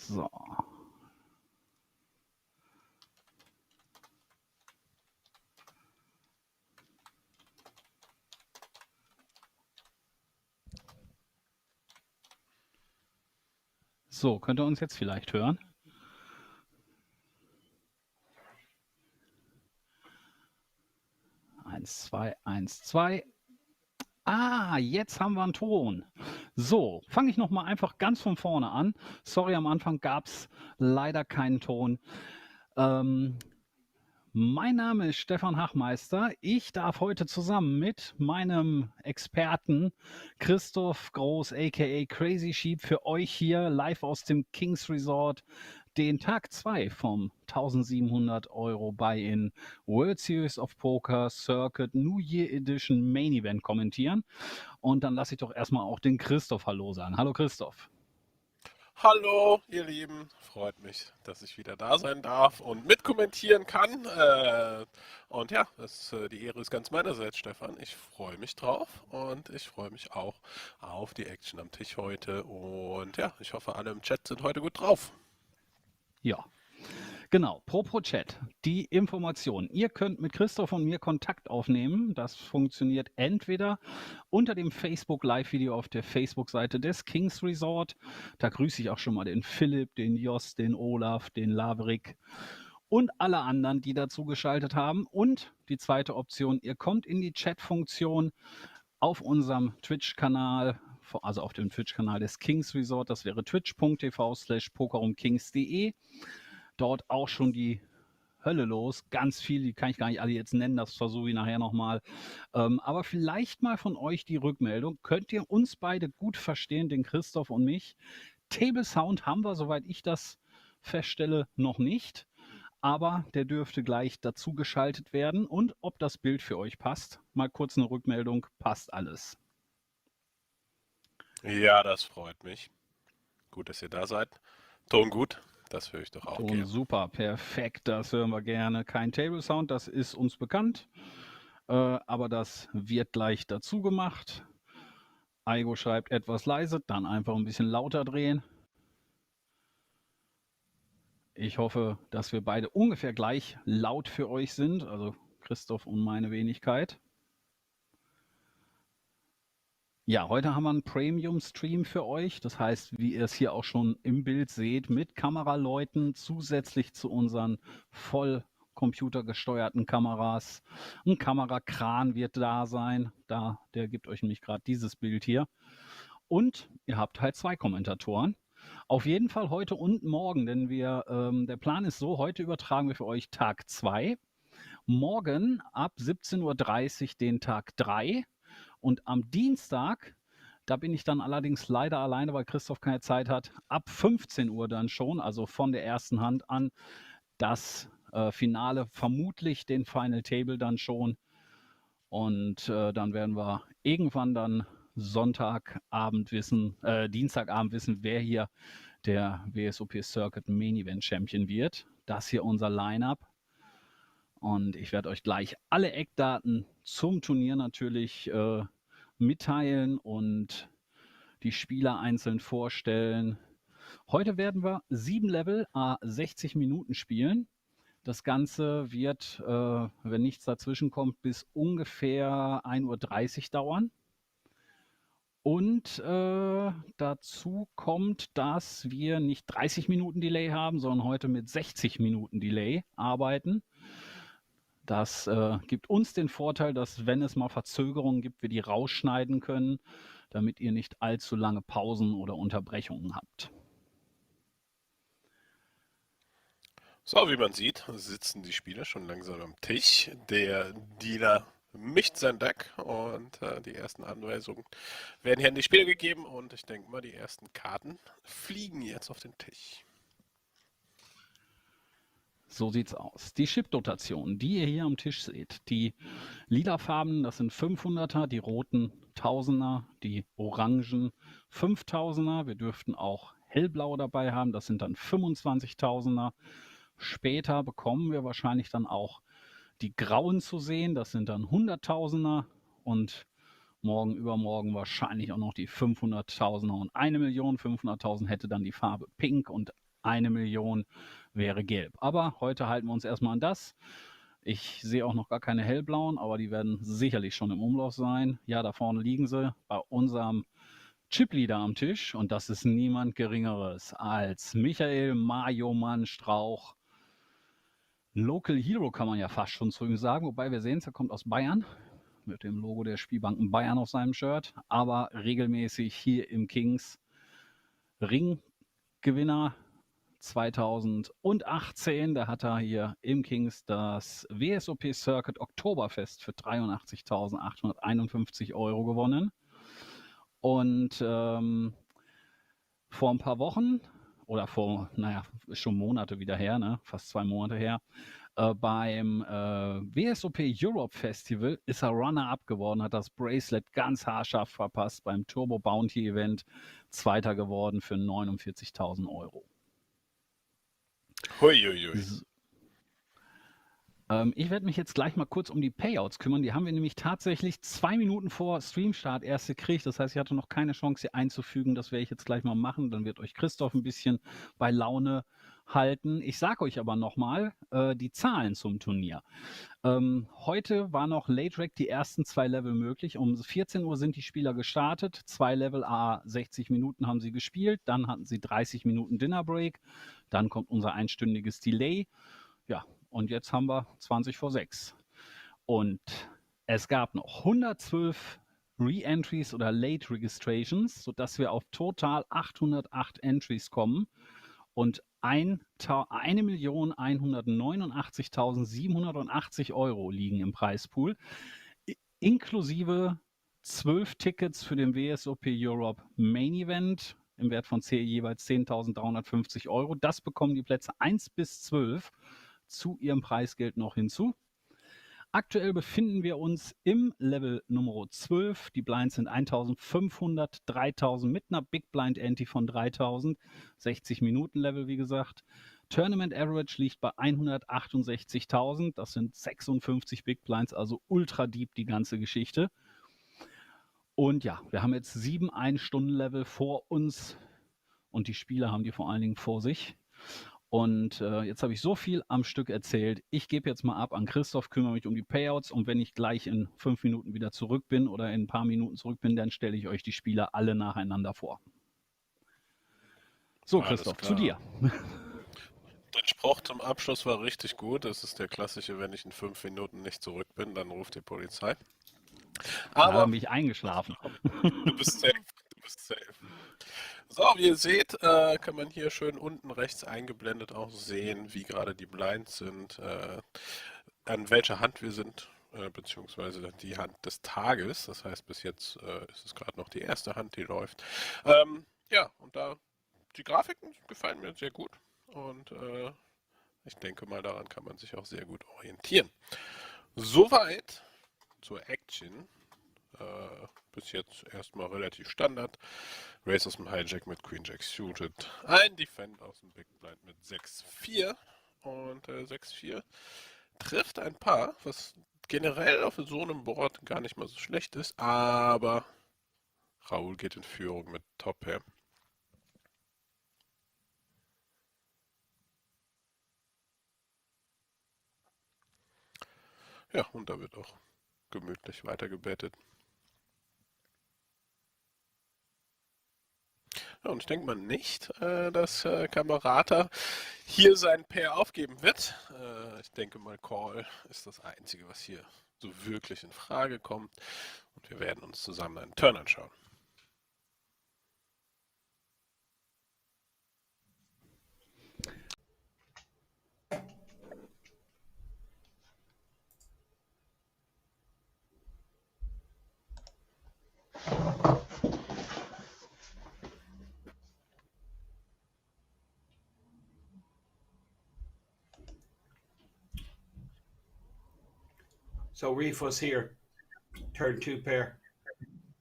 So. So, könnt ihr uns jetzt vielleicht hören? Eins, zwei, 1, 2. Ah, jetzt haben wir einen Ton. So, fange ich nochmal einfach ganz von vorne an. Sorry, am Anfang gab es leider keinen Ton. Mein Name ist Stefan Hachmeister. Ich darf heute zusammen mit meinem Experten Christoph Groß, aka Crazy Sheep, für euch hier live aus dem Kings Resort den Tag 2 vom 1700 € Buy-in World Series of Poker Circuit New Year Edition Main Event kommentieren. Und dann lasse ich doch erstmal auch den Christoph Hallo sagen. Hallo Christoph. Hallo, ihr Lieben. Freut mich, dass ich wieder da sein darf und mitkommentieren kann. Und ja, die Ehre ist ganz meinerseits, Stefan. Ich freue mich drauf und ich freue mich auch auf die Action am Tisch heute. Und ja, ich hoffe, alle im Chat sind heute gut drauf. Ja, genau. Pro Chat, die Information. Ihr könnt mit Christoph und mir Kontakt aufnehmen. Das funktioniert entweder unter dem Facebook-Live-Video auf der Facebook-Seite des Kings Resort. Da grüße ich auch schon mal den Philipp, den Jos, den Olaf, den Laverick und alle anderen, die dazu geschaltet haben. Und die zweite Option, ihr kommt in die Chat-Funktion auf unserem Twitch-Kanal, also auf dem Twitch-Kanal des Kings Resort. Das wäre twitch.tv/PokerRoomKings.de. Dort auch schon die Hölle los. Ganz viel, die kann ich gar nicht alle jetzt nennen, das versuche ich nachher nochmal. Aber vielleicht mal von euch die Rückmeldung. Könnt ihr uns beide gut verstehen, den Christoph und mich? Table Sound haben wir, soweit ich das feststelle, noch nicht. Aber der dürfte gleich dazu geschaltet werden. Und ob das Bild für euch passt, mal kurz eine Rückmeldung, passt alles. Ja, das freut mich. Gut, dass ihr da seid. Ton gut, das höre ich doch auch Ton gerne. super, perfekt, das hören wir gerne. Kein Table Sound, das ist uns bekannt. Aber das wird gleich dazu gemacht. Aigo schreibt etwas leise, dann einfach ein bisschen lauter drehen. Ich hoffe, dass wir beide ungefähr gleich laut für euch sind, also Christoph und meine Wenigkeit. Ja, heute haben wir einen Premium-Stream für euch. Das heißt, wie ihr es hier auch schon im Bild seht, mit Kameraleuten zusätzlich zu unseren voll computergesteuerten Kameras. Ein Kamerakran wird da sein. Der gibt euch nämlich gerade dieses Bild hier. Und ihr habt halt 2 Kommentatoren. Auf jeden Fall heute und morgen, denn der Plan ist so, heute übertragen wir für euch Tag 2. Morgen ab 17:30 Uhr den Tag 3. Und am Dienstag, da bin ich dann allerdings leider alleine, weil Christoph keine Zeit hat, ab 15 Uhr dann schon, also von der ersten Hand an, das Finale, vermutlich den Final Table dann schon. Und dann werden wir irgendwann dann Dienstagabend wissen, wer hier der WSOP Circuit Main Event Champion wird. Das hier unser Line-Up. Und ich werde euch gleich alle Eckdaten zum Turnier natürlich mitteilen und die Spieler einzeln vorstellen. Heute werden wir 7 Level, 60 Minuten spielen. Das Ganze wird, wenn nichts dazwischen kommt, bis ungefähr 1:30 Uhr dauern. Und dazu kommt, dass wir nicht 30 Minuten Delay haben, sondern heute mit 60 Minuten Delay arbeiten. Das gibt uns den Vorteil, dass, wenn es mal Verzögerungen gibt, wir die rausschneiden können, damit ihr nicht allzu lange Pausen oder Unterbrechungen habt. So, wie man sieht, sitzen die Spieler schon langsam am Tisch. Der Dealer mischt sein Deck und die ersten Anweisungen werden hier an die Spieler gegeben und ich denke mal, die ersten Karten fliegen jetzt auf den Tisch. So sieht's aus. Die Chip-Dotation, die ihr hier am Tisch seht, die lilafarbenen, das sind 500er, die roten 1000er, die orangen 5000er. Wir dürften auch hellblau dabei haben, das sind dann 25.000er. Später bekommen wir wahrscheinlich dann auch die grauen zu sehen, das sind dann 100.000er und morgen, übermorgen wahrscheinlich auch noch die 500.000er und 1 Million. 500.000 hätte dann die Farbe Pink und 1 Million wäre gelb. Aber heute halten wir uns erstmal an das. Ich sehe auch noch gar keine hellblauen, aber die werden sicherlich schon im Umlauf sein. Ja, da vorne liegen sie bei unserem Chipleader am Tisch und das ist niemand Geringeres als Michael Majomann Strauch. Local Hero kann man ja fast schon zu ihm sagen, wobei wir sehen es, er kommt aus Bayern mit dem Logo der Spielbanken Bayern auf seinem Shirt, aber regelmäßig hier im Kings Ringgewinner 2018, da hat er hier im Kings das WSOP Circuit Oktoberfest für 83.851 Euro gewonnen. Und vor ein paar Wochen oder ist schon Monate wieder her, ne? Fast 2 Monate her, beim WSOP Europe Festival ist er Runner-Up geworden, hat das Bracelet ganz haarscharf verpasst, beim Turbo Bounty Event Zweiter geworden für 49.000 Euro. Huiuiui. Ich werde mich jetzt gleich mal kurz um die Payouts kümmern. Die haben wir nämlich tatsächlich 2 Minuten vor Streamstart erst gekriegt. Das heißt, ich hatte noch keine Chance, sie einzufügen. Das werde ich jetzt gleich mal machen. Dann wird euch Christoph ein bisschen bei Laune halten. Ich sage euch aber nochmal die Zahlen zum Turnier. Heute war noch Late Rack die ersten 2 Level möglich. Um 14 Uhr sind die Spieler gestartet. 2 Level, 60 Minuten haben sie gespielt. Dann hatten sie 30 Minuten Dinner Break. Dann kommt unser einstündiges Delay. Ja, und jetzt haben wir 20 vor 6. Und es gab noch 112 Re-Entries oder Late Registrations, sodass wir auf total 808 Entries kommen und 1.189.780 Euro liegen im Preispool, inklusive 12 Tickets für den WSOP Europe Main Event im Wert von jeweils 10.350 Euro. Das bekommen die Plätze 1 bis 12 zu ihrem Preisgeld noch hinzu. Aktuell befinden wir uns im Level Nummer 12. Die Blinds sind 1.500, 3.000 mit einer Big Blind Ante von 3.000. 60 Minuten Level, wie gesagt. Tournament Average liegt bei 168.000. Das sind 56 Big Blinds, also ultra deep die ganze Geschichte. Und ja, wir haben jetzt 7 1-Stunden-Level vor uns und die Spieler haben die vor allen Dingen vor sich. Und jetzt habe ich so viel am Stück erzählt. Ich gebe jetzt mal ab an Christoph, kümmere mich um die Payouts und wenn ich gleich in 5 Minuten wieder zurück bin oder in ein paar Minuten zurück bin, dann stelle ich euch die Spieler alle nacheinander vor. So, Christoph, zu dir. Dein Spruch zum Abschluss war richtig gut. Das ist der klassische, wenn ich in 5 Minuten nicht zurück bin, dann ruft die Polizei. Aber da bin ich eingeschlafen. Du bist safe. Du bist safe. So, wie ihr seht, kann man hier schön unten rechts eingeblendet auch sehen, wie gerade die Blinds sind, an welcher Hand wir sind, beziehungsweise die Hand des Tages. Das heißt, bis jetzt ist es gerade noch die erste Hand, die läuft. Ja, und da die Grafiken gefallen mir sehr gut und ich denke mal, daran kann man sich auch sehr gut orientieren. Soweit zur Action. Bis jetzt erstmal relativ Standard. Race aus dem Hijack mit Queen Jack suited. Ein Defend aus dem Big Blind mit 6-4. Und 6-4 trifft ein Paar, was generell auf so einem Board gar nicht mal so schlecht ist. Aber Raoul geht in Führung mit Top Pair. Ja, und da wird auch gemütlich weitergebettet. Ja, und ich denke mal nicht, dass Kamerata hier sein Pair aufgeben wird. Ich denke mal, Call ist das Einzige, was hier so wirklich in Frage kommt. Und wir werden uns zusammen einen Turn anschauen. So Rifa's here, turn 2 pair.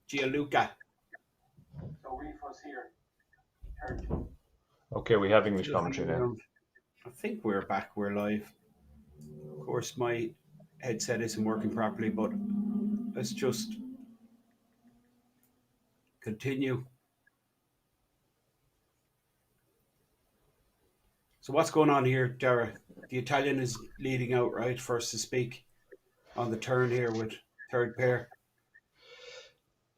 Gianluca. So Rifa's here, turn 2. Okay, we have English commentary now. I think we're back, we're live. Of course, my headset isn't working properly, but let's just continue. So what's going on here, Dara? The Italian is leading out, right? First to speak on the turn here with third pair.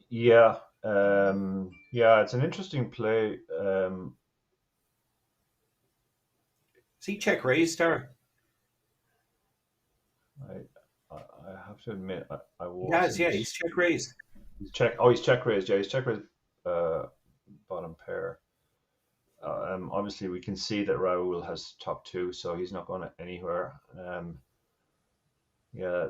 Yeah, it's an interesting play. See, check raise, Dara. I have to admit, I He wasn't. has, yeah, he's check raised. He's check. Oh, he's check raised. Yeah, he's check raised. Bottom pair. Obviously, we can see that Raul has top two, so he's not going anywhere. Yeah,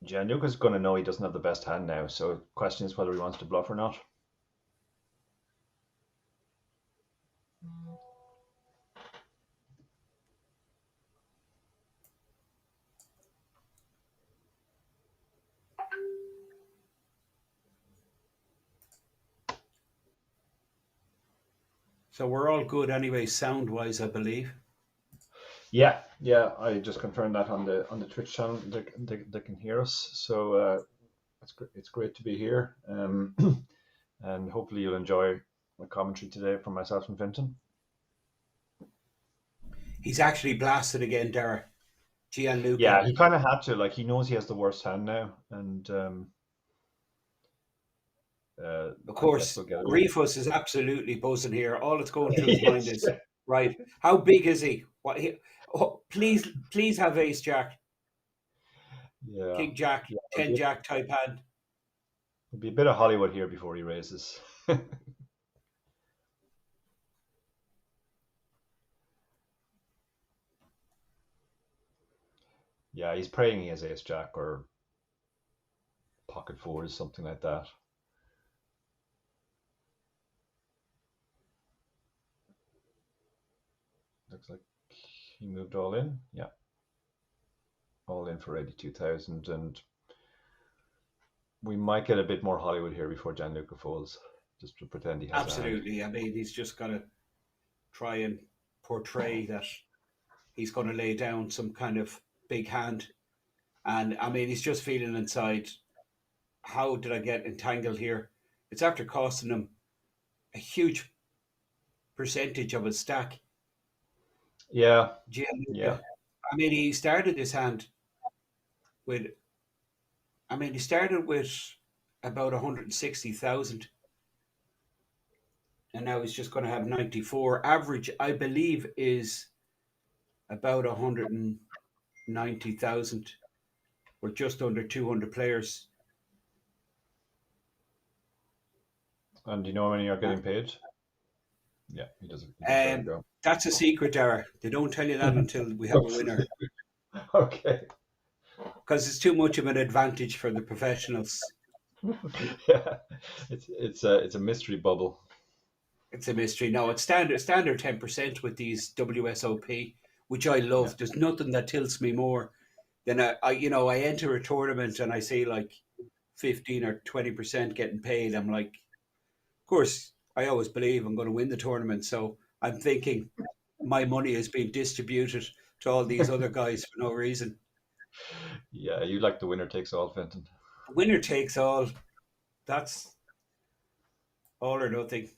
Gianluca's going to know he doesn't have the best hand now, so the question is whether he wants to bluff or not. So we're all good anyway, sound wise, I believe. Yeah. I just confirmed that on the Twitch channel. They can hear us, so it's great to be here. And hopefully you'll enjoy my commentary today from myself and Vinton. He's actually blasted again, Dara. Gianluca. Yeah, he kind of had to. Like, he knows he has the worst hand now, and of course, Rifus is absolutely buzzing here. All that's going through his mind is, right, how big is he? Please have ace jack. Yeah. King jack, 10 jack type hand. There'll be a bit of Hollywood here before he raises. Yeah, he's praying he has ace jack or pocket fours, something like that. Looks like he moved all in. Yeah, all in for 82,000, and we might get a bit more Hollywood here before Gianluca folds, just to pretend he has. Absolutely. I mean, he's just got to try and portray that he's going to lay down some kind of big hand. And I mean, he's just feeling inside, how did I get entangled here? It's after costing him a huge percentage of his stack. Yeah. I mean, he started his hand with, about 160,000. And now he's just going to have 94. Average, I believe, is about 190,000. We're just under 200 players. And do you know how many are getting paid? Yeah, he doesn't. That's a secret, Dara. They don't tell you that until we have a winner. Okay. Because it's too much of an advantage for the professionals. Yeah, it's a mystery bubble. It's a mystery. No, it's standard 10% with these WSOP, which I love. Yeah. There's nothing that tilts me more than I enter a tournament and I see like 15 or 20% getting paid. I'm like, of course, I always believe I'm going to win the tournament. So I'm thinking my money is being distributed to all these other guys for no reason. Yeah, you like the winner takes all, Fenton. Winner takes all. That's all or nothing.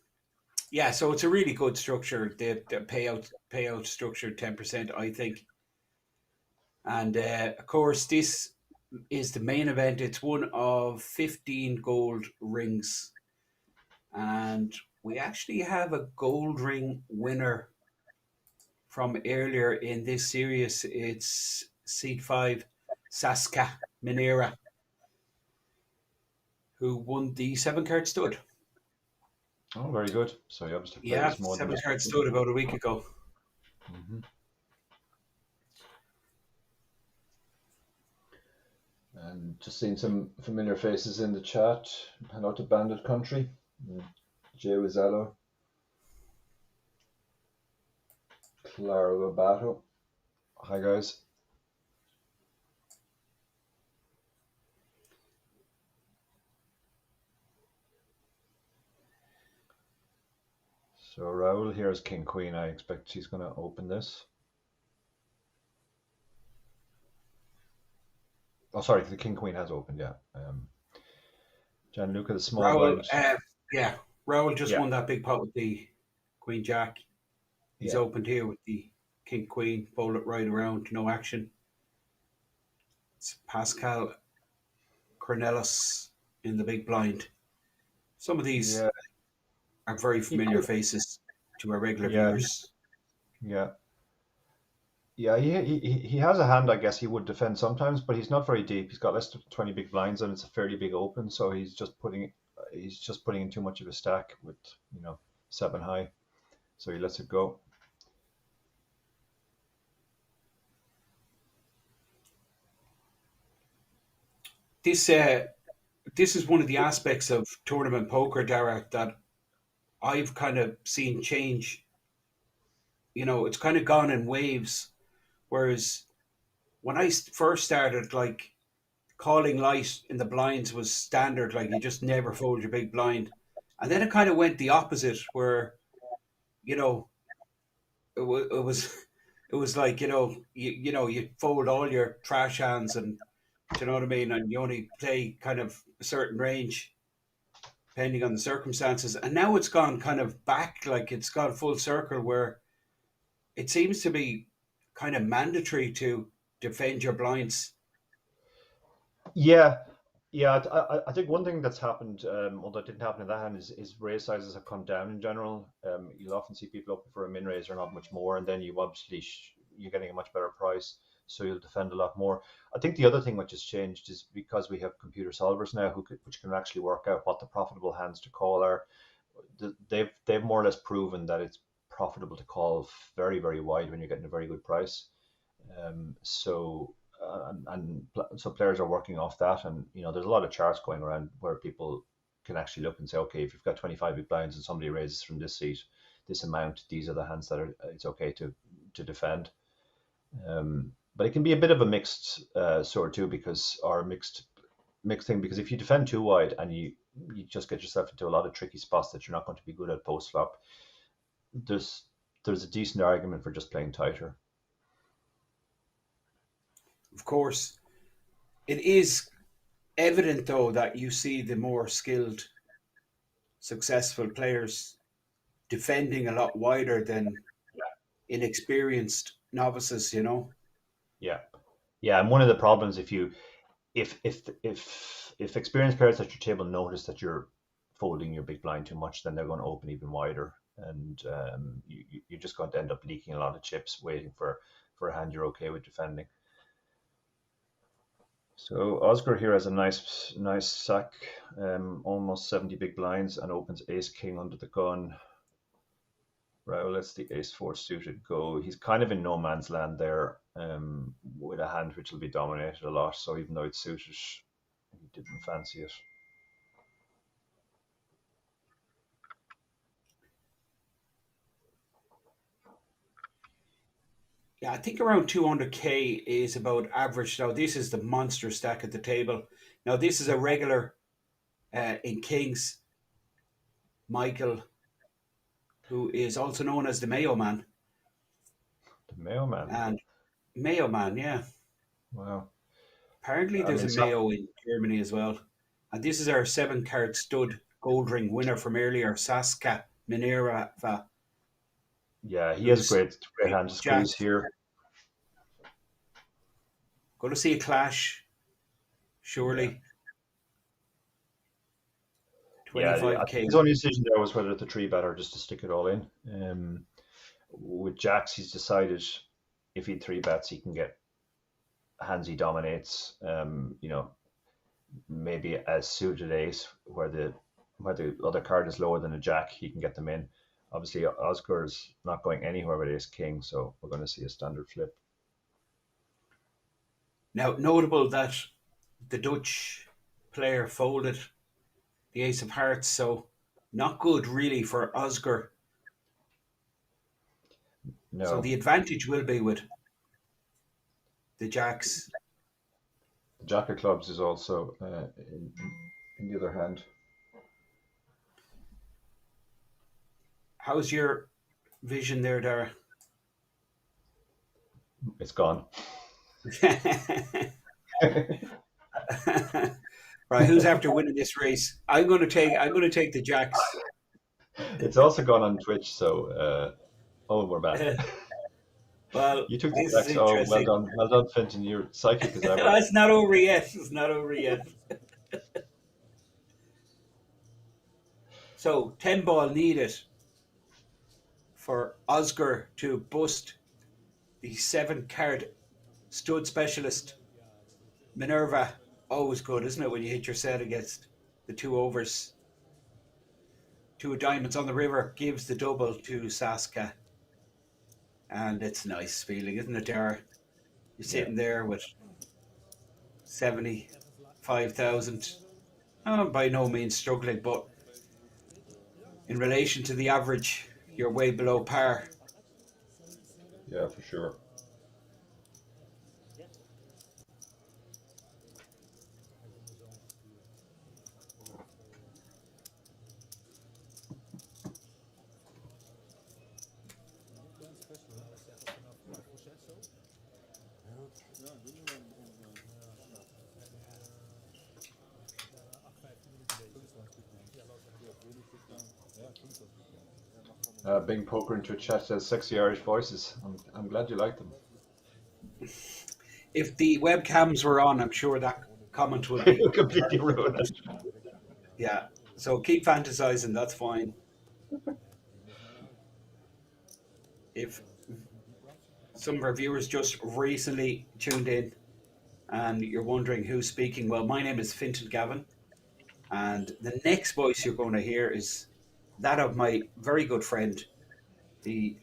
Yeah, so it's a really good structure. The payout structure, 10%, I think. And of course, this is the main event. It's one of 15 gold rings. And we actually have a gold ring winner from earlier in this series. It's Seed 5, Saska Minera, who won the 7-card stud. Oh, very good. So you obviously played this more 7-card stud about a week ago. Mm-hmm. And just seeing some familiar faces in the chat. Hello to Bandit Country, Jay Rizzello, Clara Lobato. Hi guys. So Raul here is King Queen. I expect she's going to open this. Oh, sorry, the King Queen has opened, yeah. Gianluca, the small blind. Raul just won that big pot with the Queen Jack. He's Yeah. opened here with the king queen, fold it right around, no action. It's Pascal Cornelis in the big blind. Some of these Yeah. are very He familiar could. faces to our regular Yeah. viewers. Yeah. Yeah. He has a hand. I guess he would defend sometimes, but he's not very deep. He's got less than 20 big blinds, and it's a fairly big open. So he's just putting in too much of a stack with 7 high. So he lets it go. This is one of the aspects of tournament poker, Dara, that I've kind of seen change. It's kind of gone in waves. Whereas when I first started, like calling light in the blinds was standard. Like you just never fold your big blind, and then it kind of went the opposite, where you know it was it was like you fold all your trash hands, and do you know what I mean, and you only play kind of a certain range depending on the circumstances. And now it's gone kind of back, like it's gone full circle, where it seems to be kind of mandatory to defend your blinds. Yeah. Yeah, I think one thing that's happened, although it didn't happen in that hand, is raise sizes have come down in general. You'll often see people open for a min raise or not much more, and then you obviously you're getting a much better price, so you'll defend a lot more. I think the other thing which has changed is because we have computer solvers now which can actually work out what the profitable hands to call are. They've more or less proven that it's profitable to call very, very wide when you're getting a very good price. So players are working off that, and there's a lot of charts going around where people can actually look and say, okay, if you've got 25 big blinds and somebody raises from this seat this amount, these are the hands that it's okay to defend. But it can be a bit of a mixed sort too, because if you defend too wide and you just get yourself into a lot of tricky spots that you're not going to be good at post flop, there's a decent argument for just playing tighter. Of course, it is evident though that you see the more skilled, successful players defending a lot wider than inexperienced novices. Yeah, and one of the problems, if experienced players at your table notice that you're folding your big blind too much, then they're going to open even wider, and you're just going to end up leaking a lot of chips waiting for a hand you're okay with defending. So Oscar here has a nice sack, almost 70 big blinds, and opens ace king under the gun. Raul lets the ace four suited go. He's kind of in no man's land there, with a hand which will be dominated a lot. So even though it's suited, he didn't fancy it. Yeah, I think around 200k is about average. Now, this is the monster stack at the table. Now, this is a regular in Kings, Michael, who is also known as the Mayo Man. The Mayo Man. And Mayo Man, yeah. Wow. Apparently, there's a Mayo in Germany as well. And this is our 7-card stud gold ring winner from earlier, Saska Minerva. Yeah, he has great hand to squeeze here. Going to see a clash, surely. Yeah. 25k. His only decision there was whether to 3-bet or just to stick it all in. With Jacks, he's decided if he 3-bets, he can get hands he dominates. Maybe a suited ace where the other card is lower than a jack, he can get them in. Obviously, Oscar's not going anywhere with ace king, so we're going to see a standard flip. Now, notable that the Dutch player folded the ace of hearts, so not good really for Oscar. No. So the advantage will be with the jacks. The jack of clubs is also in the other hand. How's your vision there, Dara? It's gone. Right, who's after winning this race? I'm going to take the jacks. It's also gone on Twitch, so Oh, we're back. Well, You took the this is tracks. Oh, interesting. well done, Finton. You're psychic as ever. It's not over yet. It's not over yet. So 10 ball needed for Oscar to bust the 7-card stud specialist Minerva. Always good, isn't it, when you hit your set against the 2 overs? 2 diamonds on the river gives the double to Saska. And it's a nice feeling, isn't it, Dara? You're sitting there with 75,000. I'm by no means struggling, but in relation to the average, you're way below par. Yeah, for sure. Bing Poker into chat says sexy Irish voices. I'm glad you like them. If the webcams were on, I'm sure that comment would be Completely ruined it. yeah. So keep fantasizing, that's fine. If some of our viewers just recently tuned in and you're wondering who's speaking, well, my name is Finton Gavin, and the next voice you're going to hear is that of my very good friend, the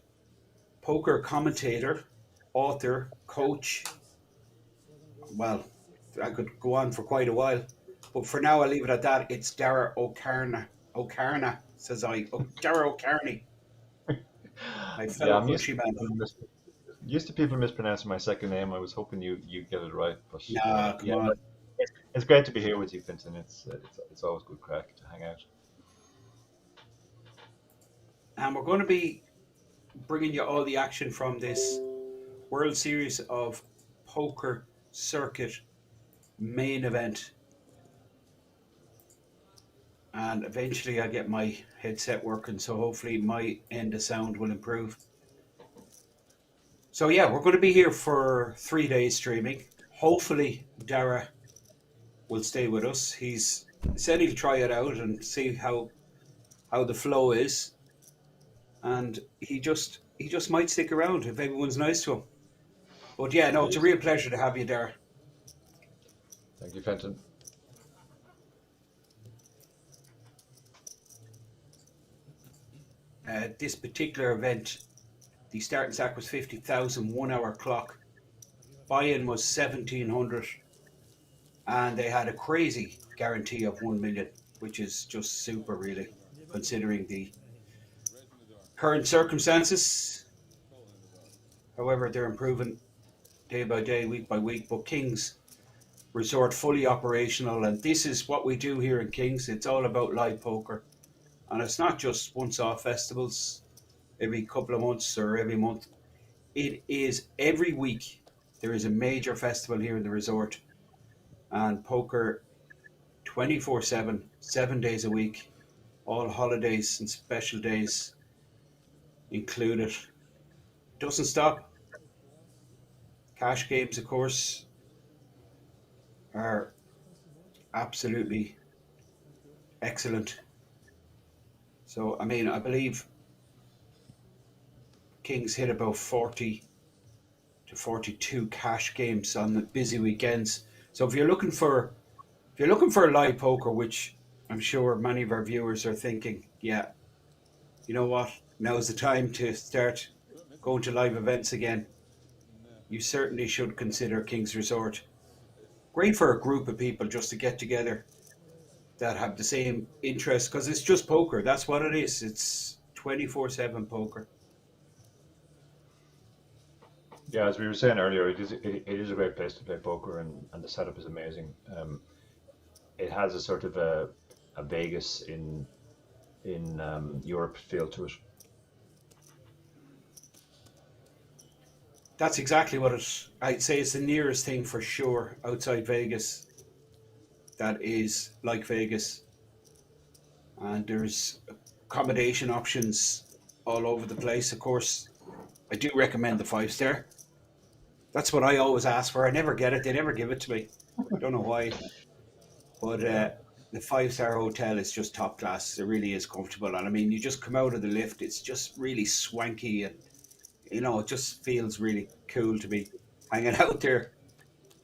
poker commentator, author, coach. Well, I could go on for quite a while, but for now I'll leave it at that. It's Dara O'Carna. O'Carna, says I. Dara O'Carney. My fellow Yeah, I'm countryman. used to people mispronouncing my second name. I was hoping you get it right, but Nah, come yeah, on. it's great to be here with you, Finton. It's always good crack to hang out. And we're going to be bringing you all the action from this World Series of Poker Circuit Main Event. And eventually I get my headset working, so hopefully my end of sound will improve. So yeah, we're going to be here for 3 days streaming. Hopefully Dara will stay with us. He's said he'll try it out and see how the flow is. And he just might stick around if everyone's nice to him. But yeah, no, it's a real pleasure to have you there. Thank you, Fenton. This particular event, the starting stack was 50,000, 1 hour clock. Buy-in was 1,700, and they had a crazy guarantee of 1 million, which is just super, really, considering the current circumstances. However, they're improving day by day, week by week. But Kings Resort fully operational, and this is what we do here in Kings. It's all about live poker, and it's not just once-off festivals every couple of months or every month. It is every week. There is a major festival here in the resort, and poker 24/7, 7 days a week, all holidays and special days included. Doesn't stop. Cash games, of course, are absolutely excellent. So, I mean, I believe Kings hit about 40 to 42 cash games on the busy weekends. So if you're looking for live poker, which I'm sure many of our viewers are thinking, yeah, you know what, now's the time to start going to live events again, you certainly should consider Kings Resort. Great for a group of people just to get together that have the same interest, because it's just poker. That's what it is. It's 24/7 poker. Yeah, as we were saying earlier, it is a great place to play poker, and the setup is amazing. It has a sort of a Vegas in Europe feel to it. That's exactly what I'd say it's the nearest thing for sure outside Vegas that is like Vegas. And there's accommodation options all over the place. Of course, I do recommend the 5-star. That's what I always ask for. I never get it. They never give it to me. Don't know why. But the 5-star hotel is just top class. It really is comfortable. And I mean, you just come out of the lift. It's just really swanky, and you know, it just feels really cool to be hanging out there.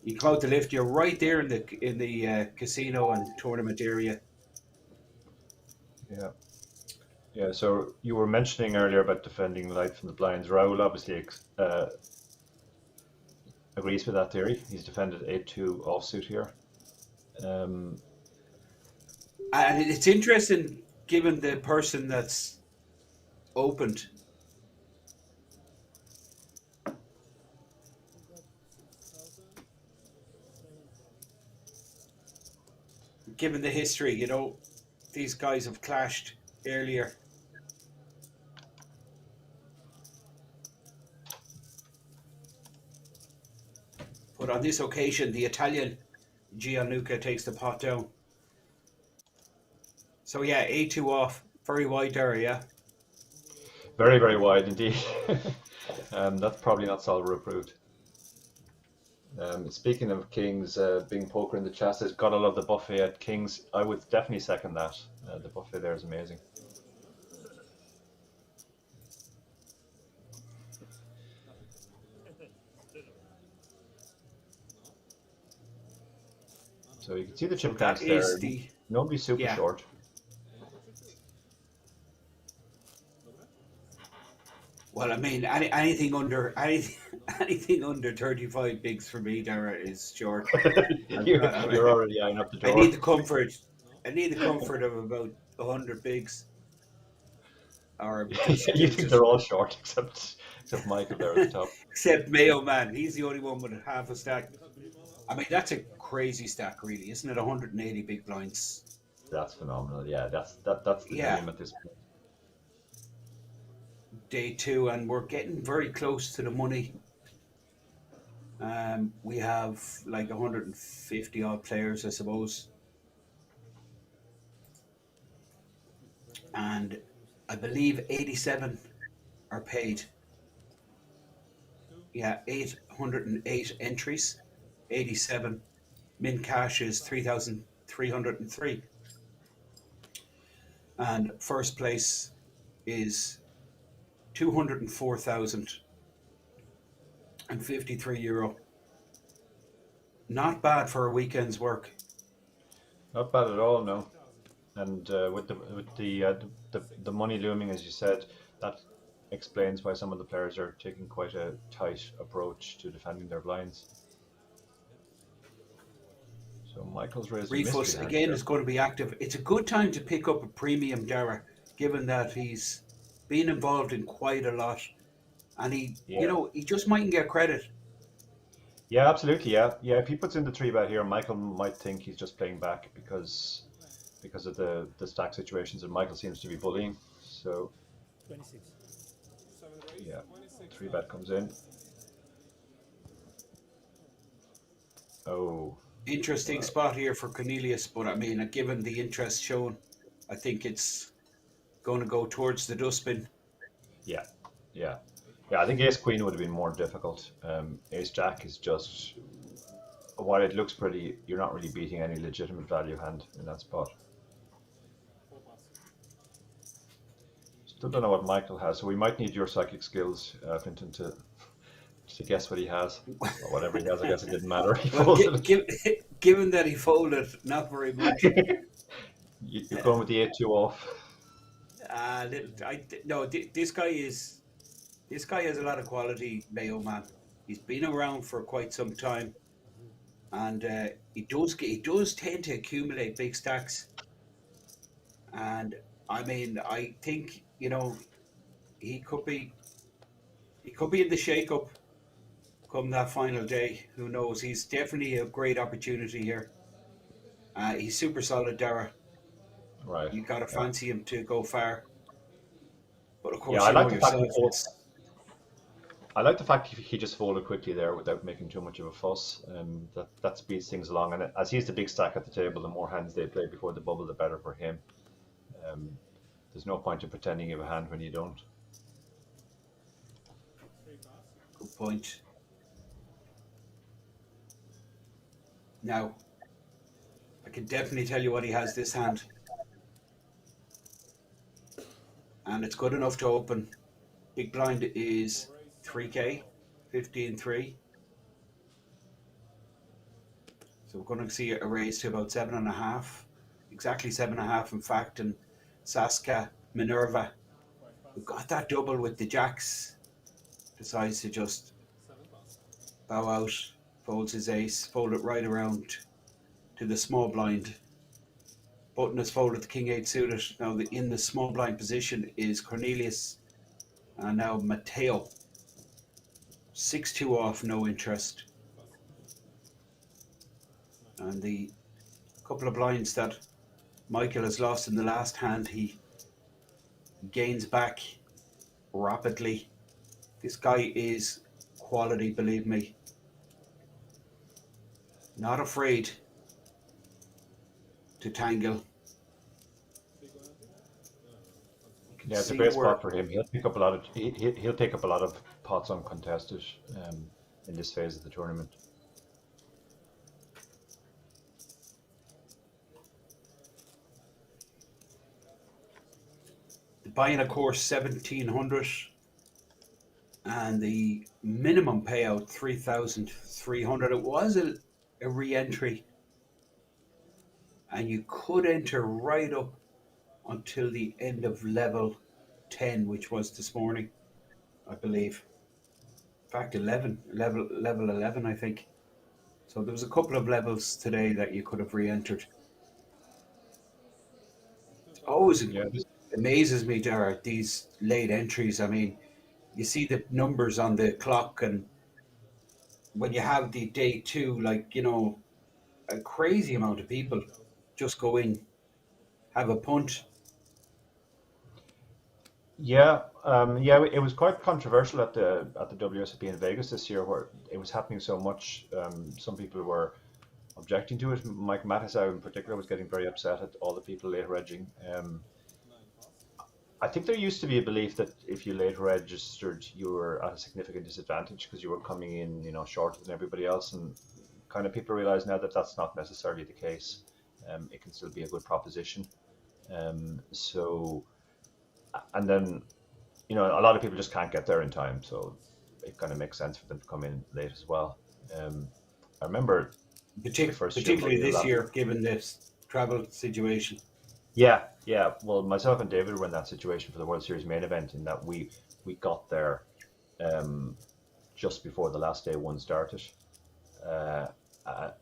You come out the lift. You're right there in the casino and tournament area. Yeah. Yeah, so you were mentioning earlier about defending light from the blinds. Raul obviously agrees with that theory. He's defended 8-2 offsuit here. And it's interesting, given the person that's opened. Given the history, you know, these guys have clashed earlier. But on this occasion, the Italian Gianluca takes the pot down. So yeah, 8-2 off, very wide there, yeah. Very, very wide indeed. That's probably not solver approved. Speaking of Kings, Bing Poker in the chat says, gotta love the buffet at Kings. I would definitely second that. The buffet there is amazing. So you can see the chip dance there. Nobody's super short. Well, I mean, anything under 35 bigs for me, Dara, is short. You're already eyeing up the door. I need the comfort of about 100 bigs. Or you think they're all short except Michael there at the top. Except Mayo Man, he's the only one with half a stack. I mean, that's a crazy stack, really, isn't it? 180 big blinds. That's phenomenal. Yeah, that's the dream at this point. Day 2, and we're getting very close to the money. We have like 150 odd players, I suppose, and I believe 87 are paid. Yeah, 808 entries, 87. Min cash is 3,303, and first place is 204,053 euro. Not bad for a weekend's work. Not bad at all, no. And with the money looming, as you said, that explains why some of the players are taking quite a tight approach to defending their blinds. So Michael's raised Refus again is going to be active. It's a good time to pick up a premium Dara, given that he's been involved in quite a lot, and he just mightn't get credit. Yeah, absolutely. Yeah. If he puts in the 3-bet here, Michael might think he's just playing back because of the stack situations, and Michael seems to be bullying. So yeah, 3-bet comes in. Oh, interesting spot here for Cornelius, but I mean, given the interest shown, I think it's going to go towards the dustbin. Yeah. I think Ace Queen would have been more difficult. Ace Jack is just, while it looks pretty, you're not really beating any legitimate value hand in that spot. Still don't know what Michael has, so we might need your psychic skills, Finton, to guess what he has. Or whatever he has, I guess it didn't matter. Given that he folded, not very much. You're going with the 8-2 off. This guy has a lot of quality, Mayo Man. He's been around for quite some time, and he does tend to accumulate big stacks. And I mean, I think he could be in the shake-up come that final day. Who knows? He's definitely a great opportunity here. He's super solid, Dara. Right. You gotta fancy him to go far. But of course, I like the fact he just folded quickly there without making too much of a fuss. That speeds things along, and as he's the big stack at the table, the more hands they play before the bubble, the better for him. There's no point in pretending you have a hand when you don't. Good point. Now, I can definitely tell you what he has this hand. And it's good enough to open. Big blind is 3K, 15-3. So we're going to see a raise to about 7.5. Exactly 7.5, in fact. And Saska Minerva, who got that double with the jacks, decides to just bow out, folds his ace, fold it right around to the small blind. Button is folded, the king 8 suited. Now in the small blind position is Cornelius and now Matteo. 6-2 off, no interest. And the couple of blinds that Michael has lost in the last hand, he gains back rapidly. This guy is quality, believe me. Not afraid to tangle. Yeah, it's a great spot for him. He'll pick up a lot of he'll take up a lot of pots uncontested in this phase of the tournament. The buy-in, of course, 1,700, and the minimum payout 3,300. It was a re-entry, and you could enter right up until the end of level 10, which was this morning, I believe. In fact, level 11, I think. So there was a couple of levels today that you could have re-entered. Always amazes me, Dara, these late entries. I mean, you see the numbers on the clock, and when you have the day two, like, you know, a crazy amount of people just go in, have a punt. Yeah, it was quite controversial at the WSOP in Vegas this year, where it was happening so much. Some people were objecting to it. Mike Mattisau in particular was getting very upset at all the people late regging. I think there used to be a belief that if you late registered, you were at a significant disadvantage because you were coming in, you know, shorter than everybody else, and kind of people realize now that that's not necessarily the case. It can still be a good proposition. And then, you know, a lot of people just can't get there in time, so it kind of makes sense for them to come in late as well. I remember particularly this year, given this travel situation. Yeah. Well, myself and David were in that situation for the World Series main event, in that we got there just before the last day one started.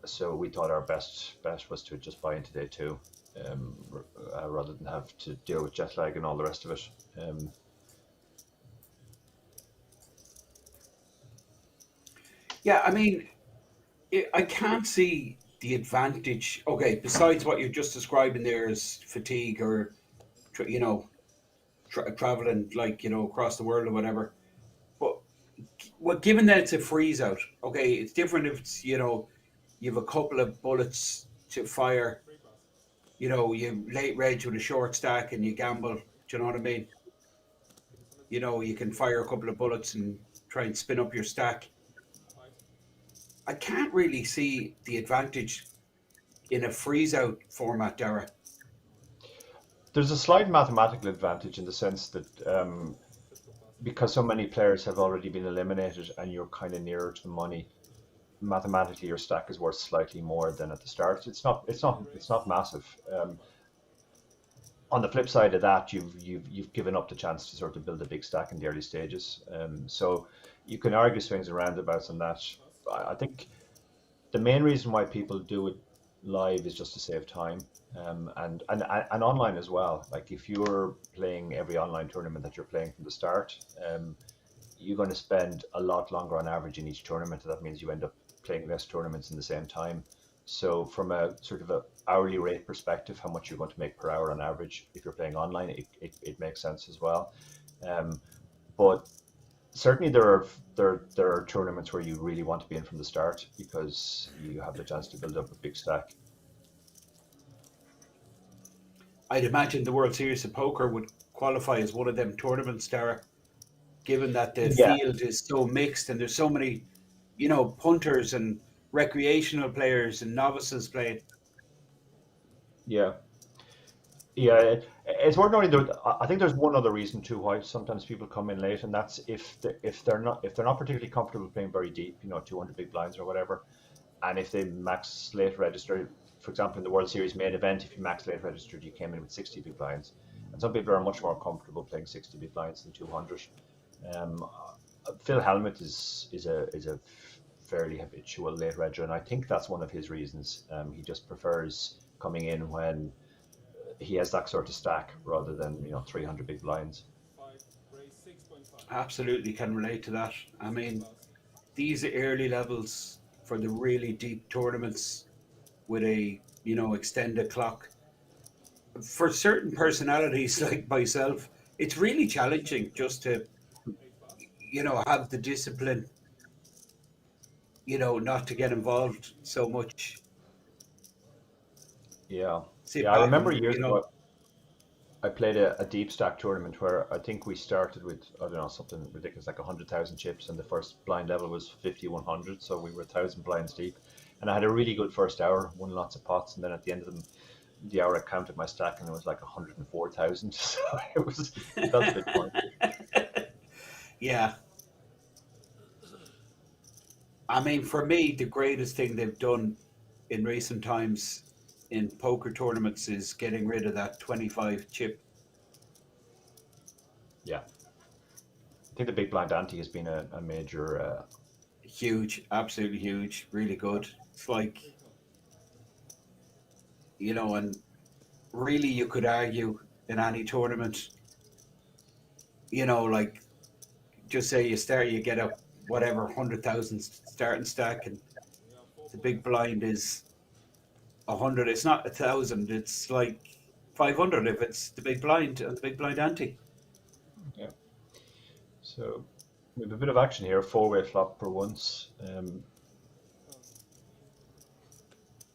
So we thought our best bet was to just buy into day two, rather than have to deal with jet lag and all the rest of it. Yeah, I mean, I can't see the advantage. Okay, besides what you're just describing there as fatigue or, you know, traveling, like, you know, across the world or whatever. But well, given that it's a freeze out, okay, it's different if it's, you know, you have a couple of bullets to fire. You know, you late reg with a short stack and you gamble. Do you know what I mean? You know, you can fire a couple of bullets and try and spin up your stack. I can't really see the advantage in a freeze out format, Dara. There's a slight mathematical advantage in the sense that because so many players have already been eliminated and you're kind of nearer to the money, mathematically your stack is worth slightly more than at the start. It's not massive. On the flip side of that, you've given up the chance to sort of build a big stack in the early stages. So you can argue swings and roundabouts on that. I think the main reason why people do it live is just to save time, and online as well. Like if you're playing every online tournament that you're playing from the start, you're going to spend a lot longer on average in each tournament. That means you end up playing less tournaments in the same time. So from a sort of a hourly rate perspective, how much you're going to make per hour on average if you're playing online, it makes sense as well. But certainly there are tournaments where you really want to be in from the start because you have the chance to build up a big stack. I'd imagine the World Series of Poker would qualify as one of them tournaments, Dara. given that the Yeah, field is so mixed and there's so many, punters and recreational players and novices playing. yeah, yeah. It's worth noting though. I think there's one other reason too why sometimes people come in late, and that's if they're not particularly comfortable playing very deep, 200 big blinds or whatever, and if they max late register, for example, in the World Series main event, if you max late registered, you came in with 60 big blinds, and some people are much more comfortable playing 60 big blinds than 200. Um, Phil Hellmuth is a fairly habitual late regger, and I think that's one of his reasons. He just prefers coming in when he has that sort of stack rather than 300 big blinds. Absolutely can relate to that. I mean, these early levels for the really deep tournaments with a, extended clock, for certain personalities like myself, it's really challenging just to, have the discipline, not to get involved so much. Yeah, Sit yeah. I back remember and, years ago I played a deep stack tournament where I think we started with, I don't know, something ridiculous like 100,000 chips, and the first blind level was 50-100, so we were 1,000 blinds deep, and I had a really good first hour, won lots of pots, and then at the end of the hour I counted my stack and it was like 104,000. So it felt a bit pointless. yeah. I mean, for me, the greatest thing they've done in recent times in poker tournaments is getting rid of that 25 chip. Yeah, I think the big blind ante has been a major. Huge, absolutely huge, really good. It's like, and really you could argue in any tournament, like just say you get a whatever 100,000 starting stack, and the big blind is 100. It's not 1,000. It's like 500 if it's the big blind and the big blind ante. Yeah. So we have a bit of action here. Four-way flop for once.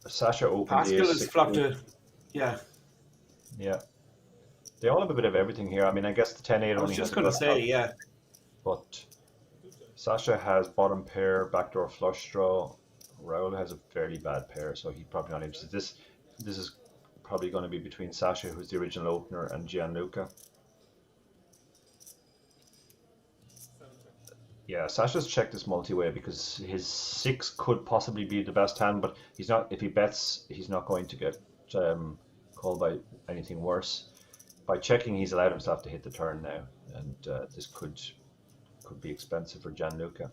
Sasha opened the Pascal ace has six. flopped yeah. Yeah, they all have a bit of everything here. I mean, I guess the 10-8 I was only just has a going to gut say, shot, yeah. but Sasha has bottom pair, backdoor flush draw. Raul has a fairly bad pair, so he's probably not interested. This is probably going to be between Sasha, who's the original opener, and Gianluca. Yeah, Sasha's checked this multi-way because his six could possibly be the best hand, but he's not. If he bets, he's not going to get called by anything worse. By checking, he's allowed himself to hit the turn now, and this could be expensive for Gianluca.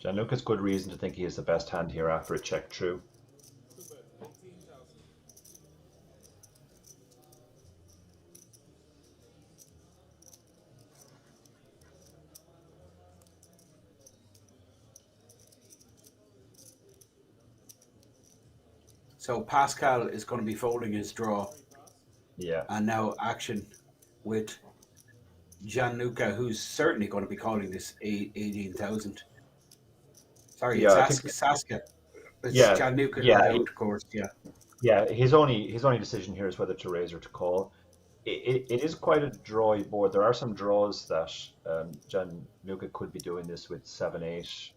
Gianluca's good reason to think he is the best hand here after a check through. So Pascal is going to be folding his draw, Yeah, and now action with Gianluca, who's certainly going to be calling this 18,000. Sorry, it's yeah, I think. Saska. It's Yeah, Gianluca who's yeah, out, of course. Yeah. yeah. His only decision here is whether to raise or to call. It is quite a drawy board. There are some draws that Gianluca could be doing this with 7-8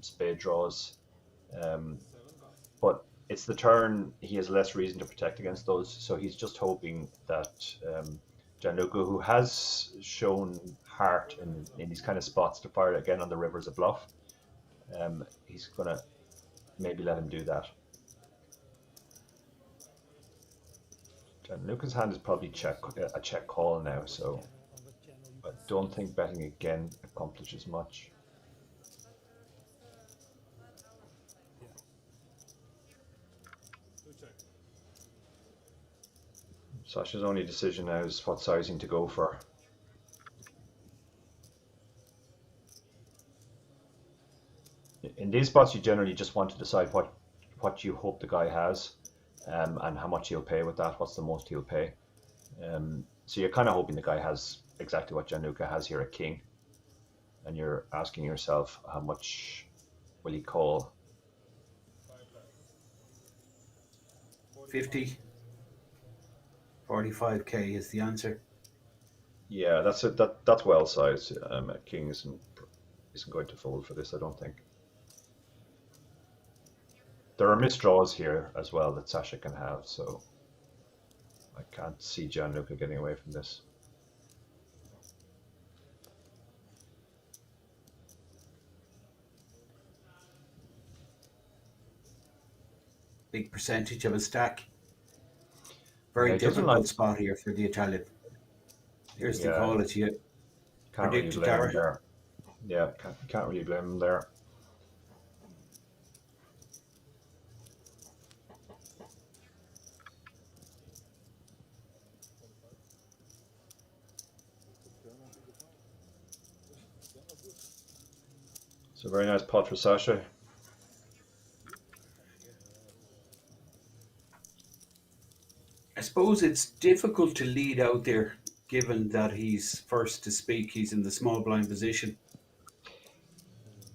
spade draws, um, but it's the turn. He has less reason to protect against those, so he's just hoping that Gianluca, who has shown heart in these kind of spots to fire again on the river as a bluff, he's gonna maybe let him do that. Gianluca's hand is probably a check call now, so I don't think betting again accomplishes much. Sasha's only decision now is what sizing to go for. In these spots, you generally just want to decide what you hope the guy has, and how much he'll pay with that. What's the most he'll pay? So you're kind of hoping the guy has exactly what Gianluca has here, a king, and you're asking yourself how much will he call? 50, 45k is the answer. Yeah, that's it. That's well sized. King isn't going to fold for this, I don't think. There are misdraws here as well that Sasha can have, so I can't see Gianluca getting away from this. Big percentage of a stack. Very Yeah, he doesn't difficult like- spot here for the Italian. Here's the Yeah. call that you Can't really predicted, blame him Dara. there. Yeah, can't really blame him there. It's a very nice pot for Sasha. I suppose it's difficult to lead out there, given that he's first to speak. He's in the small blind position.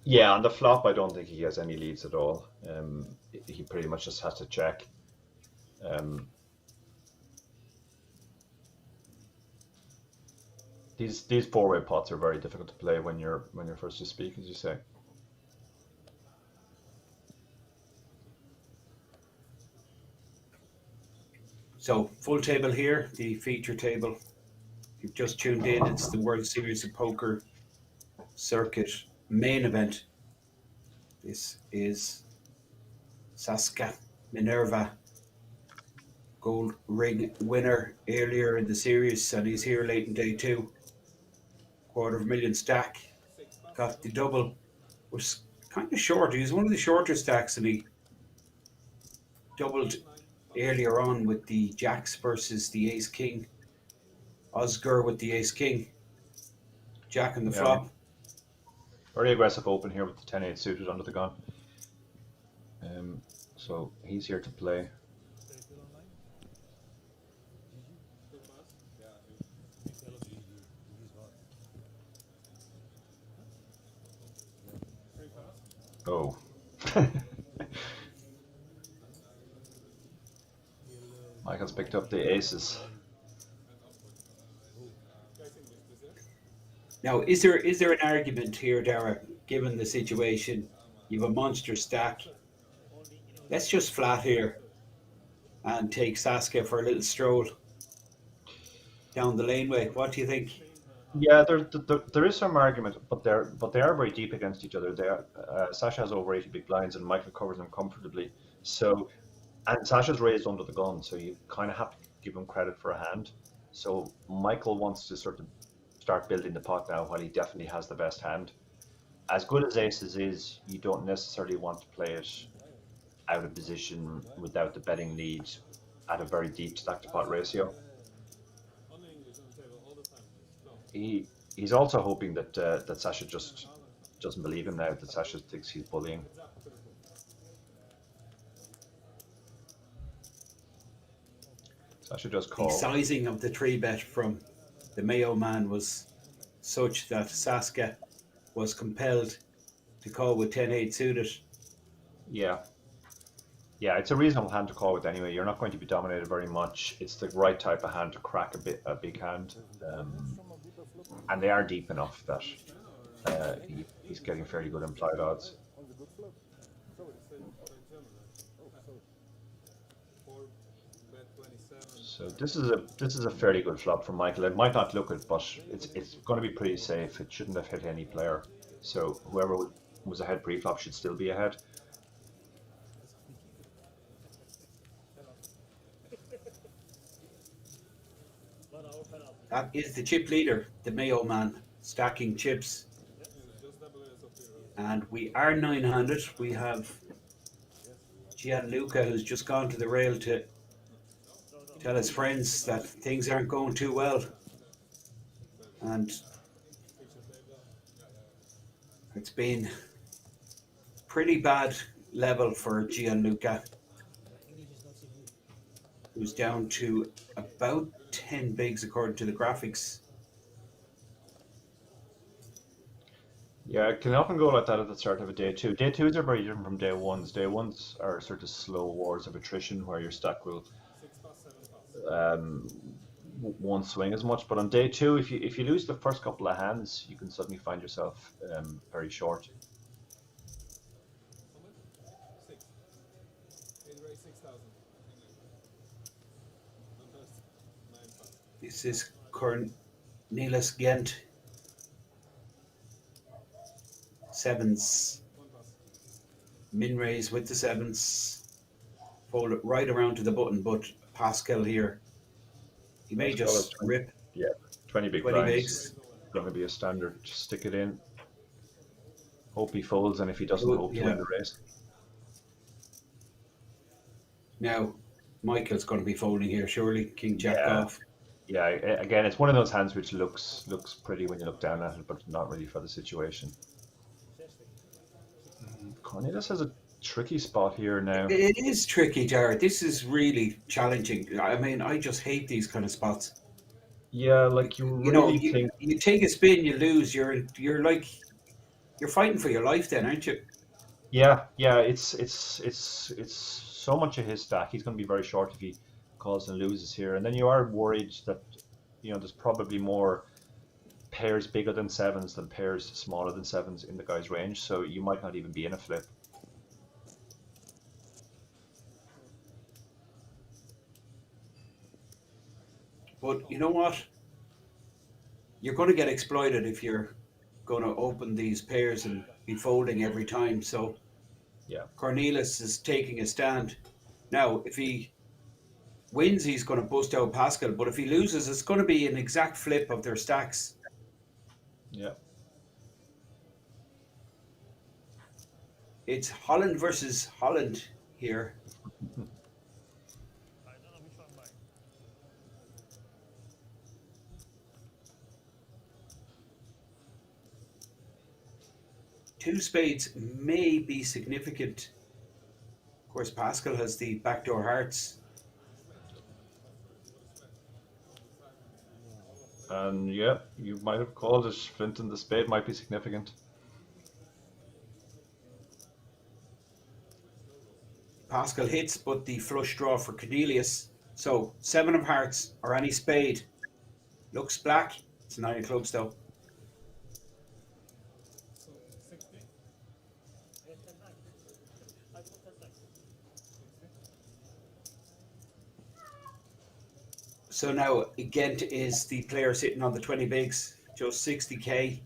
Yeah, on the flop, I don't think he has any leads at all. He pretty much just has to check. These four-way pots are very difficult to play when you're first to speak, as you say. So, full table here, the feature table. If you've just tuned in, it's the World Series of Poker Circuit Main Event. This is Saska Minerva, gold ring winner earlier in the series, and he's here late in day two. $250,000 stack, got the double, was kind of short. He was one of the shorter stacks, and he doubled earlier on with the jacks versus the ace king. Oscar with the ace king, jack on the Yeah. flop. Very aggressive open here with the 10-8 suited under the gun. So he's here to play. Oh. Michael's picked up the aces. Now, is there an argument here, Dara, given the situation? You have a monster stack. Let's just flat here and take Saskia for a little stroll down the laneway. What do you think? Yeah, there is some argument, but they are very deep against each other. Sasha has over 80 big blinds, and Michael covers them comfortably. So, and Sasha's raised under the gun, so you kind of have to give him credit for a hand. So Michael wants to sort of start building the pot now, while he definitely has the best hand. As good as aces is, you don't necessarily want to play it out of position without the betting lead at a very deep stack to pot ratio. He's also hoping that that Sasha just doesn't believe him now, that Sasha thinks he's bullying. Sasha does call. The sizing of the three bet from the Mayo man was such that Saskia was compelled to call with 10-8 suited. Yeah, it's a reasonable hand to call with anyway. You're not going to be dominated very much. It's the right type of hand to crack a big hand, and they are deep enough that he's getting fairly good implied odds. So this is a fairly good flop from Michael. It might not look it, but it's going to be pretty safe. It shouldn't have hit any player. So whoever was ahead pre-flop should still be ahead. That is the chip leader, the Mayo man, stacking chips. And we are nine-handed. We have Gianluca, who's just gone to the rail to tell his friends that things aren't going too well. And it's been pretty bad level for Gianluca, who's down to about 10 bigs according to the graphics. Yeah, it can often go like that at the start of a day two. Day twos are very different from day ones. Day ones are sort of slow wars of attrition where your stack will won't swing as much. But on day two, if you lose the first couple of hands, you can suddenly find yourself very short. This is Cornelis Gent. Sevens. Min raise with the sevens. Fold it right around to the button, but Pascal here, he may just rip. Yeah, 20 big 20 blinds. bigs. Going to be a standard. Just stick it in. Hope he folds, and if he doesn't, hope to win the race. Now, Michael's going to be folding here, surely. King Jack off. Yeah, again, it's one of those hands which looks pretty when you look down at it, but not really for the situation. Cornelius has a tricky spot here now. It is tricky, Jared. This is really challenging. I mean, I just hate these kind of spots. Yeah, like think you take a spin, you lose. You're fighting for your life, then, aren't you? Yeah. It's so much of his stack. He's going to be very short if he calls and loses here, and then you are worried that there's probably more pairs bigger than sevens than pairs smaller than sevens in the guy's range, so you might not even be in a flip. But you know what? You're going to get exploited if you're going to open these pairs and be folding every time. So yeah, Cornelis is taking a stand. Now, if he wins, he's going to bust out Pascal, but if he loses, it's going to be an exact flip of their stacks. Yeah. It's Holland versus Holland here. Two spades may be significant. Of course, Pascal has the backdoor hearts. And yeah, you might have called it. Flint and the spade might be significant. Pascal hits, but the flush draw for Cornelius. So 7 of hearts or any spade. Looks black. It's a 9 of clubs though. So now Gent is the player sitting on the 20 bigs, just 60k.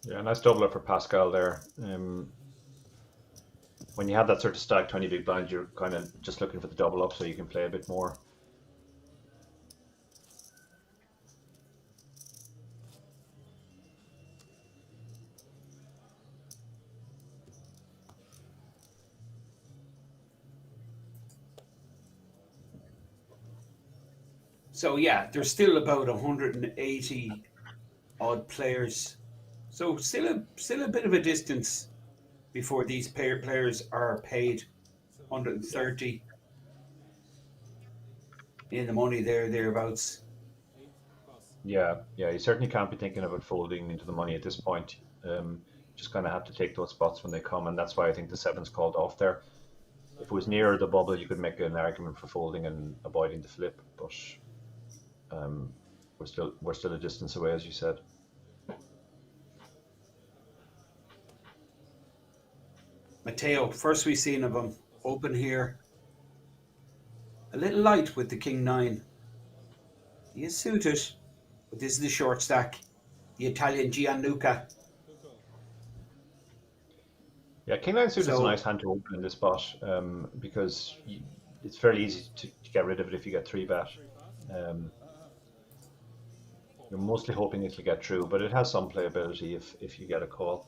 Yeah, nice doubler for Pascal there. When you have that sort of stack 20 big blinds, you're kind of just looking for the double up so you can play a bit more. So yeah, there's still about 180 odd players. So still a bit of a distance before these players are paid 130 in the money thereabouts. Yeah, you certainly can't be thinking about folding into the money at this point. Just kind of have to take those spots when they come, and that's why I think the seven's called off there. If it was nearer the bubble, you could make an argument for folding and avoiding the flip, but we're still a distance away, as you said. Matteo, first we've seen of him open here. A little light with the king 9. He is suited, but this is the short stack. The Italian Gianluca. Yeah, king 9 suited is a nice hand to open in this spot because it's fairly easy to get rid of it if you get 3-bet. You're mostly hoping it'll get through, but it has some playability if you get a call.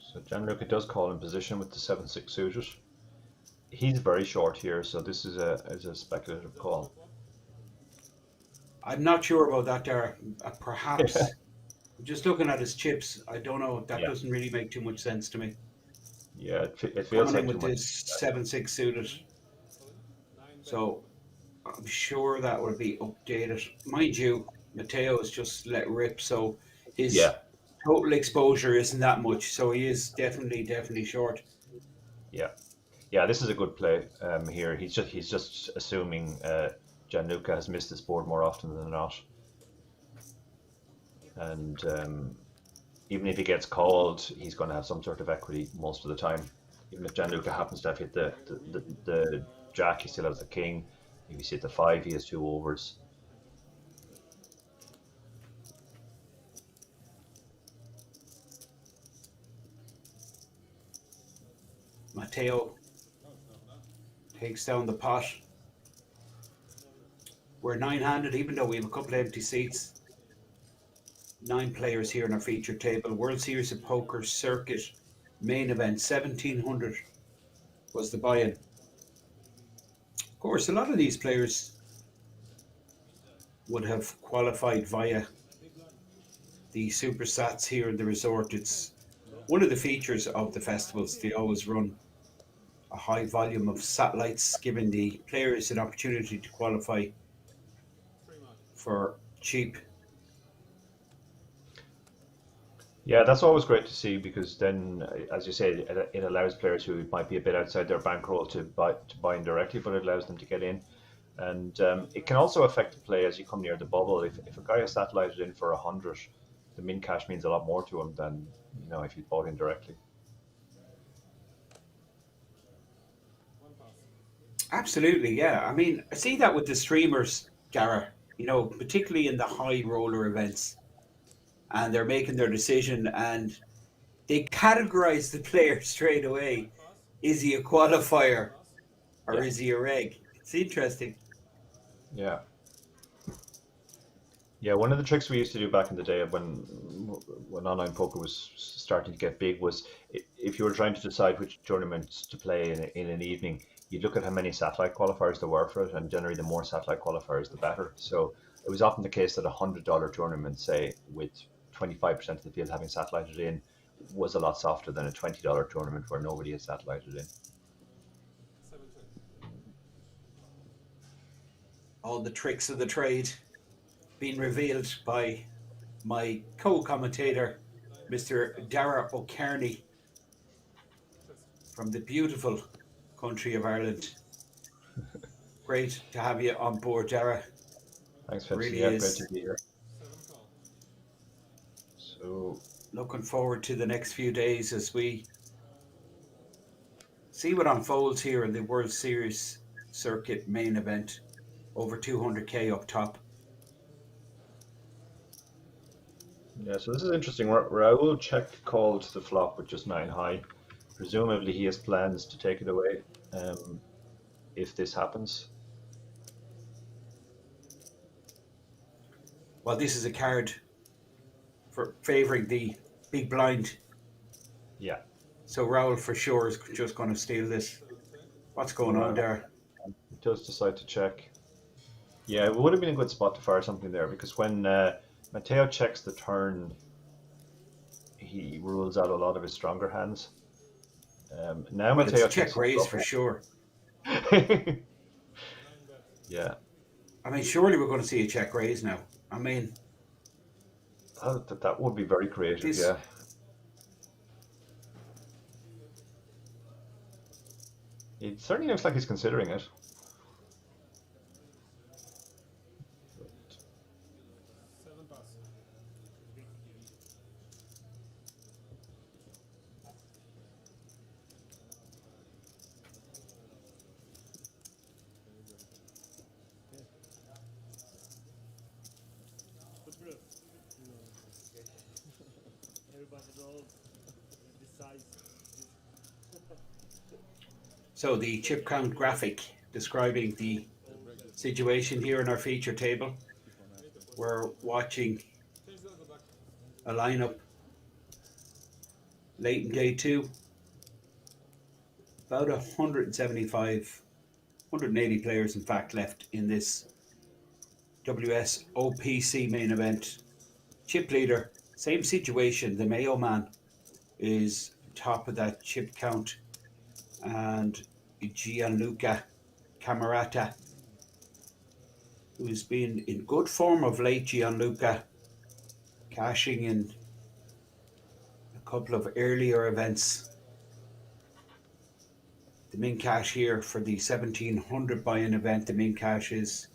So Gianluca does call in position with the 7-6 suited. He's very short here, so this is a speculative call. I'm not sure about that, Dara. Perhaps. Just looking at his chips, I don't know. That doesn't really make too much sense to me. Yeah, it feels coming in like with too much. this 7-6 suited. So I'm sure that will be updated. Mind you, Matteo has just let rip, so his Yeah, total exposure isn't that much. So he is definitely short. yeah, yeah. This is a good play here. He's just assuming Gianluca has missed this board more often than not, and even if he gets called, he's going to have some sort of equity most of the time. Even if Gianluca happens to have hit the jack, he still has the king. If he's hit the five, he has two overs. Matteo takes down the pot. We're nine-handed, even though we have a couple of empty seats. 9 players here on our feature table. World Series of Poker Circuit Main Event, 1700 was the buy-in. Of course, a lot of these players would have qualified via the super sats here in the resort. It's one of the features of the festivals. They always run a high volume of satellites, giving the players an opportunity to qualify for cheap. Yeah, that's always great to see because then, as you say, it allows players who might be a bit outside their bankroll to buy in directly, but it allows them to get in. And it can also affect the play as you come near the bubble. If a guy has satellited in for 100, the min cash means a lot more to him than if he bought in directly. Absolutely, yeah. I mean, I see that with the streamers, Gara, particularly in the high roller events, and they're making their decision and they categorize the player straight away. Is he a qualifier or Yeah, is he a reg? It's interesting. yeah. Yeah, one of the tricks we used to do back in the day when online poker was starting to get big was if you were trying to decide which tournaments to play in an evening, you'd look at how many satellite qualifiers there were for it, and generally the more satellite qualifiers, the better. So it was often the case that $100 tournament, say, with 25% of the field having satellited in, was a lot softer than a $20 tournament where nobody had satellited in. All the tricks of the trade being revealed by my co-commentator, Mr. Dara O'Kearney from the beautiful country of Ireland. Great to have you on board, Dara. Thanks, Vincent. Really Yeah, great to is. be here. So Looking forward to the next few days as we see what unfolds here in the World Series Circuit Main Event. Over 200k up top. yeah, so this is interesting. Raul check called the flop with just 9 high. Presumably he has plans to take it away if this happens. Well, this is a card for favouring the big blind. Yeah. So Raul for sure is just going to steal this. What's going on there? He does decide to check. Yeah, it would have been a good spot to fire something there because when Matteo checks the turn, he rules out a lot of his stronger hands. Now Well, it's a Matteo check thinks he's raise for sure. bluffing. Yeah, I mean, surely we're going to see a check raise now. I mean, that would be very creative. this. Yeah. It certainly looks like he's considering it. So the chip count graphic describing the situation here in our feature table. We're watching a lineup late in day 2. About 175, 180 players in fact left in this WSOP main event. Chip leader, same situation. The Mayo man is top of that chip count, and Gianluca Camerata, who's been in good form of late. Gianluca cashing in a couple of earlier events. The min cash here for the 1700 buy-in event, the min cash is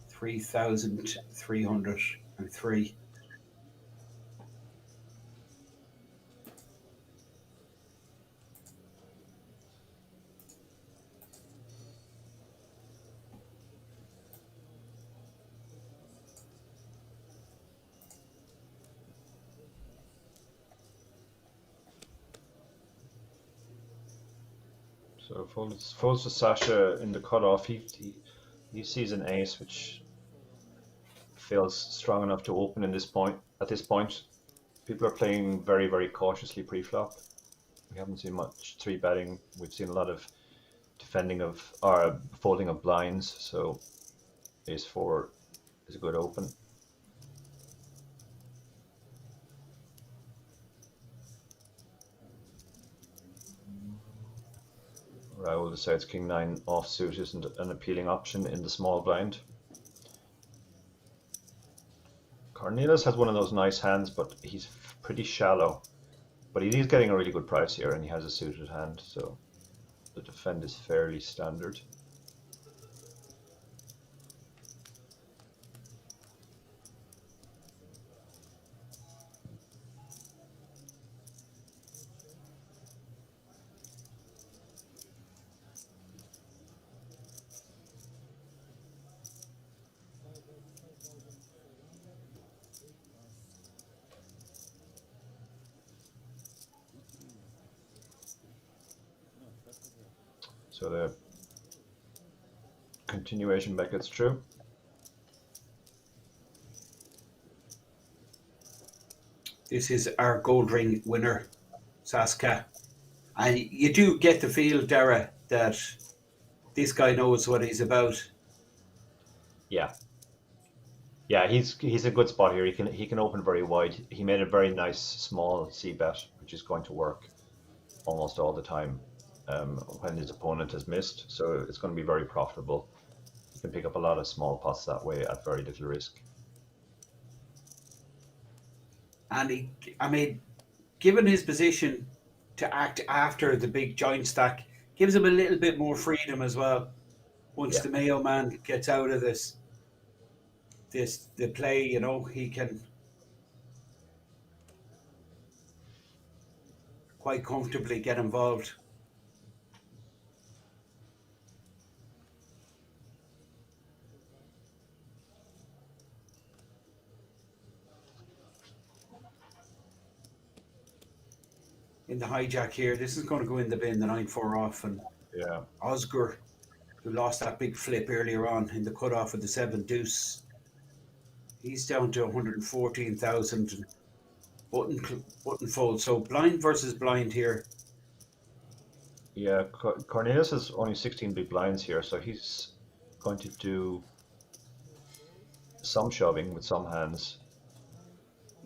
3,303. So folds to Sasha in the cutoff. He sees an ace, which feels strong enough to open in this point. At this point, people are playing very, very cautiously pre-flop. We haven't seen much three betting. We've seen a lot of defending of or folding of blinds. So ace four is a good open. Raoul decides king nine offsuit isn't an appealing option in the small blind. Cornelius has one of those nice hands, but he's pretty shallow. But he's getting a really good price here, and he has a suited hand, so the defend is fairly standard. So the continuation bet gets through. This is our gold ring winner, Saska. And you do get the feel, Dara, that this guy knows what he's about. Yeah. Yeah, he's a good spot here. He can open very wide. He made a very nice small C bet, which is going to work almost all the time when his opponent has missed. So it's going to be very profitable. You can pick up a lot of small pots that way at very little risk. And given his position to act after the big giant stack, gives him a little bit more freedom as well. Once the Mayo man gets out of the play, he can quite comfortably get involved. In the hijack here, this is going to go in the bin, the 9-4 off, and Oscar, who lost that big flip earlier on in the cutoff of the 7 deuce, he's down to 114,000 button fold. So blind versus blind here. Yeah, Cornelius has only 16 big blinds here, so he's going to do some shoving with some hands.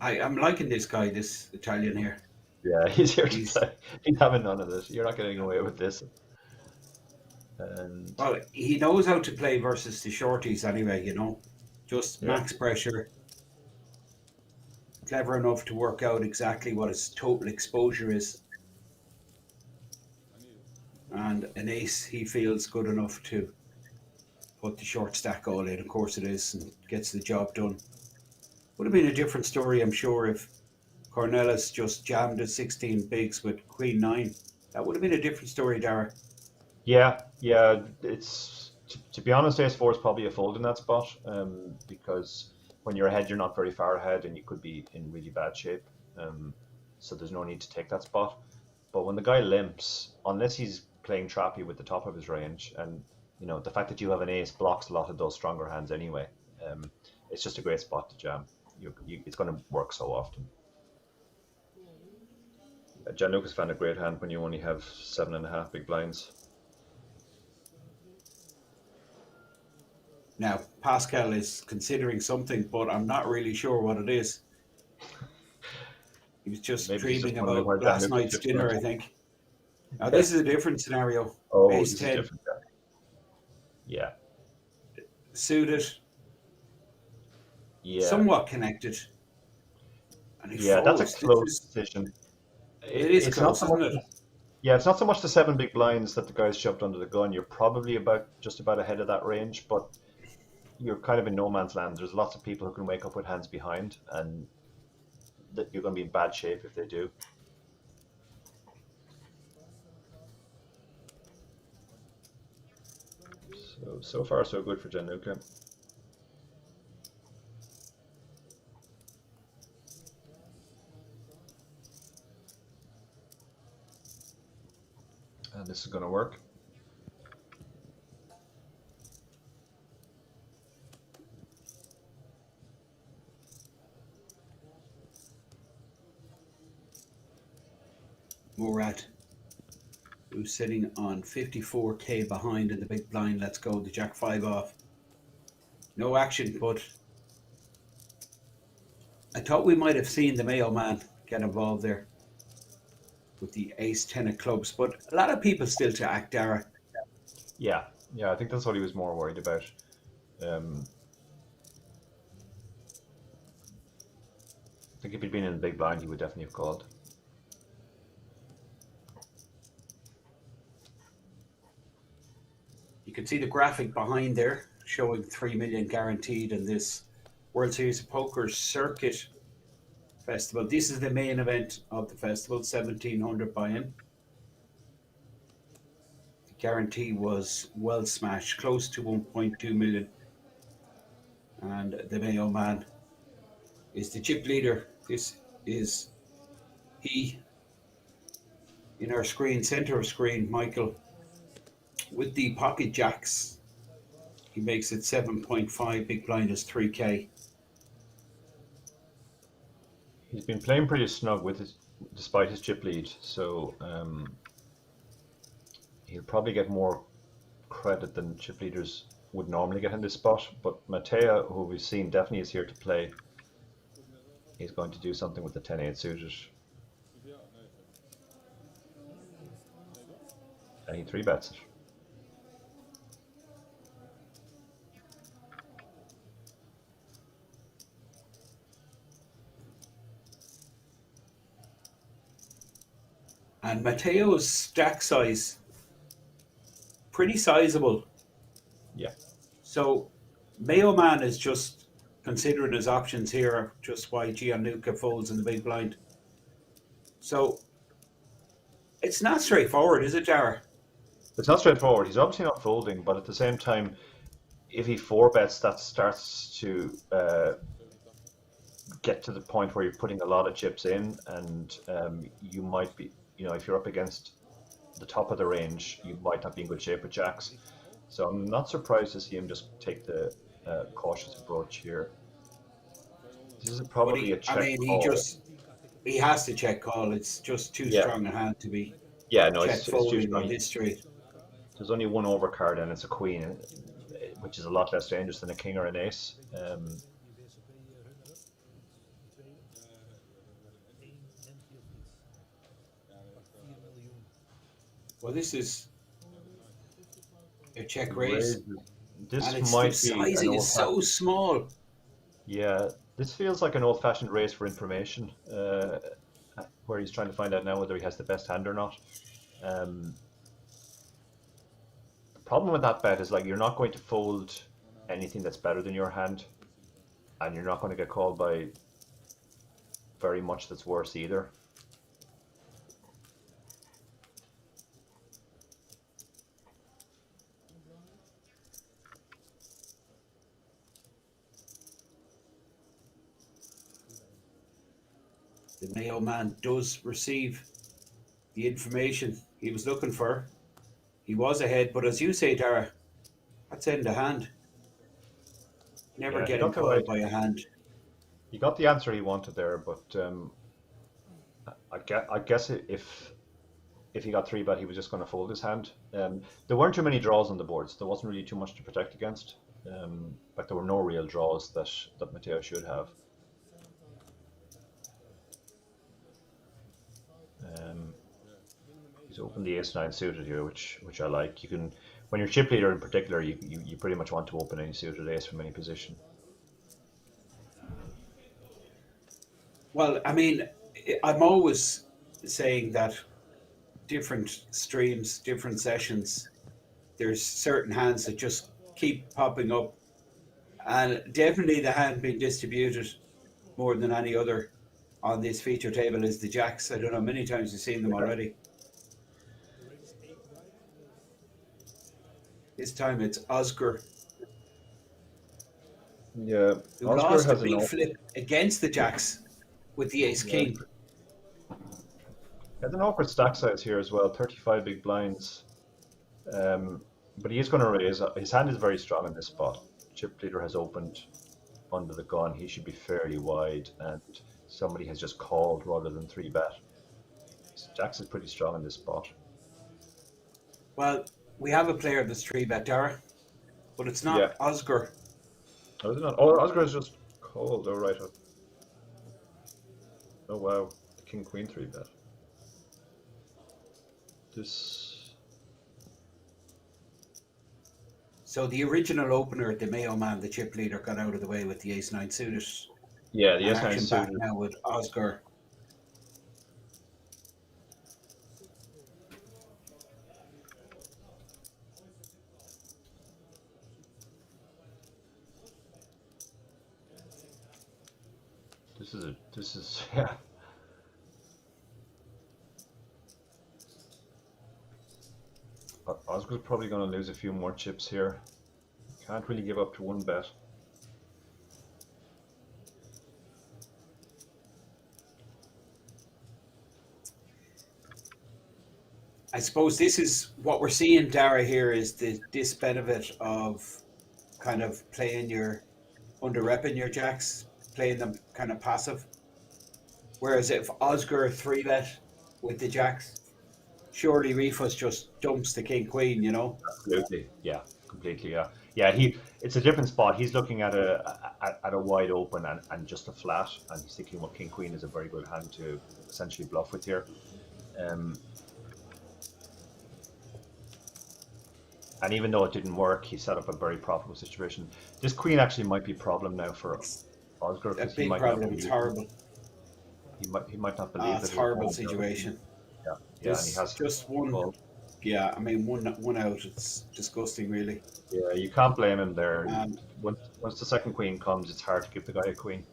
I'm liking this guy, this Italian here. Yeah, he's here to play. He's having none of this. You're not getting away with this. And well, he knows how to play versus the shorties anyway, just max pressure. Clever enough to work out exactly what his total exposure is. And an ace, he feels good enough to put the short stack all in. Of course it is, and gets the job done. Would have been a different story, I'm sure, if Cornelis just jammed at 16 bigs with Queen 9. That would have been a different story, Dara. Yeah. It's to be honest, Ace 4 is probably a fold in that spot because when you're ahead, you're not very far ahead, and you could be in really bad shape. So there's no need to take that spot. But when the guy limps, unless he's playing trappy with the top of his range, and the fact that you have an ace blocks a lot of those stronger hands anyway. It's just a great spot to jam. It's going to work so often. Gianluca's found a great hand when you only have 7.5 big blinds. Now, Pascal is considering something, but I'm not really sure what it is. He was just Maybe he's just dreaming wondering where about last Gianluca night's chipped dinner, from. I think. Now, this is a different scenario. Oh, Ace this is 10, different. Yeah. suited, Yeah. somewhat connected. And he Yeah, that's a folds. close decision. It is It's not close, so isn't much. it? Yeah, it's not so much the 7 big blinds that the guys shoved under the gun. You're probably just about ahead of that range, but you're kind of in no man's land. There's lots of people who can wake up with hands behind, and that you're going to be in bad shape if they do. So far so good for Gianluca. And this is going to work. Murat, who's sitting on 54k behind in the big blind. Let's go. The Jack 5 off. No action, but I thought we might have seen the Mayo man get involved there with the Ace 10 of clubs, but a lot of people still to act, Dara. Yeah, I think that's what he was more worried about. I think if he'd been in the big blind, he would definitely have called. You can see the graphic behind there showing 3 million guaranteed in this World Series of Poker Circuit Festival. This is the main event of the festival, 1700 buy-in. The guarantee was well smashed, close to 1.2 million. And the Mayo man is the chip leader. This is he in our screen, center of screen, Michael, with the pocket jacks. He makes it 7.5, big blind is 3k. He's been playing pretty snug despite his chip lead, so he'll probably get more credit than chip leaders would normally get in this spot. But Matteo, who we've seen definitely is here to play, he's going to do something with the 10-8 suited. And he 3-bets it. And Matteo's stack size, pretty sizable. Yeah. So Mayo man is just considering his options here, just why Gianluca folds in the big blind. So it's not straightforward, is it, Dara? It's not straightforward. He's obviously not folding, but at the same time, if he 4-bets, that starts to get to the point where you're putting a lot of chips in, and you might be, if you're up against the top of the range, you might not be in good shape with jacks. So I'm not surprised to see him just take the cautious approach here. This is probably a check call. He has to check call. It's just too strong a hand to be check folding on this straight. There's only one overcard and it's a queen, which is a lot less dangerous than a king or an ace. Well, this is a check raise. This and might the be sizing is so small. Yeah, this feels like an old-fashioned race for information, where he's trying to find out now whether he has the best hand or not. The problem with that bet is you're not going to fold anything that's better than your hand, and you're not going to get called by very much that's worse either. The Mayo man does receive the information he was looking for. He was ahead, but as you say, Dara, that's in the hand. Never getting called by a hand. He got the answer he wanted there, but I guess if he got 3-bet, he was just going to fold his hand. There weren't too many draws on the boards. There wasn't really too much to protect against. But there were no real draws that Matteo should have. He's opened the ace-9 suited here, which I like. You can, when you're chip leader in particular, you pretty much want to open any suited ace from any position. Well, I mean, I'm always saying that different streams, different sessions, there's certain hands that just keep popping up. And definitely the hand being distributed more than any other on this feature table is the jacks. I don't know, many times you've seen them already. This time it's Oscar. Yeah, who Oscar lost a has big flip against the jacks with the ace king. Has an awkward stack size here as well, 35 big blinds. But he is going to raise. His hand is very strong in this spot. Chip leader has opened under the gun. He should be fairly wide, and somebody has just called rather than 3-bet. Jacks is pretty strong in this spot. Well, we have a player that's 3-bet, Dara, but it's not Oscar. Oh, is it not? Oh, Oscar is just called. Oh, right. Oh, wow. King Queen 3-bet. So the original opener, the Mayo man, the chip leader, got out of the way with the ace-9 suited. Yeah, the ace-9 suited. Now with Oscar. This is yeah. Oscar's probably going to lose a few more chips here. Can't really give up to 1-bet. I suppose this is what we're seeing, Dara, here is the disbenefit of kind of playing your under-repping your jacks, playing them kind of passive. Whereas if Oscar 3-bet with the jacks, surely Rifus just dumps the king queen, you know? Absolutely, yeah, completely, yeah. Yeah, it's a different spot. He's looking at a wide open and just a flat, and he's thinking what king queen is a very good hand to essentially bluff with here. And even though it didn't work, he set up a very profitable situation. This queen actually might be a problem now for Oscar. A big problem. It's horrible. He might not believe it's a horrible situation. Yeah, and he has just one. Well, yeah, I mean one out. It's disgusting, really. Yeah, you can't blame him there. Once the second queen comes, it's hard to give the guy a queen.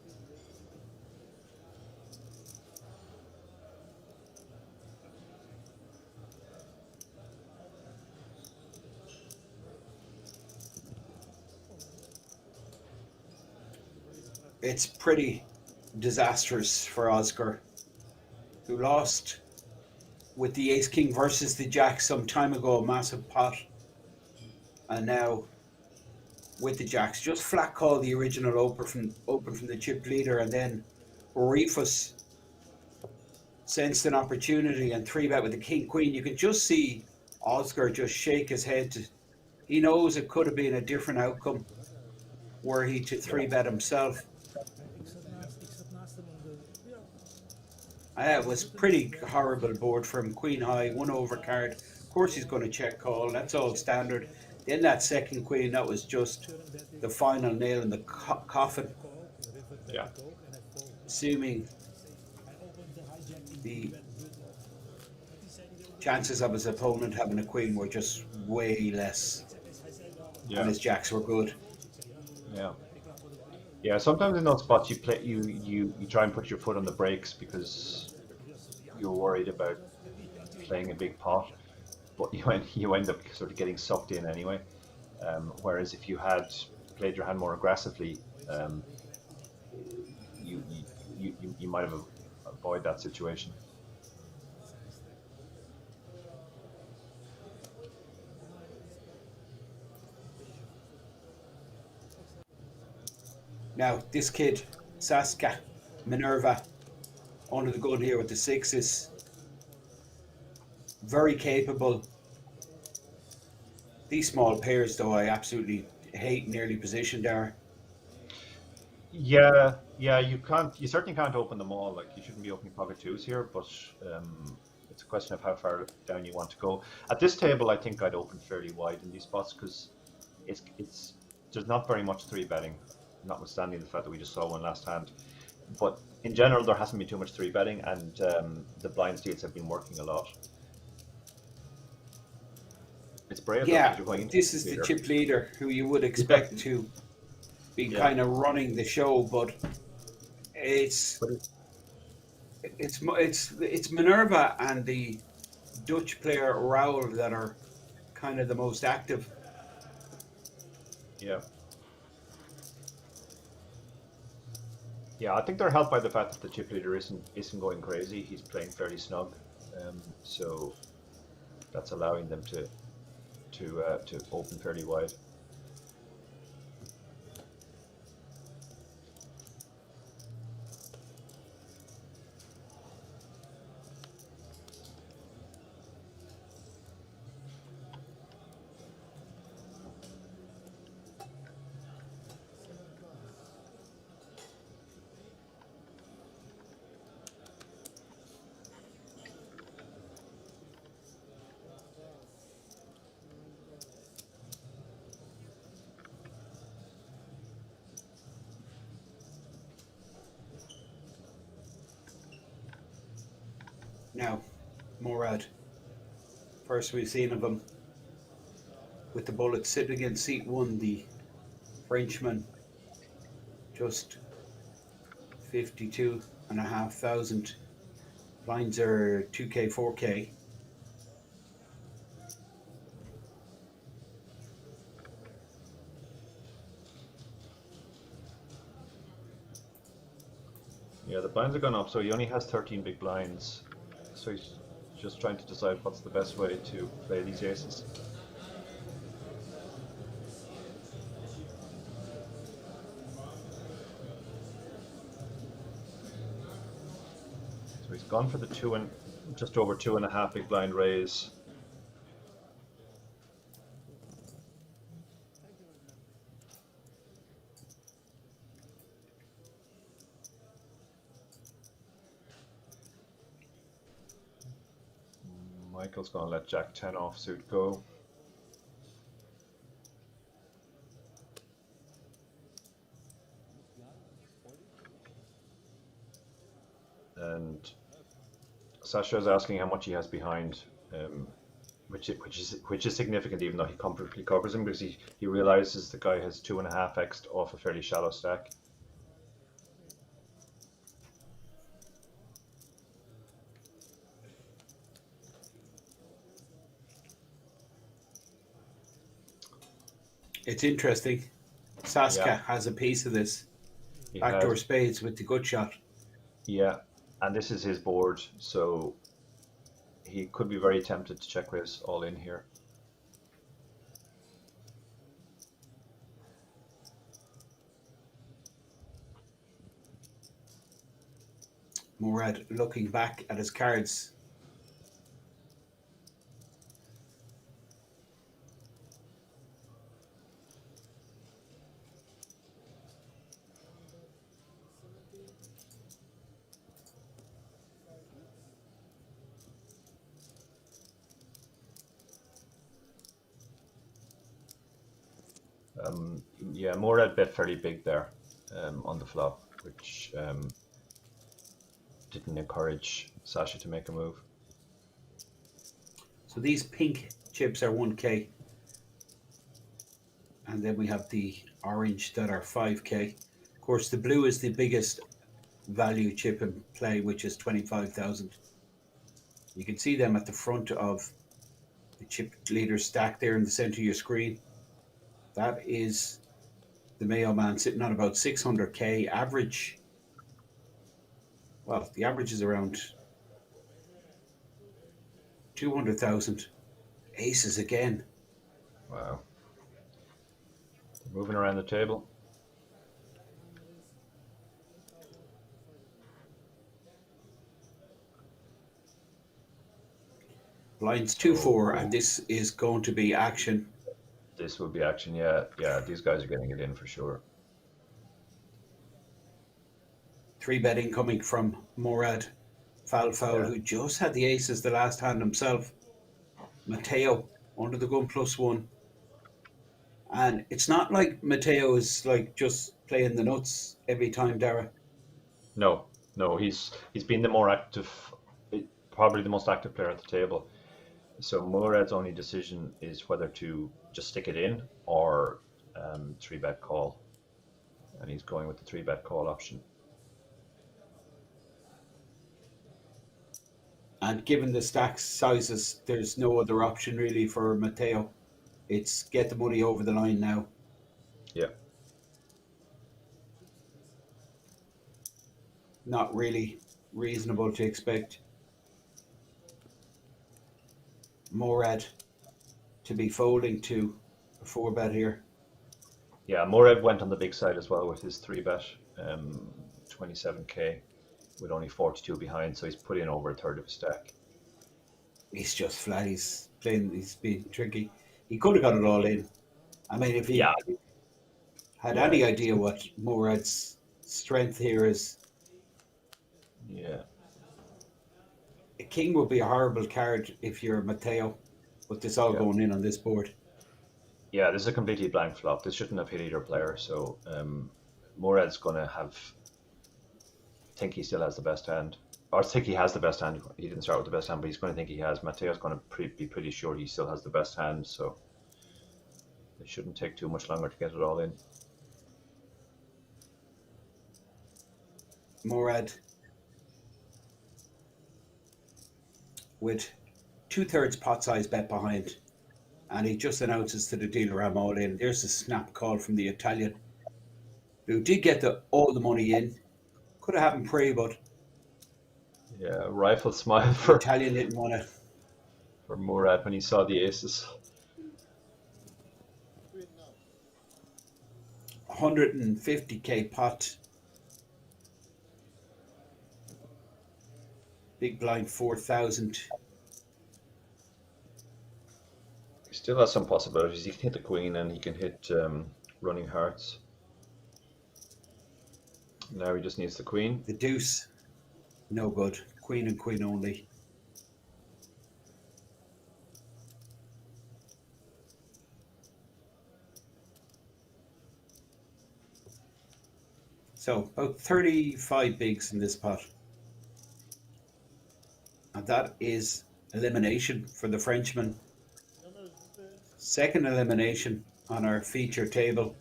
It's pretty disastrous for Oscar, who lost with the ace king versus the jack some time ago, a massive pot, and now with the jacks just flat call the original open from the chip leader, and then Rifus sensed an opportunity and 3-bet with the king queen. You could just see Oscar just shake his head. He knows it could have been a different outcome were he to 3-bet himself. It was pretty horrible board for him. Queen high, 1 over card. Of course he's going to check call. That's all standard. Then that second queen, that was just the final nail in the coffin. Yeah. Assuming the chances of his opponent having a queen were just way less. Yeah. And his jacks were good. Yeah. Yeah, sometimes in those spots you try and put your foot on the brakes because you're worried about playing a big pot, but you end up sort of getting sucked in anyway. Whereas if you had played your hand more aggressively, you might have avoided that situation. Now, this kid, Saska Minerva, under the gun here with the 6s. Very capable. These small pairs, though, I absolutely hate in early position there. Yeah, you certainly can't open them all. Like, you shouldn't be opening pocket 2s here, but it's question of how far down you want to go. At this table, I think I'd open fairly wide in these spots because it's there's not very much 3-betting, notwithstanding the fact that we just saw one last hand. But in general, there hasn't been too much 3-betting, and the blind steals have been working a lot. It's brave. Yeah, Though, going this is the chip leader who you would expect to be kind of running the show, but it's Minerva and the Dutch player Raoul that are kind of the most active. Yeah. Yeah, I think they're helped by the fact that the chip leader isn't going crazy. He's playing fairly snug, so that's allowing them to open fairly wide. Now, Morad, first we've seen of him with the bullet sitting in seat 1, the Frenchman, just 52,500. Blinds are 2K, 4K. Yeah, the blinds are gone up, so he only has 13 big blinds. So he's just trying to decide what's the best way to play these aces. So he's gone for the just over 2.5 big blind raise. Michael's going to let Jack 10 offsuit go. And Sasha is asking how much he has behind, which is significant, even though he comfortably covers him, because he realizes the guy has 2.5x off a fairly shallow stack. It's interesting. Saska has a piece of this. Backdoor spades with the good shot. Yeah, and this is his board, so he could be very tempted to check raise all in here. Morad looking back at his cards. Yeah, Morad bet fairly big there on the flop, which didn't encourage Sasha to make a move. So these pink chips are 1K. And then we have the orange that are 5K. Of course, the blue is the biggest value chip in play, which is 25,000. You can see them at the front of the chip leader stack there in the center of your screen. That is the Mayo Man sitting on about 600K average. Well, the average is around 200,000. Aces again. Wow. Moving around the table. Blinds 2-4, and this is going to be action. This will be action, yeah. Yeah, these guys are getting it in for sure. 3-betting coming from Morad. foul, Yeah. who just had the aces the last hand himself. Matteo under the gun +1. And it's not like Matteo is like just playing the nuts every time, Dara. No, he's been the more active, probably the most active player at the table. So Murad's only decision is whether to just stick it in or 3-bet call, and he's going with the 3-bet call option. And given the stack sizes, there's no other option really for Matteo. It's get the money over the line now. Yeah. Not really reasonable to expect Morad to be folding to a 4-bet here. Yeah, Murad went on the big side as well with his 3-bet, 27k, with only 42 behind, so he's put in over a third of a stack. He's just flat. He's being tricky. He could have got it all in. I mean, if he had any idea what Murad's strength here is, a king would be a horrible card if you're Matteo, but this all going in on this board. Yeah, this is a completely blank flop. This shouldn't have hit either player, so Murad's going to think he still has the best hand. Or think he has the best hand. He didn't start with the best hand, but he's going to think he has. Matteo's going to be pretty sure he still has the best hand, so it shouldn't take too much longer to get it all in. Murad with 2/3 pot size bet behind, and he just announces to the dealer, I'm all in. There's a snap call from the Italian, who did get all the money in. Could have happened pre, but Rifle smile for Italian didn't want to. For Murad when he saw the aces. 150k pot. Big blind 4,000. He still has some possibilities. He can hit the queen and he can hit running hearts. Now he just needs the queen. The deuce, no good. Queen and queen only. So about 35 bigs in this pot. And that is elimination for the Frenchman. Second elimination on our feature table.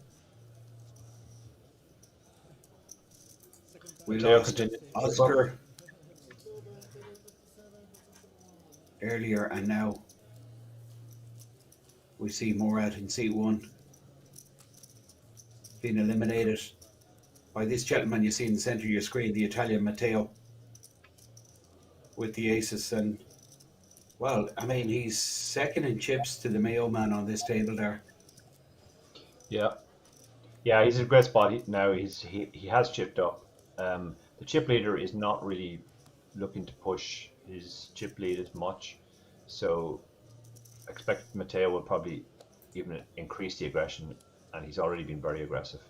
We lost Oscar earlier, and now we see Murad in seat 1 being eliminated by this gentleman you see in the centre of your screen, the Italian Matteo, with the aces. And well, I mean, he's second in chips to the Mayo man on this table there. Yeah, he's in a great spot now. He has chipped up. The chip leader is not really looking to push his chip lead as much, so I expect Matteo will probably even increase the aggression, and he's already been very aggressive.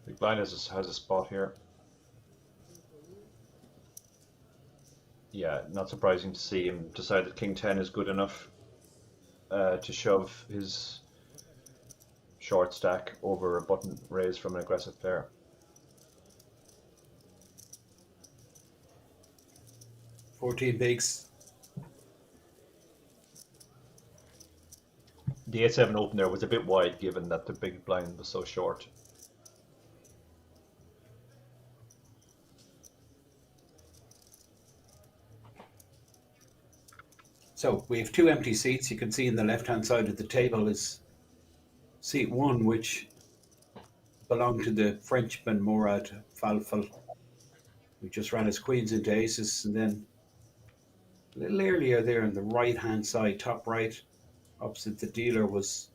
Big blind has a spot here. Yeah, not surprising to see him decide that King 10 is good enough to shove his short stack over a button raise from an aggressive player. $14 bigs. The 8-7 open there was a bit wide given that the big blind was so short. So we have 2 empty seats. You can see in the left-hand side of the table is seat 1, which belonged to the Frenchman Morad Falfel, who just ran his queens into aces. And then a little earlier there on the right-hand side, top right, opposite the dealer, was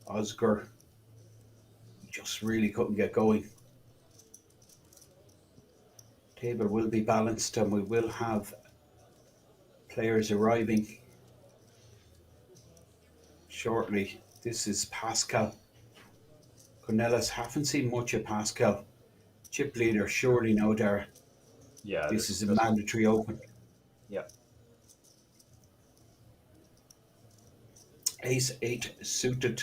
Oscar. He just really couldn't get going. Table will be balanced and we will have players arriving shortly. This is Pascal Cornelis. Haven't seen much of Pascal. Chip leader, surely no, Dara. Yeah, This is a mandatory open. Yeah. Ace 8 suited.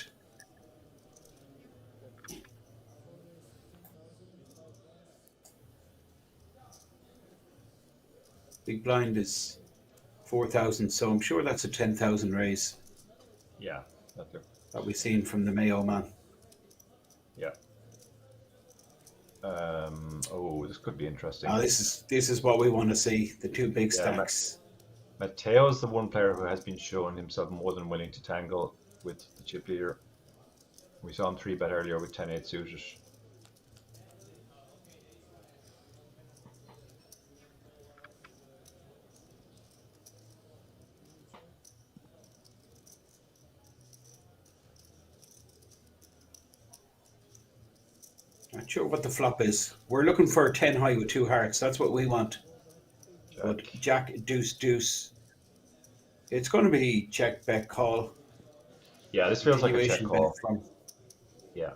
Big blind is 4,000, so I'm sure that's a 10,000 raise. Yeah, that we've seen from the Mayo man. Yeah. Oh, this could be interesting. This is what we want to see. The 2 big stacks. Matteo is the one player who has been showing himself more than willing to tangle with the chip leader. We saw him 3-bet earlier with 10-8 suited. Not sure what the flop is. We're looking for a 10 high with 2 hearts. That's what we want. But Jack, deuce, deuce. It's going to be check, bet, call. Yeah, this feels like a check call. Yeah.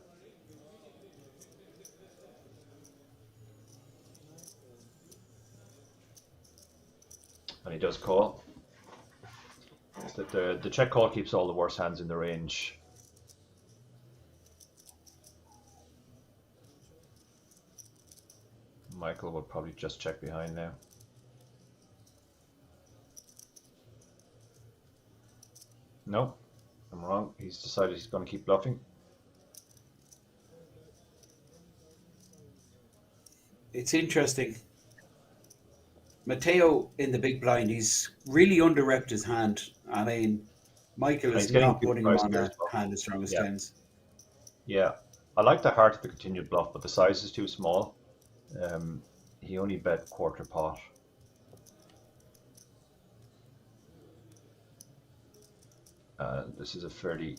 And he does call. The check call keeps all the worst hands in the range. Michael will probably just check behind now. No, I'm wrong. He's decided he's going to keep bluffing. It's interesting. Matteo in the big blind, he's really under-repped his hand. I mean, Michael is not putting him on a hand as strong as tens. Yeah, I like the heart of the continued bluff, but the size is too small. He only bet quarter pot. This is a fairly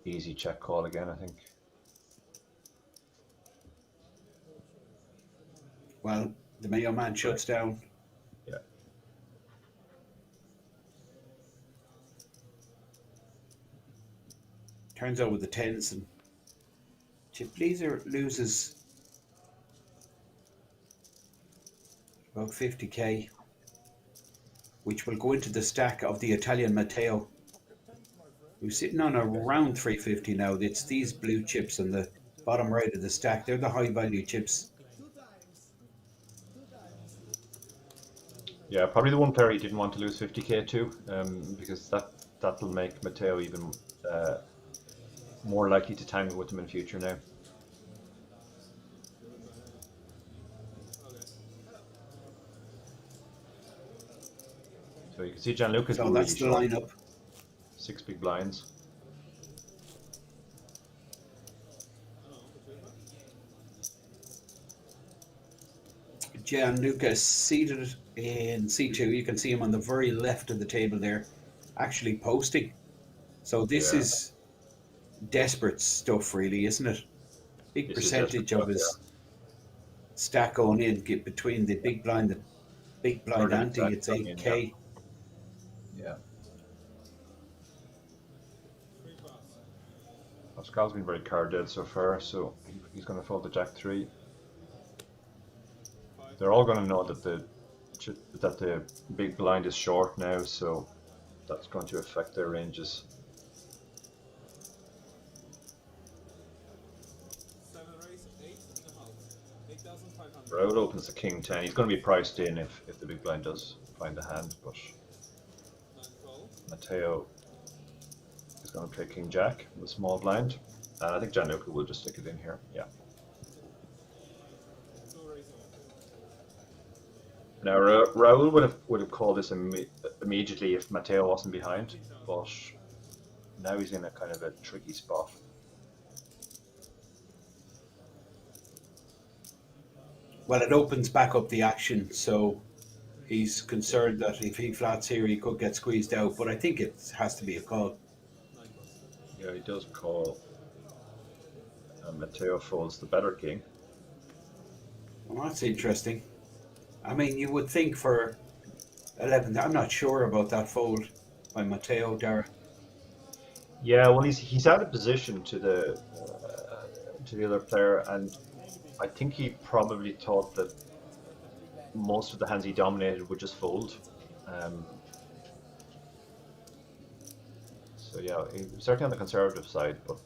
easy check call again, I think. Well, the Mayo man shuts down. Yeah. Turns over the tens and chip leader loses about 50k, which will go into the stack of the Italian Matteo, who's sitting on around 350 now. It's these blue chips on the bottom right of the stack. They're the high value chips. Yeah, probably the one player he didn't want to lose 50k to, because that'll make Matteo even more likely to tangle with him in future now. So you can see Gianluca's so that's the lineup. 6 big blinds. Gianluca is seated in C2. You can see him on the very left of the table there, actually posting. So this is desperate stuff, really, isn't it? Big percentage of his stack going in between the big blind ante. It's 8k. Yeah. Pascal's been very card dead so far, so he's going to fold the Jack 3. They're all going to know that the big blind is short now, so that's going to affect their ranges. Broad opens the king 10. He's going to be priced in if the big blind does find a hand, but Matteo is going to play king jack with small blind, and I think Gianluca will just stick it in here. Yeah. Now Raul would have called this immediately if Matteo wasn't behind, but now he's in a kind of a tricky spot. Well, it opens back up the action, so he's concerned that if he flats here, he could get squeezed out. But I think it has to be a call. Yeah, he does call. Matteo folds the better king. Well, that's interesting. I mean, you would think for 11. I'm not sure about that fold by Matteo, Dara. Yeah, well, he's out of position to the other player, and I think he probably thought that most of the hands he dominated would just fold. So yeah, he was certainly on the conservative side, but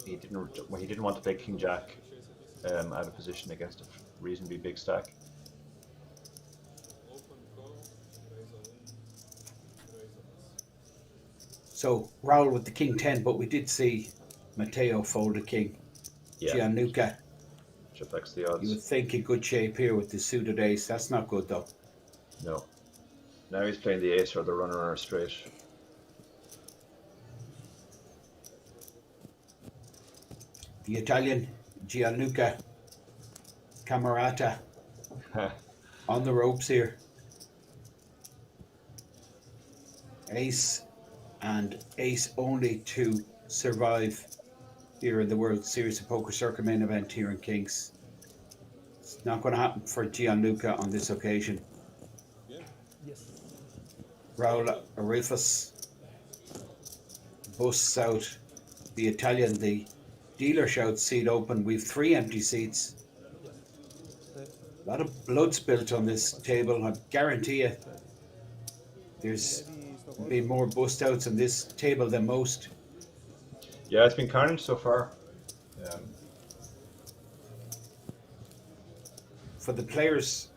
he didn't want to play King Jack out of position against a reasonably big stack. So Raul with the King 10, but we did see Matteo fold a king. Yeah. Gianluca. Which affects the odds. You would think in good shape here with the suited ace. That's not good though. No. Now he's playing the ace or the runner or straight. The Italian Gianluca Camerata on the ropes here. Ace and ace only to survive here in the World Series of Poker Circuit Main Event here in Kings. It's not going to happen for Gianluca on this occasion. Raul Arifas busts out the Italian. The dealer shouts seat open. We've 3 empty seats. A lot of blood spilt on this table. I guarantee you there's been more bust outs on this table than most. Yeah, it's been carnage so far. For the players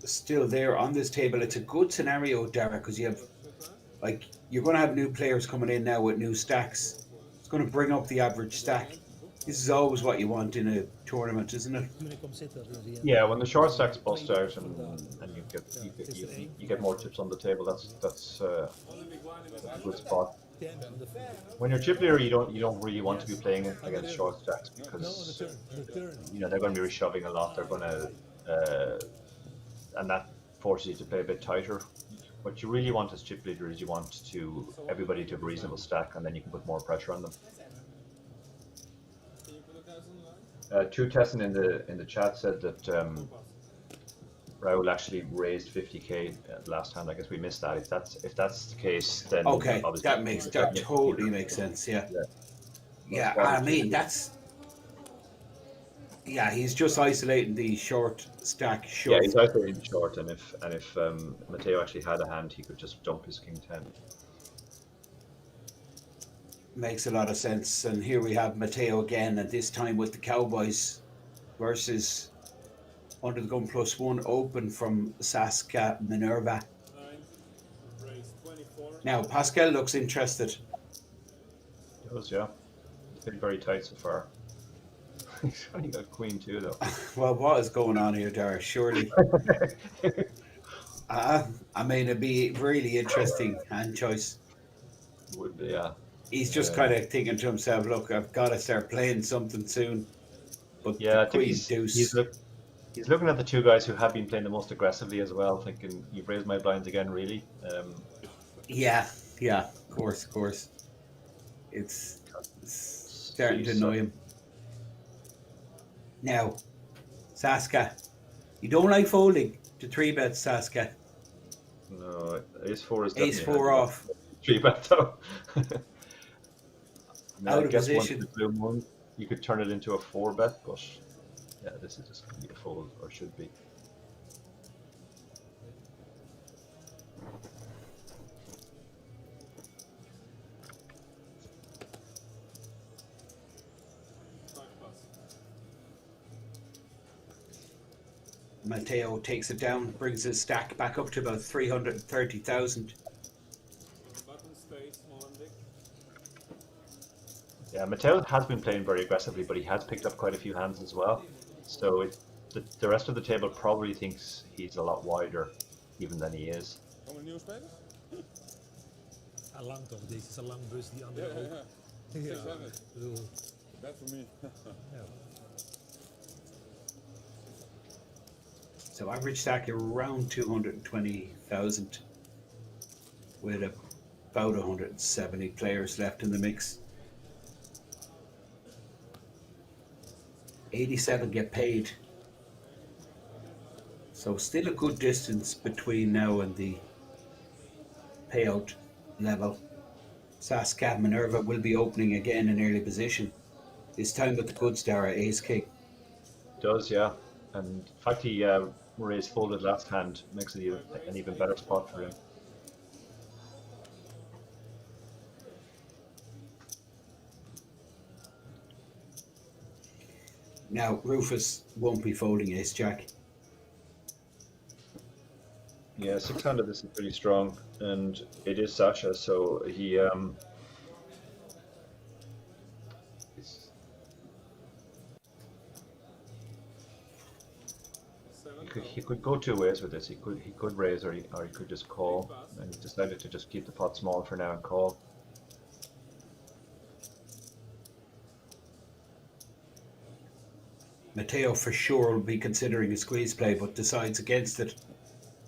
still there on this table, it's a good scenario, Dara, because you have, like, you're going to have new players coming in now with new stacks. It's going to bring up the average stack. This is always what you want in a tournament, isn't it? Yeah, when the short stacks bust out and you get more chips on the table, that's a good spot. When you're chip leader, you don't really want to be playing against short stacks because they're going to be shoving a lot. They're going to and that forces you to play a bit tighter. What you really want as chip leader is you want everybody to have a reasonable stack, and then you can put more pressure on them. Two Tessin in the chat said that Raul actually raised 50k last hand. I guess we missed that. If that's the case, then okay, that totally makes sense. Yeah. I mean he's just isolating the short stack. Yeah, he's isolating short, and if Matteo actually had a hand, he could just dump his king 10. Makes a lot of sense. And here we have Matteo again, and this time with the Cowboys versus Under the Gun +1 open from Saska Minerva. Now Pascal looks interested. He does, yeah. It's been very tight so far. He's only got queen 2 though. Well, what is going on here, Dara? Surely. I mean, it'd be really interesting hand choice. Would be, yeah. He's just kind of thinking to himself, look, I've got to start playing something soon. But yeah, I think he's looking at the two guys who have been playing the most aggressively as well, thinking, you've raised my blinds again, really? Yeah, of course. It's starting to annoy him. Now, Saska, you don't like folding to 3-bet, Saska. No, ace-4 is definitely ace-4 off. 3-bet though. Out of position. Once the blue one, you could turn it into a 4-bet, but yeah, this is just going to be a fold, or should be. Matteo takes it down, brings his stack back up to about 330,000. Yeah, Matteo has been playing very aggressively, but he has picked up quite a few hands as well. So the rest of the table probably thinks he's a lot wider even than he is. Komen er nieuwe spelers? Lang toch, deze is een lang bus, die andere ook. Ja. Ja, 600. ik bedoel, Bad for me. ja. So average stack around 220,000 with about 170 players left in the mix. 87 get paid. So still a good distance between now and the payout level. Saska Minerva will be opening again in early position. This time with the good star ace king. Does, yeah. And in fact, he raised folded last hand, makes it an even better spot for him. Now Rufus won't be folding ace jack. Yeah, 600 is pretty strong, and it is Sasha, so he he could go two ways with this. He could raise, or he could just call, and he decided to just keep the pot small for now and call. Matteo for sure will be considering a squeeze play, but decides against it.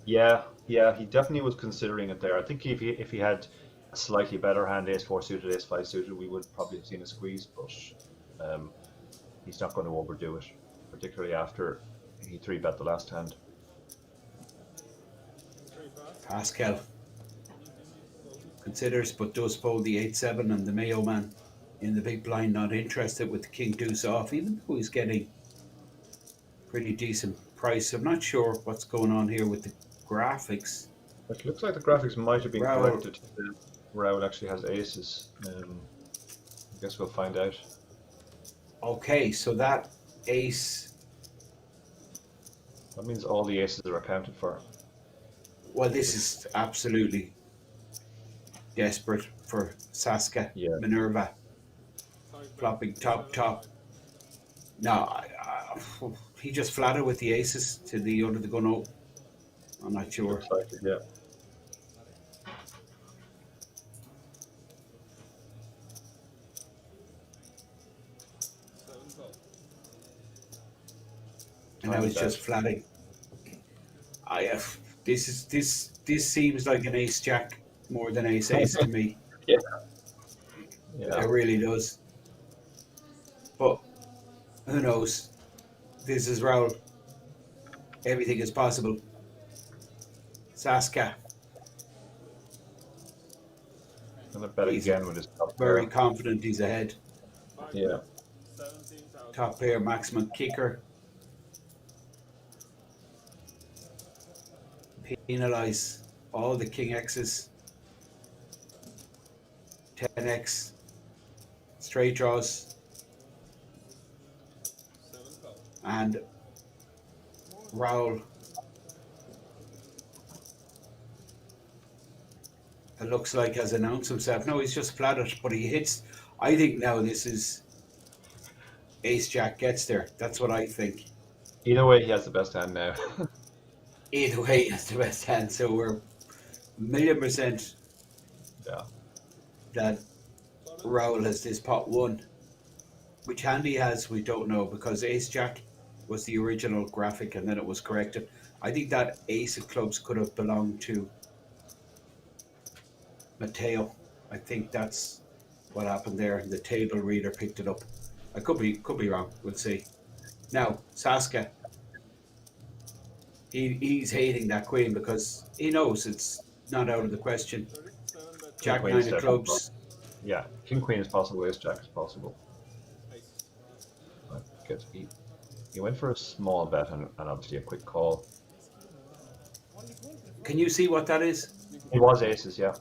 Yeah, he definitely was considering it there. I think if he had a slightly better hand, ace four suited, ace five suited, we would probably have seen a squeeze, but he's not going to overdo it, particularly after he 3-bet the last hand. Pascal considers but does fold the 8-7, and the Mayo man in the big blind not interested with the king deuce off, even though he's getting pretty decent price. I'm not sure what's going on here with the graphics. It looks like the graphics might have been Raoul. corrected. Raoul actually has aces. I guess we'll find out. Okay, so that ace, That means all the aces are accounted for. well, this is absolutely desperate for Saska Yeah. Minerva. Flopping top. No, he just flattered with the aces to the under the gun. Oh, I'm not sure. Looks like it, yeah. And now he's just flatting. This seems like an ace jack more than ace to me. Yeah. It really does. But who knows? This is Raoul. Everything is possible. Saska, Gonna bet He's again with his top very pair. confident he's ahead. Yeah. Top pair, maximum kicker. Penalize all the king X's. 10x. Straight draws. And Raoul. It looks like has announced himself. No, he's just flattered, but he hits. I think now this is ace jack gets there. That's what I think. Either way, he has the best hand now. Either way, it's the best hand. So we're 1,000,000% Yeah. that Raoul has this pot one. Which hand he has, we don't know, because ace jack was the original graphic and then it was corrected. I think that ace of clubs could have belonged to Matteo. I think that's what happened there. The table reader picked it up. I could be wrong. We'll see. Now Saska, he's hating that queen because he knows it's not out of the question. Jack Queen nine is of clubs. Yeah. King queen is possible. Ace jack is possible. Right, good. He went for a small bet and obviously a quick call. Can you see what that is? It was aces, yeah.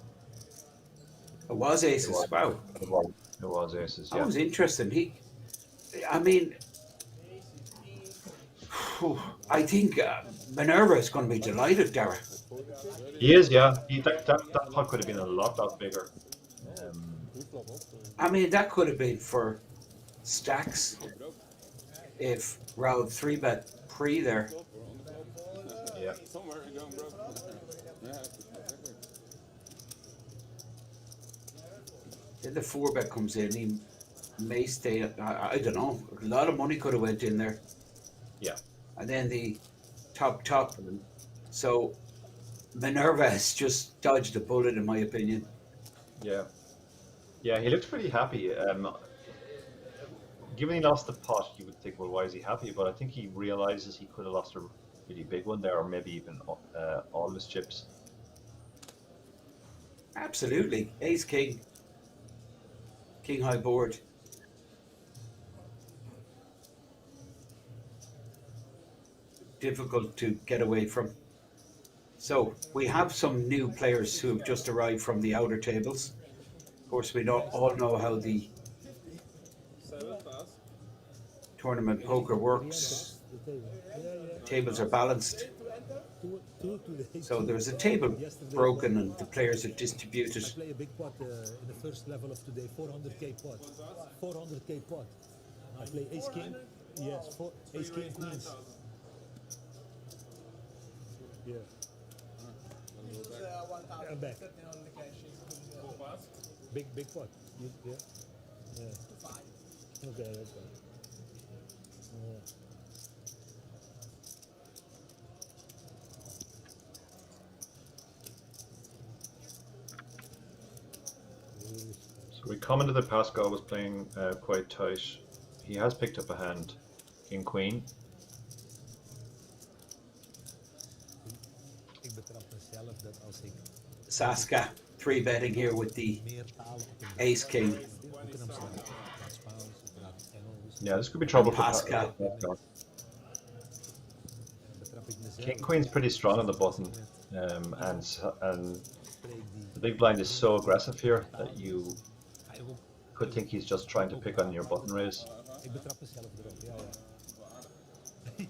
It was aces. was. Wow, It was aces, that yeah. was interesting. I mean, I think Minerva is going to be delighted, Dara. He is, yeah. That pot could have been a lot bigger. I mean, that could have been for stacks if Raoul 3-bet pre there. Yeah. Somewhere you're going, bro. Yeah. Then the 4-bet comes in. He may stay. I don't know. A lot of money could have went in there. Yeah. And then the top. So Minerva has just dodged a bullet, in my opinion. Yeah. Yeah, he looked pretty happy. Given he lost the pot, you would think, well, why is he happy? But I think he realizes he could have lost a really big one there, or maybe even all his chips. Absolutely. Ace king. King high board. Difficult to get away from. So we have some new players who have just arrived from the outer tables. Of course, we don't all know how the tournament poker works. Tables are balanced. So there's a table broken and the players are distributed. I play a big pot in the first level of today, 400k pot. 400k pot. I play ace king. Yes, ace king queens. Yeah. I'm back. Big pot. Yeah. Okay. So we commented that Pascal was playing quite tight. He has picked up a hand, King Queen. Saska 3-betting here with the ace king. Yeah, this could be trouble for Pascal. Pascal. King Queen's pretty strong on the button, and the big blind is so aggressive here that you could think he's just trying to pick on your button raise. Ik betrap mezelf erop, ja.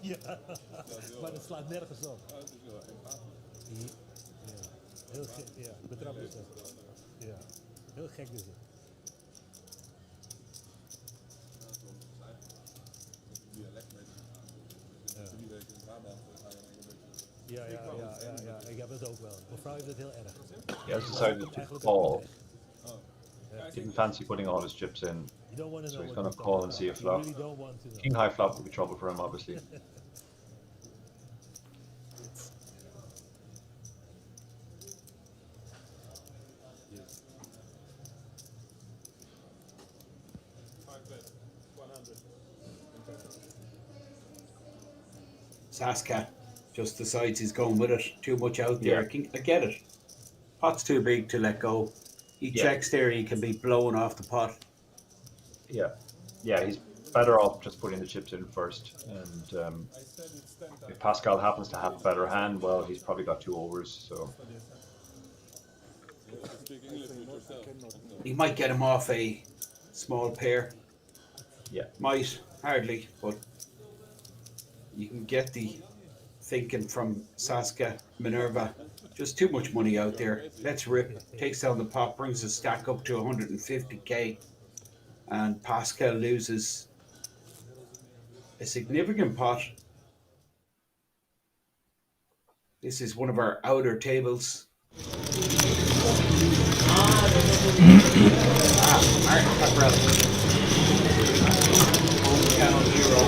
Ja, maar het slaat nergens op. Ja, heel gek, ja, betrap mezelf. Ja, heel gek is het. Ja, ik heb het ook wel. Mevrouw heeft het heel erg. He has decided to call. Didn't fancy putting all his chips in, so he's going to call and see a flop. King high flop would be trouble for him, obviously. Saska just decides he's going with it. Too much out there. I get it. Pot's too big to let go. He checks there, he can be blown off the pot. Yeah, he's better off just putting the chips in first. And if Pascal happens to have a better hand, well, he's probably got 2 overs. So he might get him off a small pair. Yeah, might hardly, but you can get the thinking from Saska Minerva. Just too much money out there. Let's rip. Takes down the pot, brings the stack up to 150k, and Pascal loses a significant pot. This is one of our outer tables. Martin Pepperell. Hometown hero.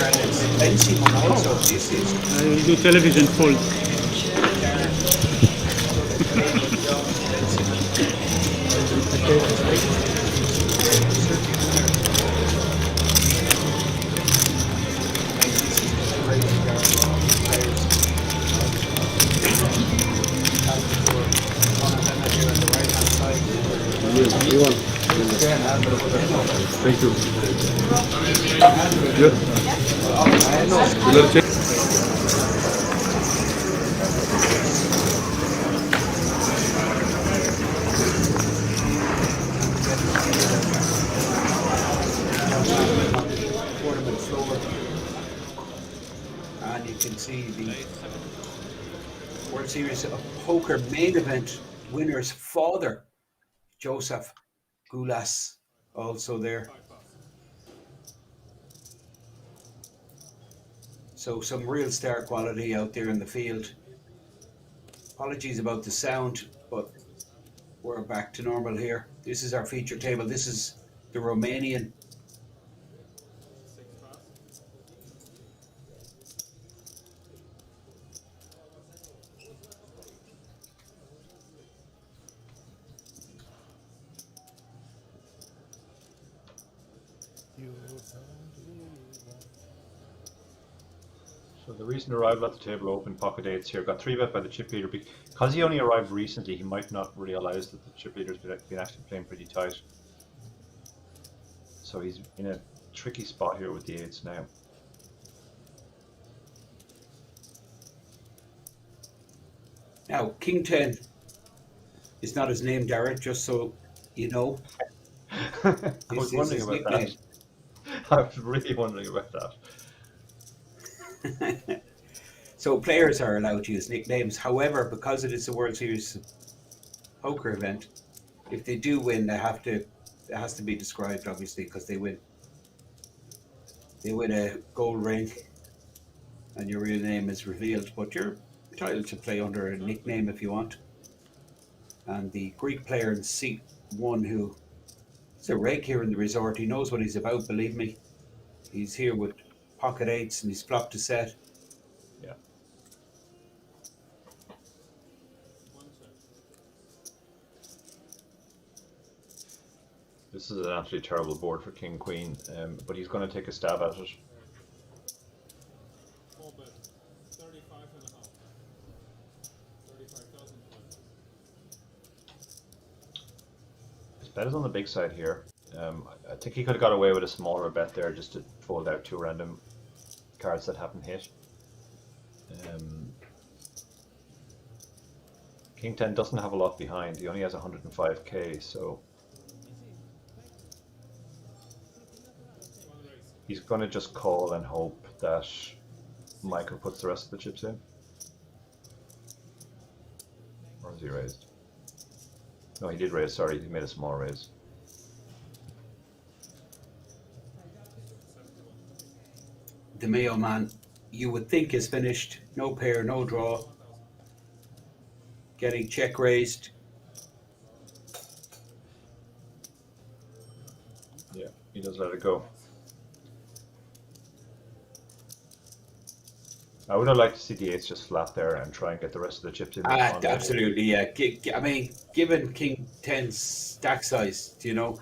And it's expensive also. This is. I will do television full. Thank you. Good. Tournament floor, and you can see the World Series of Poker Main Event winner's father Joseph Gulas also there. So some real star quality out there in the field. Apologies about the sound, but we're back to normal here. This is our feature table. This is the Romanian. So the recent arrival at the table open pocket eights here got 3-bet by the chip leader. Because he only arrived recently, he might not realize that the chip leader's been actually playing pretty tight. So he's in a tricky spot here with the eights now. Now, King 10 is not his name, Darren, just so you know. I was wondering about that. I was really wondering about that. So players are allowed to use nicknames. However, because it is a World Series poker event, if they do win, it has to be described, obviously, because they win. They win a gold ring, and your real name is revealed. But you're entitled to play under a nickname if you want. And the Greek player in seat 1, who is a reg here in the resort, he knows what he's about. Believe me, he's here with pocket eights, and he's flopped a set. Yeah. This is an absolutely terrible board for King Queen, but he's going to take a stab at it. 4-bet, 35.5. 35,000. His bet is on the big side here. I think he could have got away with a smaller bet there just to fold out 2 random cards that haven't hit. King 10 doesn't have a lot behind. He only has 105k, so he's going to just call and hope that Michael puts the rest of the chips in. Or has he raised? No, he did raise, sorry, he made a small raise. The Mayo man, you would think, is finished. No pair, no draw. Getting check raised. Yeah, he does let it go. I would have liked to see the eights just flat there and try and get the rest of the chips in. Absolutely, yeah. I mean, given King 10's stack size, you know,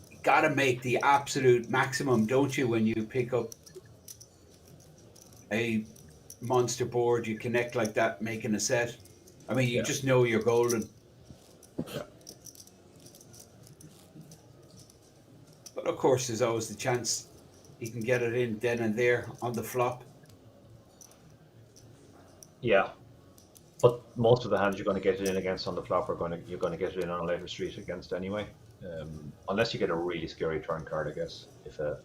you got to make the absolute maximum, don't you, when you pick up a monster board, you connect like that, making a set. I mean, you just know you're golden. Yeah. But of course, there's always the chance he can get it in then and there on the flop. Yeah, but most of the hands you're going to get it in against on the flop you're going to get it in on a later street against anyway. Unless you get a really scary turn card, I guess. If a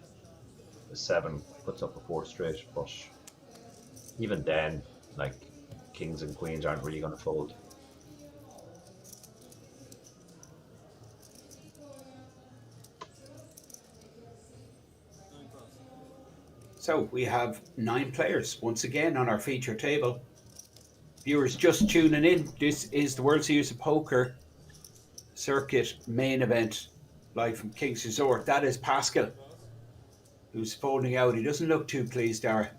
7 puts up a 4 straight, but even then, like, kings and queens aren't really going to fold. So we have 9 players once again on our feature table. Viewers just tuning in, this is the World Series of Poker Circuit Main Event live from King's Resort. That is Pascal, who's folding out. He doesn't look too pleased, Dara.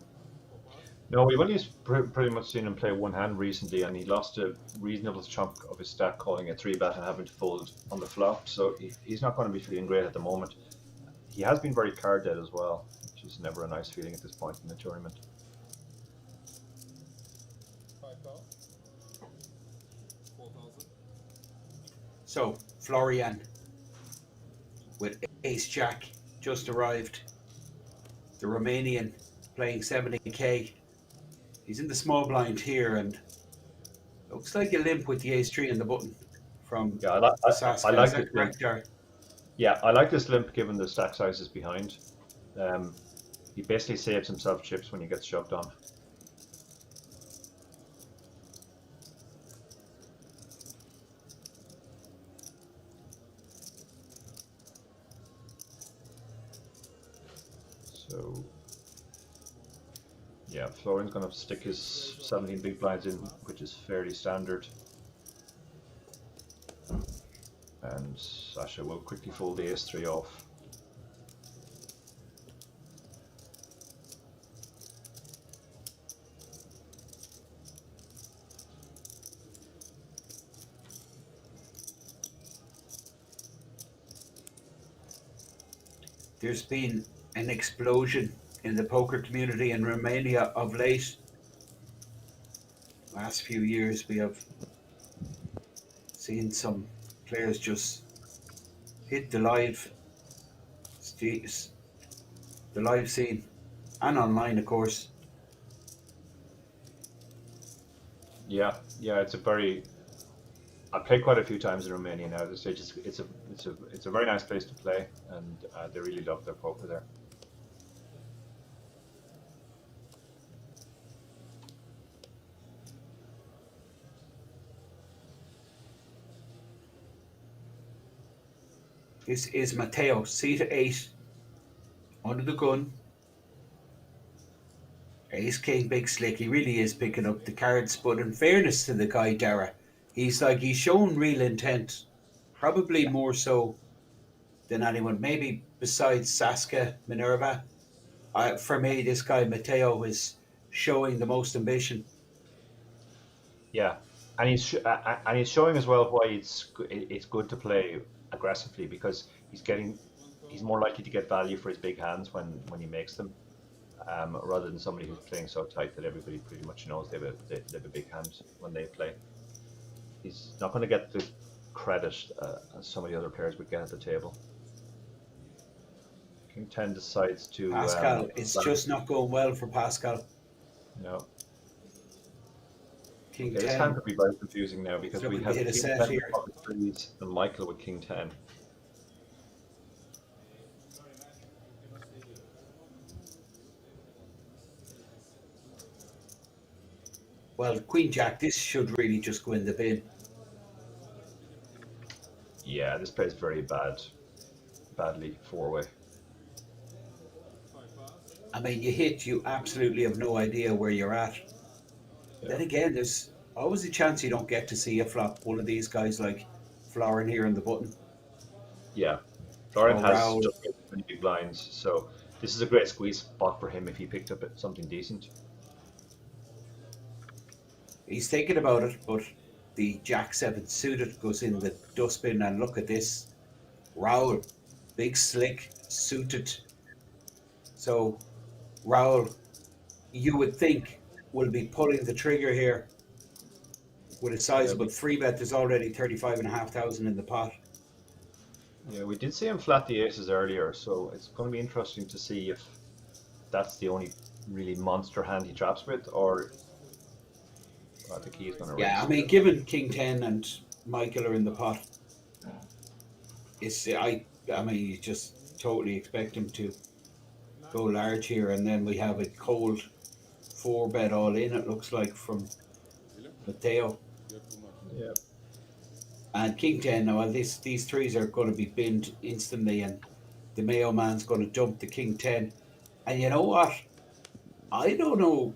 No, we've only pretty much seen him play one hand recently, and he lost a reasonable chunk of his stack calling a 3-bet and having to fold on the flop, so he's not going to be feeling great at the moment. He has been very card dead as well, which is never a nice feeling at this point in the tournament. 5,000. 4,000. So Florian with Ace Jack just arrived. The Romanian playing 70k. He's in the small blind here and looks like a limp with the Ace 3 in the button from I like Saska. this. Yeah, I like this limp given the stack sizes behind. He basically saves himself chips when he gets shoved on. So yeah, Florian's going to stick his 17 big blinds in, which is fairly standard. And Sasha will quickly fold the ace-3 off. There's been an explosion in the poker community in Romania of late. Last few years, we have seen some players just hit the live scene and online, of course. Yeah, it's a very. I've played quite a few times in Romania now. At this stage, it's a very nice place to play, and they really love their poker there. This is Matteo, C-8, under the gun. Ace King, big slick. He really is picking up the cards, but in fairness to the guy, Dara, he's shown real intent. Probably more so than anyone, maybe besides Saska, Minerva. For me, this guy, Matteo, is showing the most ambition. Yeah, and he's showing as well why it's good to play aggressively, because he's more likely to get value for his big hands when he makes them, rather than somebody who's playing so tight that everybody pretty much knows they have a big hand when they play. He's not going to get the credit as some of the other players would get at the table. King 10 decides to Pascal, it's just not going well for Pascal. No. King Okay, 10. this hand could be very confusing now, because we have hit a King set 10 here. pocket threes and Michael with King 10. Well, Queen Jack, this should really just go in the bin. Yeah, this plays very badly four-way. I mean, you hit, you absolutely have no idea where you're at. Yeah. Then again, there's always a chance you don't get to see a flop. One of these guys like Florin here on the button. Yeah, Florian has Raoul. just many big blinds, so this is a great squeeze spot for him if he picked up something decent. He's thinking about it, but the Jack 7 suited goes in the dustbin, and look at this. Raoul, big slick, suited. So Raoul, you would think, will be pulling the trigger here with a sizable free bet. There's already 35,500 in the pot. Yeah, we did see him flat the aces earlier, so it's going to be interesting to see if that's the only really monster hand he traps with, or I think he's going to raise. Yeah, I mean, given King 10 and Michael are in the pot, I mean, you just totally expect him to go large here, and then we have a cold 4-bet all in, it looks like, from Matteo. Yeah. And King 10, now these threes are going to be binned instantly, and the Mayo man's going to dump the King 10. And you know what? I don't know.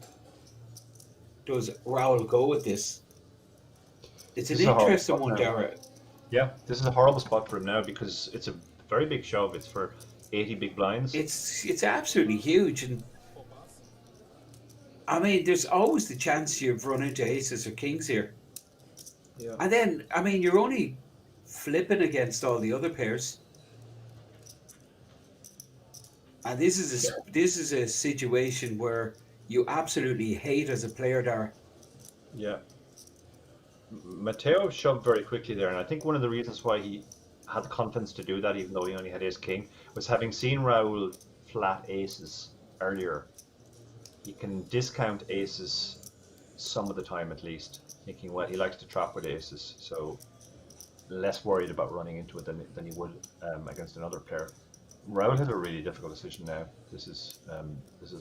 Does Raoul go with this? It's an interesting one, Dara. Yeah, this is a horrible spot for him now, because it's a very big shove. It's for 80 big blinds. It's absolutely huge, and I mean, there's always the chance you've run into aces or kings here. Yeah. And then, I mean, you're only flipping against all the other pairs. And this is a situation where you absolutely hate as a player, Dara. Yeah. Matteo shoved very quickly there, and I think one of the reasons why he had the confidence to do that, even though he only had ace king, was having seen Raoul flat aces earlier. He can discount aces some of the time, at least, thinking, well, he likes to trap with aces, so less worried about running into it than he would against another player. Raoul has a really difficult decision now. This is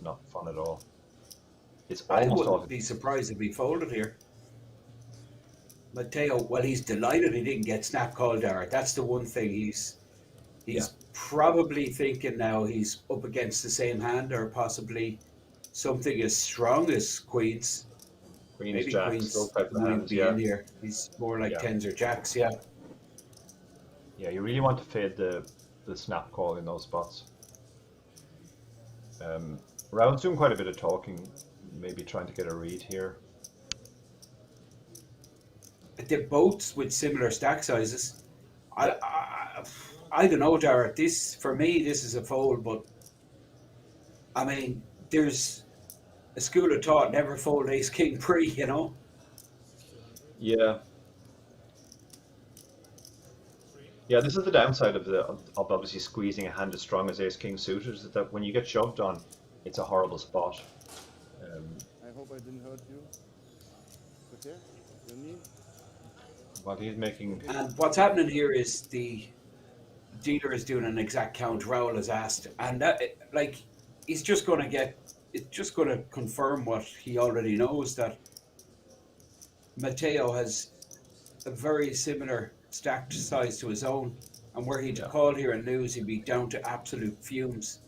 not fun at all. It's I almost all. wouldn't be surprised if he folded here. Matteo, well, he's delighted he didn't get snap called, Dara. That's the one thing he's He's probably thinking now he's up against the same hand, or possibly something as strong as queens. Queens, Maybe jacks, queens those type of wouldn't even hands. be Yeah, in here. He's more like yeah, tens or jacks. Yeah. yeah. You really want to fade the snap call in those spots. Raul's doing quite a bit of talking, maybe trying to get a read here. They're both with similar stack sizes. Yeah. I don't know, Jared. This, for me, this is a fold, but I mean, there's a school of thought: never fold ace king pre. You know. Yeah. Yeah, this is the downside of obviously squeezing a hand as strong as ace king suited, is that when you get shoved on, it's a horrible spot. I hope I didn't hurt you. Okay, your knee. While he's making, And what's happening here is the dealer is doing an exact count Raul has asked, and that, like, he's just going to get, it's just going to confirm what he already knows, that Matteo has a very similar stacked size to his own, and were he to call here and lose, he'd be down to absolute fumes.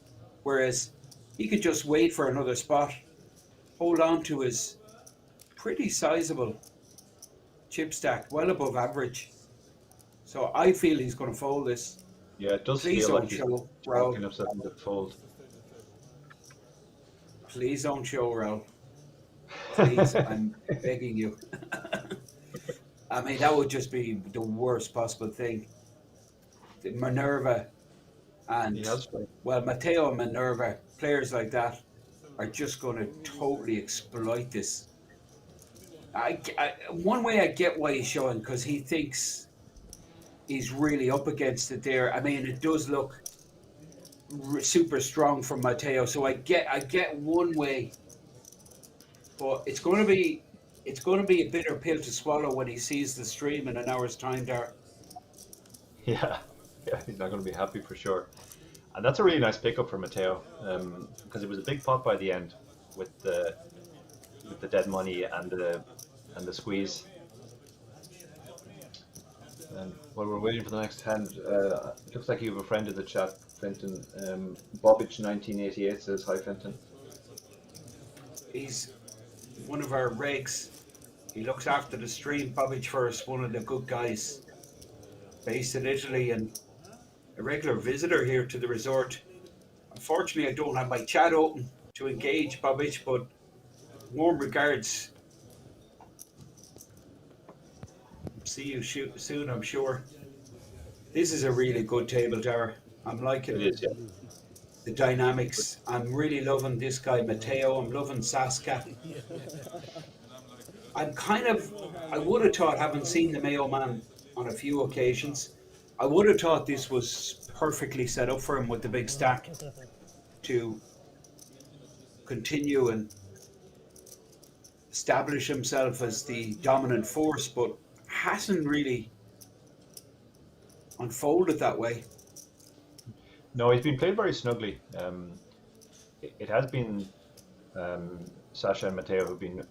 Whereas he could just wait for another spot, hold on to his pretty sizable chip stack, well above average. So I feel he's going to fold this. yeah, it does Please feel don't like he's show talking Raul. himself into fold. Please don't show Raul. Please, I'm begging you. I mean, that would just be the worst possible thing. The Minerva and, He has played. well, Matteo and Minerva, players like that, are just going to totally exploit this. One way I get why he's showing, because he thinks he's really up against it there. I mean, it does look super strong from Matteo, so I get one way, but it's going to be a bitter pill to swallow when he sees the stream in an hour's time there. Yeah, he's not going to be happy for sure. And that's a really nice pickup for Matteo, because it was a big pot by the end with the dead money and the squeeze. And while we're waiting for the next hand, it looks like you have a friend in the chat, Fenton. Bobbage1988 says hi, Fenton. He's one of our regs. He looks after the stream. Bobbage first, one of the good guys, based in Italy and a regular visitor here to the resort. Unfortunately, I don't have my chat open to engage Bobbage, but warm regards. See you soon, I'm sure. This is a really good table, Dara. I'm liking It is, yeah. the dynamics. I'm really loving this guy, Matteo. I'm loving Saska. I would have thought, having seen the Mayo man on a few occasions, I would have thought this was perfectly set up for him with the big stack to continue and establish himself as the dominant force, but hasn't really unfolded that way. No, he's been played very snugly. It has been Sasha and Matteo who've been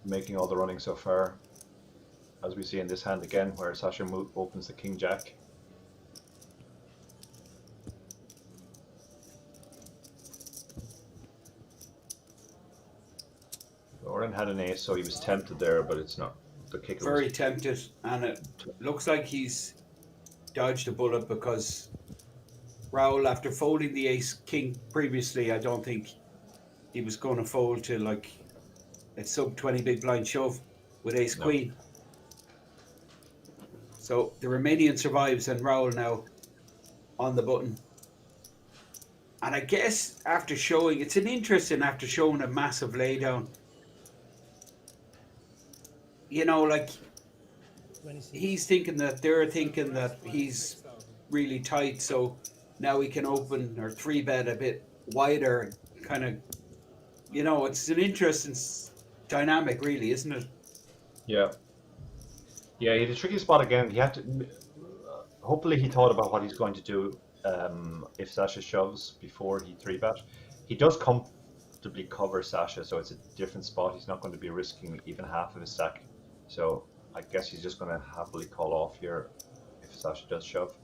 making all the running so far, as we see in this hand again, where Sasha opens the King Jack. Oren had an ace, so he was tempted there, but it's not. The kicker Very was tempted, and it looks like he's dodged a bullet, because Raul, after folding the ace king previously, I don't think he was going to fold to like a sub 20 big blind shove with ace queen. So the Romanian survives, and Raul now on the button. And I guess after showing, it's an interesting, after showing a massive laydown, you know, like, he's thinking that they're thinking that he's really tight, so now he can open or three bet a bit wider, kind of, you know, it's an interesting dynamic, really, isn't it? Yeah. Yeah, he had a tricky spot again. He had to. Hopefully, he thought about what he's going to do if Sasha shoves before he three bet. He does comfortably cover Sasha, so it's a different spot. He's not going to be risking even half of his stack. So I guess he's just going to happily call off here if Sasha does shove.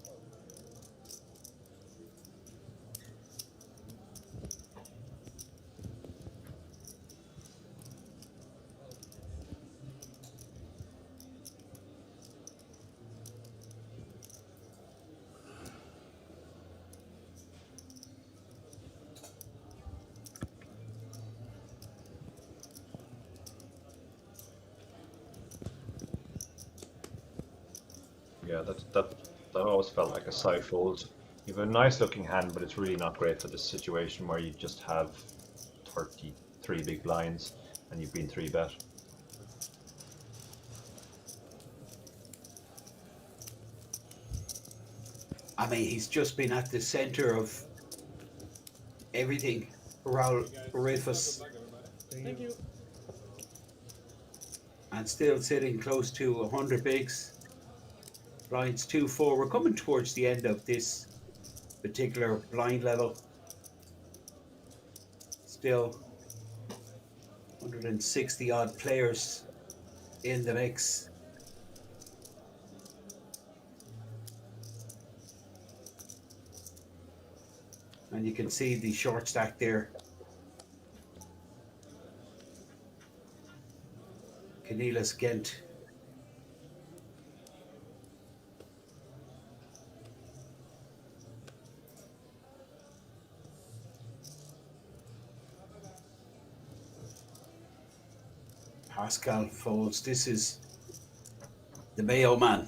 Yeah, that always felt like a side fold. You have a nice looking hand, but it's really not great for this situation where you just have 33 big blinds and you've been 3-bet. I mean, he's just been at the center of everything. Raul Rifus. Thank you. And still sitting close to 100 bigs. Blinds 2-4. We're coming towards the end of this particular blind level. Still 160 odd players in the mix. And you can see the short stack there. Cornelis Gent. Pascal folds. This is the Mayo man.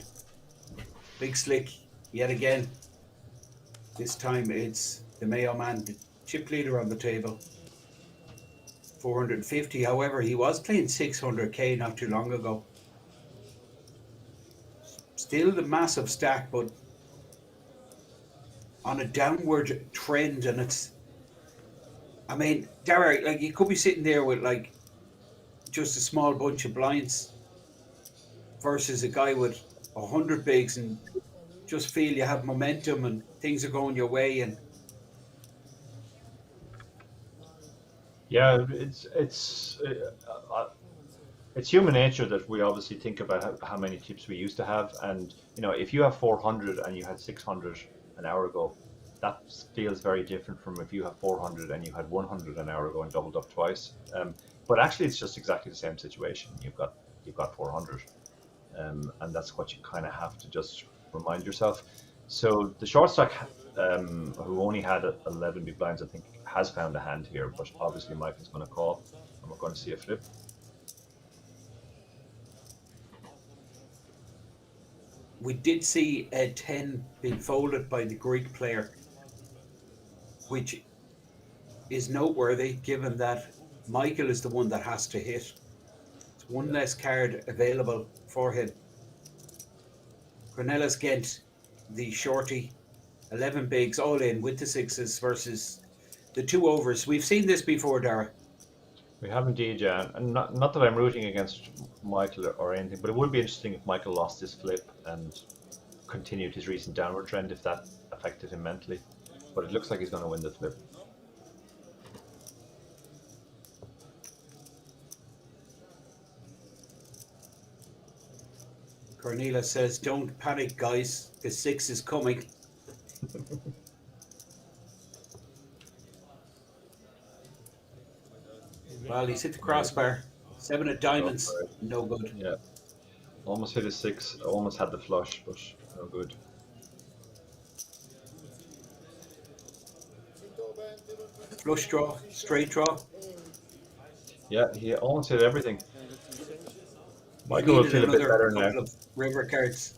Big slick yet again. This time it's the Mayo man, the chip leader on the table. 450. However, he was playing 600k not too long ago. Still the massive stack, but on a downward trend, and it's, I mean, Derek, like, you could be sitting there with like just a small bunch of blinds versus a guy with 100 bigs and just feel you have momentum and things are going your way. And yeah, it's human nature that we obviously think about how many chips we used to have, and you know, if you have 400 and you had 600 an hour ago, that feels very different from if you have 400 and you had 100 an hour ago and doubled up twice. But actually, it's just exactly the same situation. You've got 400, and that's what you kind of have to just remind yourself. So the short stack, who only had 11 big blinds, I think, has found a hand here, but obviously Michael's going to call, and we're going to see a flip. we did see a 10 being folded by the Greek player, which is noteworthy given that Michael is the one that has to hit. It's one less card available for him. Cornelis Gent, the shorty, 11 bigs all in with the sixes versus the 2 overs. We've seen this before, Dara. We have indeed, yeah. And not that I'm rooting against Michael or anything, but it would be interesting if Michael lost his flip and continued his recent downward trend, if that affected him mentally. But it looks like he's going to win the flip. Cornelia says, don't panic, guys. The 6 is coming. Well, he's hit the crossbar. 7 of diamonds. No good. Yeah. Almost hit a 6. Almost had the flush, but no good. Flush draw. Straight draw. Yeah, he almost hit everything. Michael will feel a bit better now. River cards.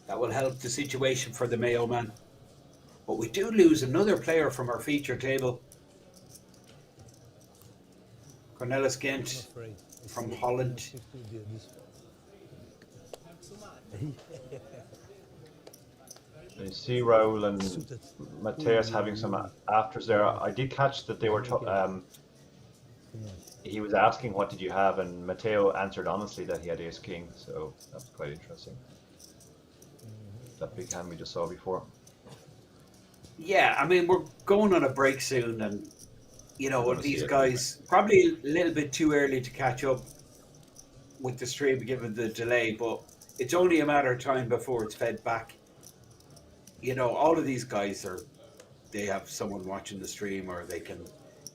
That will help the situation for the Mayo man. But we do lose another player from our feature table. Cornelis Gent from Holland. You see Raul and Mateus having some afters there. I did catch that they were he was asking what did you have, and Matteo answered honestly that he had ace king, so that's quite interesting. That big hand we just saw before. Yeah, I mean, we're going on a break soon, and you know, these guys probably a little bit too early to catch up with the stream given the delay, but it's only a matter of time before it's fed back. You know, all of these guys they have someone watching the stream, or they can,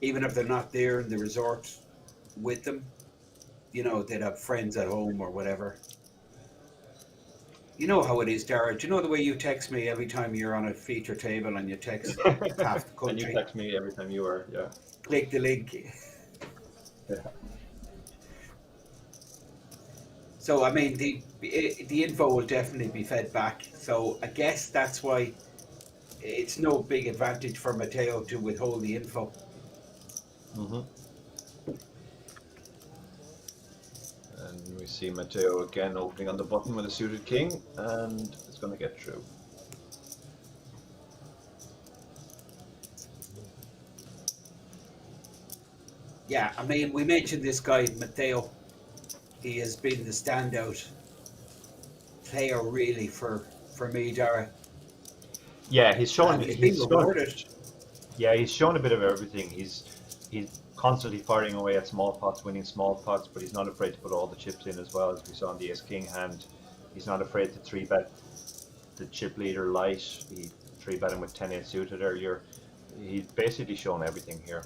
even if they're not there in the resort with them, you know, they'd have friends at home or whatever. You know how it is, Dara. Do you know the way you text me every time you're on a feature table and you text half the And you country? text me every time you are, yeah. Click the link. Yeah. So I mean, the info will definitely be fed back. So I guess that's why it's no big advantage for Matteo to withhold the info. Mm-hmm. And we see Matteo again opening on the button with a suited king, and it's going to get through. Yeah, I mean, we mentioned this guy, Matteo. He has been the standout player really for me, Dara. Yeah, he's shown. And he's been rewarded. Yeah, he's shown a bit of everything. He's constantly firing away at small pots, winning small pots, but he's not afraid to put all the chips in as well, as we saw in the Ace King hand. He's not afraid to 3-bet the chip leader light. He 3-bet him with 10-8 suited earlier. He's basically shown everything here.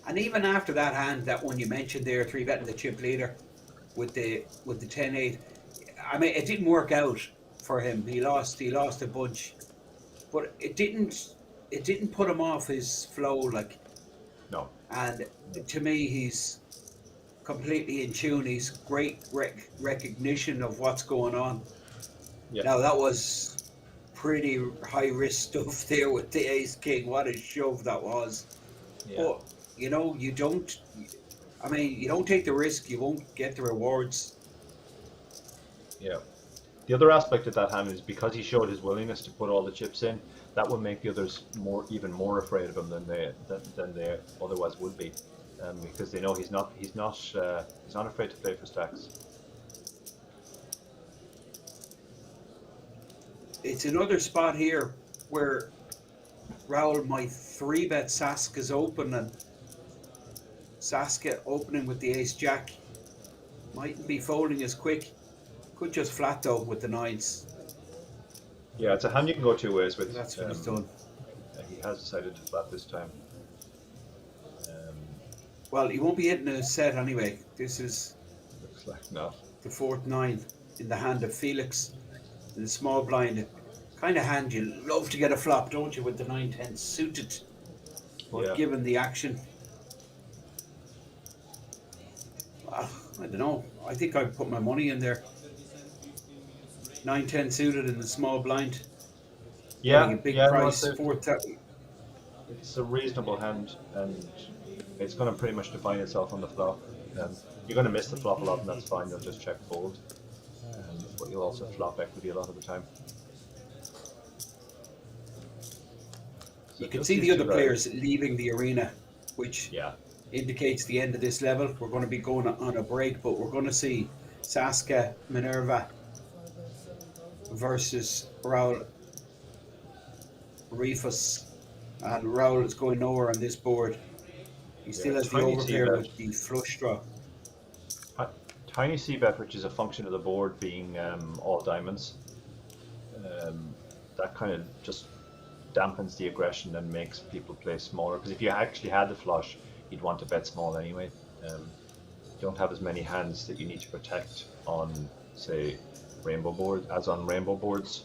And even after that hand, that one you mentioned there, 3-betting the chip leader with the 10-8, I mean, it didn't work out for him. He lost a bunch, but it didn't put him off his flow, like. No. And to me, he's completely in tune. He's great recognition of what's going on. Yeah. Now that was pretty high risk stuff there with the Ace King. What a shove that was. Yeah. But you know, you don't take the risk, you won't get the rewards. Yeah. The other aspect of that hand is because he showed his willingness to put all the chips in, that would make the others even more afraid of him than they otherwise would be, because they know he's not afraid to play for stacks. It's another spot here where Raul might 3-bet Saska's open, and Saska opening with the Ace Jack mightn't be folding as quick. Could just flat though with the 9s. Yeah, it's a hand you can go two ways with. That's what he's done. He has decided to flat this time. Well, he won't be hitting a set anyway. This is Looks like not. the 4th 9 in the hand of Felix in the small blind. Kind of hand you love to get a flop, don't you, with the 9-10 suited. But Yeah. given the action, I don't know. I think I'd put my money in there. 9-10 suited in the small blind. Yeah, Getting a big yeah, price. no, 4,000. it's a reasonable hand, and it's going to pretty much define itself on the flop. You're going to miss the flop a lot, and that's fine. You'll just check fold, but you'll also flop equity a lot of the time. You can see the other players leaving the arena, which indicates the end of this level. We're going to be going on a break, but we're going to see Saska Minerva versus Raul Rifus, and Raul is going nowhere on this board. He still has the overpair with the flush draw. Tiny c-bet, which is a function of the board being all diamonds, that kind of just dampens the aggression and makes people play smaller, because if you actually had the flush, you'd want to bet small anyway. You don't have as many hands that you need to protect on, say, rainbow board as on rainbow boards.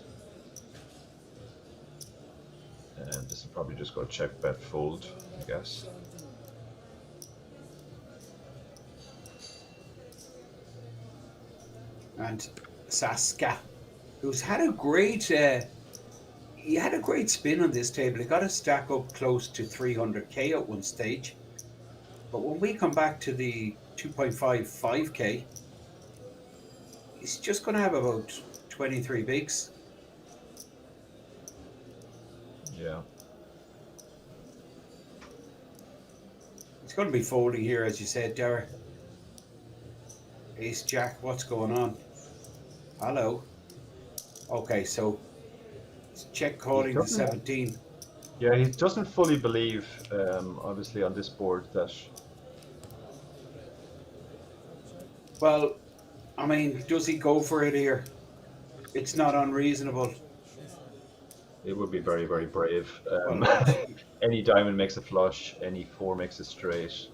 And this will probably just go check, bet, fold, I guess. And Saska, who's had a great he had a great spin on this table. He got a stack up close to 300k at one stage, but when we come back to the 2.55k, he's just going to have about 23 bigs. Yeah. He's going to be folding here, as you said, Dara. Ace Jack, what's going on? Hello. Okay, so check calling the 17. Yeah, he doesn't fully believe, obviously, on this board that. Well, I mean, does he go for it here? It's not unreasonable. It would be very, very brave. Any diamond makes a flush, any 4 makes a straight.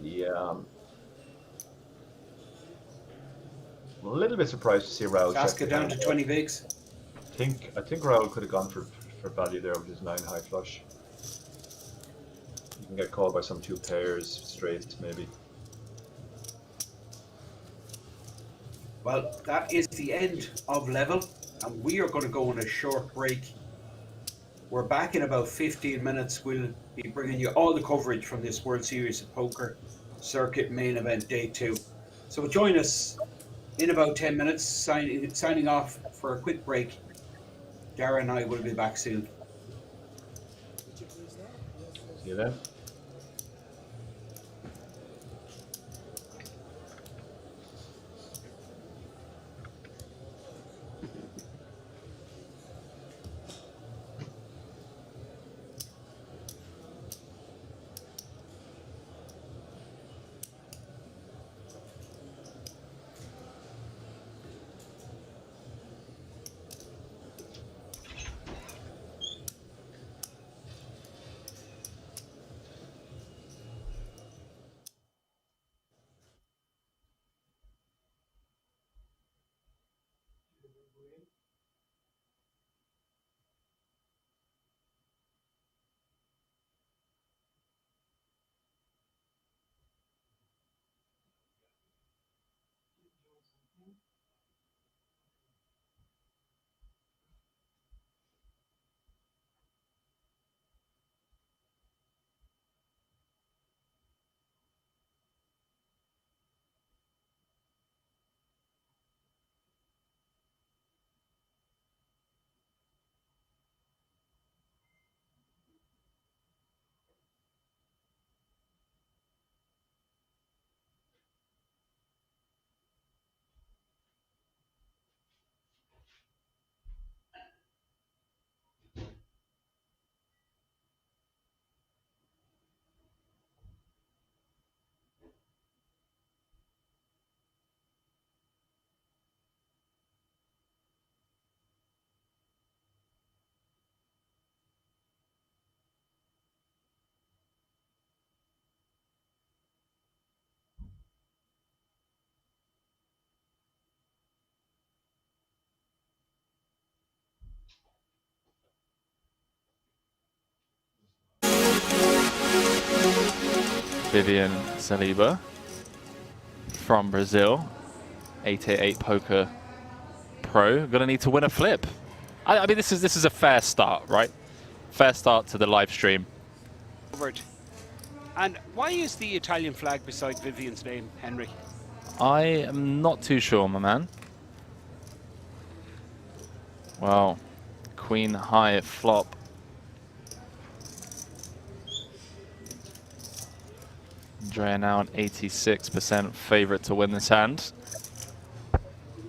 Yeah. a little bit surprised to see Raul check Casca down to 20 bigs. I think Raul could have gone for value there with his 9 high flush. You can get called by some 2 pairs straight, maybe. Well, that is the end of level, and we are going to go on a short break. We're back in about 15 minutes. We'll be bringing you all the coverage from this World Series of Poker Circuit Main Event Day 2. So join us in about 10 minutes, signing off for a quick break. Dara and I will be back soon. See you then. Vivian Saliba from Brazil, 888 Poker Pro. Gonna need to win a flip. I mean, this is a fair start, right? Fair start to the live stream. And why is the Italian flag beside Vivian's name, Henry? I am not too sure, my man. Well, Queen high flop. Andrea now an 86% favorite to win this hand.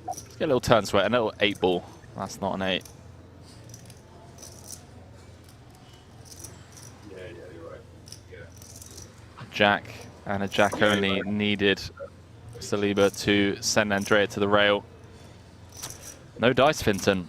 Let's get a little turn sweat, a little 8 ball. That's not an 8. Yeah, you're right. Yeah. Jack and a jack only needed Saliba to send Andrea to the rail. No dice, Finton.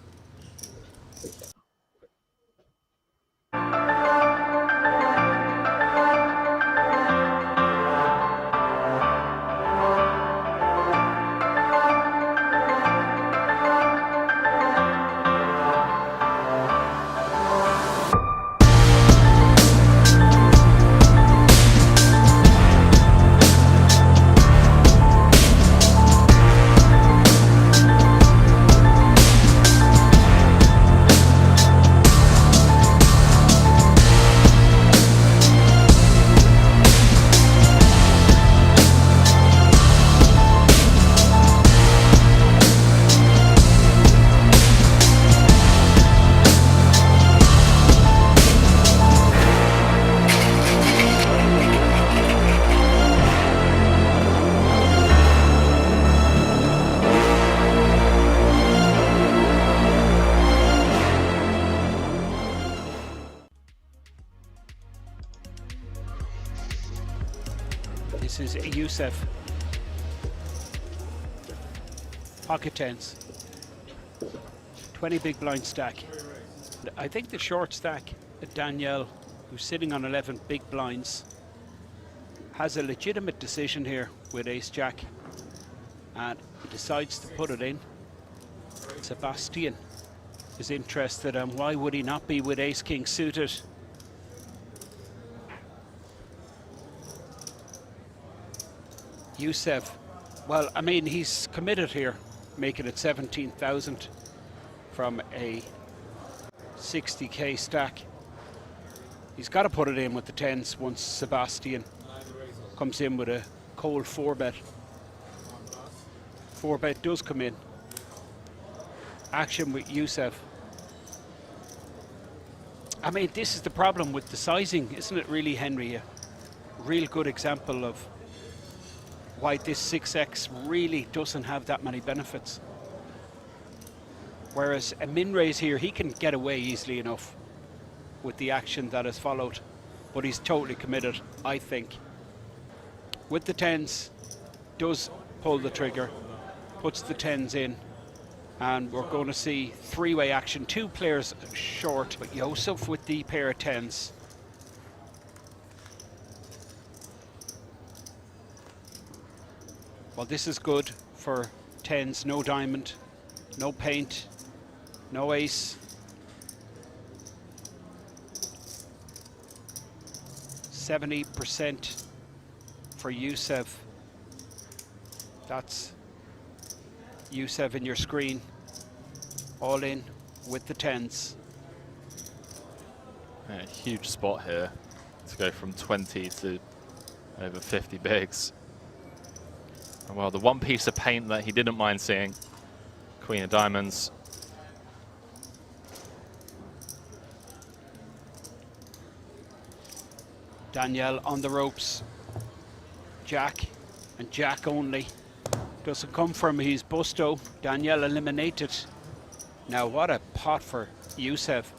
This is Youssef. Pocket tens. 20 big blind stack. I think the short stack, Danielle, who's sitting on 11 big blinds, has a legitimate decision here with ace jack. and he decides to put it in. Sebastian is interested, and why would he not be with ace-king suited? Youssef, well, I mean, he's committed here, making it 17,000 from a 60k stack. He's got to put it in with the tens once Sebastian comes in with a cold 4-bet. 4-bet does come in. Action with Youssef. I mean, this is the problem with the sizing, isn't it really, Henry? A real good example of why this 6x really doesn't have that many benefits. Whereas a min raise here, he can get away easily enough with the action that has followed, but he's totally committed, I think. With the tens, does pull the trigger, puts the tens in, and we're going to see three-way action. Two players short, but Yosef with the pair of tens. Well, this is good for tens. No diamond, no paint, no ace. 70% for Youssef. That's Youssef in your screen. All in with the tens. Yeah, huge spot here to go from 20 to over 50 bigs. And well, the one piece of paint that he didn't mind seeing, Queen of Diamonds. Daniel on the ropes. Jack, and Jack only. Doesn't come from his busto. Daniel eliminated. Now what a pot for Youssef.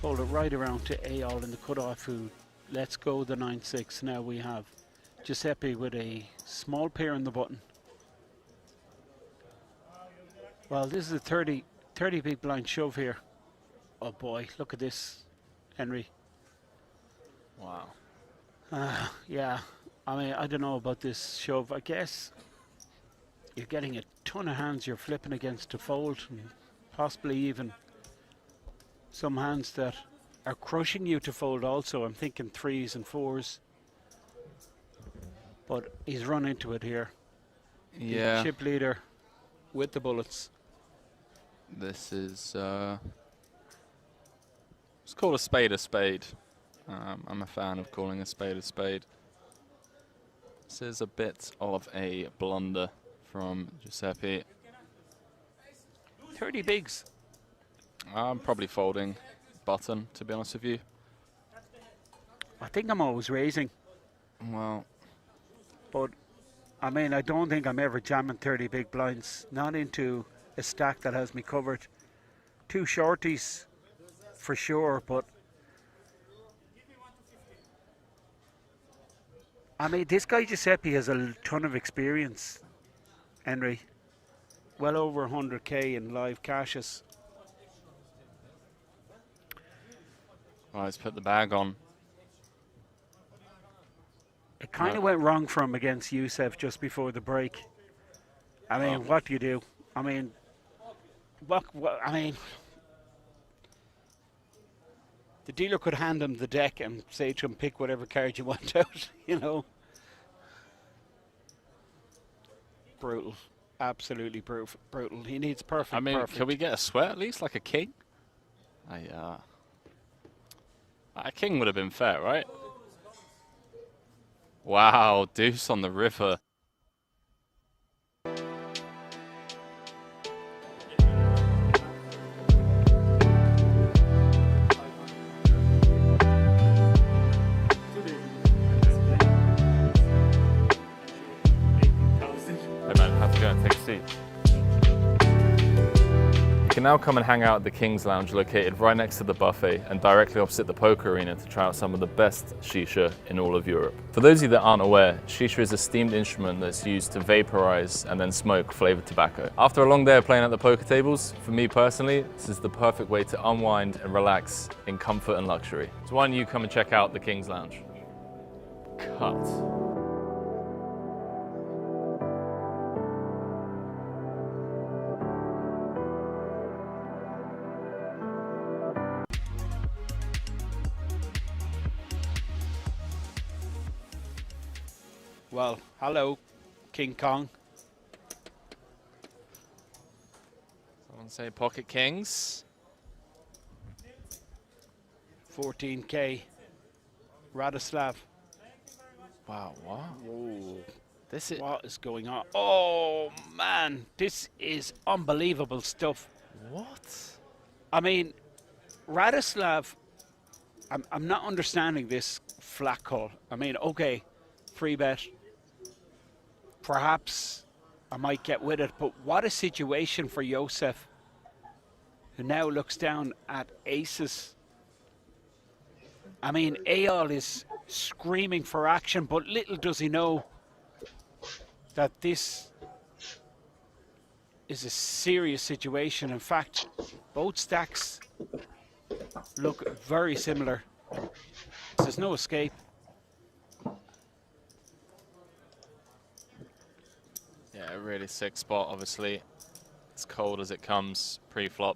Hold it right around to A-all in the cutoff who lets go the 9-6. Now we have Giuseppe with a small pair in the button. Well, this is a 30 big blind shove here. Oh boy, look at this, Henry. Wow. Yeah, I mean, I don't know about this shove. I guess you're getting a ton of hands you're flipping against to fold, and possibly even some hands that are crushing you to fold also. I'm thinking 3s and 4s. But he's run into it here. Yeah. The chip leader with the bullets. This is... let's call a spade a spade. I'm a fan of calling a spade a spade. This is a bit of a blunder from Giuseppe. 30 bigs. I'm probably folding button, to be honest with you. I think I'm always raising. Well, but I mean, I don't think I'm ever jamming 30 big blinds. Not into a stack that has me covered. 2 shorties for sure, but I mean, this guy Giuseppe has a ton of experience, Henry. Well over 100k in live cashes. well, let's put the bag on. It kind of went wrong for him against Youssef just before the break. I mean, what do you do? I mean, I mean, the dealer could hand him the deck and say to him, pick whatever card you want out, you know. Brutal. Absolutely brutal. He needs perfect. I mean, perfect. can we get a sweat at least, like a king? A king would have been fair, right? Wow, deuce on the river. can now come and hang out at the King's Lounge located right next to the buffet and directly opposite the poker arena to try out some of the best shisha in all of Europe. For those of you that aren't aware, shisha is a steamed instrument that's used to vaporize and then smoke flavored tobacco. After a long day of playing at the poker tables, for me personally, this is the perfect way to unwind and relax in comfort and luxury. So why don't you come and check out the King's Lounge? Cut. Well, hello, King Kong. Someone say Pocket Kings. 14K. Radoslav. Wow, what? Whoa. This is... What is going on? Oh, man. This is unbelievable stuff. What? I mean, Radoslav, I'm not understanding this flat call. I mean, okay, free bet. Perhaps I might get with it, but what a situation for Josef, who now looks down at aces. I mean, Eyal is screaming for action, but little does he know that this is a serious situation. In fact, both stacks look very similar. There's no escape. Yeah, a really sick spot, obviously. It's cold as it comes pre-flop.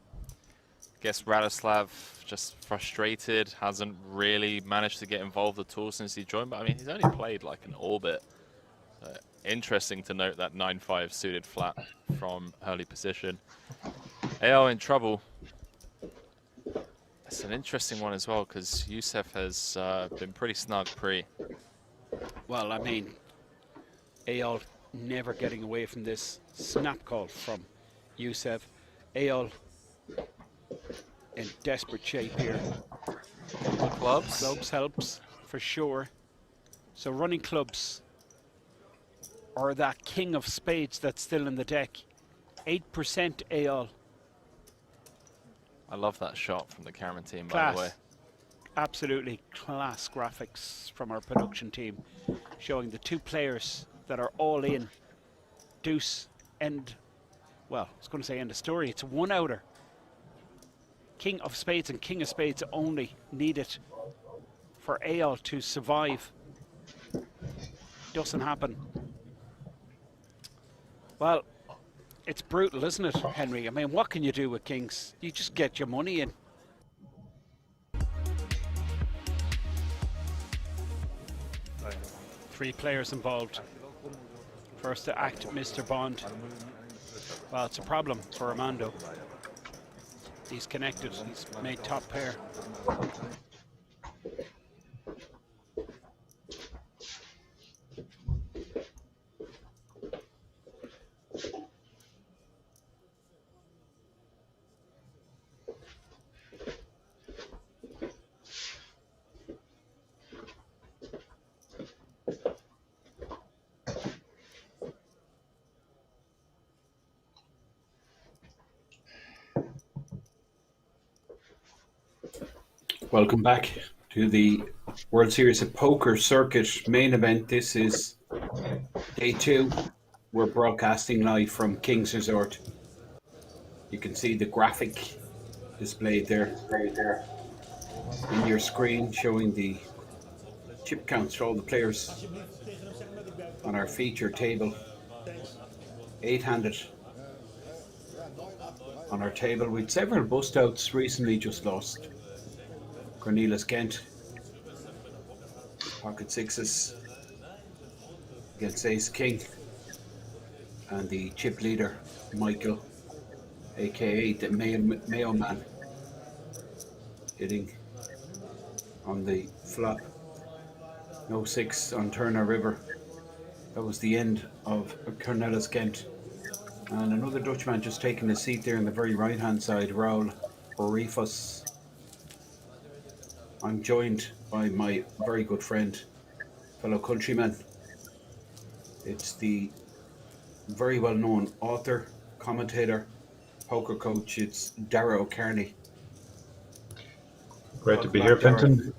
Guess Radoslav just frustrated, hasn't really managed to get involved at all since he joined, but I mean, he's only played like an orbit. Interesting to note that 9-5 suited flat from early position. Eyal in trouble. It's an interesting one as well, because Yusef has been pretty snug pre. Well, I mean, Eyal never getting away from this snap call from Yusef. Eyal in desperate shape here. Clubs? Clubs helps, for sure. So running clubs, or that king of spades that's still in the deck. 8% Eyal. I love that shot from the camera team, Class. by the way. Absolutely class graphics from our production team, showing the two players that are all in. Deuce, end, well, I was going to say end of story. It's a one-outer. King of spades and king of spades only needed for Eyal to survive. Doesn't happen. Well, it's brutal, isn't it, Henry? I mean, what can you do with kings? You just get your money in. Three players involved. First to act, Mr. Bond. Well, it's a problem for Armando. He's connected, he's made top pair. Welcome back to the World Series of Poker Circuit Main Event. This is day 2. We're broadcasting live from King's Resort. You can see the graphic displayed there in your screen, showing the chip counts for all the players on our feature table. 8-handed on our table, with several bust outs recently just lost. Cornelis Kent, pocket sixes against ace king, and the chip leader Michael, aka the Mayo Man, hitting on the flop. No 6 on Turner River. That was the end of Cornelis Kent. And another Dutchman just taking a seat there on the very right hand side, Raul Orifos. I'm joined by my very good friend, fellow countryman. It's the very well known author, commentator, poker coach. It's Dara O'Kearney. Great to Welcome be back, here, Dara. Finton.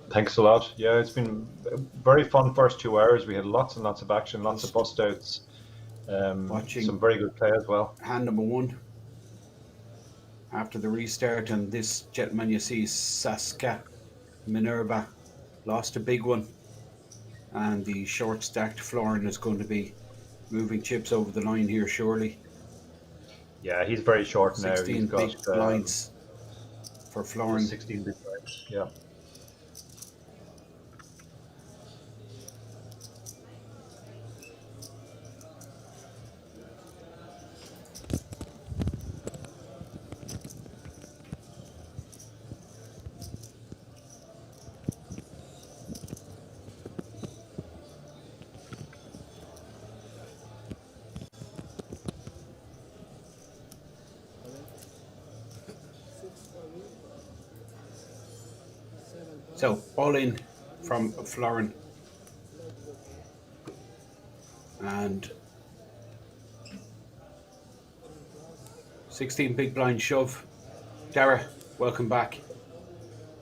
Thanks a lot. Yeah, it's been a very fun first 2 hours. We had lots and lots of action, lots of bust outs, Watching some very good play as well. hand number 1 after the restart, and this gentleman you see, Saska Minerva, lost a big one, and the short stacked Florin is going to be moving chips over the line here shortly. Yeah, he's very short now. 16 He's got big blinds for Florin. 16 big blinds. Yeah. So all in from Florin, and 16 big blind shove. Dara, welcome back.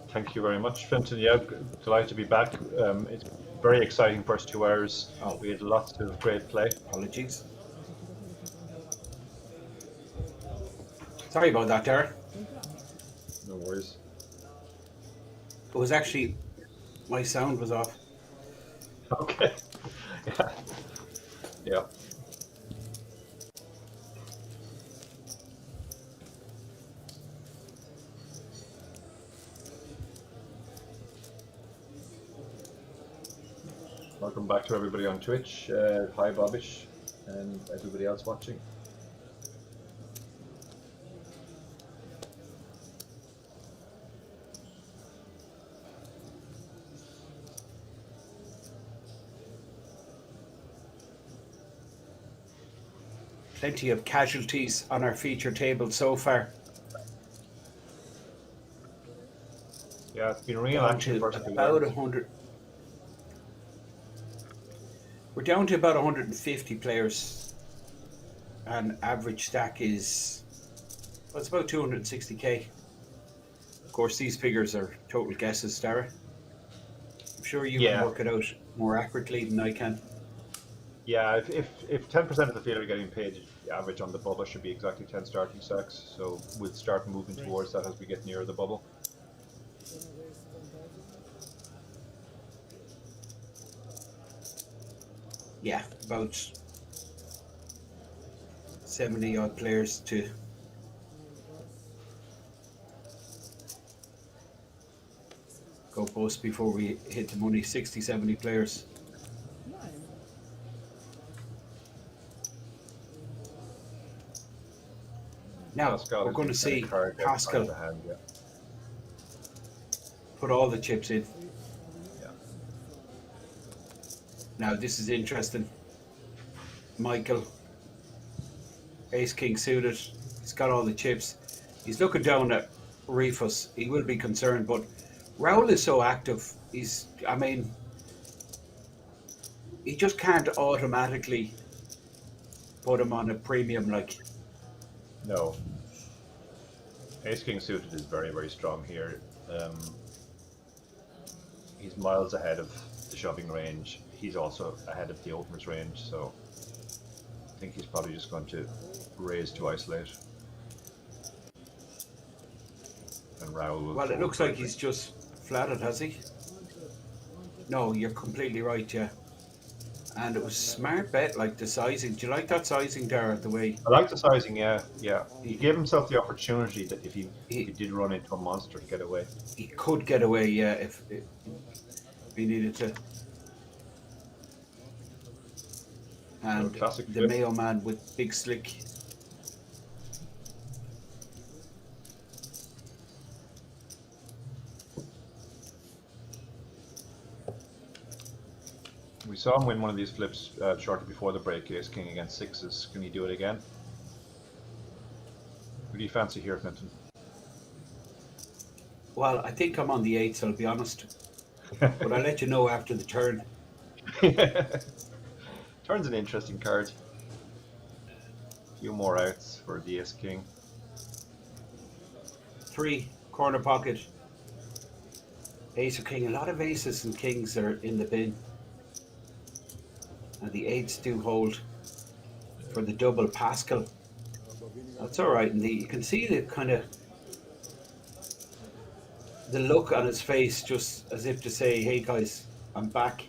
Thank you very much, Finton. Yeah, delighted to be back. It's very exciting first 2 hours. We had lots of great play. Apologies. Sorry about that, Dara. No worries. It was actually, my sound was off. Okay. Yeah. Yeah. Welcome back to everybody on Twitch. Hi, Bobbish, and everybody else watching. Plenty of casualties on our feature table so far. Yeah, it's been real Down action to first 2 about hours. 100. We're down to about 150 players, and average stack is, well, it's about 260k. Of course, these figures are total guesses, Dara. I'm sure you can work it out more accurately than I can. Yeah, if 10% of the field are getting paid, the average on the bubble should be exactly 10 starting stacks. So we'll start moving towards that as we get nearer the bubble. Yeah, about 70 odd players to go bust before we hit the money. 60, 70 players. Now we're going to see Pascal put all the chips in. Yeah. Now this is interesting. Michael, Ace King suited. He's got all the chips. He's looking down at Rufus. He will be concerned, but Raoul is so active. I mean, he just can't automatically put him on a premium like. No. Ace King suited is very, very strong here. He's miles ahead of the shoving range. He's also ahead of the openers range, so I think he's probably just going to raise to isolate. And Raoul will. Well, it looks like he's just flatted, has he? No, you're completely right, yeah. And it was smart bet, like the sizing. Do you like that sizing, Dara, the way? I like the sizing, yeah. He gave himself the opportunity that if he did run into a monster to get away. He could get away, yeah, if he needed to. And the Mayo man with Big Slick. We saw him win one of these flips shortly before the break, Ace King against sixes. Can he do it again? Who do you fancy here, Finton? Well, I think I'm on the 8s, I'll be honest. But I'll let you know after the turn. Turn's an interesting card. A few more outs for the Ace King. 3, corner pocket. Ace or king. A lot of aces and kings are in the bin. And the 8s do hold for the double Pascal. That's all right. And you can see the kind of the look on his face, just as if to say, hey guys, I'm back.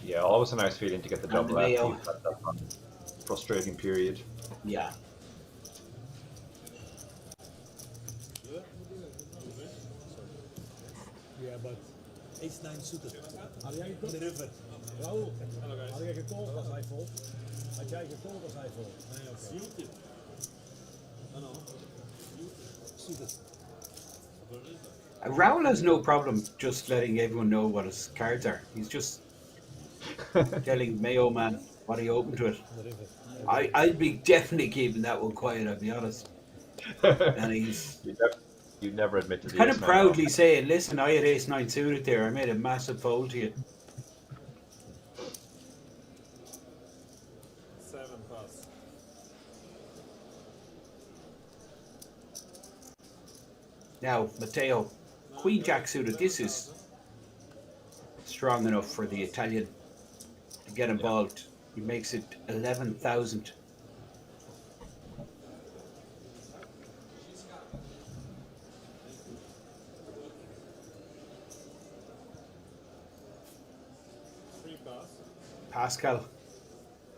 Yeah, always a nice feeling to get the And double the after Mayo. you've had that frustrating period. Yeah. Yeah, but ace-9 suited. Had jij de river? Raoul, had jij gecallt als hij vol? Had jij gecallt als hij vol? Nee, oké. Suited. No. Suited. Raoul has no problem just letting everyone know what his cards are. He's just telling Mayo man what he opened to it. I'd be definitely keeping that one quiet, I'll be honest. And he's You'd never admit to the kind of ace-9 proudly off. saying, listen, I had ace-9 suited there. I made a massive fold to you. 7 pass. Now, Matteo, Queen Jack suited. This is strong enough for the Italian to get involved. He makes it 11,000. Pascal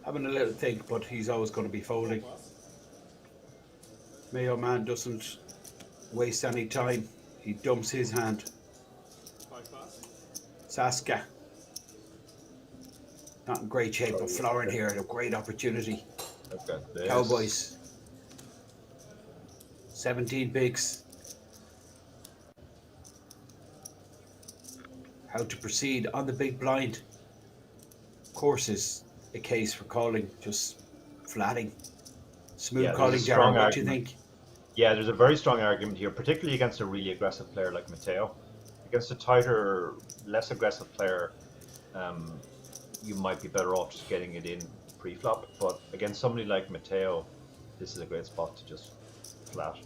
having a little think, but he's always going to be folding. Mayo man doesn't waste any time. He dumps his hand. Saska not in great shape, but Florin here had a great opportunity. Cowboys 17 bigs. How to proceed on the big blind. Of course, is a case for calling, just flatting. Smooth calling, Darren. What do you think? Yeah, there's a very strong argument here, particularly against a really aggressive player like Matteo. Against a tighter, less aggressive player, you might be better off just getting it in pre-flop. But against somebody like Matteo, this is a great spot to just flat.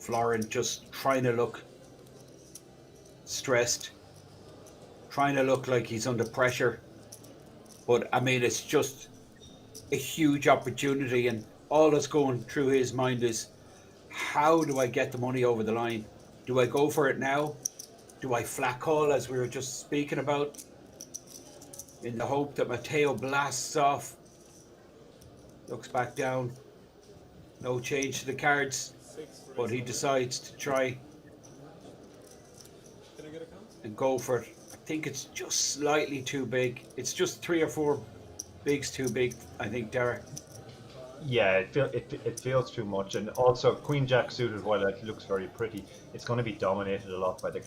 Florin just trying to look stressed, trying to look like he's under pressure. But I mean, it's just a huge opportunity, and all that's going through his mind is, how do I get the money over the line? Do I go for it now? Do I flat call, as we were just speaking about, in the hope that Matteo blasts off? Looks back down. No change to the cards, but he decides to try and go for it. I think it's just slightly too big. It's just 3 or 4 bigs too big, I think, Derek. Yeah, it feels too much, and also Queen Jack suited, while it looks very pretty, it's going to be dominated a lot by the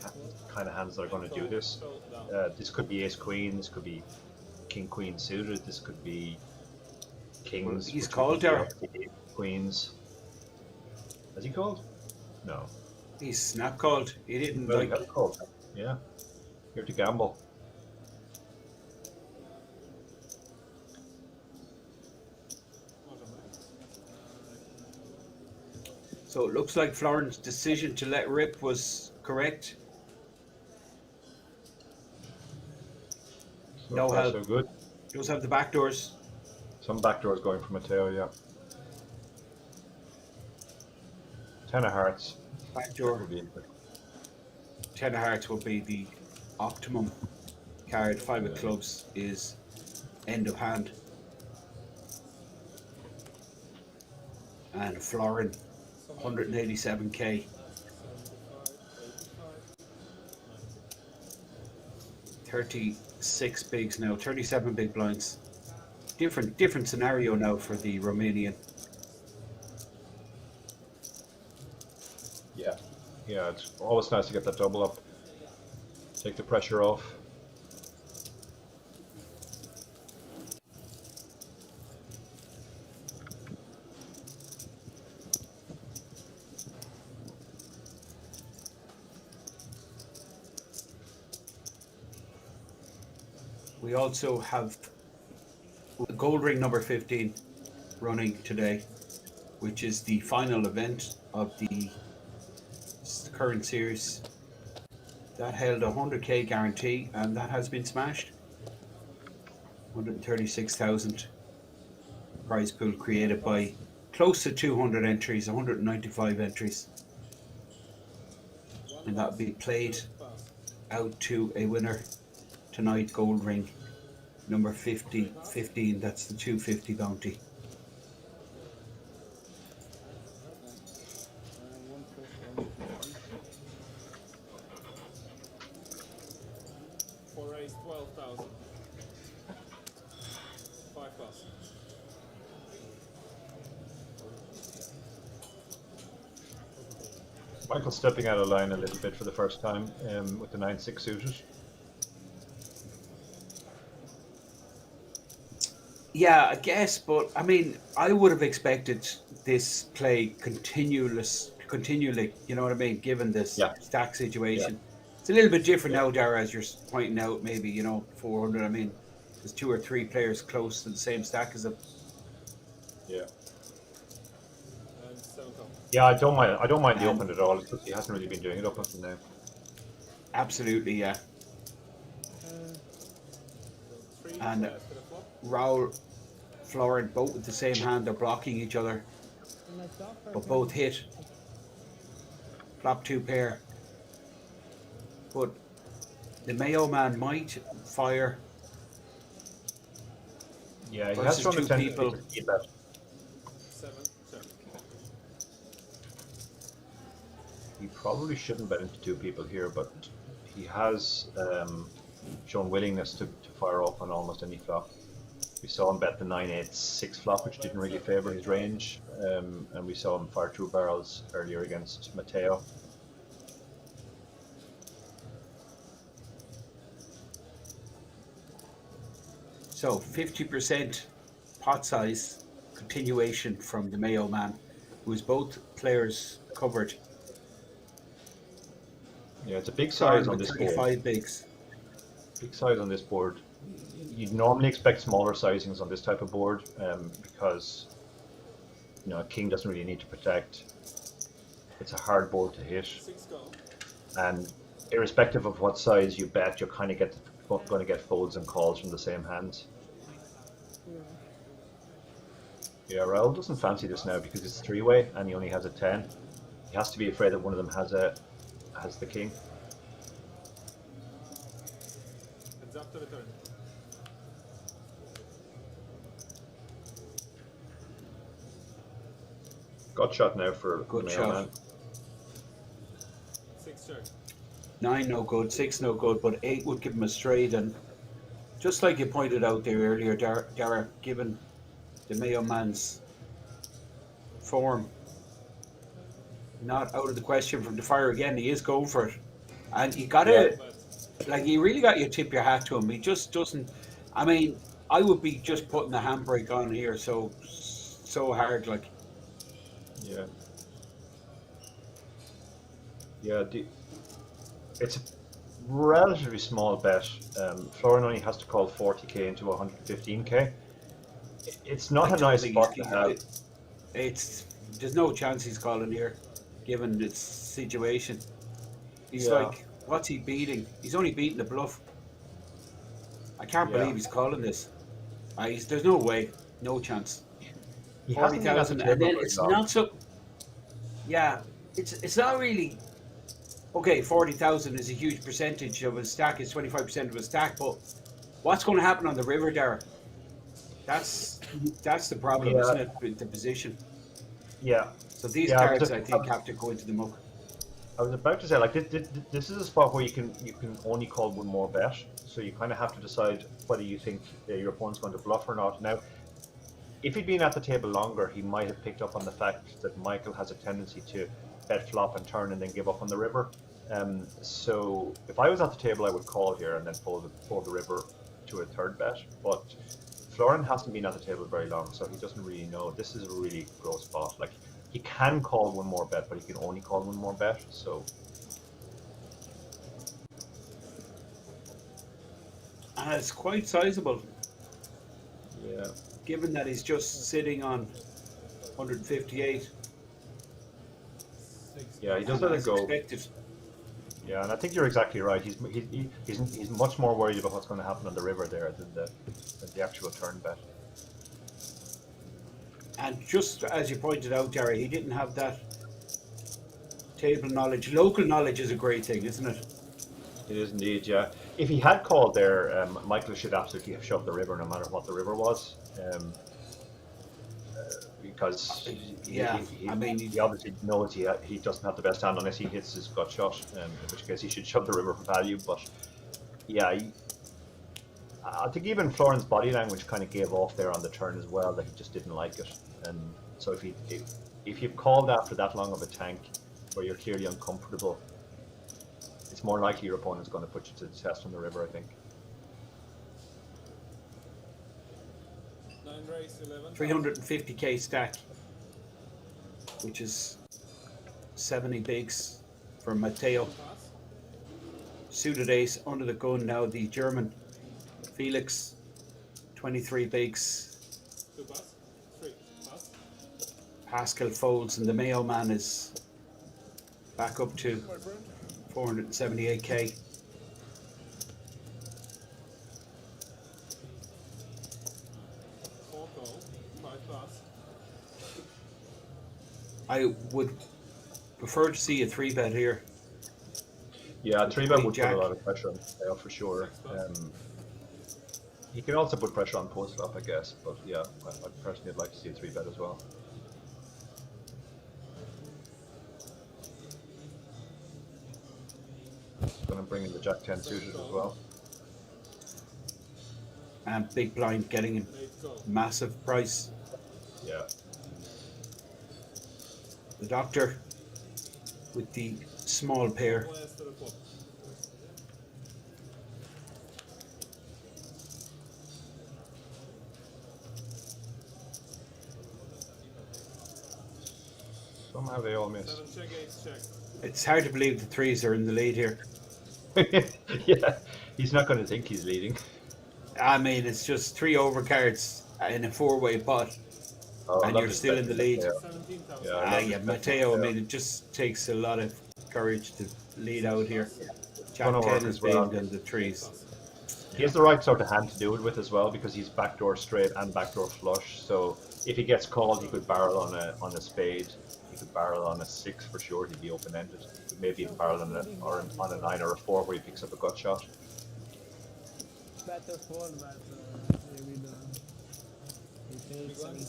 kind of hands that are going to do this. This could be Ace Queen, this could be King Queen suited, this could be Kings. He's called, Derek. Queens. Has he called? No. He's snap called. He didn't Well, like. called. Yeah. Here to gamble. So it looks like Florin's decision to let rip was correct. So No far, help. so good. Does have the back doors. Some backdoors going for Matteo, yeah. 10 of hearts. Back door. Would be interesting. 10 of hearts will be the optimum card. 5 of clubs is end of hand. And Florin, 187k. 36 bigs now, 37 big blinds. Different scenario now for the Romanian. Yeah, it's always nice to get that double up. Take the pressure off. We also have gold ring number 15. running today, which is the final event of the current series. That held a 100k guarantee, and that has been smashed. 136,000 prize pool created by close to 200 entries, 195 entries. And that will be played out to a winner tonight, gold ring number 15. That's the 250 bounty. For raise 12,000. 5 plus. Michael's stepping out of line a little bit for the first time with the 9-6 suited. Yeah, I guess, but I mean, I would have expected this play continually, you know what I mean, given this stack situation. It's a little bit different now, Dara, as you're pointing out, maybe, 400. I mean, there's 2 or 3 players close to the same stack as them. Yeah. And 7 come. Yeah, I don't mind the open at all. It's just he hasn't really been doing it up until now. Absolutely, yeah. 3 And Raul, Florent, both with the same hand, they're blocking each other, but both hit. Flop 2 pair. But the Mayo man might fire. Yeah, he versus has shown the 2 tendency people. to keep that. 7, 7. He probably shouldn't bet into 2 people here, but he has shown willingness to fire off on almost any flop. We saw him bet the 9-8-6 flop, which didn't really favour his range, and we saw him fire 2 barrels earlier against Matteo. So 50% pot size continuation from the Mayo man, who is both players covered. Yeah, it's a big size on with this 35 board. bigs. Big size on this board. You'd normally expect smaller sizings on this type of board because a king doesn't really need to protect. It's a hard board to hit, 6 go. and irrespective of what size you bet, you're kind of going to get folds and calls from the same hands. Yeah, Raul doesn't fancy this now because it's 3-way and he only has a 10. He has to be afraid that one of them has the king. Heads up to the turn. Got shot now for Good Mayo shot. man. 6 check. 9 no good, 6 no good, but 8 would give him a straight. And just like you pointed out there earlier, Dara, given the Mayo man's form, not out of the question from the fire again. He is going for it, and you gotta you really got to tip your hat to him. He just doesn't. I mean, I would be just putting the handbrake on here so hard, like. Yeah. Yeah, it's a relatively small bet. Florian only has to call 40k into 115k. It's not a nice spot to have. There's no chance he's calling here, given its situation. He's like, what's he beating? He's only beating the bluff. I can't believe he's calling this. There's no way, no chance. 40,000, and then it's not so. Yeah, it's not really. Okay, 40,000 is a huge percentage of a stack. It's 25% of a stack, but what's going to happen on the river, Dara? That's the problem, isn't it? With the position. Yeah. So these cards, I think, have to go into the muck. I was about to say, like, this is a spot where you can only call one more bet, so you kind of have to decide whether you think your opponent's going to bluff or not. Now, if he'd been at the table longer, he might have picked up on the fact that Michael has a tendency to bet flop and turn and then give up on the river. So if I was at the table, I would call here and then fold the river to a third bet. But Florian hasn't been at the table very long, so he doesn't really know. This is a really gross spot. Like, he can call one more bet, but he can only call one more bet. So. And it's quite sizable. Yeah. given that he's just sitting on 158. Yeah, he does let it go. Expected. Yeah, and I think you're exactly right. He's much more worried about what's going to happen on the river there than the actual turn bet. And just as you pointed out, Jerry, he didn't have that table knowledge. Local knowledge is a great thing, isn't it? It is indeed, yeah. If he had called there, Michael should absolutely have shoved the river no matter what the river was. Because I mean, he obviously knows he doesn't have the best hand unless he hits his gut shot, in which case he should shove the river for value. But yeah, I think even Florin's body language kind of gave off there on the turn as well, that he just didn't like it. And so if you've called after that long of a tank where you're clearly uncomfortable, it's more likely your opponent's going to put you to the test on the river, I think. 350k stack, which is 70 bigs for Matteo. Suited ace under the gun now, the German Felix, 23 bigs. Pascal folds, and the Mayo man is back up to 478k. I would prefer to see a 3-bet here. Yeah, 3-bet would put a lot of pressure on Matteo for sure. He can also put pressure on post flop, I guess, but yeah, I personally would like to see a 3-bet as well. Going to bring in the Jack-10 suited as well. And big blind getting a massive price. Yeah. The doctor with the small pair. Somehow they all miss. It's hard to believe the threes are in the lead here. Yeah, he's not going to think he's leading. I mean, it's just 3 overcards in a 4-way pot, and you're still in the lead. Yeah, Matteo. I mean, it just takes a lot of courage to lead out here. Jack-10 is big and the threes. He has the right sort of hand to do it with as well, because he's backdoor straight and backdoor flush. So if he gets called, he could barrel on a spade. He could barrel on a 6 for sure. He'd be open-ended. He could maybe even barrel on a 9 or a 4 where he picks up a gut shot. Better fold, but he takes 7,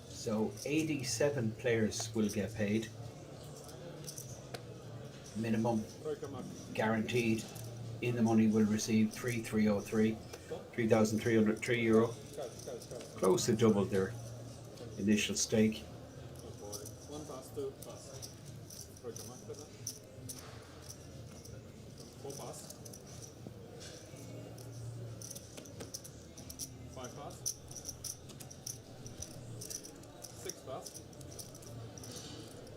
So 87 players will get paid. Minimum guaranteed. In the money will receive 3,303, 3,303 euro. Close to double their initial stake.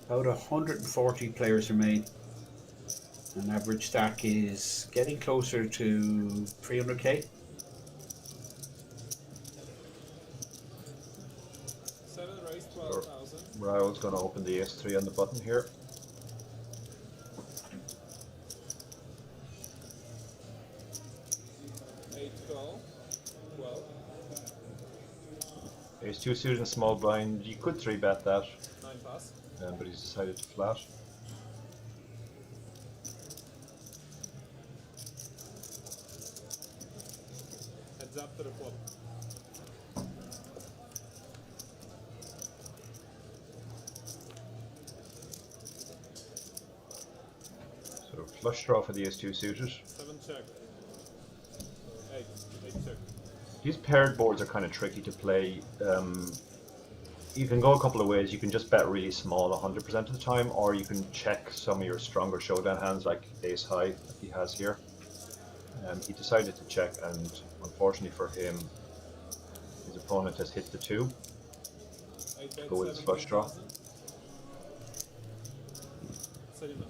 About 140 players remain. An average stack is getting closer to 300k. Raul's going to open the ace-3 on the button here. Ace-2 suited and small blind. You could 3-bet that, but he's decided to flat. Up to the flop. So flush draw for the ace-2 suited. 7 check. 8 check. These paired boards are kind of tricky to play. You can go a couple of ways. You can just bet really small 100% of the time, or you can check some of your stronger showdown hands like ace high that he has here. He decided to check, and unfortunately for him, his opponent has hit the 2 to go with his flush draw. 17.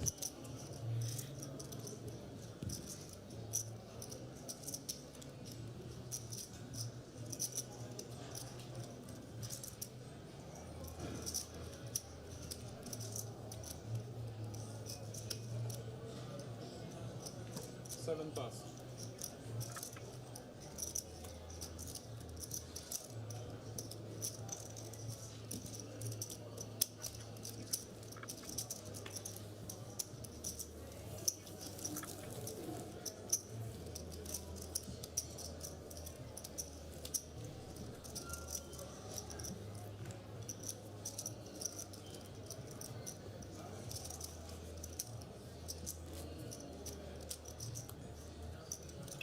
Seven pass.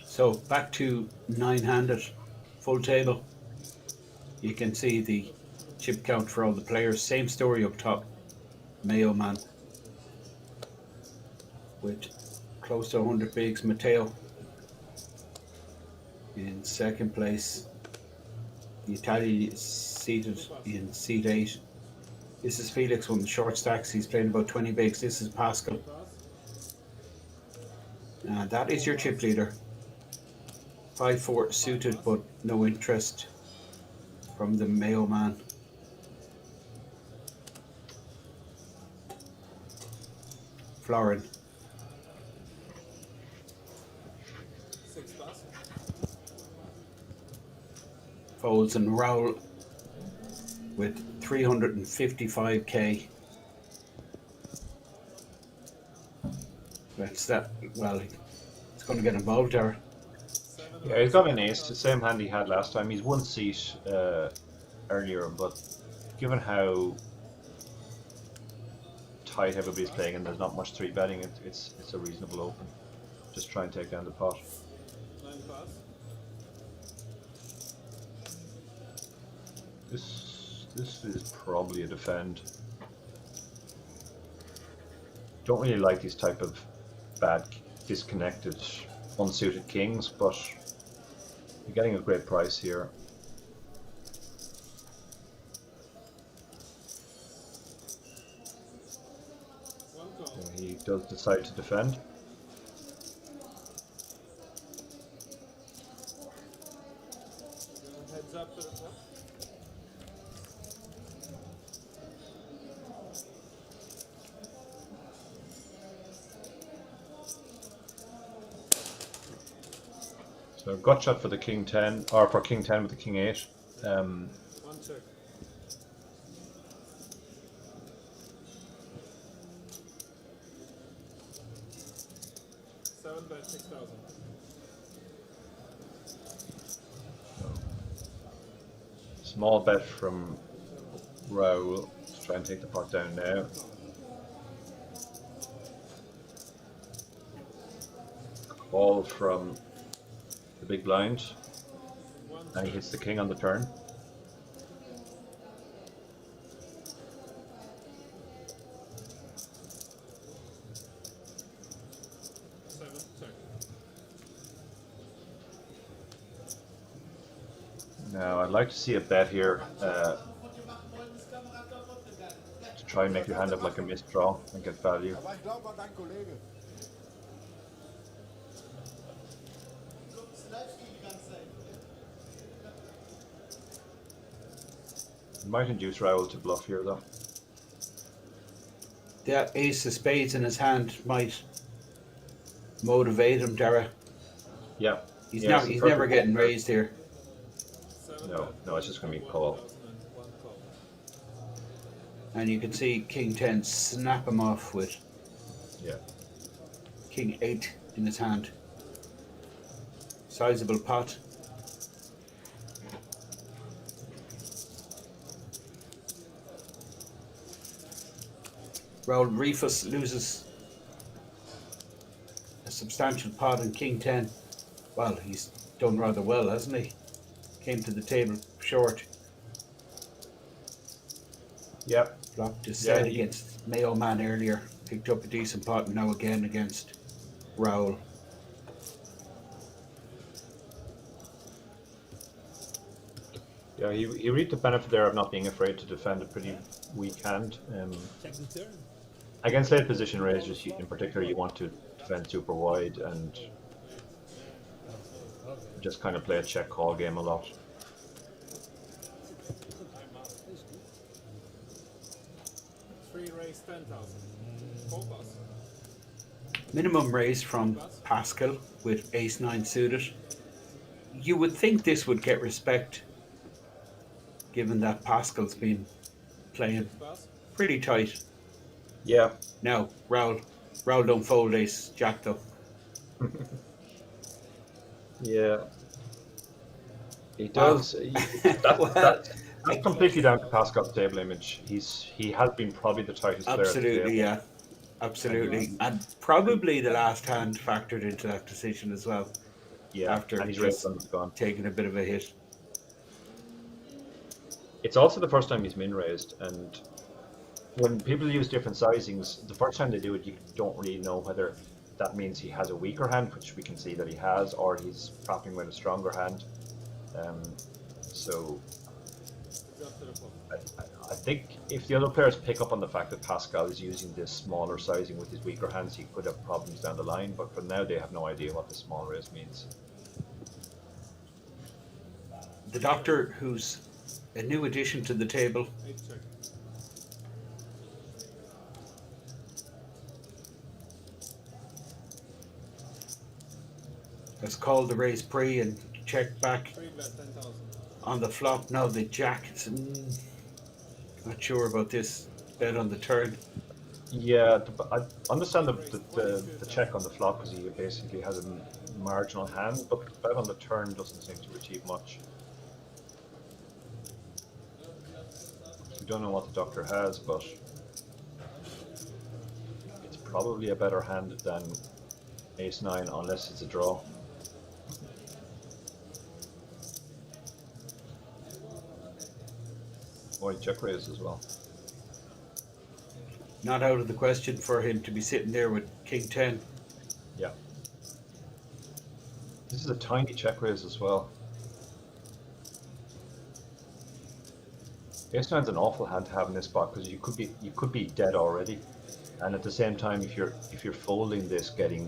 So back to 9-handed, full table. You can see the chip count for all the players. Same story up top. Mayo man with close to 100 bigs. Matteo in second place. The Italian is seated in seat 8. This is Felix on the short stacks. He's playing about 20 bigs. This is Pascal. And that is your chip leader. 5-4 suited, but no interest from the Mayo man. Florin. 6 pass. Folds and Raoul with 355k. That's that. Well, it's going to get involved there. Yeah, he's got an ace, the same hand he had last time. He's 1 seat earlier, but given how tight everybody's playing and there's not much 3-betting, it's a reasonable open. Just try and take down the pot. 9 pass. This is probably a defend. Don't really like these type of bad, disconnected, unsuited kings, but you're getting a great price here. So he does decide to defend. Heads up to the flop. So gut shot for the king 10, or for king 10 with the king 8. 1 check. Seven bet 6,000. Small bet from Raoul to try and take the pot down now. Call from the big blind, and he hits the king on the turn. Seven check. Now I'd like to see a bet here to try and make your hand up like a missed draw and get value. Might induce Raoul to bluff here though. That ace of spades in his hand might motivate him, Dara. Yeah. He's Yeah, he's never getting raised here. No, it's just going to be call. And you can see King 10 snap him off with King 8 in his hand. Sizable pot. Raoul Rifus loses a substantial pot in King 10. Well, he's done rather well, hasn't he? Came to the table short. Yep. Flopped his set against Mayo Man earlier. Picked up a decent pot and now again against Raoul. Yeah, he reaped the benefit there of not being afraid to defend a pretty weak hand. Check the turn. Against late position raisers, in particular, you want to defend super wide and just kind of play a check call game a lot. Three raise 10,000. 4 plus. Minimum raise from Pascal with ace 9 suited. You would think this would get respect, given that Pascal's been playing Plus. pretty tight. Yeah. Now, Raul don't fold ace jack though. Yeah. He does. That's completely down to Pascal's table image. He has been probably the tightest player at the Absolutely, table. yeah. Absolutely. And probably the last hand factored into that decision as well. Yeah, After and he's just raised on the gun. taking a bit of a hit. It's also the first time he's min raised, and when people use different sizings, the first time they do it, you don't really know whether that means he has a weaker hand, which we can see that he has, or he's propping with a stronger hand. So I think if the other players pick up on the fact that Pascal is using this smaller sizing with his weaker hands, he could have problems down the line, but for now they have no idea what the small raise means. The doctor, who's a new addition to the table, 8 check. has called the raise pre and checked back 3 bet 10,000. on the flop. Now the jack, not sure about this bet on the turn. Yeah, I understand the check on the flop because he basically has a marginal hand, but the bet on the turn doesn't seem to achieve much. We don't know what the doctor has, but it's probably a better hand than ace 9 unless it's a draw. Oh, he check raised as well. Not out of the question for him to be sitting there with king 10. Yeah. This is a tiny check raise as well. Ace 9's an awful hand to have in this spot because you could be dead already, and at the same time, if you're folding this, getting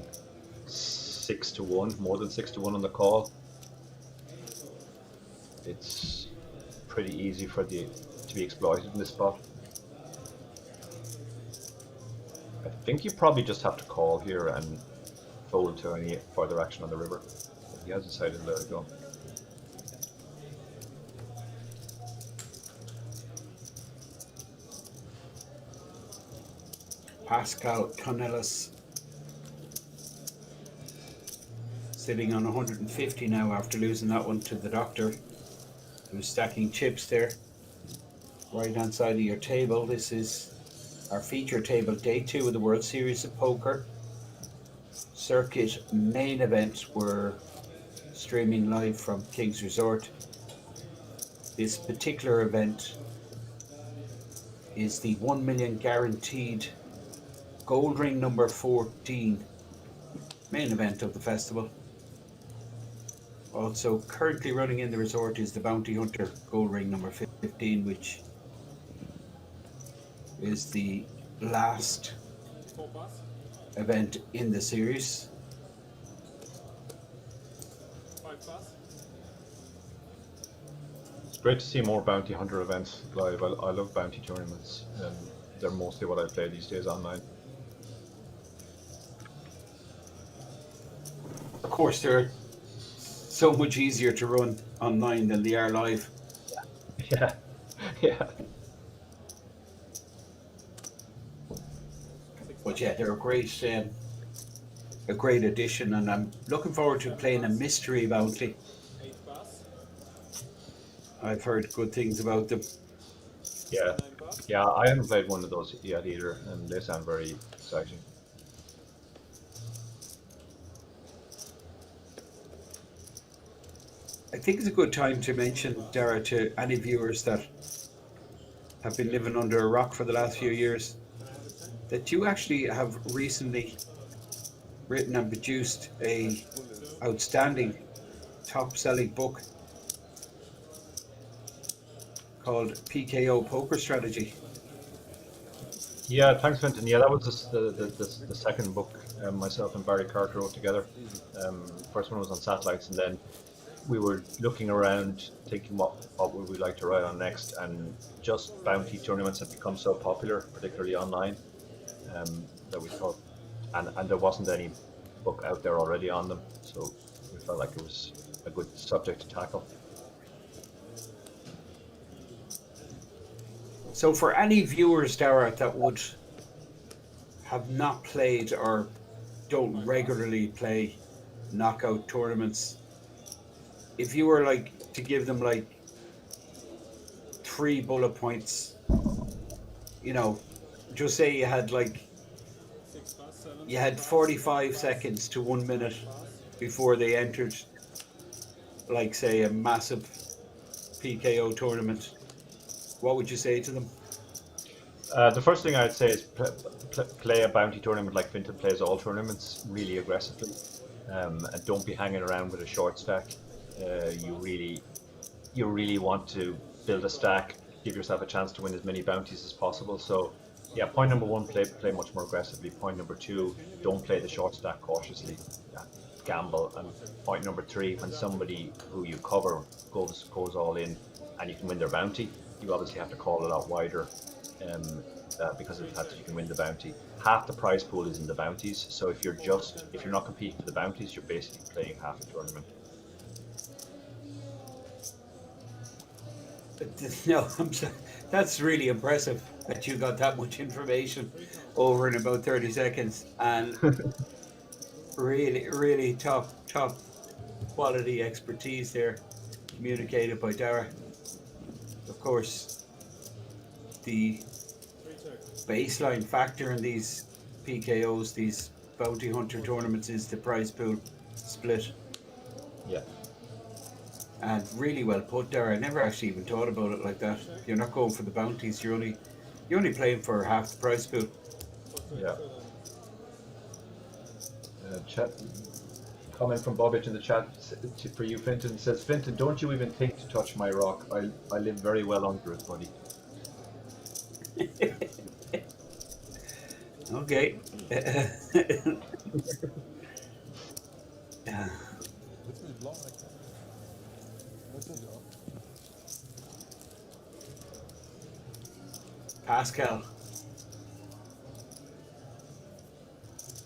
6 to 1, more than 6 to 1 on the call, it's pretty easy to be exploited in this spot. I think you probably just have to call here and fold to any further action on the river. He has decided to let it go. Pascal Cornelis sitting on 150 now after losing that one to the doctor, who's stacking chips there. Right hand side of your table. This is our feature table, day 2 of the World Series of Poker Circuit Main Event. We're streaming live from King's Resort. This particular event is the 1 million guaranteed gold ring number 14 main event of the festival. Also currently running in the resort is the Bounty Hunter gold ring number 15, which is the last 4 plus. event in the series. 5 plus. It's great to see more Bounty Hunter events live. I love bounty tournaments, and they're mostly what I play these days online. Of course, they're so much easier to run online than they are live. Yeah, yeah. But yeah, they're a great addition, and I'm looking forward to playing a mystery bounty. 8 plus. I've heard good things about them. Yeah, 9 plus. yeah. I haven't played one of those yet either, and they sound very exciting. I think it's a good time to mention, Dara, to any viewers that have been living under a rock for the last few years, that you actually have recently written and produced a outstanding top-selling book called PKO Poker Strategy. Yeah, thanks, Vinton. Yeah, that was the second book myself and Barry Carter wrote together. First one was on satellites, and then we were looking around thinking what would we like to write on next, and just bounty tournaments have become so popular, particularly online, that we thought, and there wasn't any book out there already on them, so we felt like it was a good subject to tackle. So for any viewers, Dara, that would have not played or don't regularly play knockout tournaments, if you were like to give them like 3 bullet points, you know, just say you had 45 seconds to 1 minute before they entered, like say a massive PKO tournament, what would you say to them? The first thing I'd say is play a bounty tournament like Vinton plays all tournaments, really aggressively, and don't be hanging around with a short stack. You really want to build a stack, give yourself a chance to win as many bounties as possible. So yeah, point number 1, play much more aggressively. Point number 2, don't play the short stack cautiously, gamble. And point number 3, when somebody who you cover goes all in and you can win their bounty, you obviously have to call a lot wider, because of the fact that you can win the bounty. Half the prize pool is in the bounties, so if you're not competing for the bounties, you're basically playing half the tournament. No, I'm sorry. That's really impressive that you got that much information over in about 30 seconds, and really top quality expertise there communicated by Dara. Of course, the baseline factor in these PKOs, these bounty hunter tournaments, is the prize pool split. Yeah. And really well put, Dara. I never actually even thought about it like that. You're not going for the bounties. You're only playing for half the prize pool. Yeah. Chat comment from Bobbage in the chat for you, Finton, says, Finton, don't you even think to touch my rock. I live very well under it, buddy. Okay. Pascal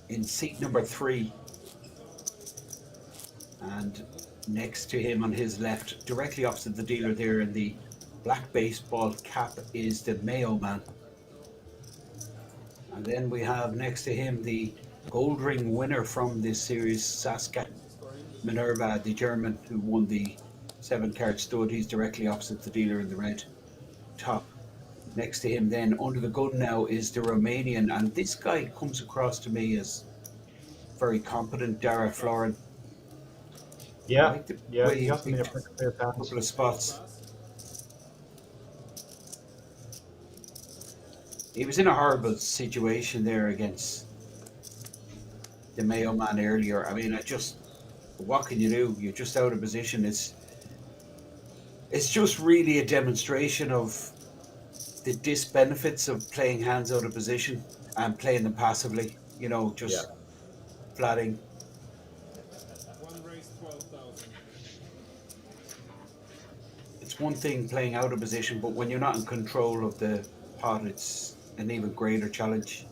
in seat number 3, and next to him on his left, directly opposite the dealer there in the black baseball cap, is the Mayo man. And then we have next to him the gold ring winner from this series, Saskia Minerva, the German who won the 7-card stud. He's directly opposite the dealer in the red top. Next to him then, under the gun now, is the Romanian, and this guy comes across to me as very competent, Dara Florin. Yeah, like he has been a couple of spots. He was in a horrible situation there against the Mayo man earlier. I mean, what can you do? You're just out of position. It's just really a demonstration of the disbenefits of playing hands out of position and playing them passively, just flatting. One race, 12,000. It's one thing playing out of position, but when you're not in control of the pot, it's an even greater challenge.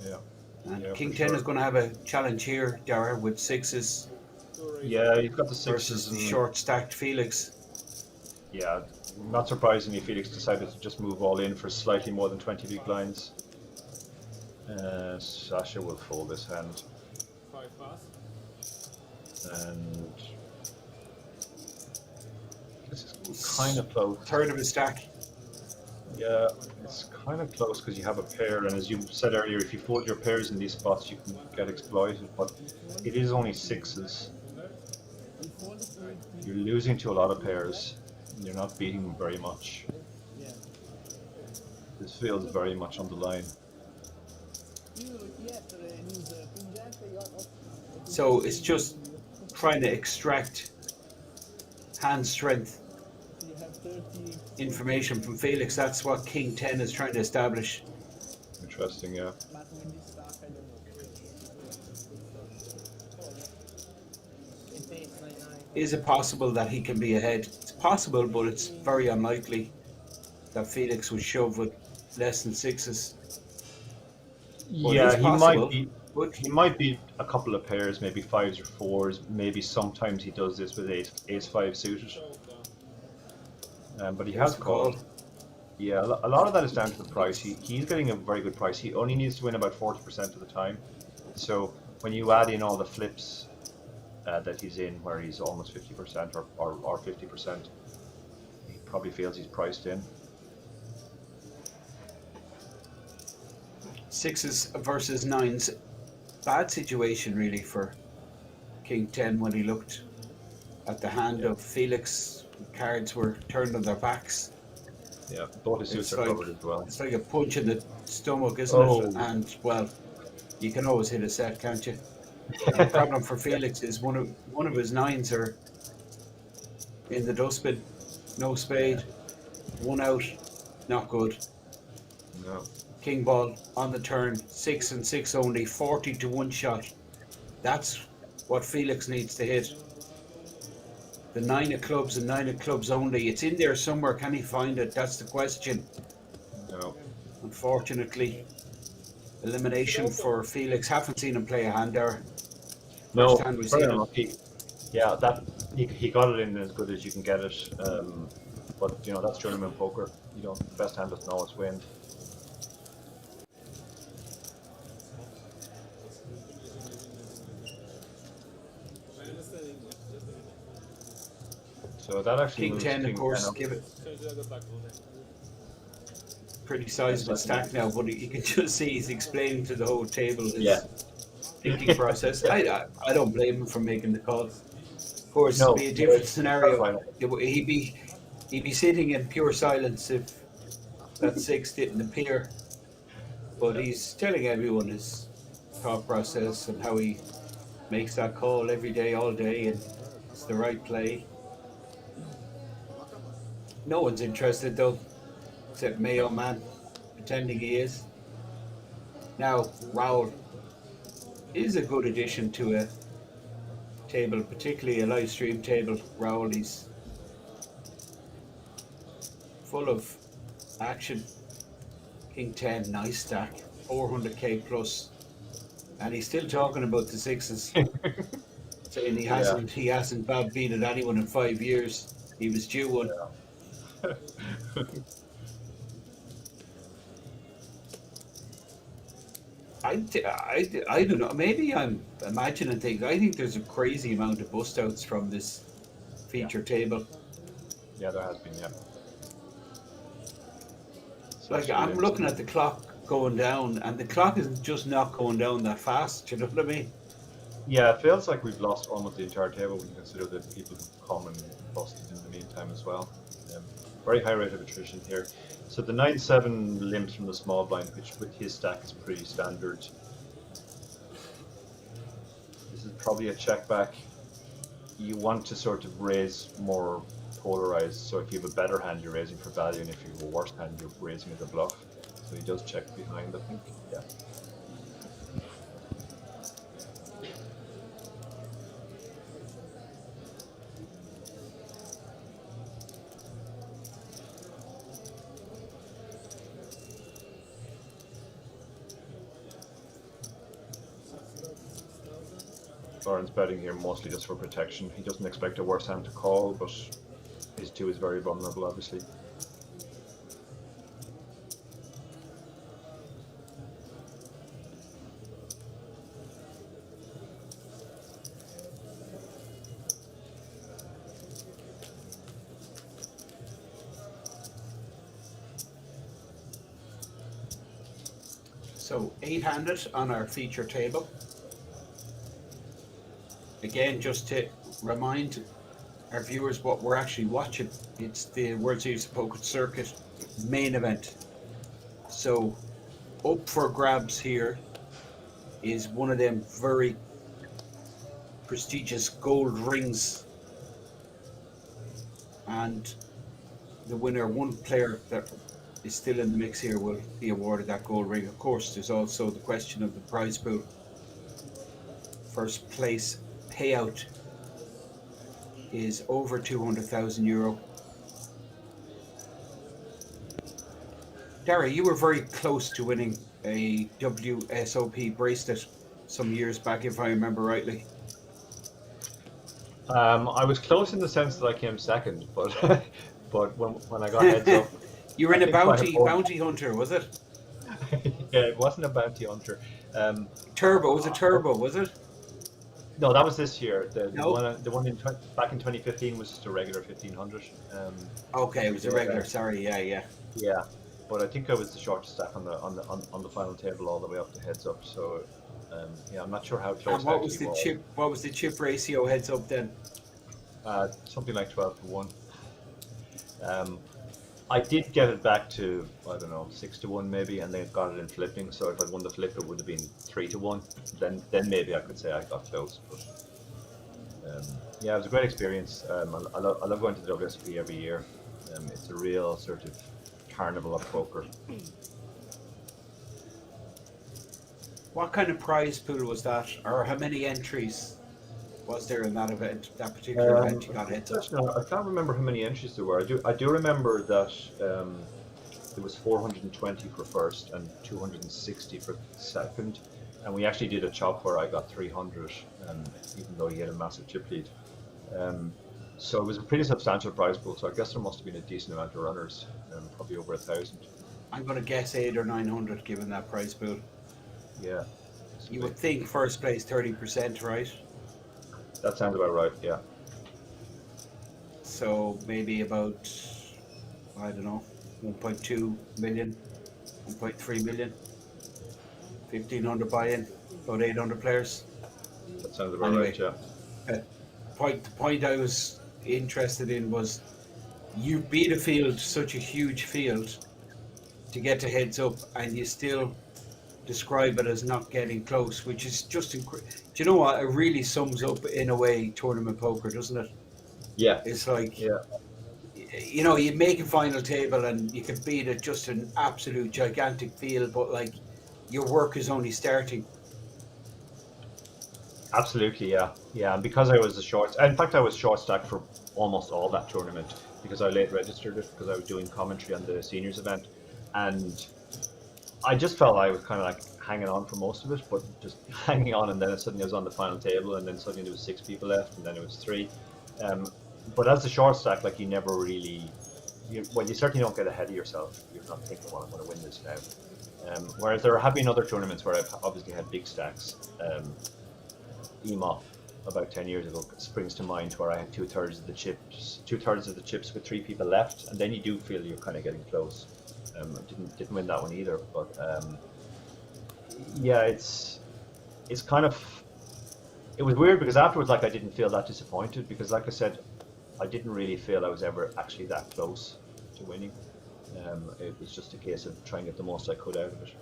Yeah. And King 10 is going to have a challenge here, Dara, with 6s. Yeah, you've got the 6s versus the short stacked Felix. Yeah, not surprisingly, Felix decided to just move all in for slightly more than 20 big blinds. Sasha will fold this hand. 5 pass. And this is kind of close. Third of a stack. Yeah, it's kind of close because you have a pair, and as you said earlier, if you fold your pairs in these spots, you can get exploited, but it is only 6s. You're losing to a lot of pairs. You're not beating them very much. This feels very much on the line. So it's just trying to extract hand strength information from Felix. That's what King 10 is trying to establish. Interesting, yeah. Is it possible that he can be ahead? It's possible, but it's very unlikely that Felix would shove with less than sixes. Well, Yeah, it's possible, but he might be a couple of pairs, maybe fives or fours. Maybe sometimes he does this with ace five suited. But he There's has the call. called. Yeah, a lot of that is down to the price. He's getting a very good price. He only needs to win about 40% of the time. So when you add in all the flips that he's in, where he's almost 50% or 50%, he probably feels he's priced in. Sixes versus nines. Bad situation really for King 10 when he looked at the hand of Felix. Cards were turned on their backs. Yeah, both his suits are covered as well. It's like a punch in the stomach, isn't it? And well, you can always hit a set, can't you? And the problem for Felix is one of his nines are in the dustbin. No spade, one out, not good. No. King ball on the turn, 6 and 6 only, 40 to 1 shot. That's what Felix needs to hit. The 9 of clubs and 9 of clubs only. It's in there somewhere. Can he find it? That's the question. No. Unfortunately, elimination for Felix. Haven't seen him play a hand there. No, First time we've very seen it. unlucky. Yeah, that he got it in as good as you can get it. But you know, that's journeyman poker. You know, the best hand doesn't always win. So that actually King 10, of course, give it pretty sizable stack now, but you can just see he's explaining to the whole table his thinking process. I don't blame him for making the call. Of course, it'd be a different scenario. He'd be sitting in pure silence if that 6 didn't appear. But he's telling everyone his thought process and how he makes that call every day, all day, and it's the right play. No one's interested though, except Mayo Man, pretending he is. Now, Raoul is a good addition to a table, particularly a live stream table. Raoul, he's full of action. King 10, nice stack, 400k plus, and he's still talking about the sixes, saying he hasn't bad beaten anyone in 5 years. He was due one. I don't know. Maybe I'm imagining things. I think there's a crazy amount of bust outs from this feature table. Yeah, there has been. Yeah. Like I'm looking at the clock going down, and the clock is just not going down that fast. Do you know what I mean? Yeah, it feels like we've lost almost the entire table when you consider the people who've come and busted in the meantime as well. Very high rate of attrition here. So the 9-7 limps from the small blind, which with his stack is pretty standard. This is probably a check back. You want to sort of raise more polarized. So if you have a better hand, you're raising for value, and if you have a worse hand, you're raising as a bluff. So he does check behind, I think. Yeah. Lauren's betting here mostly just for protection. He doesn't expect a worse hand to call, but his 2 is very vulnerable, obviously. So 8-handed on our feature table. Again, just to remind our viewers what we're actually watching, it's the World Series of Poker Circuit Main Event. So up for grabs here is one of them very prestigious gold rings, and the winner, one player that is still in the mix here, will be awarded that gold ring. Of course, there's also the question of the prize pool. First place payout is over €200,000. Dara, you were very close to winning a WSOP bracelet some years back, if I remember rightly. I was close in the sense that I came second, but but when I got heads up, you were in I a think my opponent- bounty hunter, was it? Yeah, it wasn't a bounty hunter. Turbo, was it turbo? Was it? No, that was this year. The No. one back in 2015 was just a regular 1500. Okay, it was a regular. Sorry, yeah. Yeah, but I think I was the shortest stack on the final table all the way up to heads up. So yeah, I'm not sure how close. And what was the chip? What was the chip ratio heads up then? Something like 12-1. I did get it back to, I don't know, 6-1 maybe, and then got it in flipping. So if I'd won the flip, it would have been 3-1. Then maybe I could say I got close. But yeah, it was a great experience. I love going to the WSOP every year. It's a real sort of carnival of poker. What kind of prize pool was that, or how many entries was there in that event, that particular event you got heads up? I can't remember how many entries there were. I do remember that there was 420 for first and 260 for second, and we actually did a chop where I got 300, even though he had a massive chip lead. So it was a pretty substantial prize pool. So I guess there must have been a decent amount of runners, probably over 1,000. I'm going to guess 800 or 900 given that prize pool. Yeah. You would think first place 30%, right? That sounds about right, yeah. So maybe about, I don't know, 1.2 million, 1.3 million, 1,500 buy-in, about 800 players. That sounds about right, yeah. The point I was interested in was you beat a field, such a huge field, to get to heads up, and you still describe it as not getting close, which is just incredible. Do you know what? It really sums up, in a way, tournament poker, doesn't it? Yeah. It's like, yeah. You know, you make a final table and you can beat it, just an absolute gigantic field, but like your work is only starting. Absolutely, yeah. Yeah, and because I was in fact I was short stacked for almost all that tournament because I late registered it because I was doing commentary on the seniors event, and I just felt I was kind of like hanging on for most of it, but just hanging on, and then suddenly I was on the final table, and then suddenly there was 6 people left, and then it was 3. But as the short stack, like you never really, you certainly don't get ahead of yourself. You're not thinking, well, I'm going to win this now. Whereas there have been other tournaments where I've obviously had big stacks. EMA about 10 years ago springs to mind, where I had 2/3 of the chips with 3 people left, and then you do feel you're kind of getting close. Didn't win that one either, but yeah, it's kind of, it was weird because afterwards, like, I didn't feel that disappointed because, like I said, I didn't really feel I was ever actually that close to winning. It was just a case of trying to get the most I could out of it.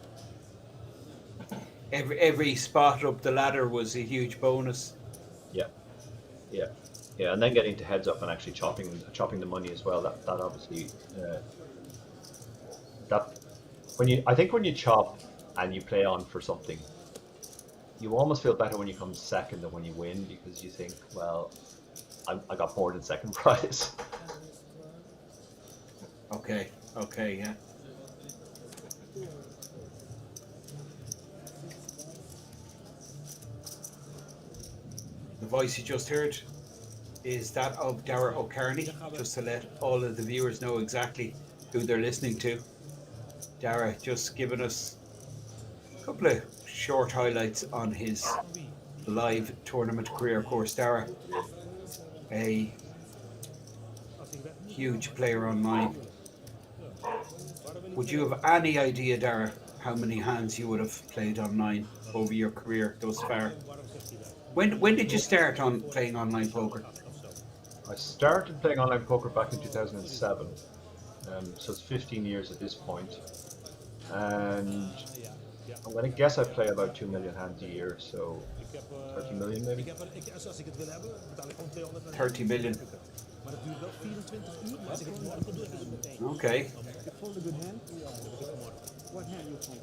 Every spot up the ladder was a huge bonus. Yeah, and then getting to heads up and actually chopping the money as well. That obviously I think when you chop and you play on for something, you almost feel better when you come second than when you win, because you think, well, I got more than second prize. Okay, yeah. The voice you just heard is that of Dara O'Carney, just to let all of the viewers know exactly who they're listening to. Dara just giving us a couple of short highlights on his live tournament career. Of course, Dara, a huge player online. Would you have any idea, Dara, how many hands you would have played online over your career thus far? When did you start on playing online poker? I started playing online poker back in 2007, so it's 15 years at this point, and I'm going to guess I play about 2 million hands a year, so 30 million maybe? 30 million. Maar dat duurt wel 24 uur. Maar als ik het morgen doe, heb ik het meteen. Okay. You fold a good hand? What hand you fold?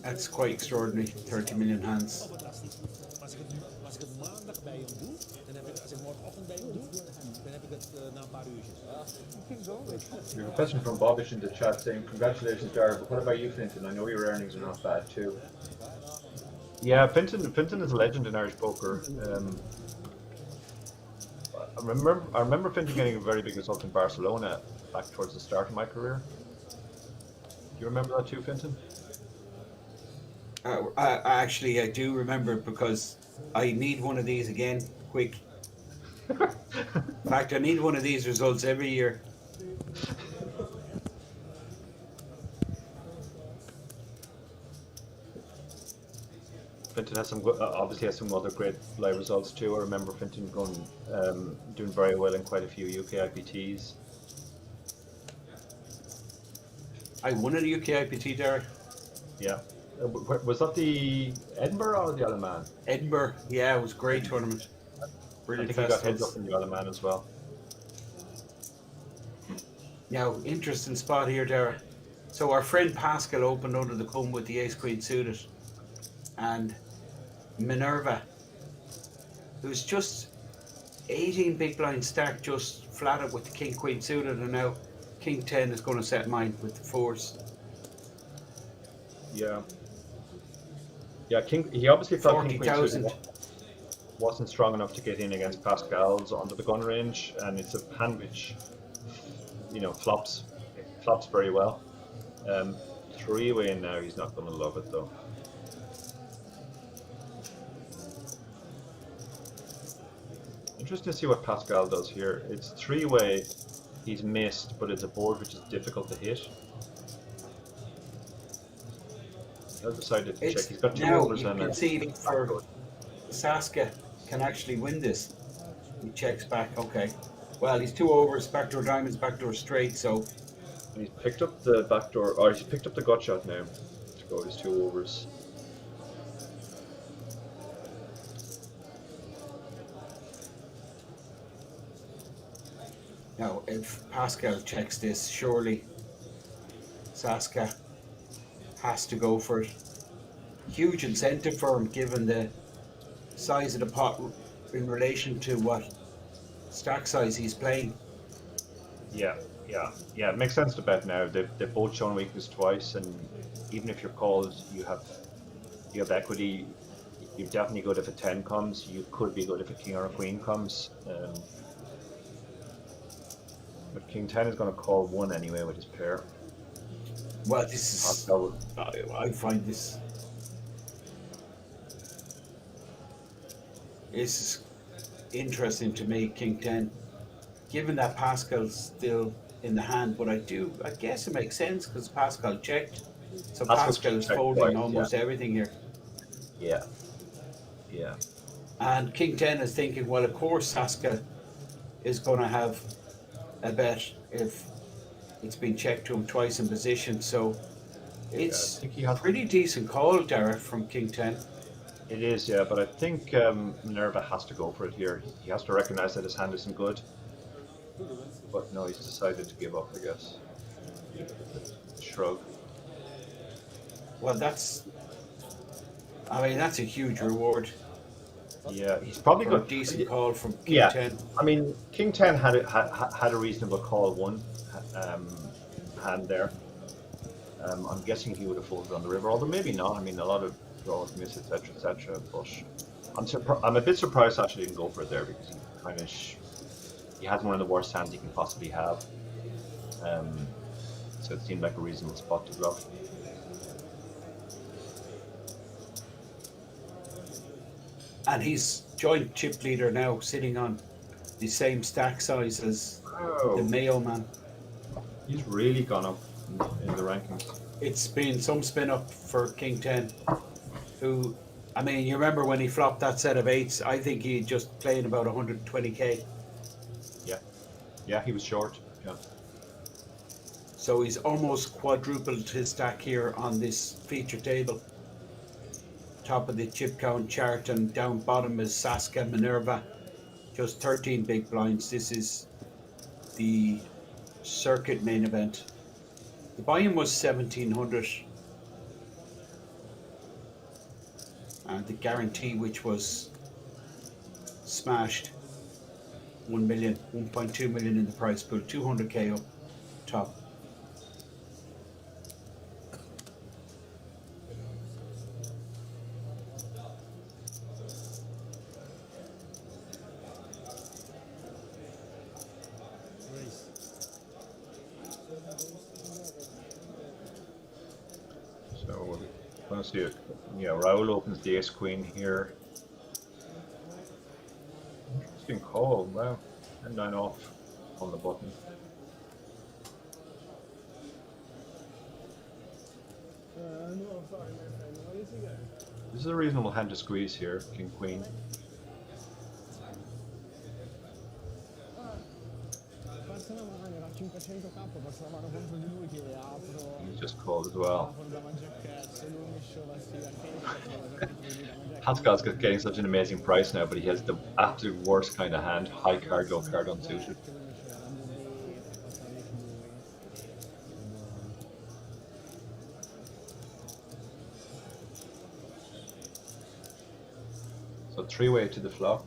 That's quite extraordinary. 30 million hands. Fantastisch. Als ik het maandag bij hem doe, dan heb ik, als ik morgenochtend bij hem doe, dan heb ik het na een paar uurtjes. We have a question from Bobish in the chat saying, congratulations, Jared, but what about you, Fintan? I know your earnings are not bad too. Yeah, Fintan is a legend in Irish poker. I remember Fintan getting a very big result in Barcelona back towards the start of my career. Do you remember that too, Fintan? Actually, I do remember it because I need one of these again, quick. In fact, I need one of these results every year. Fintan has some obviously has some other great live results too. I remember Fintan doing very well in quite a few UK IPTs. I won at a UK IPT, Derek. Yeah. Was that the Edinburgh or the Isle of Man? Edinburgh, yeah, it was a great tournament. Brilliant I think he got heads festivals. up in the Isle of Man as well. Now, interesting spot here, Dara. So our friend Pascal opened under the comb with the ace queen suited, and Minerva, who's just 18 big blind stack, just flatted with the king queen suited, and now king 10 is going to set mine with the fours. Yeah. Yeah, he obviously felt King Queen 40,000. wasn't strong enough to get in against Pascal's under the gun range, and it's a hand which, flops very well. 3-way now, he's not going to love it though. Interesting to see what Pascal does here. It's 3-way, he's missed, but it's a board which is difficult to hit. He'll decide to check. He's got 2 overs and you can see for Saska can actually win this. He checks back. Okay. Well, he's 2 overs, backdoor diamonds, backdoor straight. So he's picked up the backdoor, or he's picked up the gut shot now to go his 2 overs. Now, if Pascal checks this, surely Saska has to go for it. Huge incentive for him given the size of the pot in relation to what stack size he's playing. Yeah, it makes sense to bet now. They've both shown weakness twice, and even if you're called, you have equity. You're definitely good if a 10 comes. You could be good if a king or a queen comes. But king 10 is going to call 1 anyway with his pair. Well, this is, I find this is interesting to me, king 10, given that Pascal's still in the hand, but I guess it makes sense because Pascal checked, so Pascal is folding almost everything here. Yeah. And king 10 is thinking, well, of course Saska is going to have a bet if it's been checked to him twice in position, so it's a pretty decent call, Derek, from king 10. It is, yeah, but I think Minerva has to go for it here. He has to recognize that his hand isn't good. But no, he's decided to give up, I guess. Shrug. Well, that's a huge reward. Yeah, he's probably got a decent call from king 10. I mean, king 10 had a reasonable call 1 hand there. I'm guessing he would have folded on the river, although maybe not. I mean, a lot of draws miss, etc. But I'm a bit surprised actually he didn't go for it there, because he has one of the worst hands he can possibly have. So it seemed like a reasonable spot to bluff. And he's joint chip leader now, sitting on the same stack size as the Mayo man. He's really gone up in the rankings. It's been some spin up for king 10, who, I mean, you remember when he flopped that set of 8s, I think he just played about 120k. Yeah, he was short. Yeah. So he's almost quadrupled his stack here on this feature table. Top of the chip count chart, and down bottom is Saska, Minerva, just 13 big blinds. This is the circuit main event. The buy-in was 1,700, and the guarantee, which was smashed, 1 million, 1.2 million in the prize pool, 200k up top. So we're going to see it. Yeah, Raul opens the ace queen here. Interesting call. Wow. And 9 off on the button. This is a reasonable hand to squeeze here, king queen. He's just called as well. Pascal's getting such an amazing price now, but he has the absolute worst kind of hand. High card, low card unsuited. So 3-way to the flop.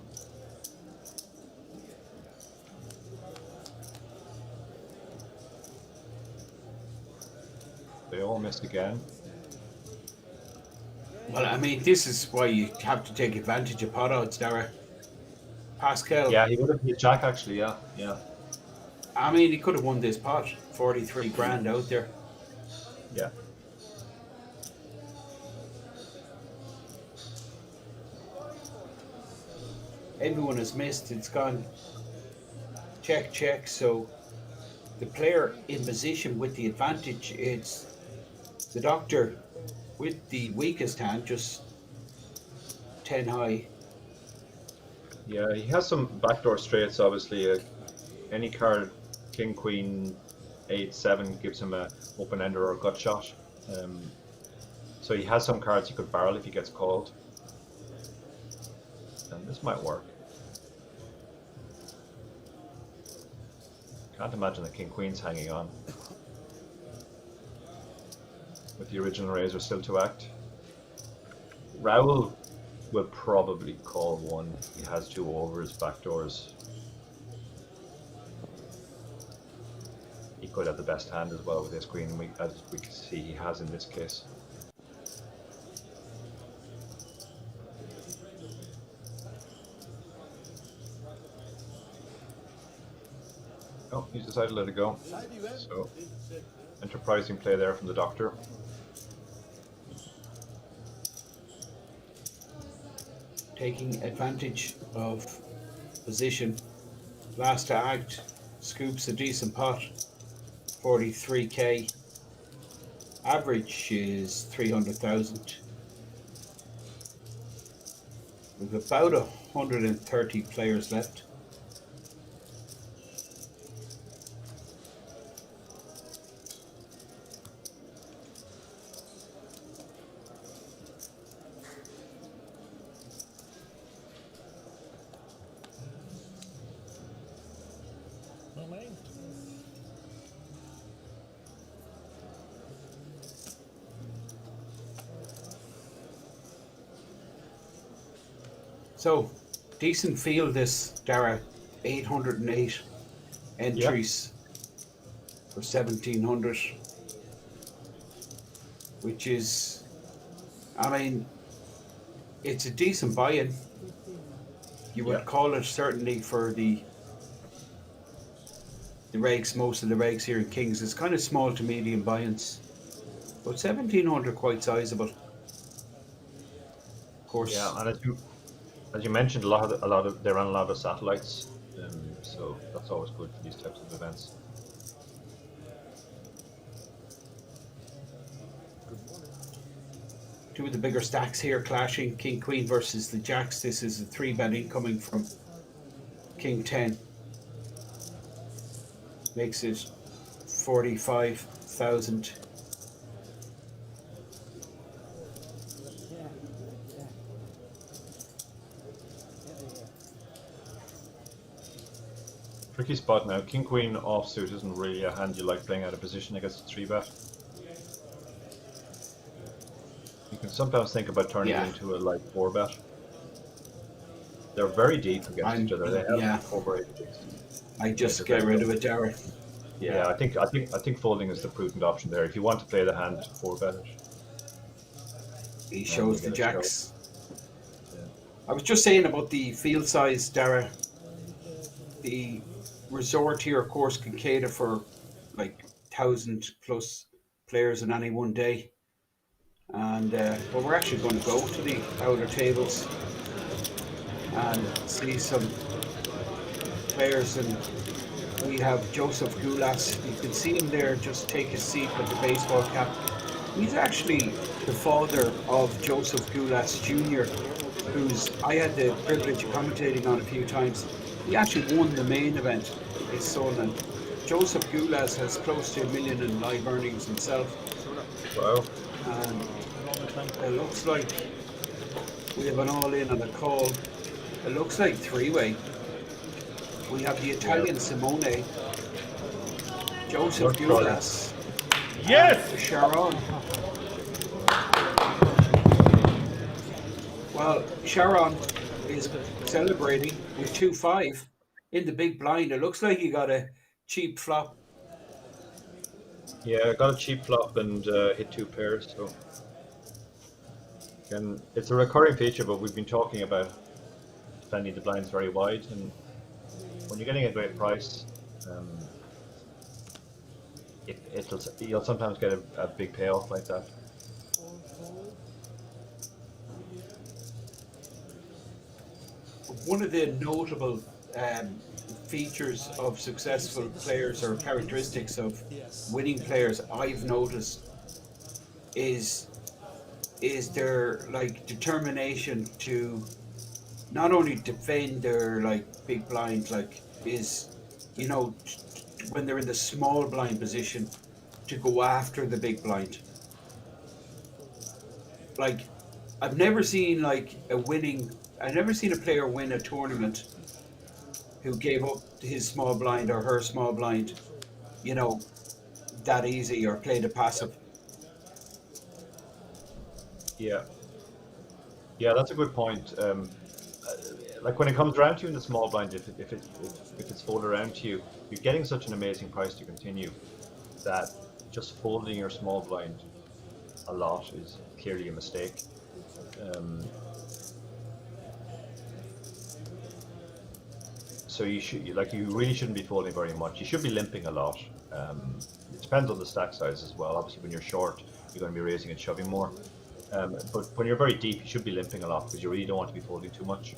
They all missed again. Well, I mean, this is why you have to take advantage of pot odds, Dara. Pascal. Yeah, he would have hit jack actually, yeah. Yeah. I mean, he could have won this pot. 43 grand out there. Yeah. Everyone has missed. It's gone check, check. So the player in position with the advantage, it's the doctor with the weakest hand, just 10 high. Yeah, he has some backdoor straights, obviously. Any card, king, queen, 8, 7 gives him a open ender or a gut shot. So he has some cards he could barrel if he gets called. And this might work. Can't imagine the king queen's hanging on. With the original razor still to act. Raul will probably call one. He has 2 overs, backdoors. He could have the best hand as well with his queen, as we can see he has in this case. Oh, he's decided to let it go. So, enterprising play there from the doctor. Taking advantage of position. Last to act, scoops a decent pot. 43k. Average is 300,000. We've about 130 players left. So, decent field this, Dara. 808 entries for 1,700. Which is, I mean, it's a decent buy-in. You would call it certainly for the regs, most of the regs here in Kings. It's kind of small to medium buy-ins. But 1,700 quite sizable. Of course. Yeah, and as you mentioned, they run a lot of satellites, so that's always good for these types of events. Two of the bigger stacks here clashing. King Queen versus the Jacks. This is a 3-bet incoming from King 10. Makes it 45,000. tricky spot now. King Queen offsuit isn't really a hand you like playing out of position against a 3-bet. You can sometimes think about turning it into a like 4-bet. They're very deep against each other. They have over 8 bigs. I just get rid of it, Derek. Yeah, I think folding is the prudent option there. If you want to play the hand, 4-bet it. He shows the jacks. I was just saying about the field size, Dara. The resort here, of course, can cater for like 1,000+ players in any one day. And well, we're actually going to go to the outer tables and see some players. And we have Joseph Gulas. You can see him there, just take his seat with the baseball cap. He's actually the father of Joseph Gulas Jr., who's I had the privilege of commentating on a few times. He actually won the main event, his son, and Joseph Gulas has close to $1 million in live earnings himself. Wow. And it looks like we have an all-in on a call. It looks like three-way. We have the Italian Simone, Joseph Gulas, yes, Sharon. Well, Sharon is celebrating with 2-5 in the big blind. It looks like he got a cheap flop. Yeah, I got a cheap flop and hit 2 pairs. So, and it's a recurring feature, but we've been talking about defending the blinds very wide, and when you're getting a great price, you'll sometimes get a big payoff like that. One of the notable features of successful players, or characteristics of winning players, I've noticed is their like determination to not only defend their like big blind, like is, you know, when they're in the small blind position, to go after the big blind. Like I've never seen a player win a tournament who gave up his small blind or her small blind, you know, that easy, or played a passive. Yeah, that's a good point. Like when it comes around to you in the small blind, if it's folded around to you, you're getting such an amazing price to continue that just folding your small blind a lot is clearly a mistake. So you really shouldn't be folding very much. You should be limping a lot. It depends on the stack size as well. Obviously, when you're short, you're going to be raising and shoving more. But when you're very deep, you should be limping a lot because you really don't want to be folding too much.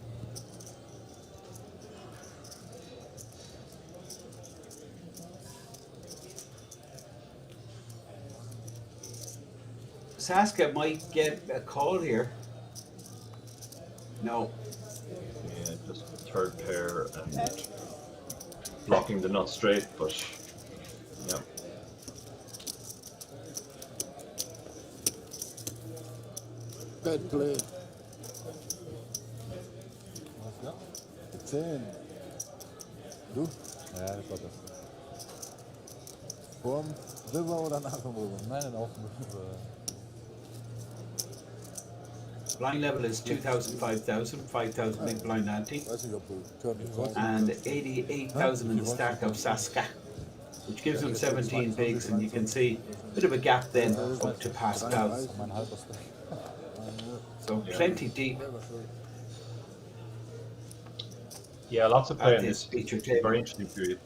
Saska might get a call here. No. Yeah, just third pair and blocking the nut straight, but yeah. Bad play. 10. Du? Ja, das war das. Vorm River oder nach dem River? Nein, auf dem River. Blind level is 2,000, 5,000, 5,000 big blind ante, and 88,000 in the stack of Saska, which gives him 17 bigs, and you can see a bit of a gap then up to Pascal. So plenty deep. Yeah, lots of play in this feature table. Very interesting period.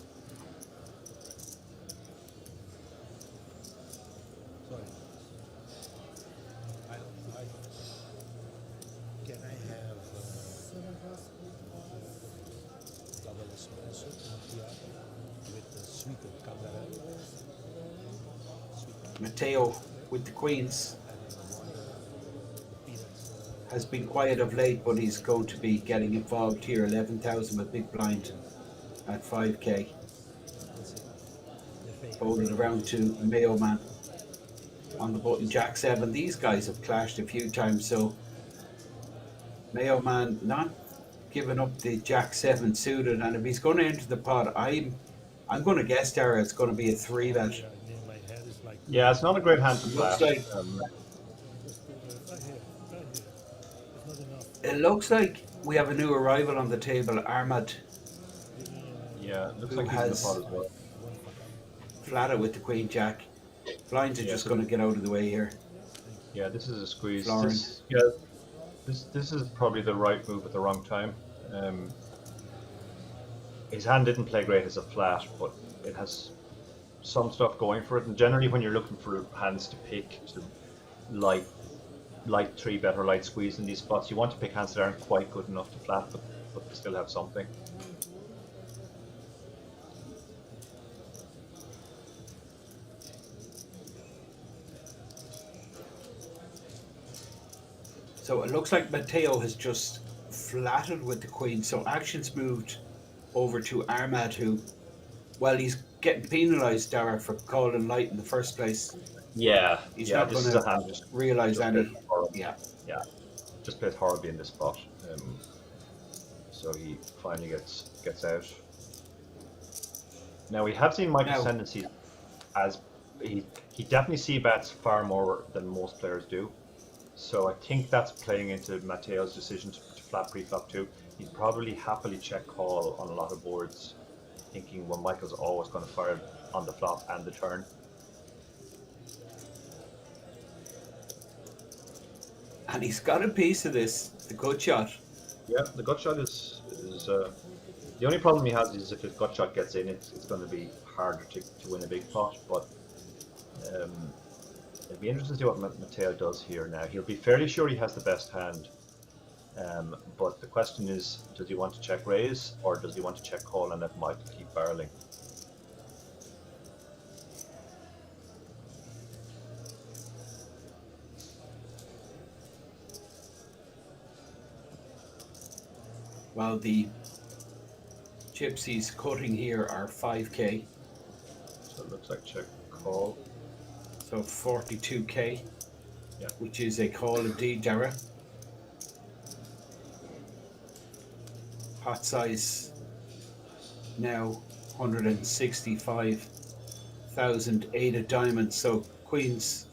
Can I have double espresso with the sweet cabaret? Matteo with the queens has been quiet of late, but he's going to be getting involved here. 11,000 with big blind at 5k. Folded around to Mayo Man on the button, Jack 7. These guys have clashed a few times, so Mayo Man not giving up the Jack 7 suited, and if he's going to enter the pot, I'm going to guess there it's going to be a 3-bet. Yeah, it's not a great hand to Looks flat. like it looks like we have a new arrival on the table, Ahmad. Yeah, it looks Who like he's in the has pot as well. flatted with the Queen Jack. Blinds are Yeah, just so going to get out of the way here. Yeah, this is a squeeze. Florin. This is probably the right move at the wrong time. His hand didn't play great as a flat, but it has some stuff going for it. And generally, when you're looking for hands to pick, to light 3-bet or light squeeze in these spots, you want to pick hands that aren't quite good enough to flat, but they still have something. So it looks like Matteo has just flatted with the Queen. So action's moved over to Ahmad, who, well, he's getting penalised, Dara, for calling light in the first place. Yeah, He's not going to realise any. Yeah, just plays horribly in this spot. So he finally gets out. Now we have seen Michael's tendencies as he definitely c-bets far more than most players do. So I think that's playing into Matteo's decision to flat pre-flop too. He'd probably happily check call on a lot of boards, thinking, well, Michael's always going to fire on the flop and the turn. and he's got a piece of this, the gut shot. Yeah, the gut shot is the only problem he has is if his gut shot gets in, it's going to be harder to win a big pot. But it'll be interesting to see what Matteo does here now. He'll be fairly sure he has the best hand, but the question is, does he want to check raise or does he want to check call and let Michael keep barreling? Well, the chips he's cutting here are 5k. So it looks like check call. So 42k, yeah, which is a call indeed, Dara. Pot size now 165,000, 8 of diamonds. So Queen's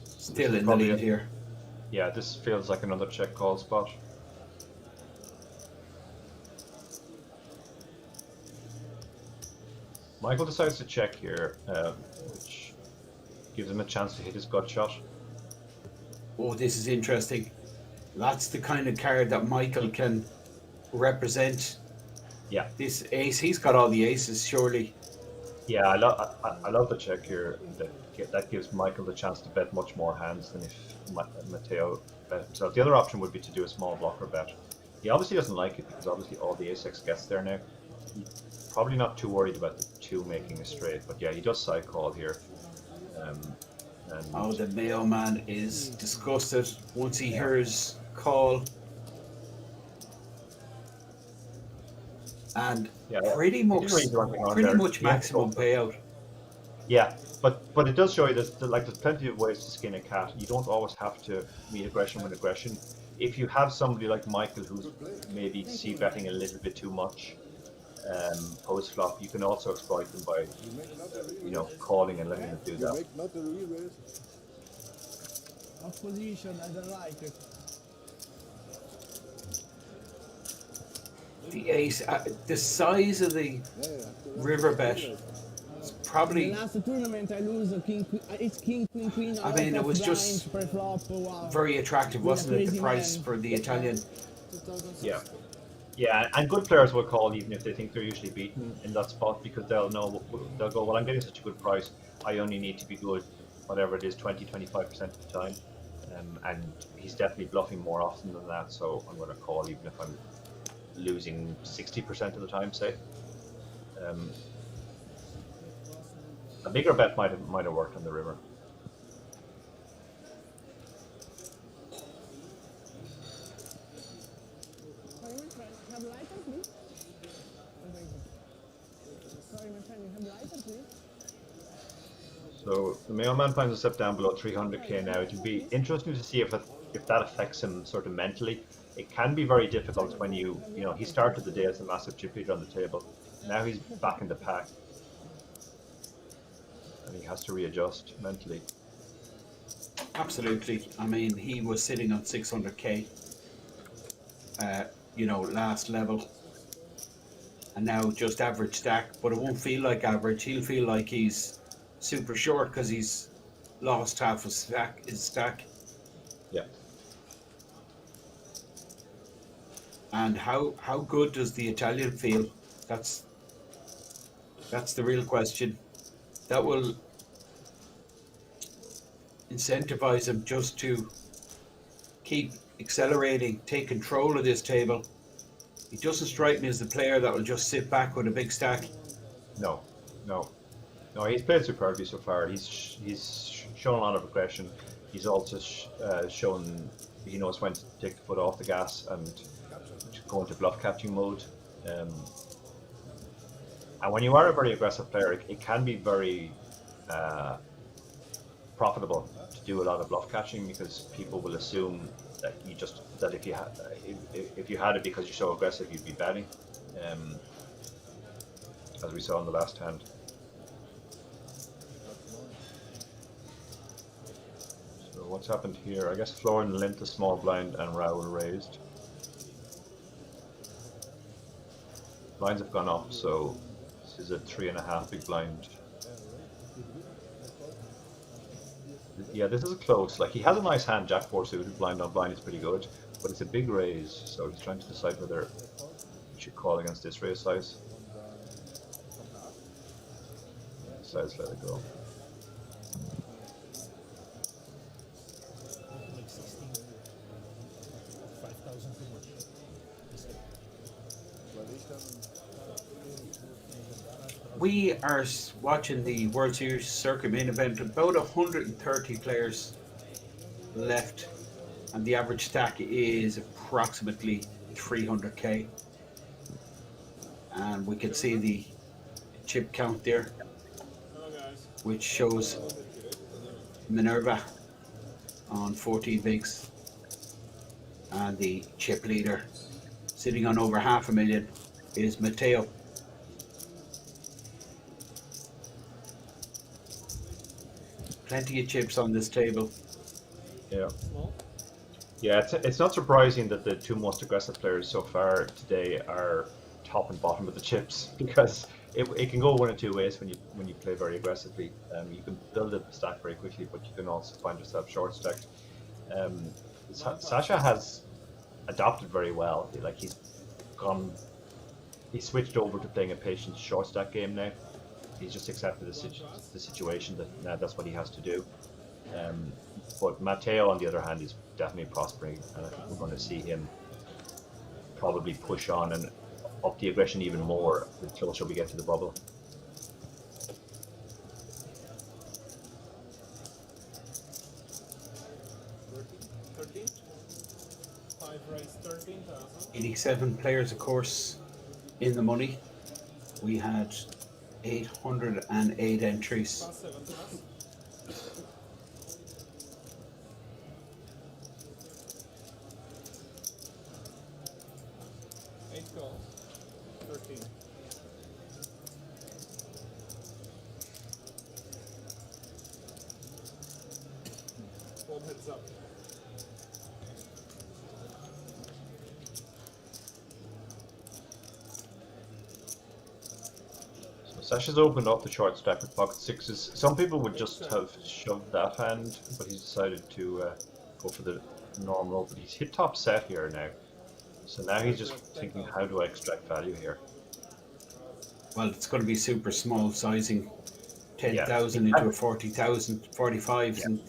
still in the lead here. Yeah, this feels like another check call spot. Michael decides to check here, which gives him a chance to hit his gut shot. Oh, this is interesting. That's the kind of card that Michael can represent. Yeah. This ace, he's got all the aces, surely. Yeah, I love the check here. That gives Michael the chance to bet much more hands than if Matteo bet himself. The other option would be to do a small blocker bet. He obviously doesn't like it because obviously all the ace-x gets there now. He's probably not too worried about the two making a straight, but yeah, he does side call here. Oh, the mailman is disgusted once he hears call. And yeah, pretty much maximum payout. Yeah, but it does show you there's plenty of ways to skin a cat. You don't always have to meet aggression with aggression. If you have somebody like Michael who's maybe c-betting a little bit too much post flop, you can also exploit them by calling and letting them do that. Opposition, I don't like it. The ace, the size of the river bet is probably. The last tournament I lose it's king, queen, queen. I mean, it was just very attractive, wasn't it? The price for the Italian. Yeah. Yeah, and good players will call even if they think they're usually beaten in that spot because they'll go, well, I'm getting such a good price, I only need to be good, whatever it is, 20-25% of the time. And he's definitely bluffing more often than that, so I'm going to call even if I'm losing 60% of the time, say. A bigger bet might have worked on the river. So the mailman finds himself down below 300k now. It'll be interesting to see if that affects him sort of mentally. it can be very difficult when you know, he started the day as a massive chip leader on the table. Now he's back in the pack, and he has to readjust mentally. Absolutely. I mean, he was sitting on 600k, you know, last level, and now just average stack. But it won't feel like average. He'll feel like he's super short because he's lost half his stack. Yeah. And how good does the Italian feel? That's the real question. That will incentivize him just to keep accelerating, take control of this table. He doesn't strike me as the player that will just sit back with a big stack. No, he's played superbly so far. He's shown a lot of aggression. He's also shown he knows when to take the foot off the gas and go into bluff catching mode. And when you are a very aggressive player, it can be very profitable to do a lot of bluff catching, because people will assume that if you had it because you're so aggressive, you'd be betting, as we saw in the last hand. So what's happened here? I guess Florin lent the small blind and Raoul raised. Blinds have gone up, so this is a 3.5 big blind. Yeah, this is close. Like, he has a nice hand, Jack 4 suited, blind on blind is pretty good, but it's a big raise, so he's trying to decide whether he should call against this raise size. Size, let it go. We are watching the World Series Circuit Main Event. About 130 players left, and the average stack is approximately 300k. And we can see the chip count there, which shows Minerva on 14 bigs, and the chip leader sitting on over 500,000 is Matteo. Plenty of chips on this table. Yeah. Yeah, it's not surprising that the two most aggressive players so far today are top and bottom of the chips, because it can go one of two ways when you play very aggressively. You can build a stack very quickly, but you can also find yourself short stacked. Sasha has adopted very well. Like, he's switched over to playing a patient short stack game now. He's just accepted the situation that now that's what he has to do. But Matteo, on the other hand, is definitely prospering, and I think we're going to see him probably push on and up the aggression even more the closer we get to the bubble. Five raised 13,000. 87 players, of course, in the money. We had 808 entries. Plus 7 plus. 8 calls. 13. One heads up. Sasha's opened up the short stack with pocket sixes. Some people would just have shoved that hand, but he's decided to go for the normal. But he's hit top set here now, so now he's just thinking, how do I extract value here? Well, it's going to be super small sizing, 10,000 into a 40,000, 45. And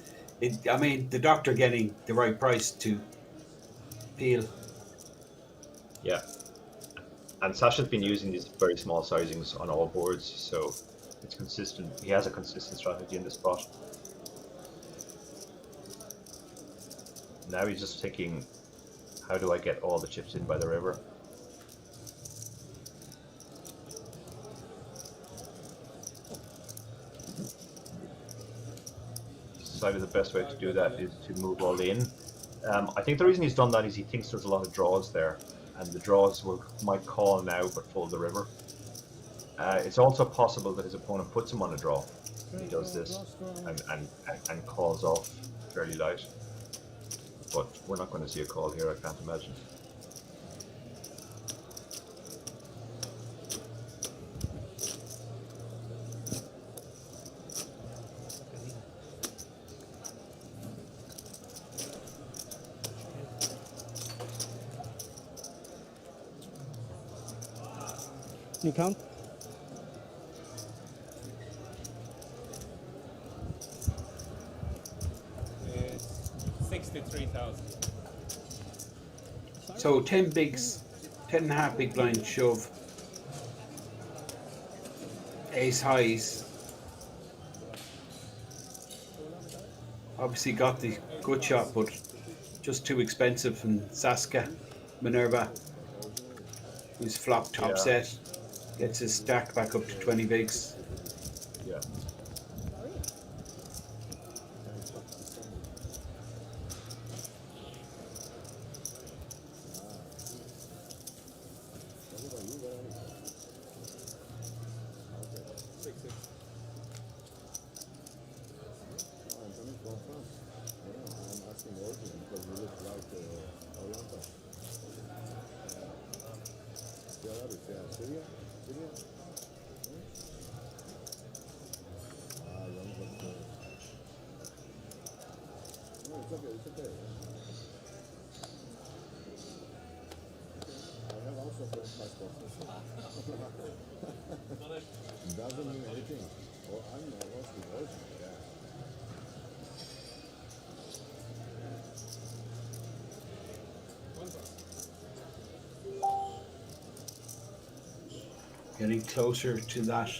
I mean, the doctor getting the right price to peel. Yeah. And Sasha's been using these very small sizings on all boards, so it's consistent. He has a consistent strategy in this spot. Now he's just thinking, how do I get all the chips in by the river? Decided the best way to do that is to move all in. I think the reason he's done that is he thinks there's a lot of draws there, and the draws might call now but fold the river. It's also possible that his opponent puts him on a draw. He does this and calls off fairly light. But we're not going to see a call here, I can't imagine. You count? It's 63,000. So 10 bigs, 10 and a half big blind shove. Ace highs. Obviously got the good shot, but just too expensive. And Saska, Minerva, who's flop top set, gets his stack back up to 20 bigs. Yeah. Doesn't mean anything. Oh, I'm not lost the voice. Yeah. Getting closer to that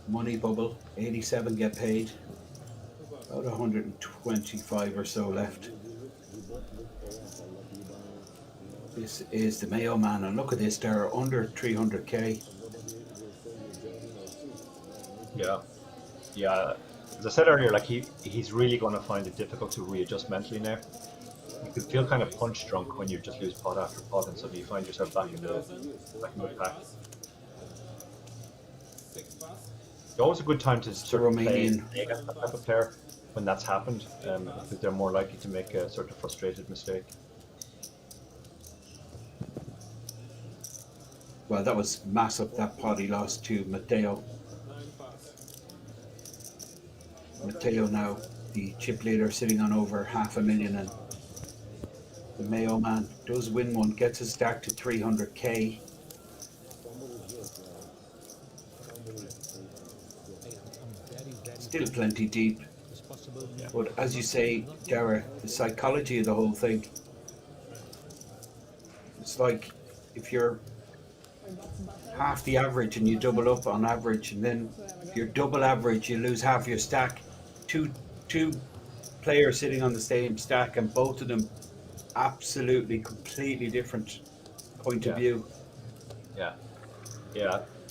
money bubble. 87 get paid. About 125 or so left. This is the Mayo man, and look at this, they're under 300k. Yeah. As I said earlier, like he's really going to find it difficult to readjust mentally now. You can feel kind of punch drunk when you just lose pot after pot, and suddenly you find yourself back in the pack. It's always a good time to sort of play against that type of player when that's happened, because they're more likely to make a sort of frustrated mistake. Well, that was massive, that pot he lost to Matteo. Matteo now, the chip leader, sitting on over $500,000, and the Mayo man does win one, gets his stack to 300k. Still plenty deep. But as you say, Dara, the psychology of the whole thing, it's like if you're half the average and you double up on average, and then if you're double average you lose half your stack. Two players sitting on the same stack, and both of them absolutely completely different point of view. Yeah,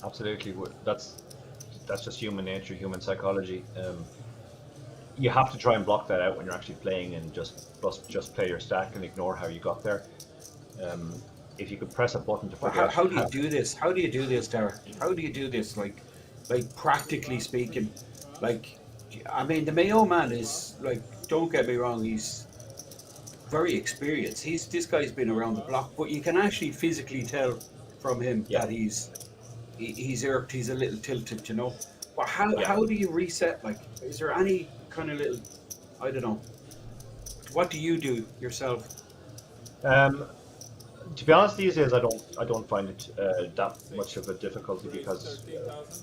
absolutely. That's just human nature, human psychology. You have to try and block that out when you're actually playing, and just play your stack and ignore how you got there. If you could press a button to figure out how do you do this? How do you do this, Dara? How do you do this? Like practically speaking, like, I mean, the Mayo man is, like, don't get me wrong, he's very experienced. This guy's been around the block, but you can actually physically tell from him that he's irked, he's a little tilted, you know. But how do you reset? Like, is there any kind of little, I don't know, what do you do yourself? To be honest, these days I don't find it that much of a difficulty, because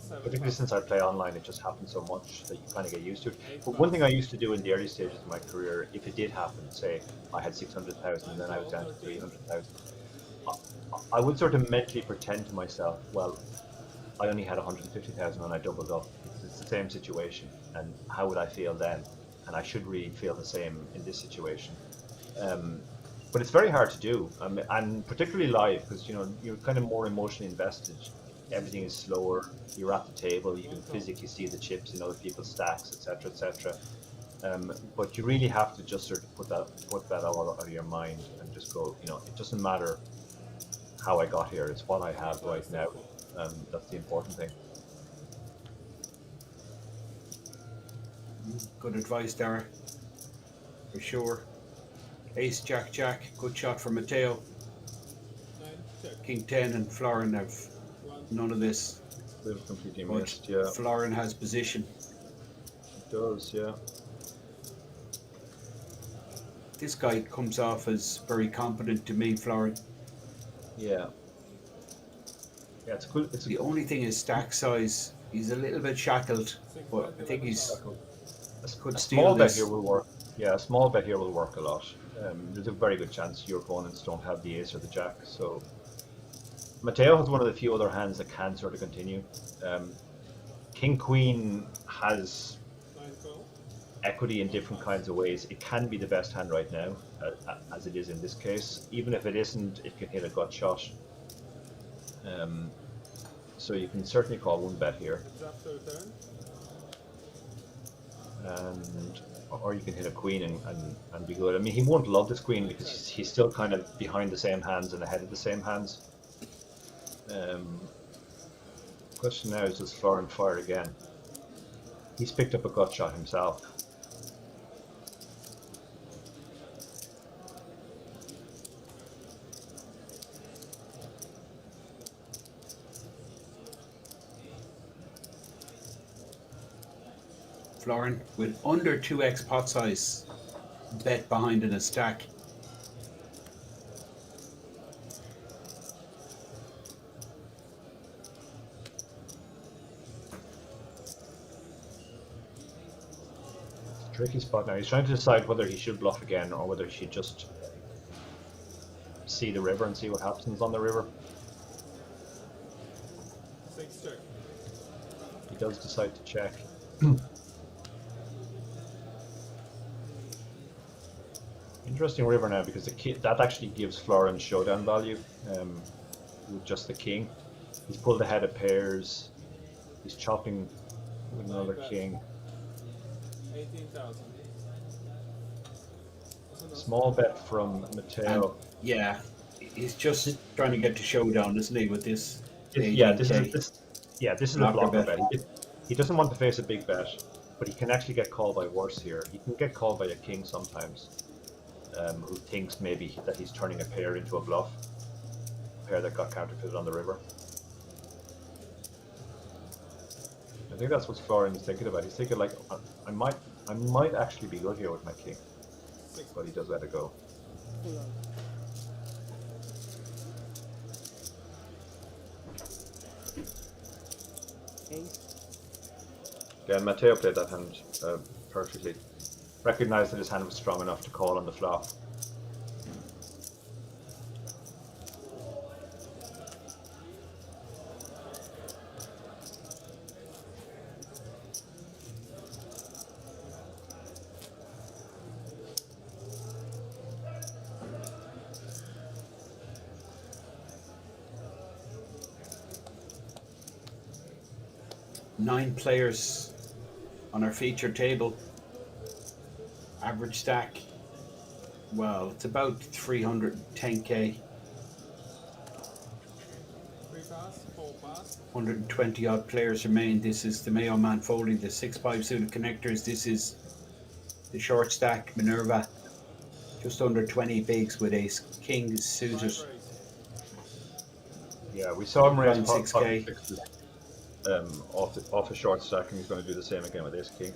particularly since I play online, it just happens so much that you kind of get used to it. But one thing I used to do in the early stages of my career, if it did happen, say I had 600,000 and then I was down to 300,000, I would sort of mentally pretend to myself, well, I only had 150,000 and I doubled up. It's the same situation, and how would I feel then? And I should really feel the same in this situation. But it's very hard to do, and particularly live, because you're kind of more emotionally invested. Everything is slower. You're at the table. You can physically see the chips in other people's stacks, etc., etc. But you really have to just sort of put that all out of your mind and just go, you know, it doesn't matter how I got here, it's what I have right now. That's the important thing. Good advice, Dara. For sure. Ace, Jack, Jack. Good shot from Matteo. King 10 and Florin have none of this. They've completely But missed, yeah. Florin has position. It does, yeah. This guy comes off as very competent to me, Florin. Yeah. Yeah, it's good. The only thing is stack size. He's a little bit shackled, but I think he's could a steal small bet this. here will work. Yeah, a small bet here will work a lot. There's a very good chance your opponents don't have the ace or the jack. So Matteo has one of the few other hands that can sort of continue. King Queen has equity in different kinds of ways. It can be the best hand right now, as it is in this case. Even if it isn't, it can hit a gut shot. So you can certainly call one bet here. Or you can hit a queen and be good. I mean, he won't love this queen because he's still kind of behind the same hands and ahead of the same hands. Question now is, does Florin fire again? He's picked up a gut shot himself. Florin with under 2x pot size bet behind in a stack. Tricky spot now. He's trying to decide whether he should bluff again or whether he should just see the river and see what happens on the river. He does decide to check. Interesting river now because that actually gives Florin showdown value with just the king. He's pulled ahead of pairs. He's chopping with another king. 18,000. Small bet from Matteo. Yeah, he's just trying to get to showdown, isn't he, with this? This is a blocker bet. He doesn't want to face a big bet, but he can actually get called by worse here. He can get called by a king sometimes, who thinks maybe that he's turning a pair into a bluff, a pair that got counterfeited on the river. I think that's what Florin is thinking about. He's thinking like, I might actually be good here with my king, but he does let it go. Again, Matteo played that hand perfectly. Recognized that his hand was strong enough to call on the flop. Nine players on our feature table. Average stack, well, it's about 310k. 120 odd players remain. This is the Mayo man folding the 6-5 suited connectors. This is the short stack Minerva, just under 20 bigs with ace king suited. Yeah, we saw him raise 6k. Off a short stack, and he's going to do the same again with ace king.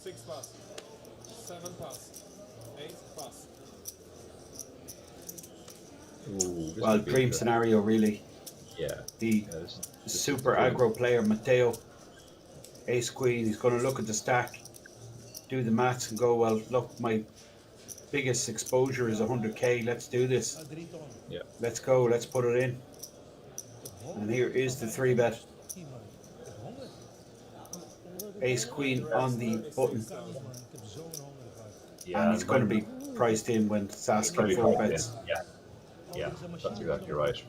6 plus, 7 plus, 8 plus. Ooh, Well, dream scenario really. Yeah. The super aggro player Matteo, ace queen. He's going to look at the stack, do the maths, and go, well, look, my biggest exposure is 100k. Let's do this. Yeah. Let's go. Let's put it in. And here is the 3-bet. Ace queen on the button. Yeah, and he's going to be priced in when Saskia 4-bets. Yeah, that's exactly right.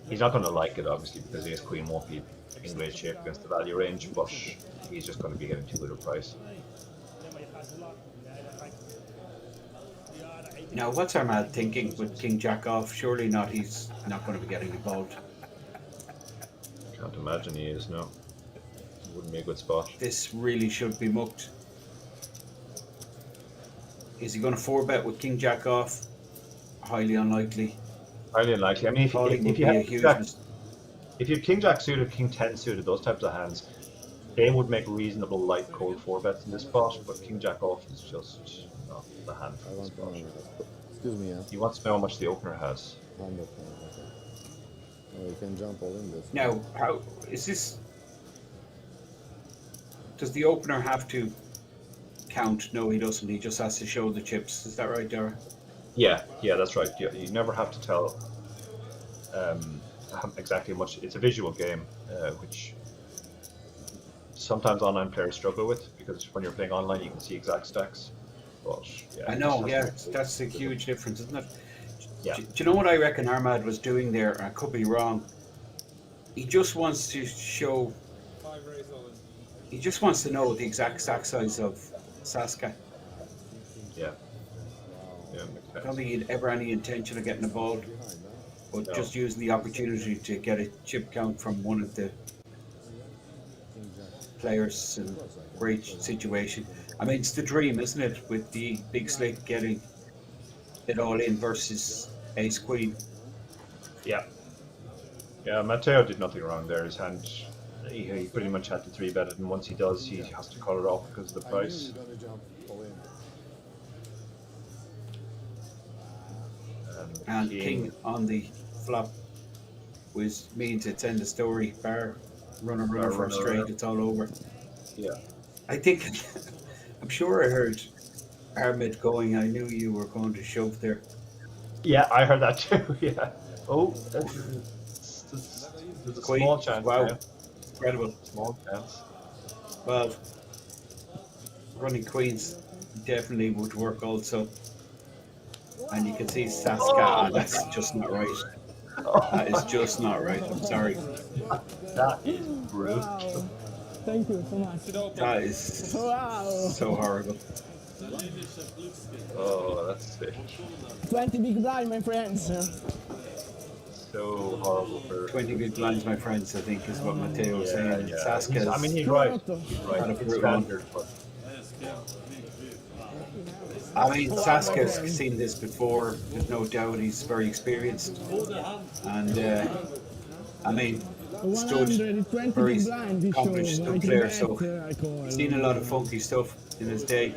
He's not going to like it, obviously, because ace queen won't be in great shape against the value range, but he's just going to be getting too good a price. Now, what's Armad thinking with King Jack off? Surely not. He's not going to be getting involved. Can't imagine he is, no. Wouldn't be a good spot. This really should be mucked. Is he going to 4-bet with King Jack off? Highly unlikely. Highly unlikely. I mean, Calling would if you be have a huge Jack, mis- if you have King Jack suited, King 10 suited, those types of hands, they would make reasonable light cold 4-bets in this spot, but King Jack off is just not the hand for this spot. Excuse me, yeah. He wants to know how much the opener has. 100, okay. Oh, you can jump all in this. Now, how is this? Does the opener have to count? No, he doesn't. He just has to show the chips. Is that right, Dara? Yeah, that's right. You never have to tell exactly how much. It's a visual game, which sometimes online players struggle with, because when you're playing online, you can see exact stacks. But yeah, I know. Yeah, that's a huge difference, isn't it? Yeah. Do you know what I reckon Armad was doing there? I could be wrong. He just wants to show. 5 raise all in. He just wants to know the exact stack size of Saska. Yeah. I don't think he'd ever any intention of getting involved, but just using the opportunity to get a chip count from one of the players in a great situation. I mean, it's the dream, isn't it, with the big slick getting it all in versus ace queen. Yeah. Yeah, Matteo did nothing wrong there. His hand, he pretty much had to 3-bet it, and once he does, he has to call it off because of the price. And king on the flop means it's end of story. Bar runner for a straight, it's all over. Yeah. I think, I'm sure I heard Armid going, I knew you were going to shove there. Yeah, I heard that too. Yeah. Oh, there's a Queen. small chance. Wow. Now. Incredible. Small chance. Well, running queens definitely would work also. And you can see Saska, and that's just not right. That is just not right. I'm sorry. That is brutal. Wow. Thank you so much. That is so horrible. Oh, that's sick. 20 big blind, my friends. So horrible for 20 big blinds, my friends, I think is what Matteo was saying. Yeah. Saska's I mean, he's right. He's right. Kind of It's brutal. standard, but I mean, Saska's seen this before. There's no doubt he's very experienced. And, I mean, stood 120 very big blind, accomplished show. stud Like player, that, so I call. he's seen a lot of funky stuff in his day.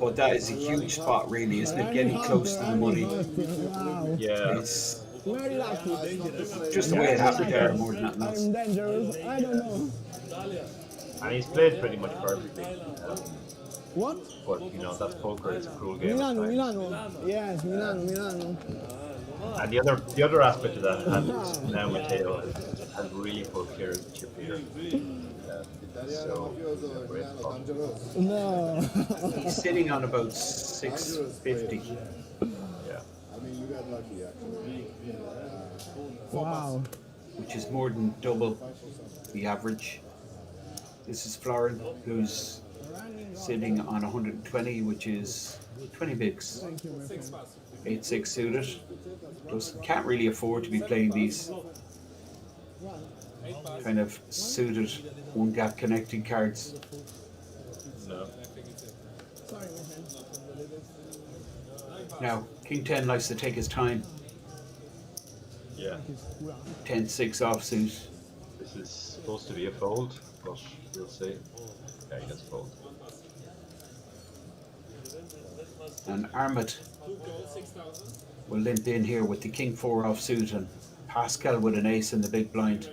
But that is a huge spot, really, isn't it? Getting close to the money. Wow. yeah. It's Very lucky. just the way it happened there more than nothing else. I'm dangerous. I don't know. And he's played pretty much perfectly. What? But you know, that's poker. It's a cruel game. at Milano, times. Milano. Yes, Milano. And the other aspect of that hand is now Matteo has really full clear of the chip here. So great spot. No. He's sitting on about 650. Yeah. I mean, you got lucky, actually. Wow. Which is more than double the average. This is Florin, who's sitting on 120, which is 20 bigs. 8-6 suited. Plus, can't really afford to be playing these kind of suited one gap connecting cards. No. Now, King 10 likes to take his time. Yeah. 10-6 offsuit. This is supposed to be a fold, but we'll see. Yeah, he does fold. And Armid will limp in here with the King 4 offsuit and Pascal with an ace in the big blind.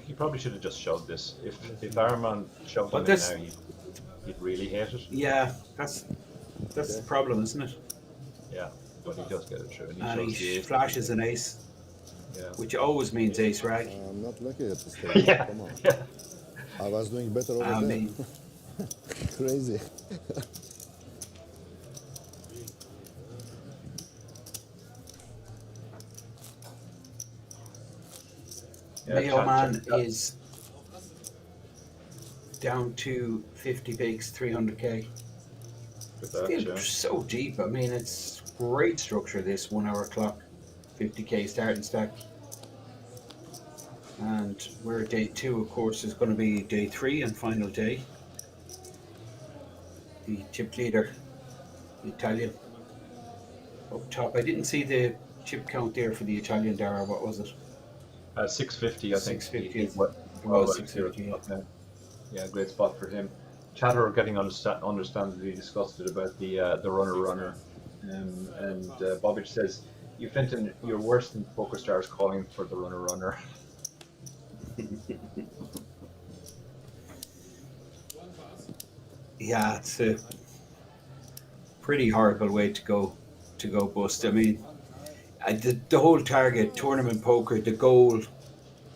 He probably should have just shoved this. If Armand shoved But on it this- now, he'd really hate it. Yeah, that's the problem, isn't it? Yeah, but he does get it through. And And shoves the he ace. flashes an ace, Yeah. which always means ace rag. I'm not lucky at this stage. Yeah. Come on. Yeah. I was doing better over I there. mean, Crazy. Yeah, Mayo check Man that. is down to 50 bigs, 300k. With that, Still yeah. so deep. I mean, it's great structure, this 1 hour clock, 50k starting stack. And we're day 2, of course, is going to be day 3 and final day. The chip leader, the Italian, up top. I didn't see the chip count there for the Italian, Dara. What was it? 650, I think. 650. He It well was right here at 650. the top now. Yeah, great spot for him. Chatter getting understandably disgusted about the runner. And Bobbage says, "You Fenton, you're worse than Poker Stars calling for the runner." Yeah, it's a pretty horrible way to go bust. I mean, the whole target tournament poker, the goal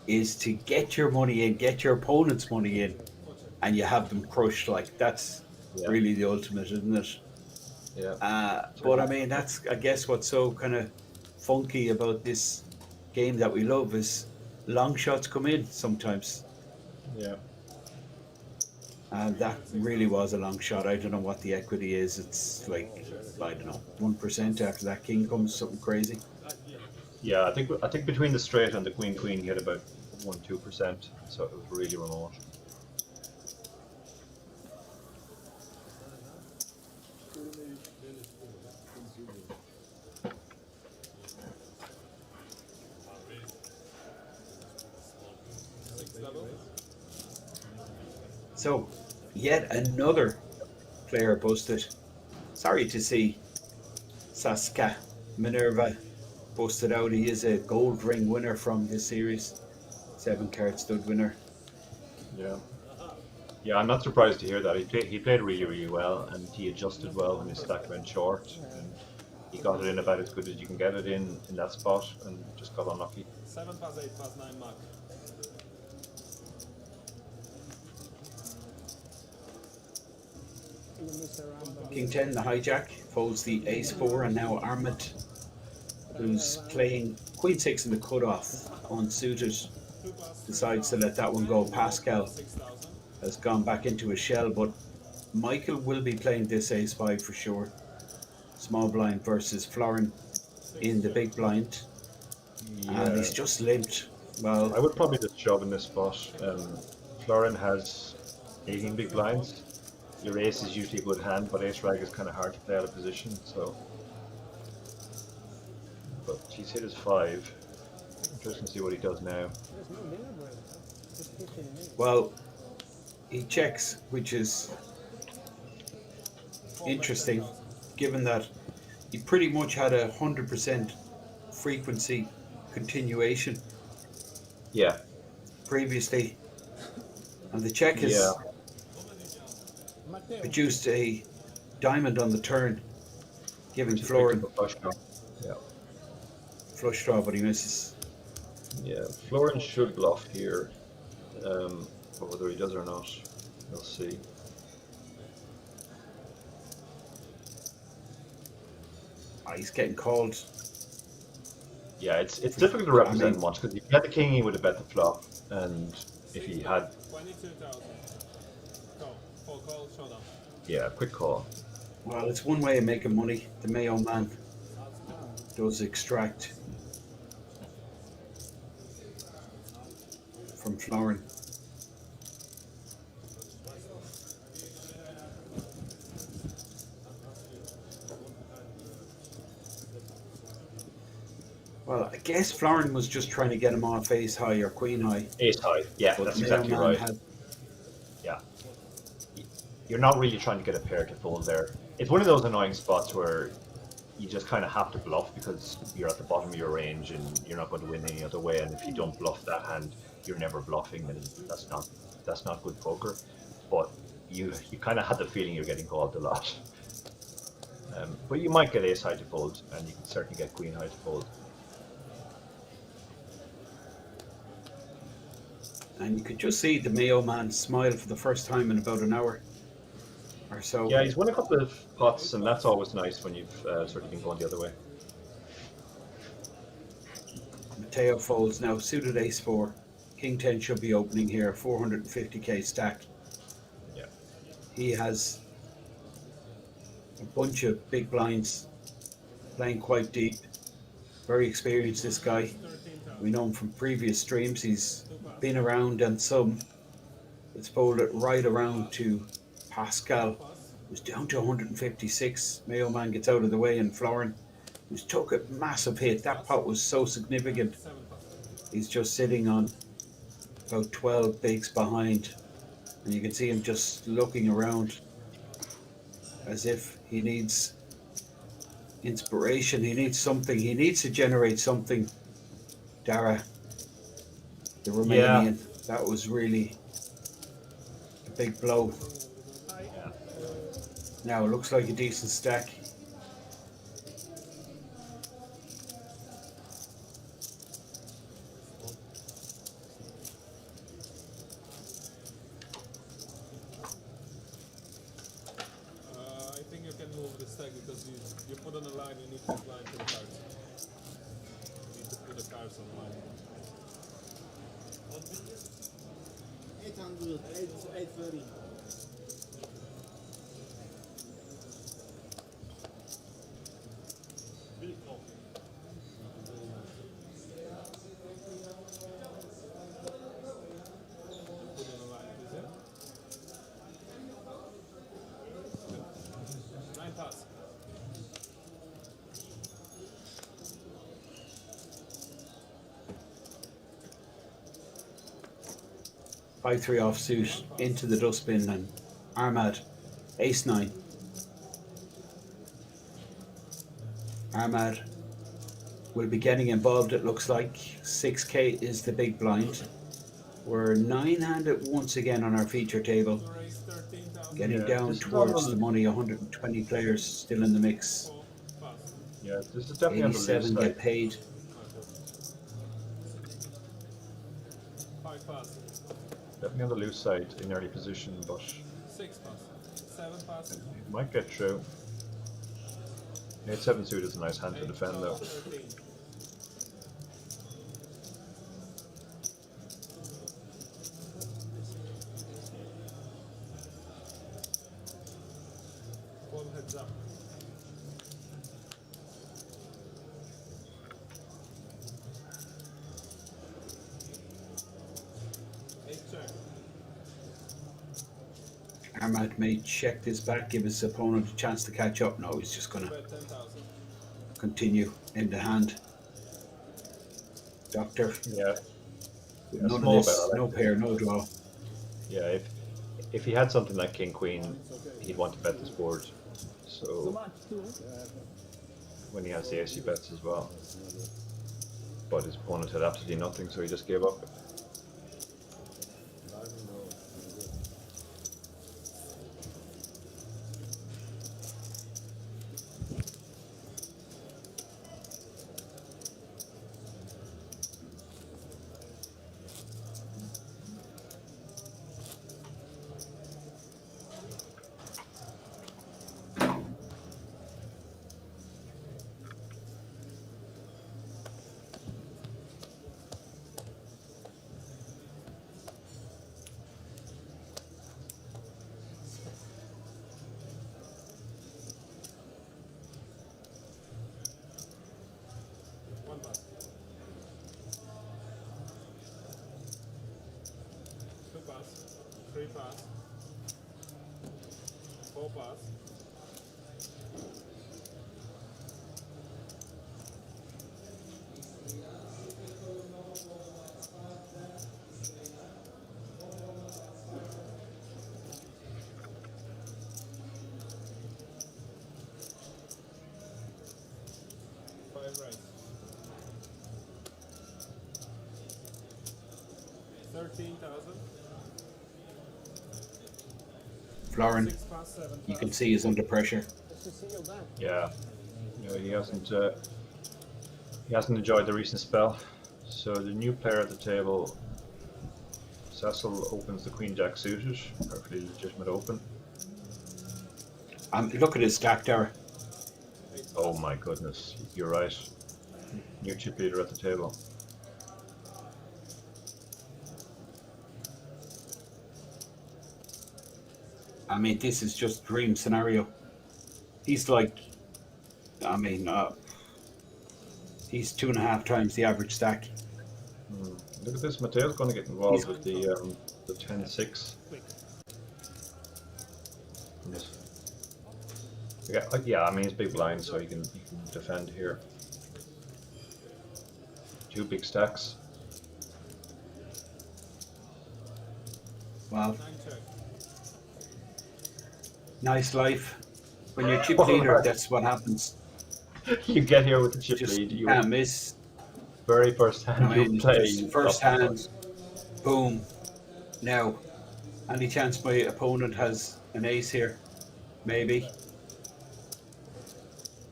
is to get your money in, get your opponent's money in, and you have them crushed. Like, that's Yeah. really the ultimate, isn't it? Yeah. But I mean, that's, I guess, what's so kind of funky about this game that we love is long shots come in sometimes. Yeah. And that really was a long shot. I don't know what the equity is. It's like, I don't know, 1% after that king comes, something crazy. Yeah, I think between the straight and the queen he had about 1-2%, so it was really remote. So, yet another player busted. Sorry to see Saska Minerva busted out. He is a gold ring winner from this series, 7-card stud winner. Yeah, I'm not surprised to hear that. He played really well, and he adjusted well when his stack went short, and he got it in about as good as you can get it in that spot, and just got unlucky. 7 plus 8 plus 9 mark. King 10, the hijack, folds the ace 4, and now Armand, who's playing queen 6 in the cutoff, unsuited, decides to let that one go. Pascal has gone back into his shell, but Michael will be playing this ace 5 for sure. Small blind versus Florin in the big blind. Yeah. And he's just limped. Well, I would probably just shove in this spot. Florin has 18 big blinds. Your ace is usually a good hand, but ace rag is kind of hard to play out of position. So, but he's hit his 5. Interesting to see what he does now. well, he checks, which is interesting, given that he pretty much had 100% frequency continuation Yeah. previously, and the check has produced a diamond on the turn, giving Florin Yeah. flush draw, but he misses. Yeah. Florin should bluff here, but whether he does or not, we'll see. He's getting called. Yeah, it's difficult to represent much, because if he had the king, he would have bet the flop, and if he had 22,000. Go. Full call, showdown. Yeah, quick call. Well, it's one way of making money. The Mayo man does extract from Florin. Well, I guess Florin was just trying to get him off ace high or queen high. Ace high, yeah, But that's Mayo exactly man right. had- Yeah. You're not really trying to get a pair to fold there. It's one of those annoying spots where you just kind of have to bluff because you're at the bottom of your range and you're not going to win any other way. And if you don't bluff that hand, you're never bluffing, and that's not good poker. But you kind of had the feeling you're getting called a lot. But you might get ace high to fold, and you can certainly get queen high to fold. And you could just see the Mayo man smile for the first time in about an hour or so. Yeah, he's won a couple of pots, and that's always nice when you've sort of been going the other way. Mateo folds now, suited ace 4. King 10 should be opening here, 450k stack. he has a bunch of big blinds, playing quite deep. Very experienced, this guy. We know him from previous streams. He's been around, and some it's folded right around to Pascal, who's down to 156. Mayo Man gets out of the way, and Florin, who's took a massive hit. That pot was so significant. He's just sitting on about 12 bigs behind, and you can see him just looking around as if he needs inspiration. He needs something. He needs to generate something. Dara, the Romanian, that was really a big blow. Now it looks like a decent stack. I think you can move the stack because you put on the line, you need to line to the cards. You need to put the cards on the line. 800, 830. Put on the line, is it? 9 pass. Five three offsuit into the dustbin, and Armad, ace nine. Armad will be getting involved, it looks like. 6k is the big blind. We're 9-handed once again on our feature table. Getting down towards the money, 120 players still in the mix. Yeah, this is definitely on the loose 87 side. get paid. 5 pass. Definitely on the loose side in early position, but 6 pass. 7 pass. it might get through. 8-7 suit is a nice hand to defend though. 13. Full heads up. Armad may check this back, give his opponent a chance to catch up. No, he's just going to continue in the hand. Doctor. Yeah. None of this, no pair, no draw. Yeah, if he had something like King Queen, he'd want to bet this board. So when he has the ace, he bets as well. But his opponent had absolutely nothing, so he just gave up. Pass, 3 pass, 4 pass. Right. 13,000. Florin, you can see he's under pressure. Yeah, you know, he hasn't enjoyed the recent spell. So the new player at the table, Cecil, opens the Queen Jack suited, perfectly legitimate open. Look at his stack there. Oh my goodness, you're right. New chip leader at the table. I mean, this is just dream scenario. He's like, I mean, he's 2.5 times the average stack. Look at this. Mateo's going to get involved with the 10-6. Yeah, I mean, he's big blind, so he can defend here. 2 big stacks. Well, nice life. When you're chip leader, that's what happens. You get here with the chip Just lead. You can't miss. very first hand you play. First hand, boom. Now, any chance my opponent has an ace here? Maybe.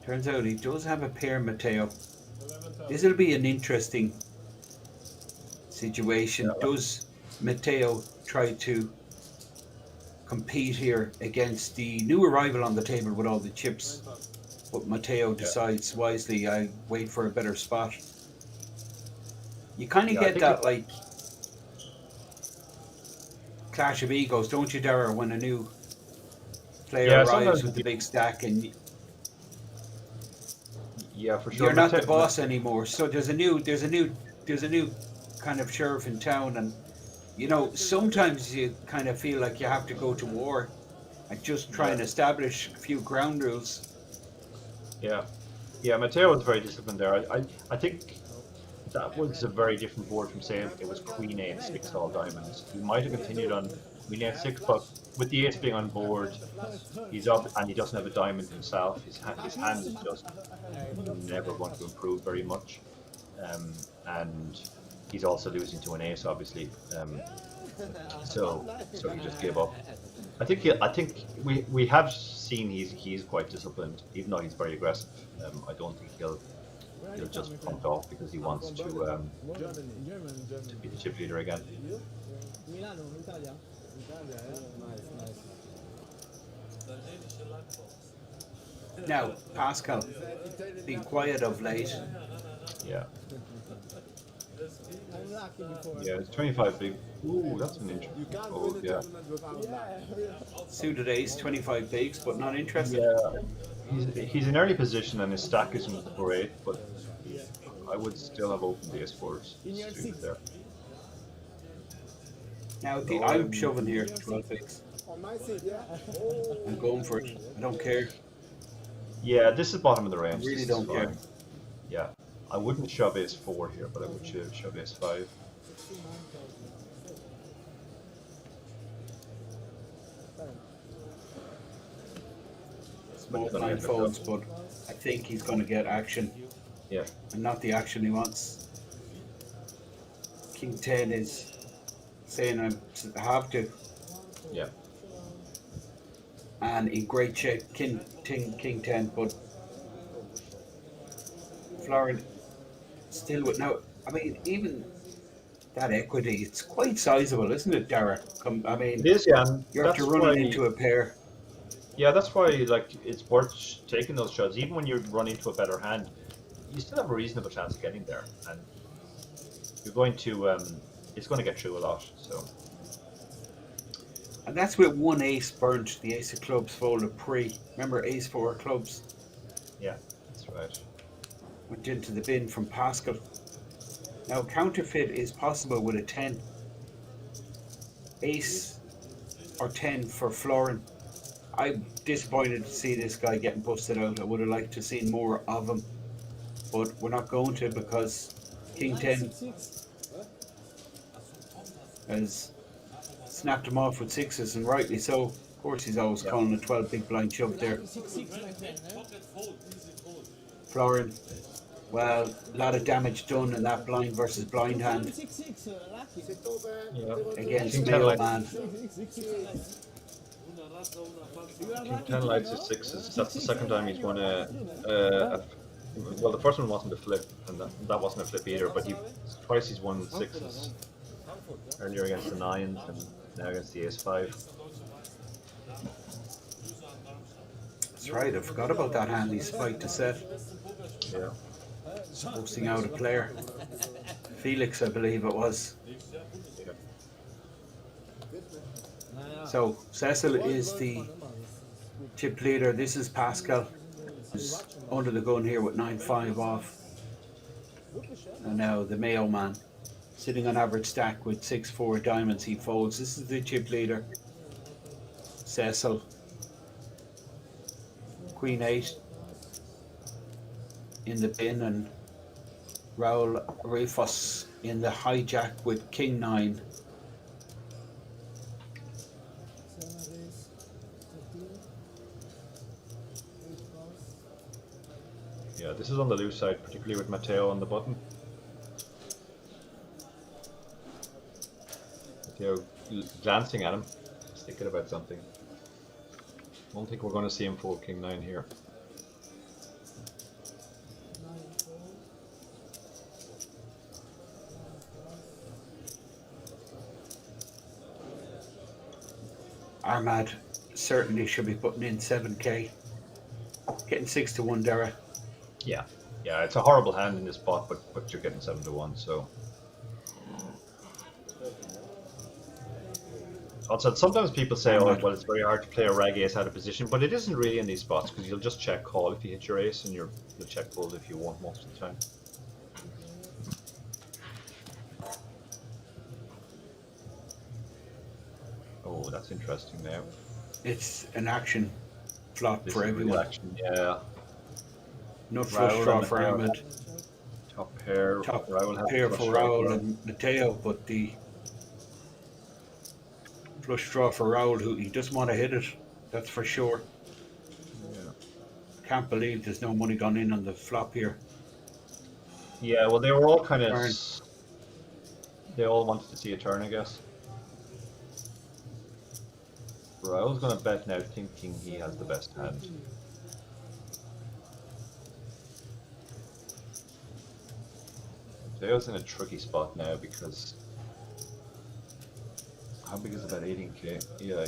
Turns out he does have a pair, Mateo. This will be an interesting situation. Does Mateo try to compete here against the new arrival on the table with all the chips? But Mateo decides wisely, I wait for a better spot. You kind of get that, like, clash of egos, don't you, Dara, when a new player arrives with the big stack and yeah, for sure. You're not the boss anymore. So there's a new kind of sheriff in town, and you know, sometimes you kind of feel like you have to go to war and just try and establish a few ground rules. Yeah, Mateo was very disciplined there. I think that was a very different board from saying it was Queen 8-6 all diamonds. He might have continued on Queen 8-6, but with the ace being on board, he's up and he doesn't have a diamond himself. His hand is just never going to improve very much, and he's also losing to an ace, obviously. So he just gave up. I think we have seen he's quite disciplined, even though he's very aggressive. I don't think he'll just pump off because he wants to be the chip leader again. Now, Pascal, being quiet of late. Yeah. Yeah, it's 25 big. Ooh, that's an interesting. Oh, yeah. Suited ace, 25 bigs, but not interested. Yeah, he's in early position and his stack isn't great, but I would still have opened the ace-4s there. Now, I'm shoving here, 12 bigs. I'm going for it. I don't care. Yeah, this is bottom of the range. I really don't care. Yeah, I wouldn't shove ace-4 here, but I would shove ace-5. Small blind folds, but I think he's going to get action. Yeah. And not the action he wants. King 10 is saying I have to. Yeah. And in great shape, King 10, but Florin still with now. I mean, even that equity, it's quite sizable, isn't it, Dara? I mean, it is, yeah. You have to run into a pair. Yeah, that's why it's worth taking those shots. Even when you run into a better hand, you still have a reasonable chance of getting there, and you're going to it's going to get through a lot. So. And that's with one ace burnt, the ace of clubs folded pre. Remember ace-4 clubs? Yeah, that's right. Went into the bin from Pascal. Now counterfeit is possible with a 10. Ace or 10 for Florin. I'm disappointed to see this guy getting busted out. I would have liked to see more of him. But we're not going to because King 10 has snapped him off with 6s, and rightly so. Of course, he's always calling a 12 big blind shove there. Florin, well, a lot of damage done in that blind versus blind hand against Mayo Man. King 10 lights his 6s. That's the second time he's won well, the first one wasn't a flip, and that wasn't a flip either, but twice he's won 6s. Earlier against the 9s, and now against the ace-5. That's right, I forgot about that hand. He spiked a set. Yeah. Posting out a player. Felix, I believe it was. So Cecil is the chip leader. This is Pascal, who's under the gun here with 9-5 off. And now the Mayo man, sitting on average stack with 6-4 diamonds, he folds. This is the chip leader, Cecil. Queen 8 in the bin, and Raul Rifos in the hijack with King 9. Yeah, this is on the loose side, particularly with Matteo on the button. Matteo glancing at him, thinking about something. I don't think we're going to see him fold King 9 here. Armad certainly should be putting in 7k. Getting 6-1 Dara. Yeah, it's a horrible hand in this spot, but you're getting 7-1, so. Also, sometimes people say, oh, well, it's very hard to play a rag ace out of position, but it isn't really in these spots, because you'll just check call if you hit your ace, and you'll check fold if you want most of the time. Oh, that's interesting now. It's an action flop This for is real everyone. action, yeah. No flush draw for Ahmed. Top pair. Top Raul has pair flush for draw Raul as well. and Matteo, but the flush draw for Raul, who he doesn't want to hit it, that's for sure. Yeah. Can't believe there's no money gone in on the flop here. Yeah, well, they were all kind of. Turn. They all wanted to see a turn, I guess. Raul's going to bet now, thinking he has the best hand. Mateo's in a tricky spot now because. How big is it? About 18k? Yeah.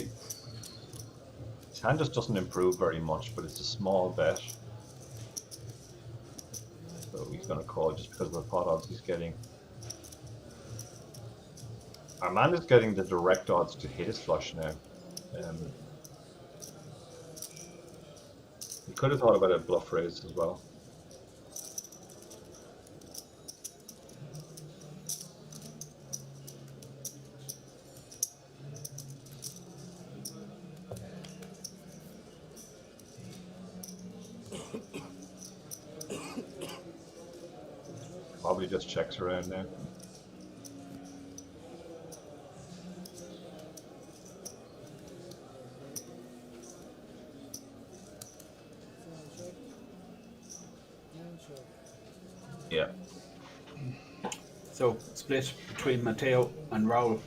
His hand just doesn't improve very much, but it's a small bet. So he's going to call just because of the pot odds he's getting. Our man is getting the direct odds to hit his flush now. He could have thought about a bluff raise as well. Probably just checks around now. Yeah. So split between Matteo and Raul.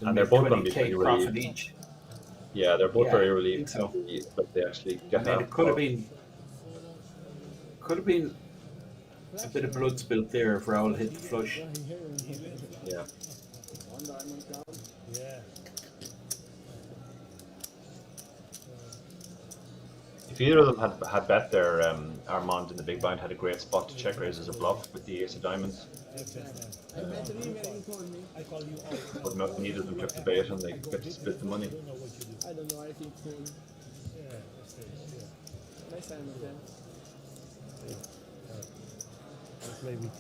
And they're both going to be 20k pretty profit relieved. each. Yeah, they're both Yeah, very I relieved think so. that they actually I get mean, that. it could have been a bit of blood spilt there if Raul hit the flush. Yeah. Yeah. If either of them had bet there, Armand in the big blind had a great spot to check raise as a bluff with the ace of diamonds. I call you out. But neither of them took the bait and they get to split the money. I don't know, I think fold. Yeah. Nice time, my friend. Play weak.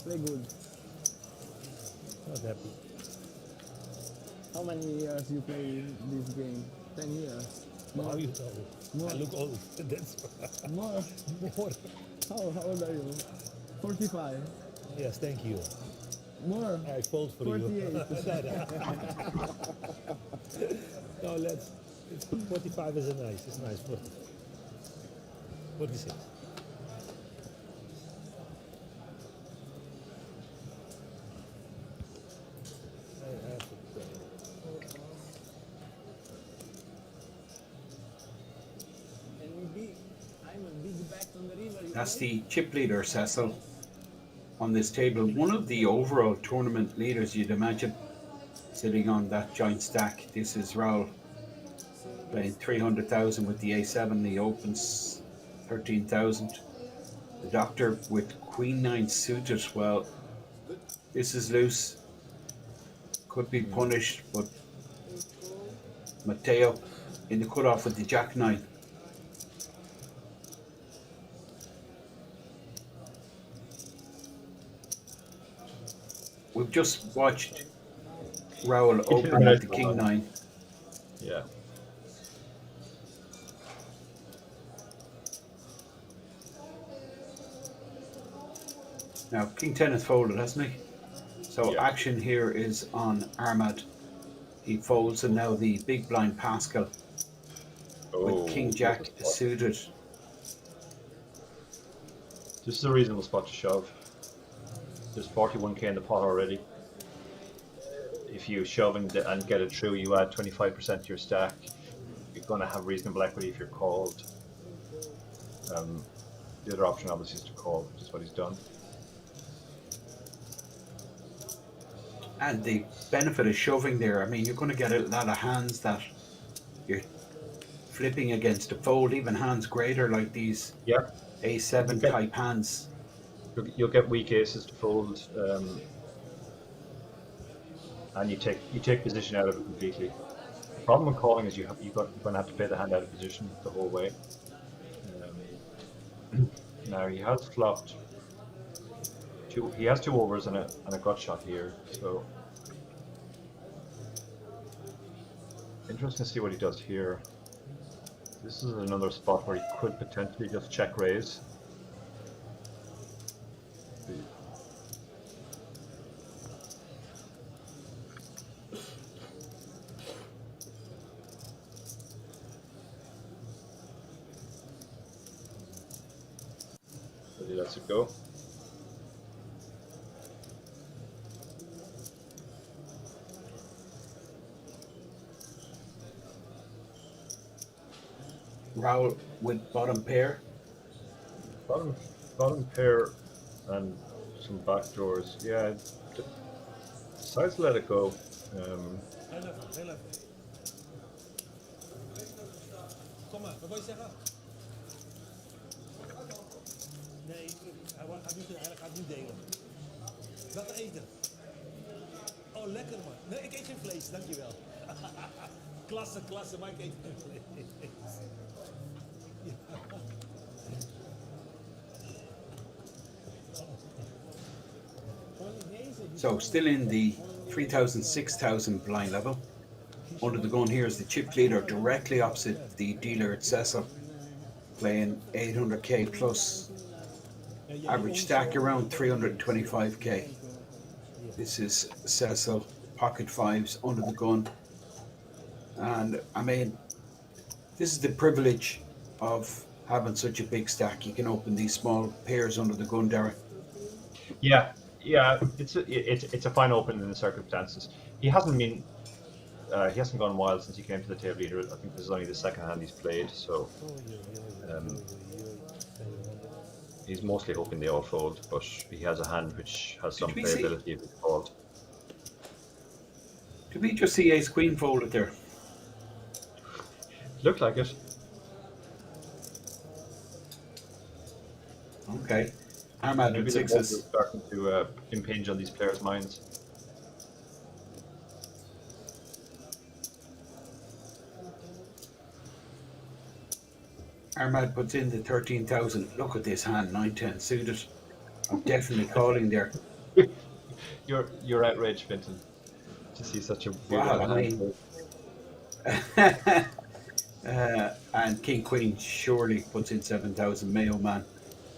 Play good. Not happy. How many years you play this game? 10 years? How you know? More. I look old. That's More? more. How old are you? 45. Yes, thank you. More? I fold for 48. you. No, let's. 45 is nice. It's nice. 46. That's the chip leader, Cecil, on this table. One of the overall tournament leaders, you'd imagine, sitting on that giant stack. This is Raul playing 300,000 with the A7. He opens 13,000. The doctor with Queen 9 suited. Well, this is loose. Could be punished, but Matteo in the cutoff with the Jack 9. We've just watched Raoul open with the King 9. Yeah. Now, King 10 is folded, hasn't he? So Yeah. action here is on Ahmad. He folds, and now the big blind Pascal with King Jack suited. This is a reasonable spot to shove. There's 41k in the pot already. If you shove and get it through, you add 25% to your stack. You're going to have reasonable equity if you're called. The other option obviously is to call, which is what he's done. And the benefit of shoving there, I mean, you're going to get a lot of hands that you're flipping against a fold, even hands greater like these A7 type hands. You'll get weak aces to fold, and you take position out of it completely. The problem with calling is you're going to have to play the hand out of position the whole way. Now he has flopped two. He has 2 overs and a gut shot here, so interesting to see what he does here. This is another spot where he could potentially just check raise. So he lets it go. Raoul with bottom pair. Bottom pair and some backdoors. Yeah, decides to let it go. Kom maar, wat wil je zeggen? Nee, hij gaat niet delen. Wat eten? Oh, lekker man. Nee, ik eet geen vlees, dankjewel. klasse, maar ik eet geen vlees. So still in the 3,000, 6,000 blind level. Under the gun here is the chip leader directly opposite the dealer at Cecil, playing 800k plus. Average stack around 325k. This is Cecil, pocket fives under the gun. And I mean, this is the privilege of having such a big stack. You can open these small pairs under the gun, Derek. Yeah, it's a fine open in the circumstances. He hasn't gone wild since he came to the table either. I think this is only the second hand he's played, so he's mostly hoping they all fold, but he has a hand which has some playability if it's called. Did we just see ace queen folded there? Looked like it. Okay. Ahmad Maybe with the sixes. is starting to impinge on these players' minds. Ahmad puts in the 13,000. Look at this hand, 9-10 suited. I'm definitely calling there. You're outraged, Vinton, to see such a Wow, I hand. mean, and King Queen surely puts in 7,000. Mayo man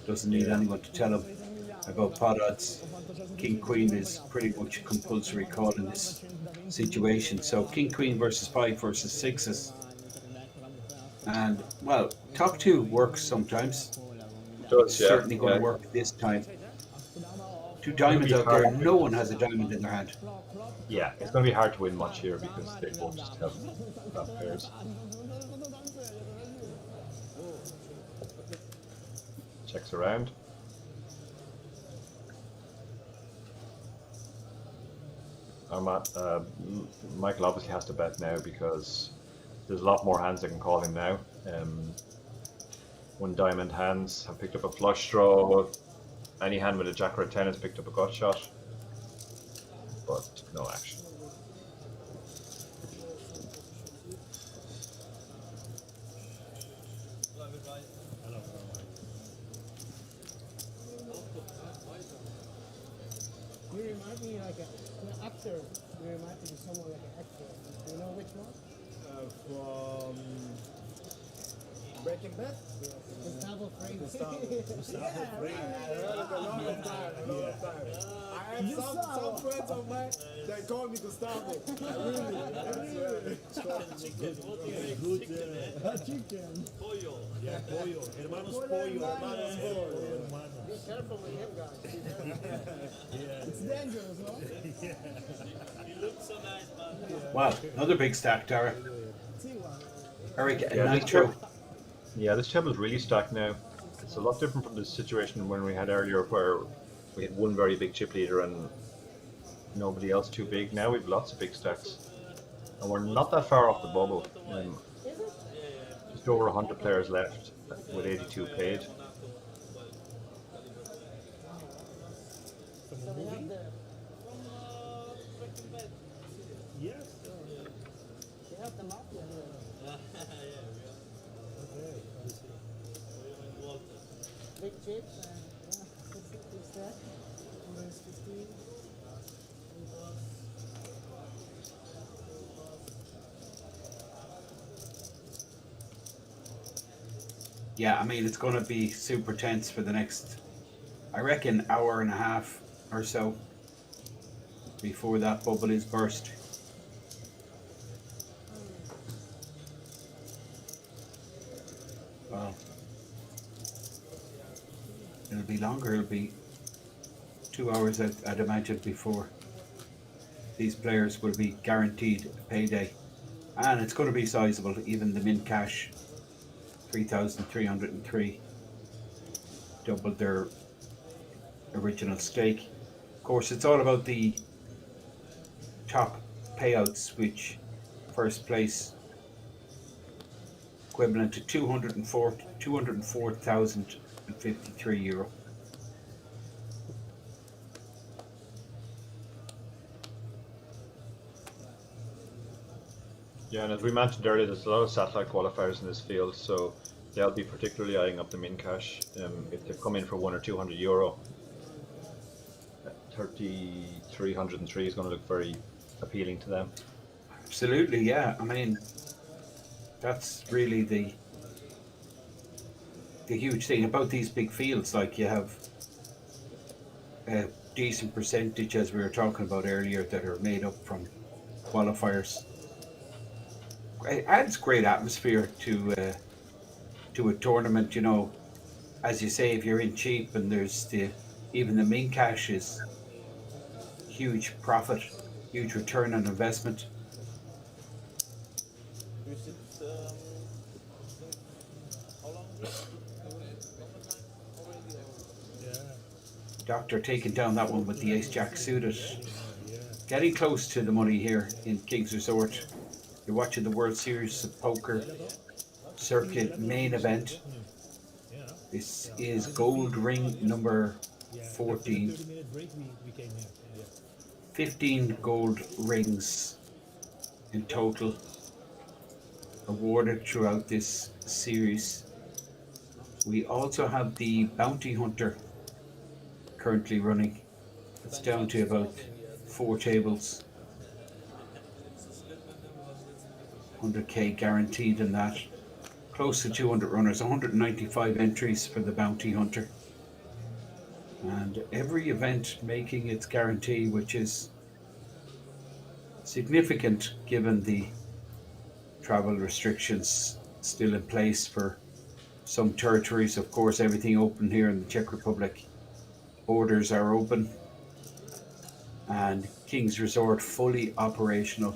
doesn't need anyone to tell him about pot odds. King Queen is pretty much a compulsory call in this situation. So King Queen versus 5 versus 6s. And well, top 2 works sometimes. It's certainly going to work this time. 2 diamonds out there. No one has a diamond in their hand. Yeah, it's going to be hard to win much here because they both just have pairs. Checks around. Michael obviously has to bet now because there's a lot more hands that can call him now. 1 diamond hands have picked up a flush draw. Any hand with a jack or a 10 has picked up a gut shot, but no action. me like an actor. You remind me of someone like an actor. Do you know which one? From Breaking Bad? Gustavo Fring. Gustavo Fring. I heard it a long time. I had some friends of mine, they call me Gustavo. Really. Good. Chicken. Pollo. Yeah, pollo. Hermanos pollo. Hermanos pollo. Be careful with him, guys. Be careful. It's dangerous, no? He looks so nice, man. Wow, another big stack, Tara. Eric, Yeah, Nitro. This table's really stacked now. It's a lot different from the situation when we had earlier where we had one very big chip leader and nobody else too big. Now we've lots of big stacks. And we're not that far off the bubble. Just over 100 players left with 82 paid. Yes. You have the mafia here. Big chips and big stack. And there's 15. Yeah, I mean, it's going to be super tense for the next, I reckon, hour and a half or so before that bubble is burst. Well, it'll be longer. It'll be 2 hours, I'd imagine, before these players will be guaranteed a payday. And it's going to be sizable. Even the min cash, 3,303, doubled their original stake. Of course, it's all about the top payouts, which first place equivalent to 204,053 euro. Yeah, and as we mentioned earlier, there's a lot of satellite qualifiers in this field, so they'll be particularly eyeing up the min cash. If they come in for 100 or 200 euro, 3,303 is going to look very appealing to them. Absolutely, yeah. I mean, that's really the huge thing about these big fields. Like, you have a decent percentage, as we were talking about earlier, that are made up from qualifiers. It adds great atmosphere to a tournament. You know, as you say, if you're in cheap and there's even the min cash is huge profit, huge return on investment. Doctor taking down that one with the ace jack suited. Getting close to the money here in Kings Resort. You're watching the World Series of Poker Circuit Main Event. This is gold ring number 14. 15 gold rings in total awarded throughout this series. We also have the Bounty Hunter currently running. It's down to about 4 tables. 100k guaranteed in that. Close to 200 runners, 195 entries for the Bounty Hunter. And every event making its guarantee, which is significant given the travel restrictions still in place for some territories. Of course, everything open here in the Czech Republic. Borders are open. And Kings Resort fully operational.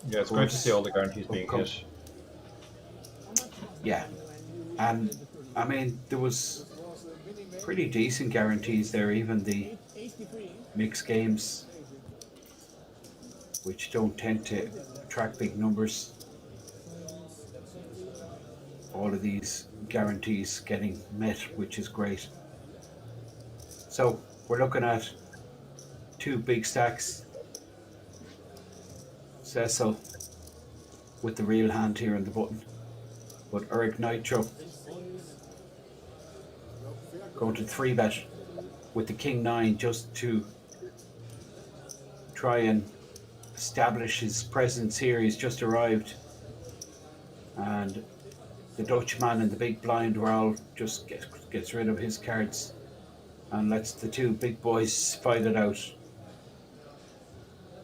Yeah, it's great to see all the guarantees being hit. Yeah, and I mean, there was pretty decent guarantees there, even the mixed games, which don't tend to attract big numbers. All of these guarantees getting met, which is great. So we're looking at 2 big stacks. Cecil with the real hand here on the button, but Eric Nitro going to 3-bet with the king 9 just to try and establish his presence here. He's just arrived, and the Dutchman in the big blind Raoul just gets rid of his cards and lets the two big boys fight it out.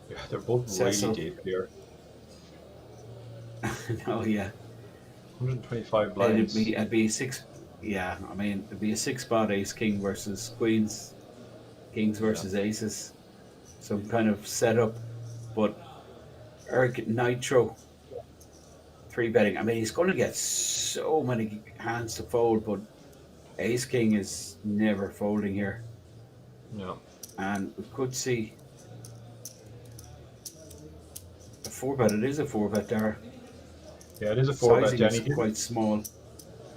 Yeah, they're both Cecil. really deep here. Oh yeah, 125 blinds. it'd be 6. Yeah, I mean it'd be a 6-spot ace king versus queens, kings versus aces, some kind of setup. But Eric Nitro 3-betting. I mean he's going to get so many hands to fold, but ace king is never folding here. No. And we could see a 4-bet. It is a 4-bet there. Yeah, it is a 4-bet. Sizing is quite small.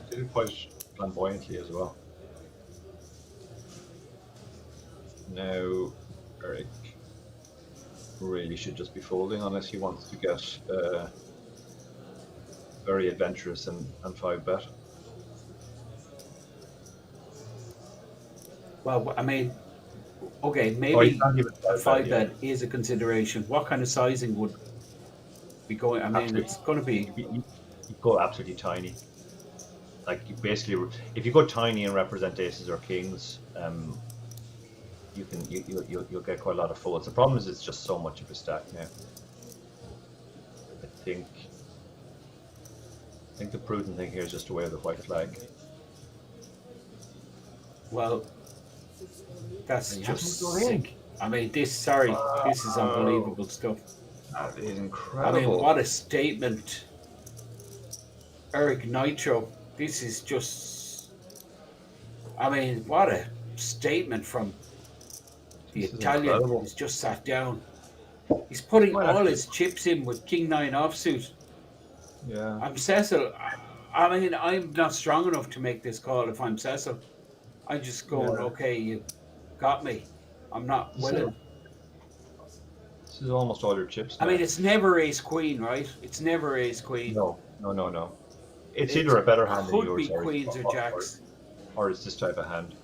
Did it quite flamboyantly as well. Now, Eric really should just be folding unless he wants to get very adventurous and 5-bet. Well, I mean, okay, maybe 5-bet is a consideration. What kind of sizing would be going? I mean, it's going to be. You go absolutely tiny. Like you basically, if you go tiny and represent aces or kings, you'll get quite a lot of folds. The problem is it's just so much of a stack now. I think the prudent thing here is just to wave the white flag. Well, that's just sick. I mean, this is unbelievable stuff. That is incredible. I mean, what a statement. Eric Nitro, this is just, I mean, what a statement from the Italian who's just sat down. He's putting all his chips in with king 9 offsuit. Yeah. I'm Cecil. I mean, I'm not strong enough to make this call if I'm Cecil. I'm just going, okay, you got me. I'm not winning. This is almost all your chips now. I mean, it's never ace queen, right? It's never ace queen. No. It's either a better hand than yours, could be queens or jacks, or it's this type of hand.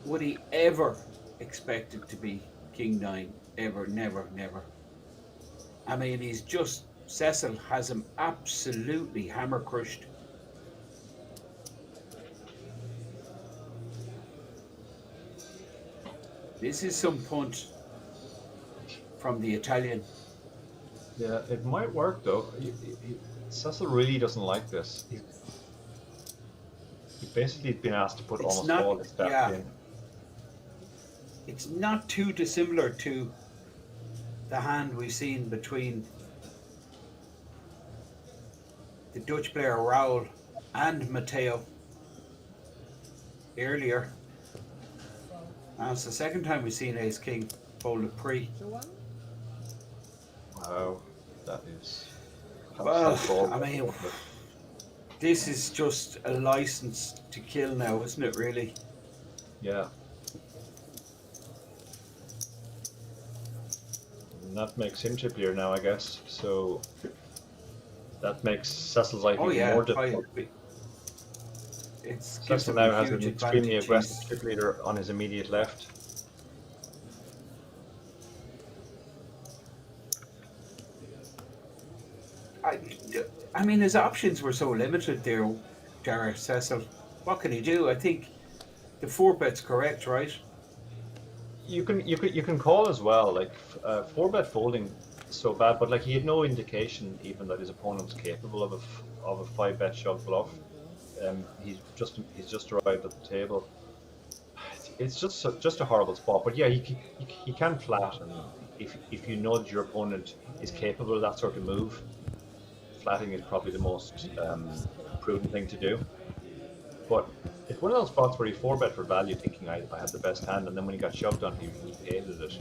Would he ever expect it to be king 9? Ever, never. I mean, he's just, Cecil has him absolutely hammer crushed. This is some punt from the Italian. Yeah, it might work though. Cecil really doesn't like this. He basically been asked to put almost all his stack in. It's not too dissimilar to the hand we've seen between the Dutch player Raoul and Matteo earlier. And it's the second time we've seen ace king folded pre. Wow, that is. Well, I mean, this is just a license to kill now, isn't it, really? Yeah. And that makes him chippier now, I guess. So that makes Cecil's life even more difficult. Cecil now has an extremely aggressive chip leader on his immediate left. I mean, his options were so limited there, Dara Cecil. What can he do? I think the 4-bet's correct, right? You can call as well. Like 4-bet folding is so bad, but like he had no indication even that his opponent was capable of a 5-bet shove bluff. He's just arrived at the table. It's just a horrible spot. But yeah, he can flat, and if you know that your opponent is capable of that sort of move, flatting is probably the most prudent thing to do. But it's one of those spots where he 4-bet for value, thinking I have the best hand, and then when he got shoved on, he hated it.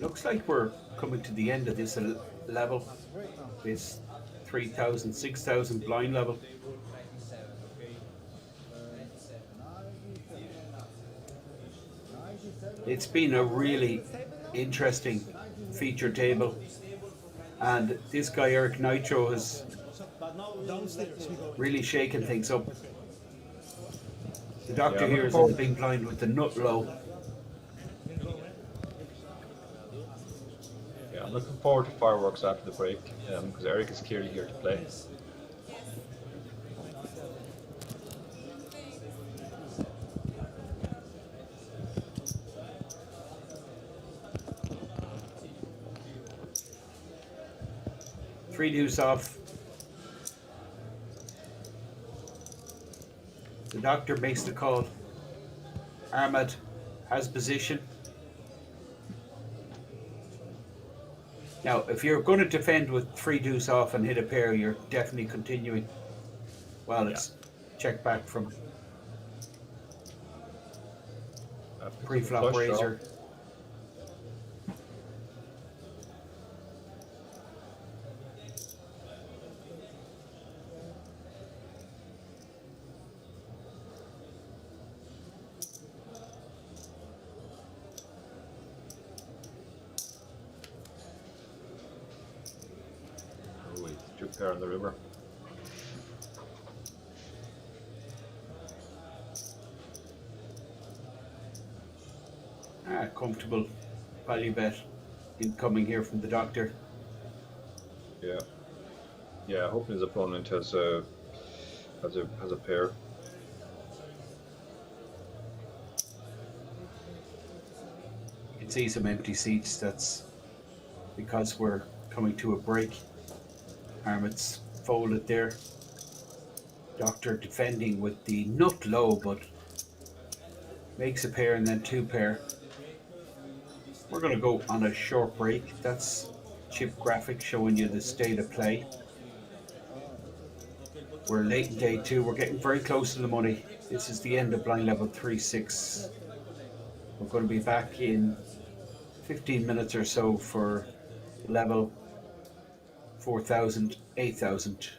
Looks like we're coming to the end of this level, this 3,000, 6,000 blind level. It's been a really interesting feature table, And this guy, Eric Nitro, has really shaken things up. The doctor here is in the big blind with the nut low. Yeah, I'm looking forward to fireworks after the break because Eric is clearly here to play. Three deuce off. The doctor makes the call. Ahmed has position. Now, if you're going to defend with three deuce off and hit a pair, you're definitely continuing. Well, it's check back from pre-flop razor. Pair on the river. Comfortable value bet incoming here from the doctor. Yeah, yeah. Hoping his opponent has a pair. You can see some empty seats. That's because we're coming to a break. Ahmed's folded there. Doctor defending with the nut low, but makes a pair and then two pair. We're going to go on a short break. That's chip graphic showing you the state of play. We're late in day two. We're getting very close to the money. This is the end of blind level 3-6. We're going to be back in 15 minutes or so for level 4,000, 8,000.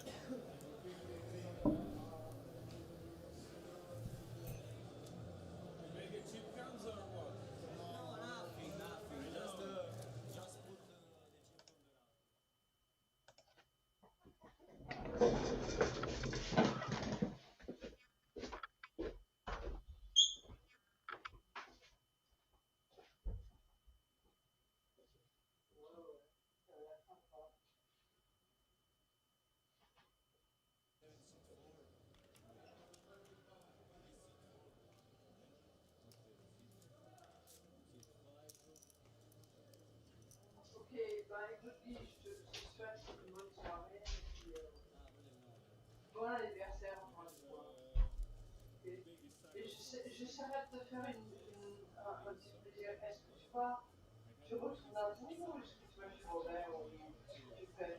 Bon anniversaire encore une fois. Et j'essaierai de te faire un petit plaisir. Est-ce que tu retournes à vous ou est-ce que tu vas chez Robert ou qu'est-ce que tu fais?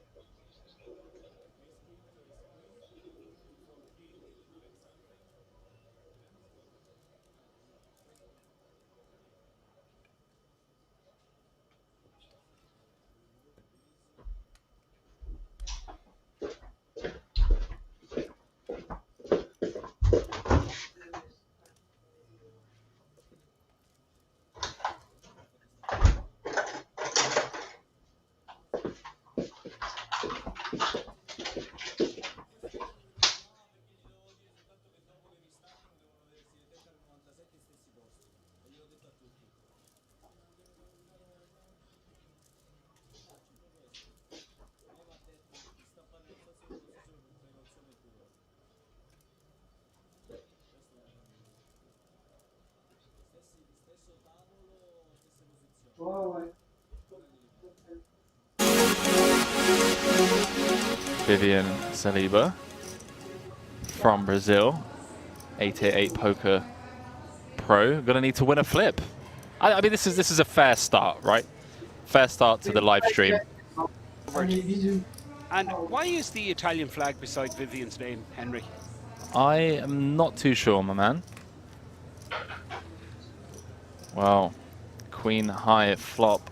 Vivian Saliba from Brazil, 888 Poker Pro. Gonna need to win a flip. I mean, this is a fair start, right? Fair start to the live stream. And why is the Italian flag beside Vivian's name, Henry? I am not too sure, my man. Well, Queen high flop.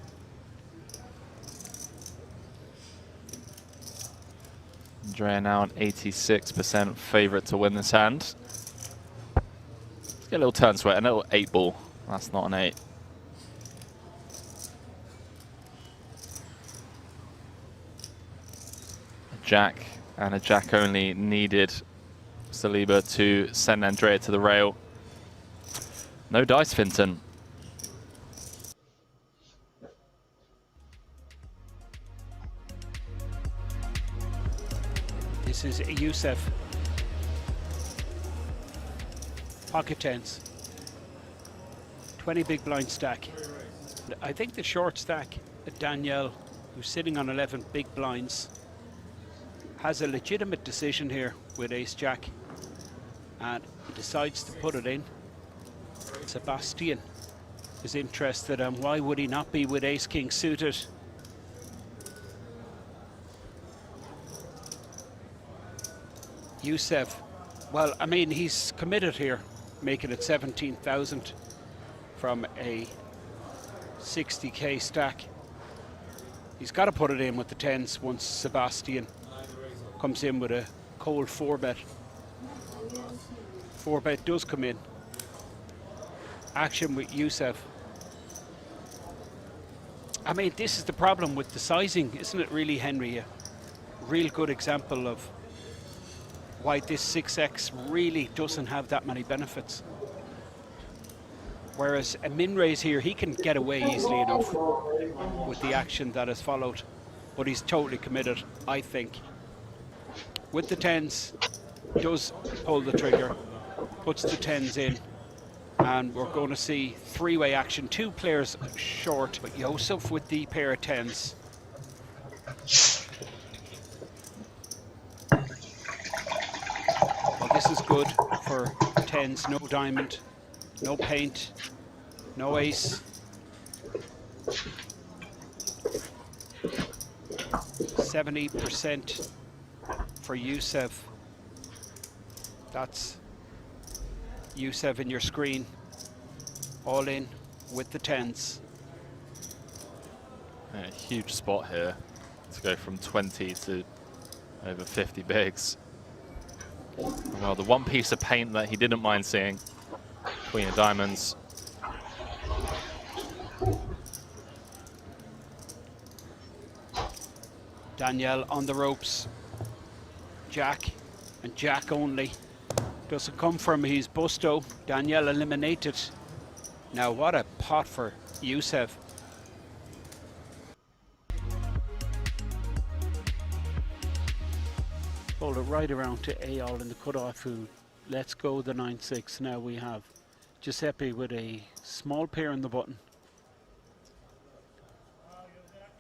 Andrea now an 86% favorite to win this hand. Let's get a little turn sweat, a little 8-ball. That's not an 8. jack and a jack only needed Saliba to send Andrea to the rail. No dice, Finton. This is Youssef. Pocket tens. 20 big blind stack. I think the short stack, Danielle, who's sitting on 11 big blinds, has a legitimate decision here with ace jack and decides to put it in. Sebastian is interested, and why would he not be with ace king suited? Youssef, well, I mean, he's committed here, making it 17,000 from a 60k stack. He's got to put it in with the tens once Sebastian comes in with a cold 4-bet. 4-bet does come in. Action with Youssef. I mean, this is the problem with the sizing, isn't it really, Henry? A real good example of why this 6x really doesn't have that many benefits. Whereas a min raise here, he can get away easily enough with the action that has followed, but he's totally committed, I think. With the tens, does pull the trigger, puts the tens in, and we're going to see three-way action. Two players short, but Youssef with the pair of tens. Well, this is good for tens. No diamond, no paint, no ace. 70% for Youssef. That's Youssef in your screen. All in with the tens. A huge spot here to go from 20 to over 50 bigs. Well, the one piece of paint that he didn't mind seeing, Queen of Diamonds. Danielle on the ropes. Jack and Jack only. Doesn't come from his busto. Danielle eliminated. Now what a pot for Youssef. Fold it right around to Ayal in the cutoff, who lets go the 9-6. Now we have Giuseppe with a small pair in the button.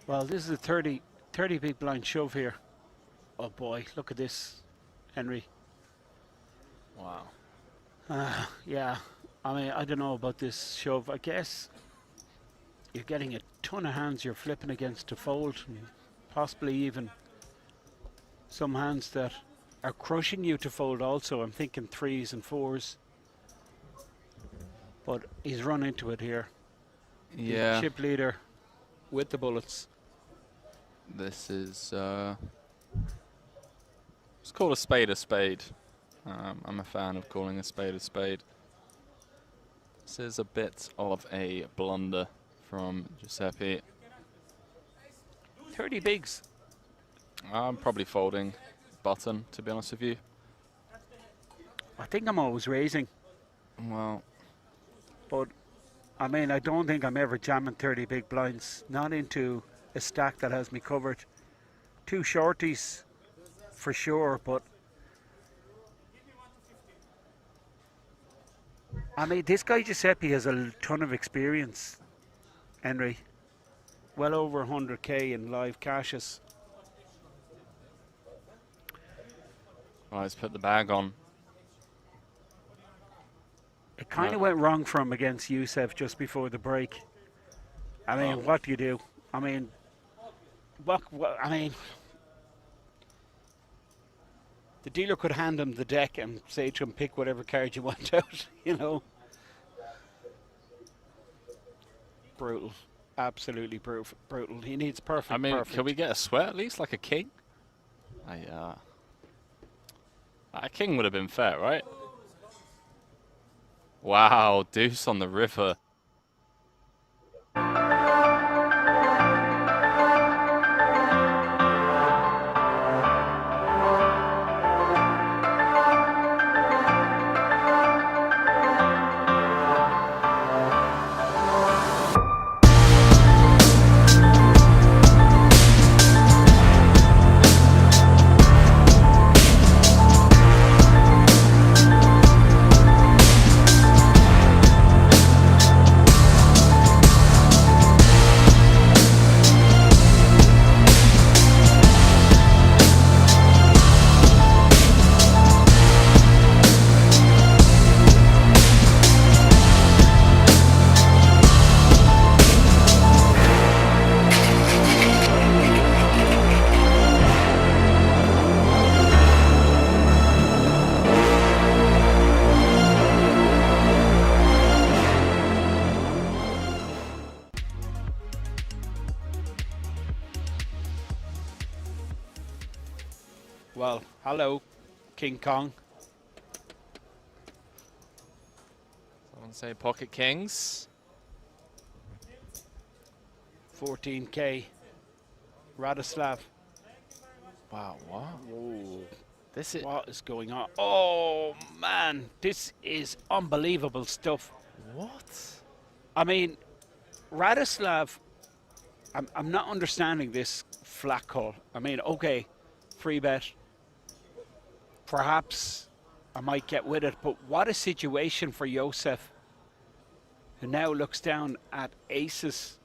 Well, this is a 30 big blind shove here. Oh boy, look at this, Henry. Wow. Yeah, I mean, I don't know about this shove. I guess you're getting a ton of hands you're flipping against to fold, and possibly even some hands that are crushing you to fold also. I'm thinking 3s and 4s. But he's run into it here. Yeah. The chip leader with the bullets. This is... let's call a spade a spade. I'm a fan of calling a spade a spade. This is a bit of a blunder from Giuseppe. 30 bigs. I'm probably folding button, to be honest with you. I think I'm always raising. Well, but I mean, I don't think I'm ever jamming 30 big blinds. Not into a stack that has me covered. Two shorties for sure, but I mean, this guy Giuseppe has a ton of experience, Henry. Well over 100k in live cashes. well, let's put the bag on. It kind of went wrong for him against Youssef just before the break. I mean, what do you do? I mean, I mean, the dealer could hand him the deck and say to him, pick whatever card you want out, you know. Brutal. Absolutely brutal. He needs perfect. I mean, can we get a sweat at least, like a king? A king would have been fair, right? Wow, deuce on the river. Well, hello, King Kong. Someone say pocket kings. 14k. Radoslav. Wow, what? Whoa. This is... What is going on? Oh, man. This is unbelievable stuff. What? I mean, Radoslav, I'm not understanding this flat call. I mean, okay, free bet. Perhaps I might get with it, but what a situation for Josef, who now looks down at aces.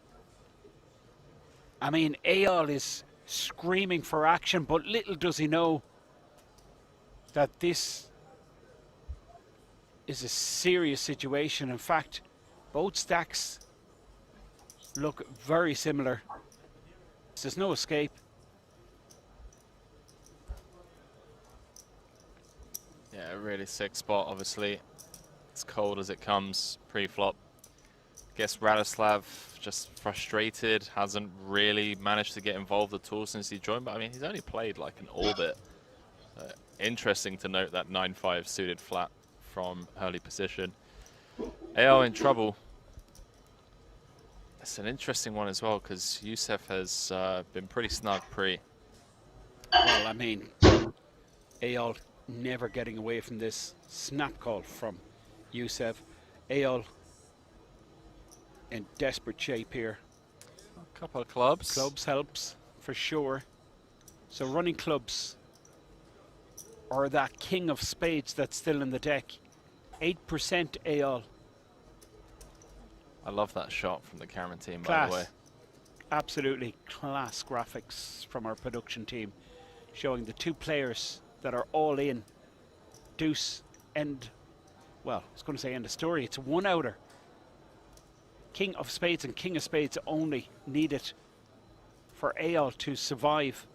I mean, Eyal is screaming for action, but little does he know that this is a serious situation. In fact, both stacks look very similar. There's no escape. Yeah, a really sick spot, obviously. It's cold as it comes pre-flop. Guess Radoslav just frustrated, hasn't really managed to get involved at all since he joined, but I mean, he's only played like an orbit. Interesting to note that 9-5 suited flat from early position. AO in trouble. It's an interesting one as well, because Yusef has been pretty snug pre. Well, I mean, Eyal never getting away from this snap call from Yusef. Eyal in desperate shape here. A couple of clubs. Clubs helps, for sure. So running clubs, or that king of spades that's still in the deck. 8% Eyal. I love that shot from the camera team, Class. by the way. Absolutely class graphics from our production team, showing the two players that are all in. Deuce, end, well, I was going to say end of story. It's a one-outer. King of spades and king of spades only needed for Eyal to survive.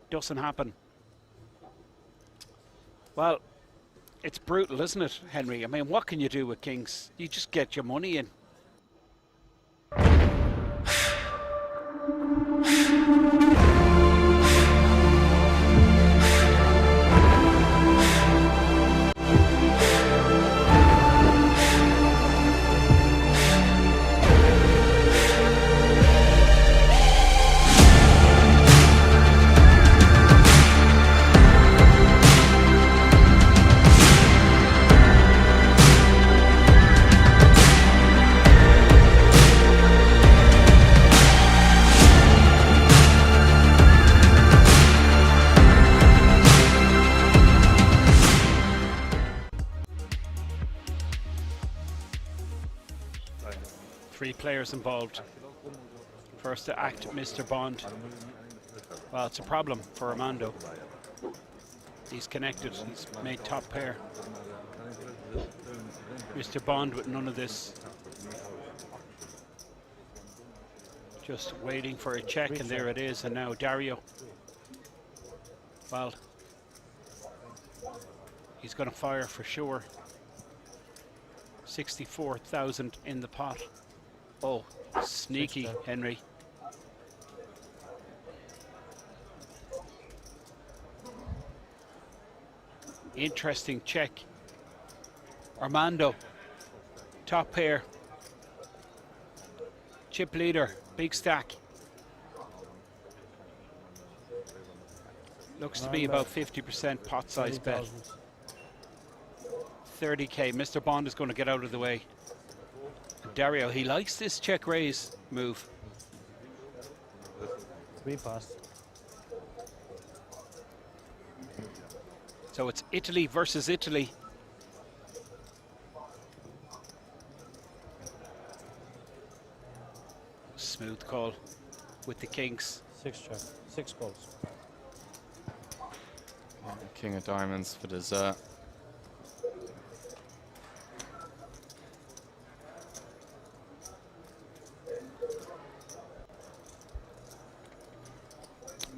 Doesn't happen. Well, it's brutal, isn't it, Henry? I mean, what can you do with kings? You just get your money in. Three players involved. First to act, Mr. Bond. Well, it's a problem for Armando. He's connected, he's made top pair. Mr. Bond with none of this. Just waiting for a check, and there it is, and now Dario. Well, he's going to fire for sure. 64,000 in the pot. Oh, sneaky, Henry. Interesting check. Armando, top pair. Chip leader, big stack. Looks to be about 50% pot size bet. 30k. Mr. Bond is going to get out of the way. Dario, he likes this check raise move. 3 passed. So it's Italy versus Italy. Smooth call with the kings. 6 check. 6 calls. King of diamonds for dessert.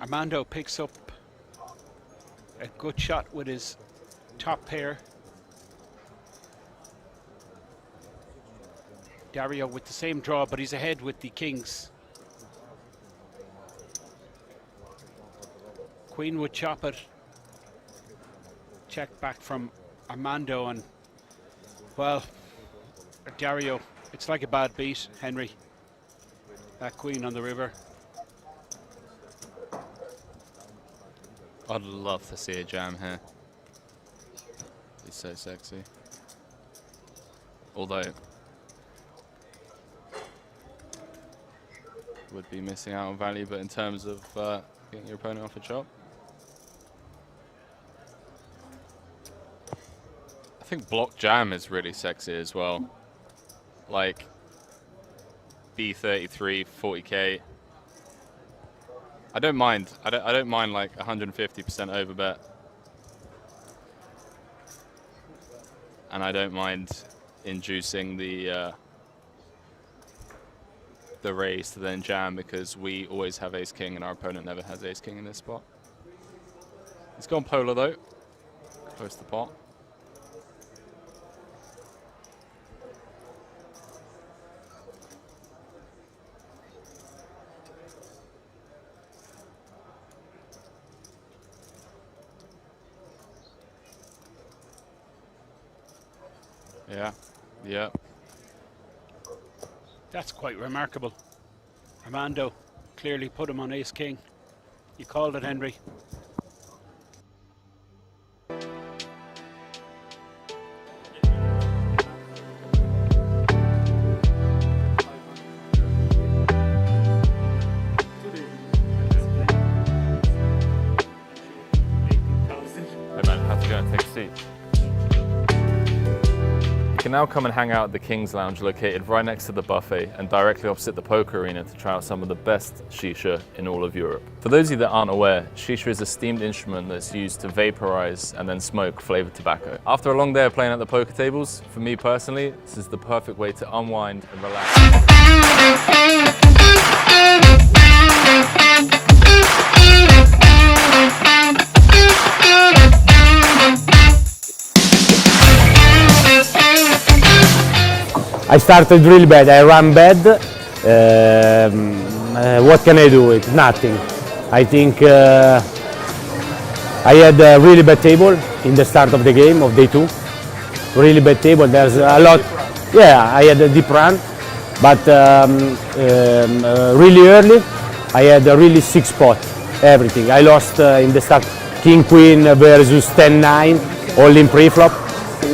Armando picks up a good shot with his top pair. Dario with the same draw, but he's ahead with the kings. Queen would chop it. Check back from Armando, and well, Dario, it's like a bad beat, Henry. That queen on the river. I'd love to see a jam here. It's so sexy. Although, would be missing out on value, but in terms of getting your opponent off a chop, I think block jam is really sexy as well. Like B33, 40k. I don't mind. I don't mind like 150% overbet, and I don't mind inducing the raise to then jam, because we always have ace king and our opponent never has ace king in this spot. He's gone polar though. Close the pot. Yeah, yeah. That's quite remarkable. Armando clearly put him on ace king. You called it, Henry. Hey man, have to go and take a seat. You can now come and hang out at the King's Lounge, located right next to the buffet and directly opposite the poker arena, to try out some of the best shisha in all of Europe. For those of you that aren't aware, shisha is a steamed instrument that's used to vaporize and then smoke flavored tobacco. After a long day of playing at the poker tables, for me personally, this is the perfect way to unwind and relax. I started really bad, I ran bad. What can I do? It's nothing. I think I had a really bad table in the start of the game, of day 2. Really bad table, there's a lot. Yeah, I had a deep run, but really early, I had a really 6 pot, everything. I lost in the start, King Queen versus 10-9, all in pre-flop.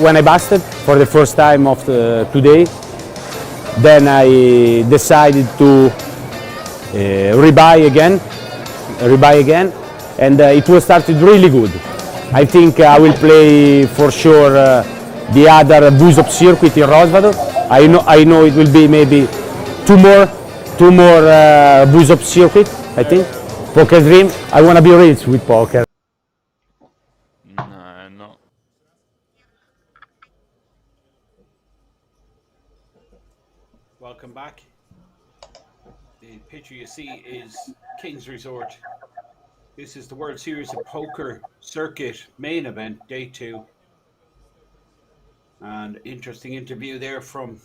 When I busted for the first time of today, then I decided to rebuy again, and it was started really good. I think I will play for sure the other WSOP Circuit in Rozvadov. I know it will be maybe two more WSOP Circuit. I think Poker Dream. I want to be rich with poker. No, not. Welcome back. The picture you see is King's Resort. This is the World Series of Poker Circuit Main Event, Day 2. And interesting interview there from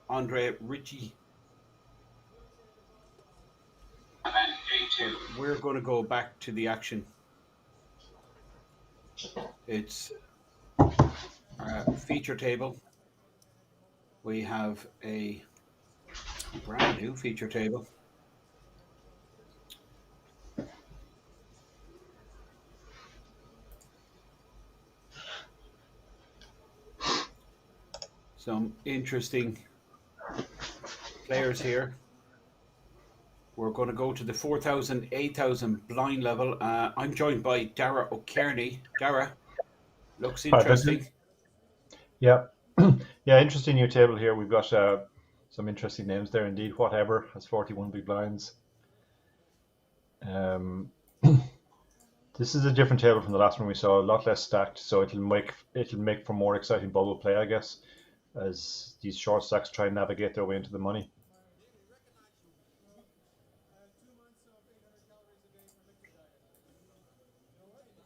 Andre Ritchie. We're going to go back to the action. It's a feature table. We have a brand new feature table. Some interesting players here. We're going to go to the 4,000, 8,000 blind level. I'm joined by Dara O'Kearney. Dara, looks interesting. Yeah, yeah, interesting new table here. We've got some interesting names there indeed. Whatever has 41 big blinds. This is a different table from the last one we saw. A lot less stacked, so it'll make for more exciting bubble play, I guess, as these short stacks try and navigate their way into the money.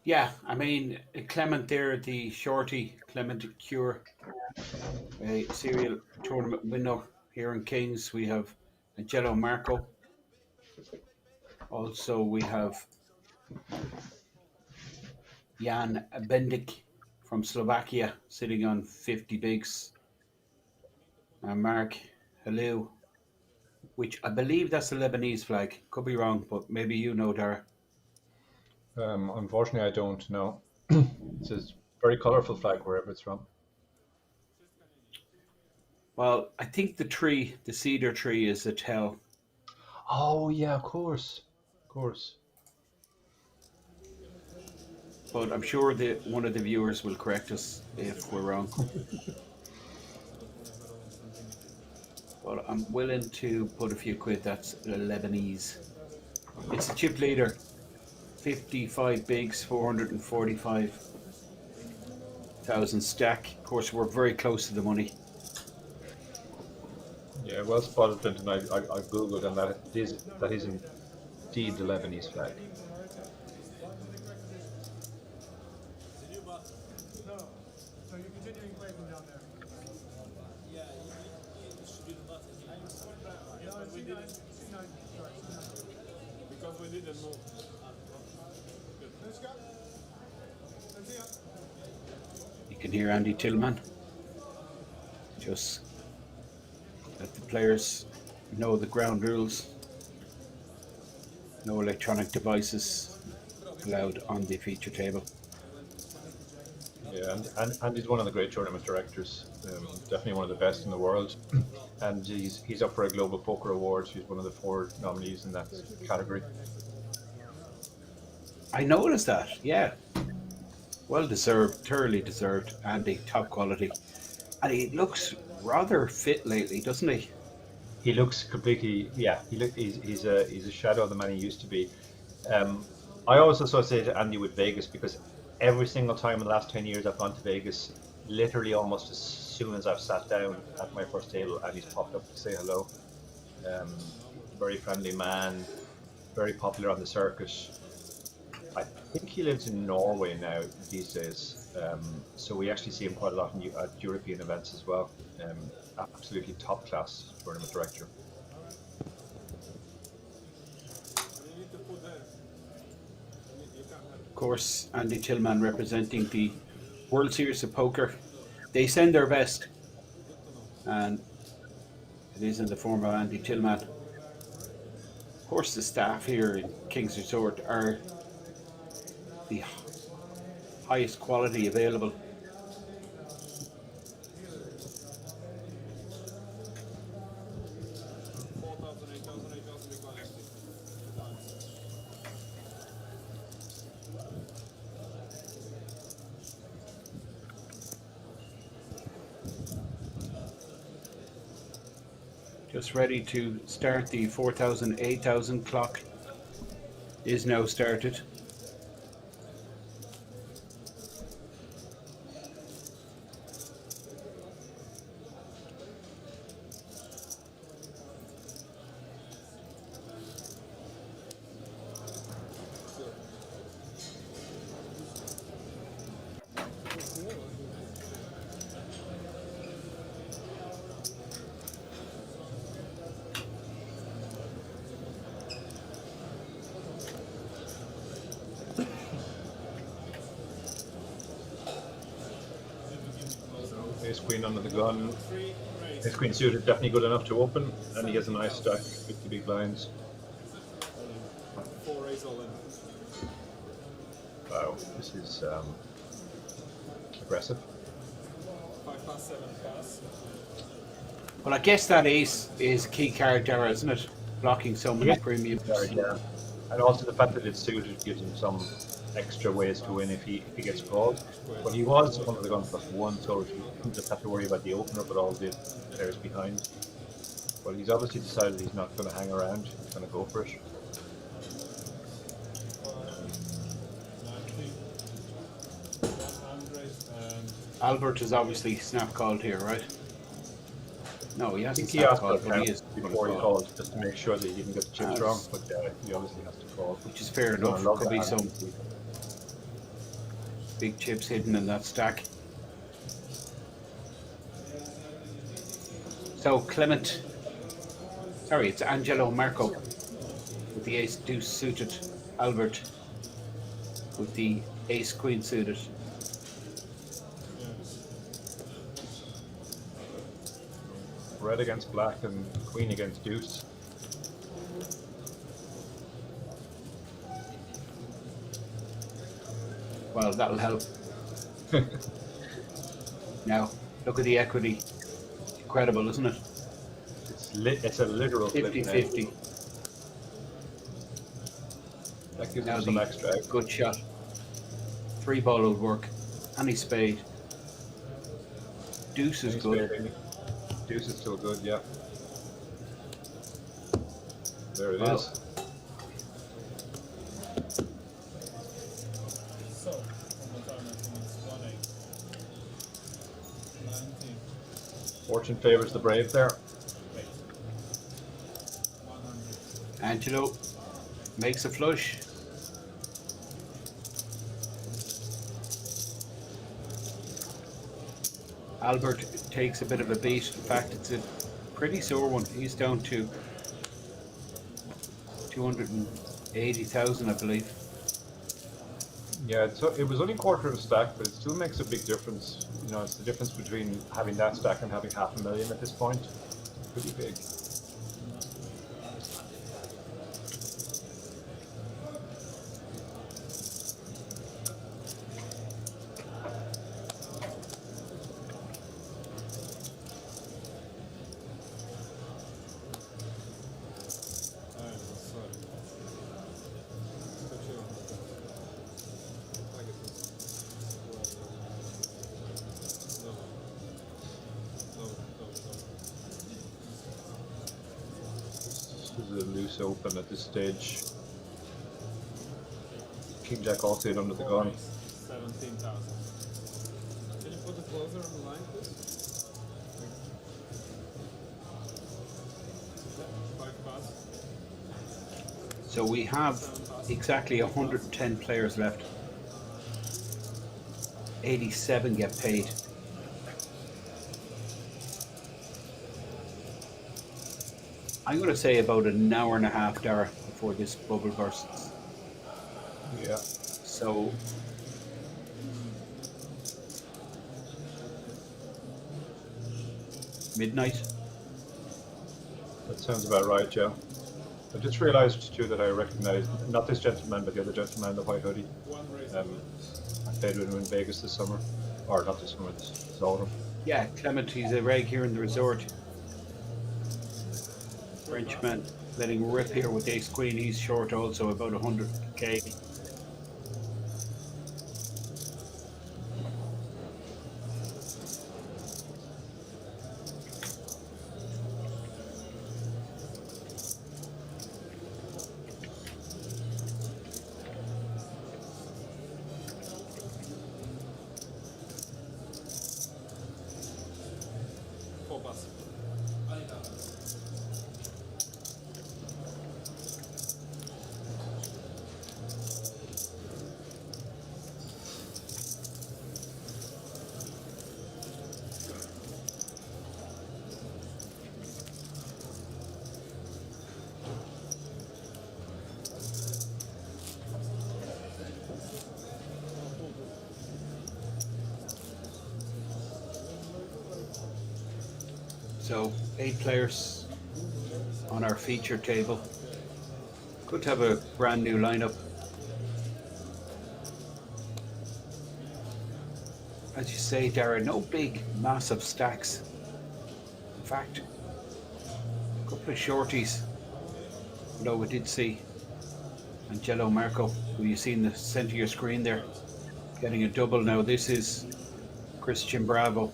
Yeah, I mean, Clement there, the shorty, Clement Cure, a serial tournament winner here in Kings. We have Angelo Marco. Also, we have Jan Bendik from Slovakia sitting on 50 bigs. And Mark Halou, which I believe that's the Lebanese flag. Could be wrong, but maybe you know, Dara. Unfortunately, I don't know. It's a very colourful flag wherever it's from. Well, I think the cedar tree is a tell. Oh yeah, of course. But I'm sure that one of the viewers will correct us if we're wrong. Well, I'm willing to put a few quid. That's Lebanese. It's a chip leader. 55 bigs, 445,000 stack. Of course, we're very close to the money. Yeah, well spotted, Clinton. I googled, and that is indeed the Lebanese flag. Because we didn't move. You can hear Andy Tillman. Just let the players know the ground rules. No electronic devices allowed on the feature table. Yeah, and Andy's one of the great tournament directors. Definitely one of the best in the world. And he's up for a Global Poker Award. He's one of the 4 nominees in that category. I noticed that, yeah. Well deserved, thoroughly deserved. Andy, top quality. And he looks rather fit lately, doesn't he? He looks completely, yeah. He's a shadow of the man he used to be. I always associate Andy with Vegas because every single time in the last 10 years I've gone to Vegas, literally almost as soon as I've sat down at my first table, Andy's popped up to say hello. Very friendly man, very popular on the circuit. I think he lives in Norway now these days, so we actually see him quite a lot at European events as well. Absolutely top class tournament director. Of course, Andy Tillman representing the World Series of Poker. They send their best, and it is in the form of Andy Tillman. Of course, the staff here in King's Resort are the highest quality available. Just ready to start. The 4,000, 8,000 clock is now started. Ace Queen under the gun. Ace Queen suited, definitely good enough to open, and he has a nice stack, 50 big blinds. 4 ace all in. Wow, this is aggressive. 5 pass, 7 pass. Well, I guess that ace is key card, Dara, isn't it? Blocking so many premium. Yeah. And also the fact that it's suited gives him some extra ways to win if he gets called. But he was under the gun +1, so he didn't just have to worry about the opener, but all the players behind. But he's obviously decided he's not going to hang around. He's going to go for it. Albert is obviously snap called here, right? No, he I hasn't think he snap asked called, but he is before he called, just to make sure that he didn't get the chips wrong. But he obviously has to call. Which is fair enough. Could be some big chips hidden in that stack. So Clement, sorry, it's Angelo Marco with the ace deuce suited. Albert with the ace queen suited. Red against black and queen against deuce. Well, that'll help. Now, look at the equity. Incredible, isn't it? It's a literal 50-50. That gives Now him some the extra. good shot. 3 ball will work. Any spade. Deuce is good. Deuce is still good, yeah. There it Wow. is. So, one more time, I think it's 1-8. 19. Fortune favors the brave there. 100. Angelo makes a flush. Albert takes a bit of a beat. In fact, it's a pretty sore one. He's down to 280,000, I believe. Yeah, it was only a quarter of a stack, but it still makes a big difference. You know, it's the difference between having that stack and having $500,000 at this point. Pretty big. This is a loose open at this stage. King Jack also hit under the gun. 17,000. Can you put the closer on the line, please? Yeah, 5 pass. So we have exactly 110 players left. 87 get paid. I'm going to say about an hour and a half, Dara, before this bubble bursts. Yeah. So midnight. That sounds about right, yeah. I just realized too that I recognized not this gentleman, but the other gentleman in the white hoodie. I played with him in Vegas this summer, or not this summer, this autumn. Yeah, Clement, he's a reg here in the resort. Frenchman letting rip here with ace queen. He's short also, about 100k. So 8 players on our feature table. Good to have a brand new lineup. As you say, Dara, no big massive stacks. In fact, a couple of shorties. Although we did see Angelo Marco, who you see in the centre of your screen there, getting a double. Now this is Christian Bravo.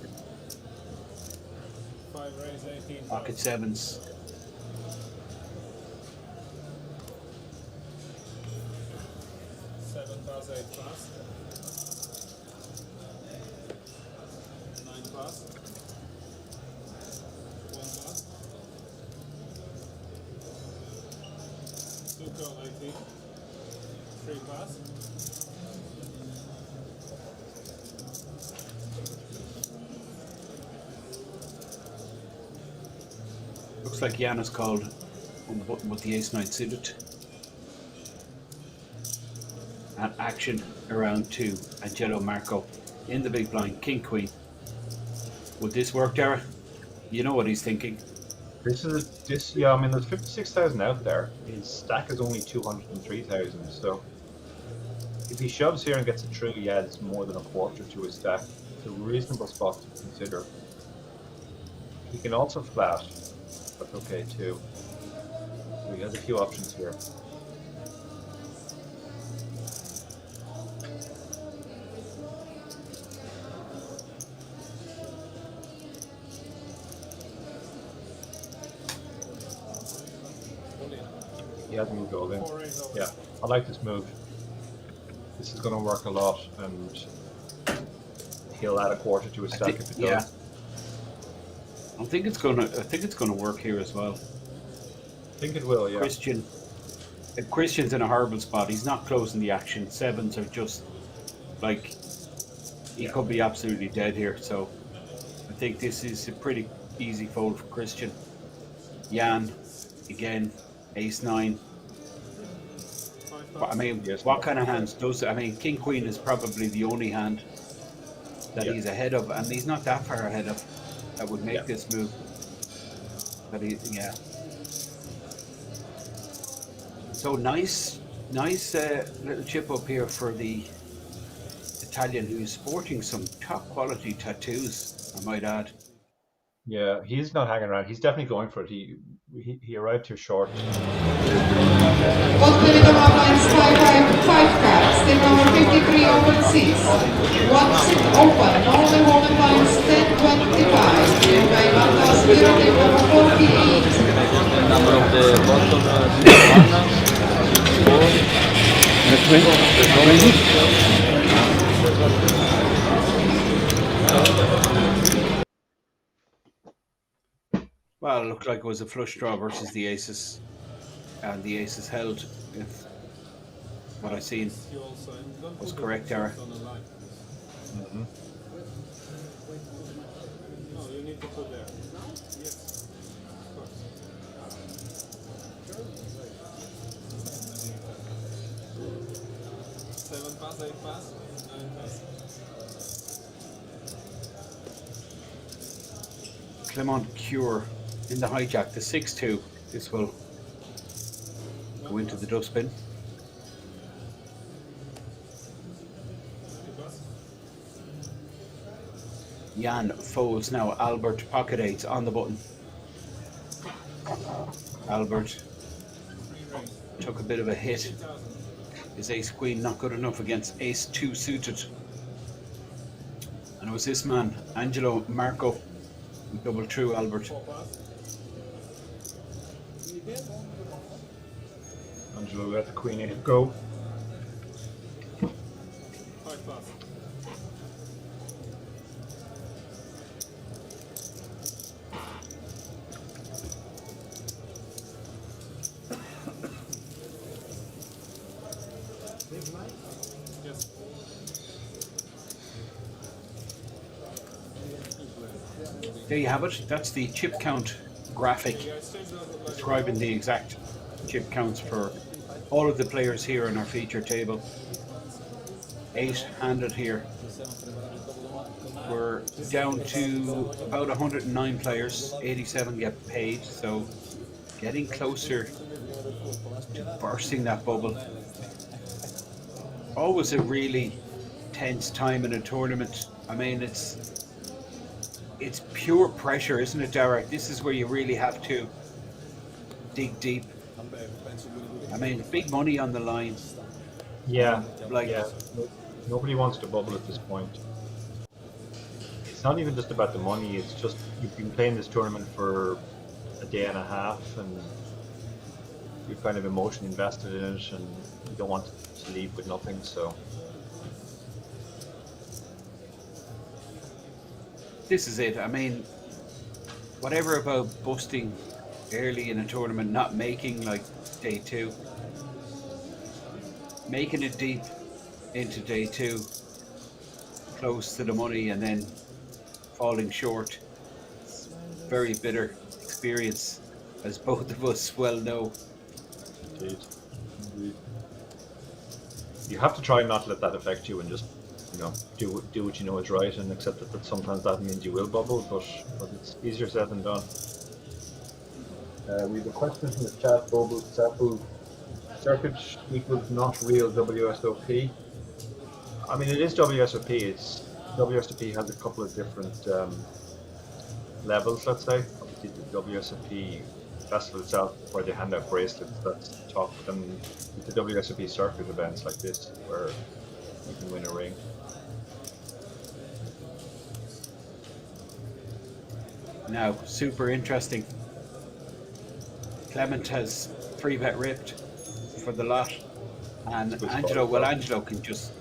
5 raise 18. Pocket sevens. Seven pass, 8 pass. 9 pass. 1 pass. 2 call 18. 3 pass. Looks like Jan called on the button with the ace-9 suited. and action around 2. Angelo Marco in the big blind, king queen. Would this work, Dara? You know what he's thinking. Yeah. I mean, there's 56,000 out there. His stack is only 203,000. So if he shoves here and gets it through, he adds more than a quarter to his stack. It's a reasonable spot to consider. He can also flat. That's okay too. So he has a few options here. He hasn't moved all in. Yeah, I like this move. This is going to work a lot, and he'll add a quarter to his stack if it does. I think it's gonna work here as well. I think it will. Yeah. Christian's in a horrible spot. He's not closing the action. 7s are just like he could be absolutely dead here. So I think this is a pretty easy fold for Christian. Jan again, ace-9. I mean, what kind of hands does? I mean, king queen is probably the only hand that he's ahead of, and he's not that far ahead of that would make this move. But so nice little chip up here for the Italian, who's sporting some top quality tattoos, I might add. Yeah, he's not hanging around. He's definitely going for it. He arrived too short. What will come up lines 5 cards, the number 53 open 6. What's open, only holding lines 10-25. You may not ask the number 48. The number of the bottom 1, 4. Well, it looked like it was a flush draw versus the aces, and the aces held. If what I seen was correct, Dara. No, you need to put there. Yes, of course. 7 pass, 8 pass, 9 pass. Clement Cure in the hijack, the 6-2. This will go into the dustbin. Jan folds now. Albert pocket 8s on the button. Albert took a bit of a hit. His ace queen not good enough against ace 2 suited. And it was this man, Angelo Marco, who doubled through Albert. Angelo let the queen 8 go. 5 pass. Yes. There you have it. That's the chip count graphic describing the exact chip counts for all of the players here in our feature table. 8-handed here. We're down to about 109 players. 87 get paid, so getting closer to bursting that bubble. Always a really tense time in a tournament. I mean, it's pure pressure, isn't it, Derek? This is where you really have to dig deep. I mean, big money on the line. Yeah, like nobody wants to bubble at this point. It's not even just about the money. It's just you've been playing this tournament for a day and a half, and you're kind of emotionally invested in it, and you don't want to leave with nothing. So this is it. I mean, whatever about busting early in a tournament, not making like day 2, making it deep into day 2, close to the money, and then falling short. Very bitter experience, as both of us well know. Indeed. you have to try not to let that affect you and just, you know, do what you know is right and accept that sometimes that means you will bubble, but it's easier said than done. We have a question from the chat, Bobo Sapu. Circuit equals not real WSOP. I mean, it is WSOP. WSOP has a couple of different levels, let's say. Obviously, the WSOP festival itself, where they hand out bracelets, that's top. And with the WSOP circuit events like this, where you can win a ring. Now, super interesting. Clement has 3-bet ripped for the lot, and Angelo can just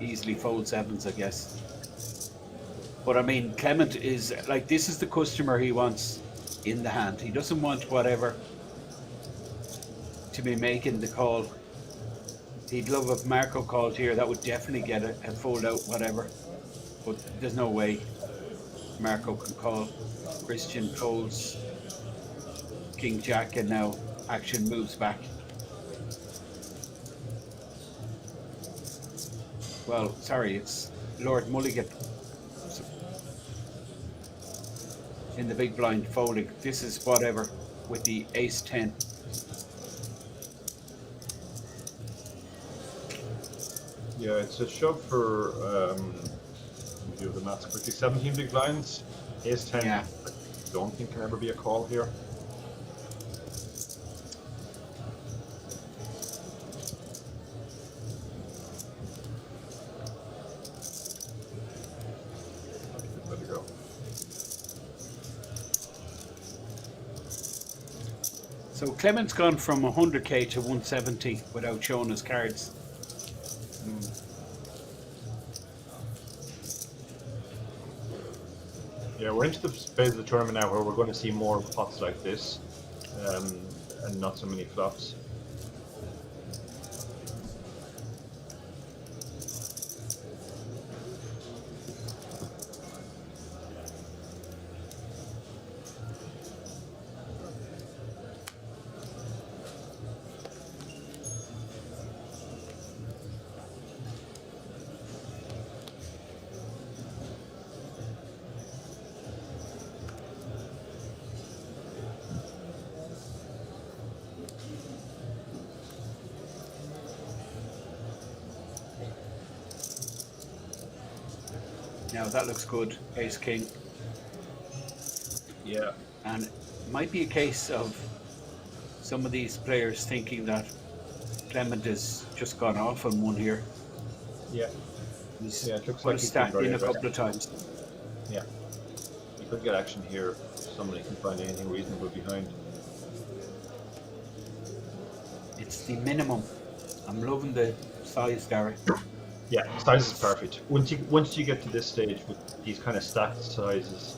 easily fold sevens, I guess. But I mean, Clement is like, this is the customer he wants in the hand. He doesn't want whatever to be making the call. He'd love if Marco called here. That would definitely get a fold out, whatever. But there's no way Marco can call. Christian folds King Jack, and now action moves back. Well, sorry, it's Lord Mulligan in the big blind folding. This is whatever with the ace-10. Yeah, it's a shove for, do the maths quickly, 17 big blinds, ace-10, yeah. I don't think can ever be a call here. There we go. So Clement's gone from 100k to 170 without showing his cards. Yeah, we're into the phase of the tournament now where we're going to see more pots like this, and not so many flops. Now that looks good, ace king. Yeah. And it might be a case of some of these players thinking that Clement has just gone off on one here. Yeah. Yeah, it looks put like a he's stack been in very a couple of aggressive. times. Yeah. You could get action here if somebody can find anything reasonable behind. It's the minimum. I'm loving the size, Gary. Yeah, size is perfect. Once you get to this stage with these kind of stacked sizes,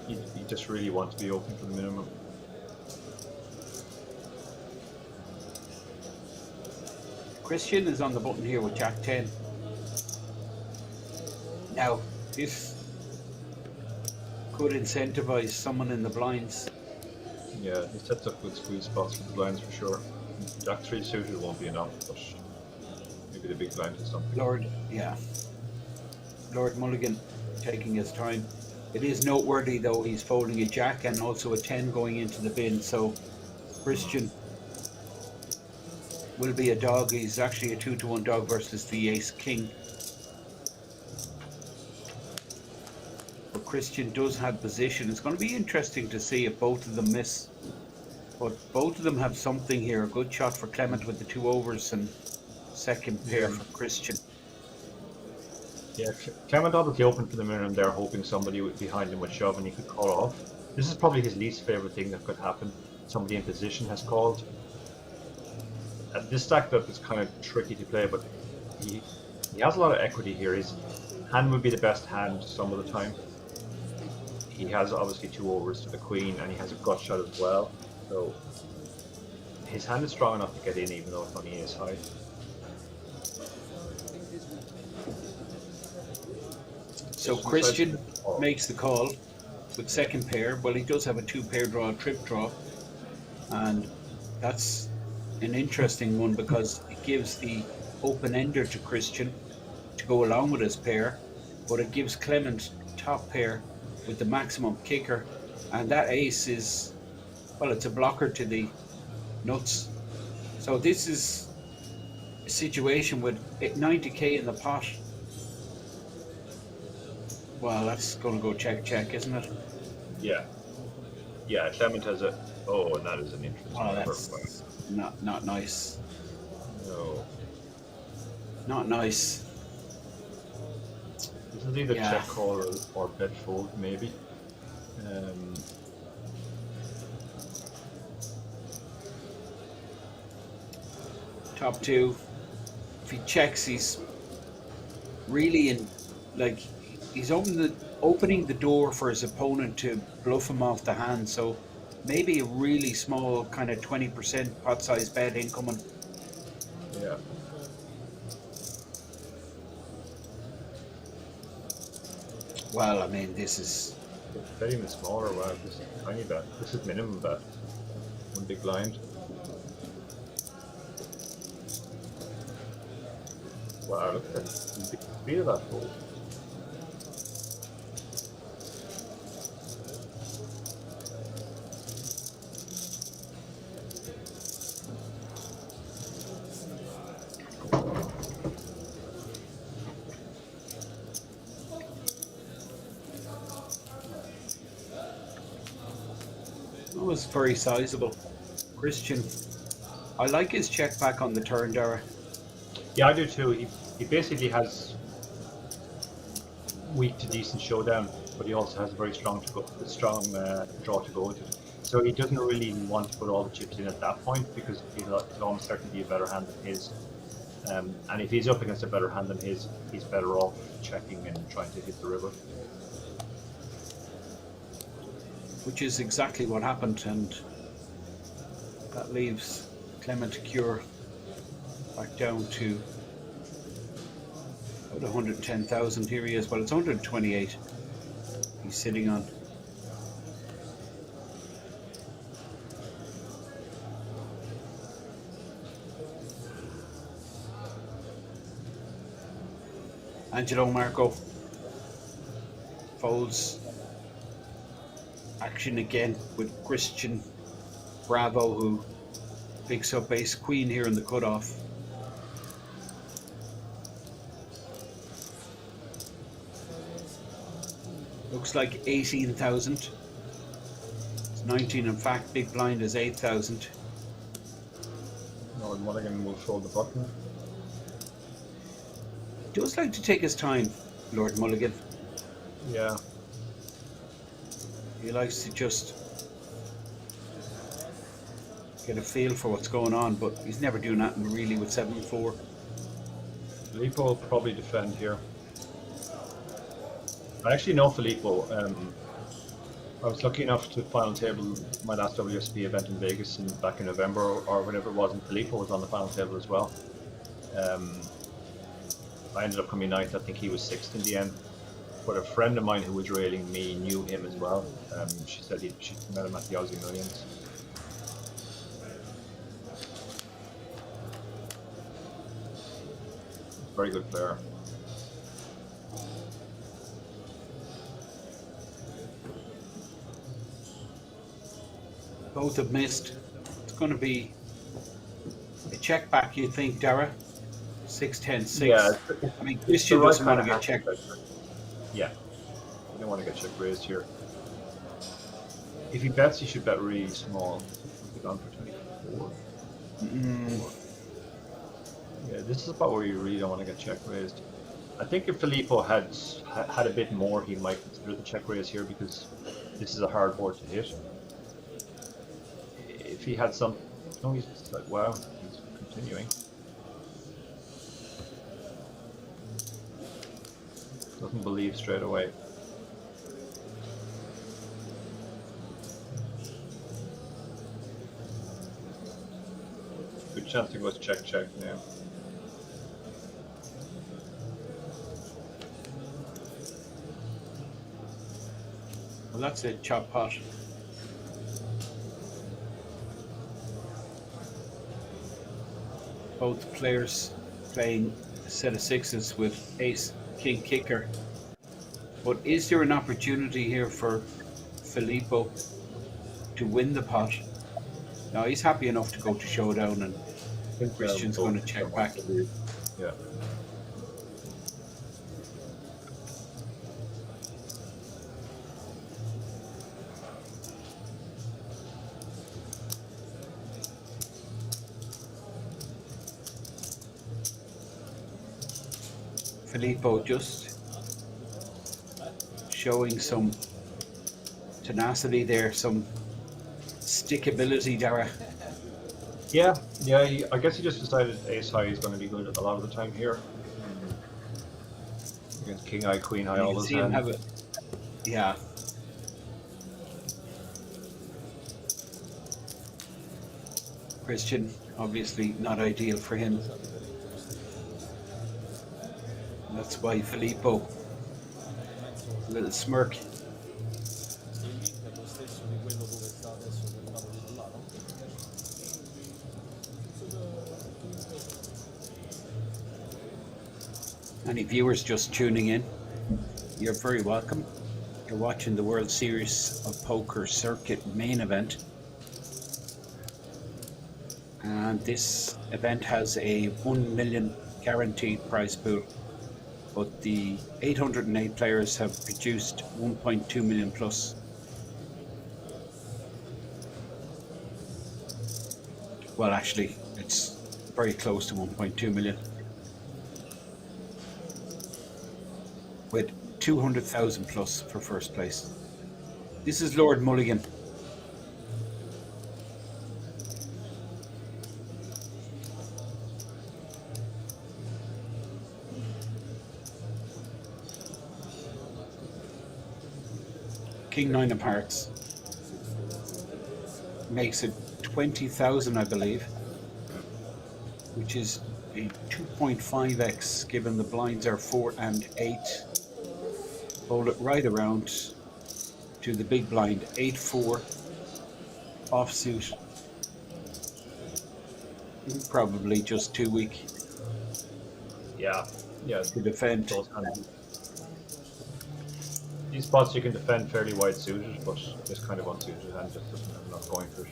you just really want to be open for the minimum. Christian is on the button here with Jack 10. Now, this could incentivize someone in the blinds. Yeah, he sets up good squeeze spots for the blinds for sure. Jack 3 suited won't be enough, but maybe the big blind is something. Lord Mulligan taking his time. It is noteworthy though, he's folding a Jack and also a 10 going into the bin, so Christian will be a dog. He's actually a 2-to-1 dog versus the ace king. But Christian does have position. It's going to be interesting to see if both of them miss. But both of them have something here. A good shot for Clement with the 2 overs and second pair for Christian. Yeah, Clement obviously opened for the minimum there, hoping somebody behind him would shove and he could call off. This is probably his least favourite thing that could happen. Somebody in position has called. This stacked up is kind of tricky to play, but he has a lot of equity here. His hand would be the best hand some of the time. He has obviously 2 overs to the queen, and he has a gut shot as well. So his hand is strong enough to get in, even though it's only ace high. So Christian makes the call with second pair. Well, he does have a 2-pair draw, a trip draw, and that's an interesting one because it gives the open-ender to Christian to go along with his pair, but it gives Clement top pair with the maximum kicker, and that ace is, well, it's a blocker to the nuts. So this is a situation with 90k in the pot. Well, that's going to go check, isn't it? Yeah. Yeah, Clement has a... Oh, and that is an interesting number. That's not nice. No. Not nice. This is either check call or bet fold, maybe. Top two. If he checks, he's really in, like, he's opening the door for his opponent to bluff him off the hand. So maybe a really small kind of 20% pot size bet incoming. Yeah. Well, I mean, this is... Bet even smaller, wow, this is a tiny bet. This is minimum bet. One big blind. Wow, look at the speed of that fold. That was very sizable. Christian, I like his check back on the turn, Dara. Yeah, I do too. He basically has weak to decent showdown, but he also has a very strong draw to go with. So he doesn't really want to put all the chips in at that point because it'll almost certainly be a better hand than his. And if he's up against a better hand than his, he's better off checking and trying to hit the river. Which is exactly what happened, and that leaves Clement Cure back down to about 110,000. Here he is. Well, it's 128 he's sitting on. Angelo Marco folds. Action again with Christian Bravo, who picks up ace queen here in the cutoff. Looks like 18,000. It's 19 in fact. Big blind is 8,000. Lord Mulligan will throw the button. He does like to take his time, Lord Mulligan. Yeah. He likes to just get a feel for what's going on, but he's never doing that really with 7-4. Filippo will probably defend here. I actually know Filippo. I was lucky enough to final table my last WSP event in Vegas back in November or whenever it was, and Filippo was on the final table as well. I ended up coming ninth. I think he was sixth in the end. But a friend of mine who was railing me knew him as well. She said she met him at the Aussie Millions. Very good player. Both have missed. It's going to be a check back, you think, Dara? 6-10-6. Yeah, I mean, Christian doesn't want to get checked. Yeah, you don't want to get check raised here. If he bets, he should bet really small. He's gone for 24. Yeah, this is about where you really don't want to get check raised. I think if Filippo had a bit more, he might consider the check raise here because this is a hard board to hit. If he had some, no, he's just like, wow, he's continuing. Doesn't believe straight away. Good chance to go check now. Well, that's a chop pot. both players playing a set of sixes with ace king kicker. But is there an opportunity here for Filippo to win the pot? No, he's happy enough to go to showdown, and Christian's going to check back. Yeah. Filippo just showing some tenacity there, some stickability, Dara. Yeah. I guess he just decided ace high is going to be good a lot of the time here. Against king high, queen high, You all can those see him hands. have it. Yeah. Christian, obviously not ideal for him. That's why Filippo, a little smirk. Any viewers just tuning in, you're very welcome. You're watching the World Series of Poker Circuit Main Event. And this event has a 1 million guaranteed prize pool, but the 808 players have produced 1.2 million plus. Well, actually, it's very close to 1.2 million. With 200,000 plus for first place. This is Lord Mulligan. King 9 of hearts. Makes it 20,000, I believe, which is a 2.5x given the blinds are 4 and 8. Hold it right around to the big blind, 8-4 offsuit. Probably just too weak. Yeah, to defend. These spots you can defend fairly wide suited, but this kind of unsuited hand just doesn't have enough going for it.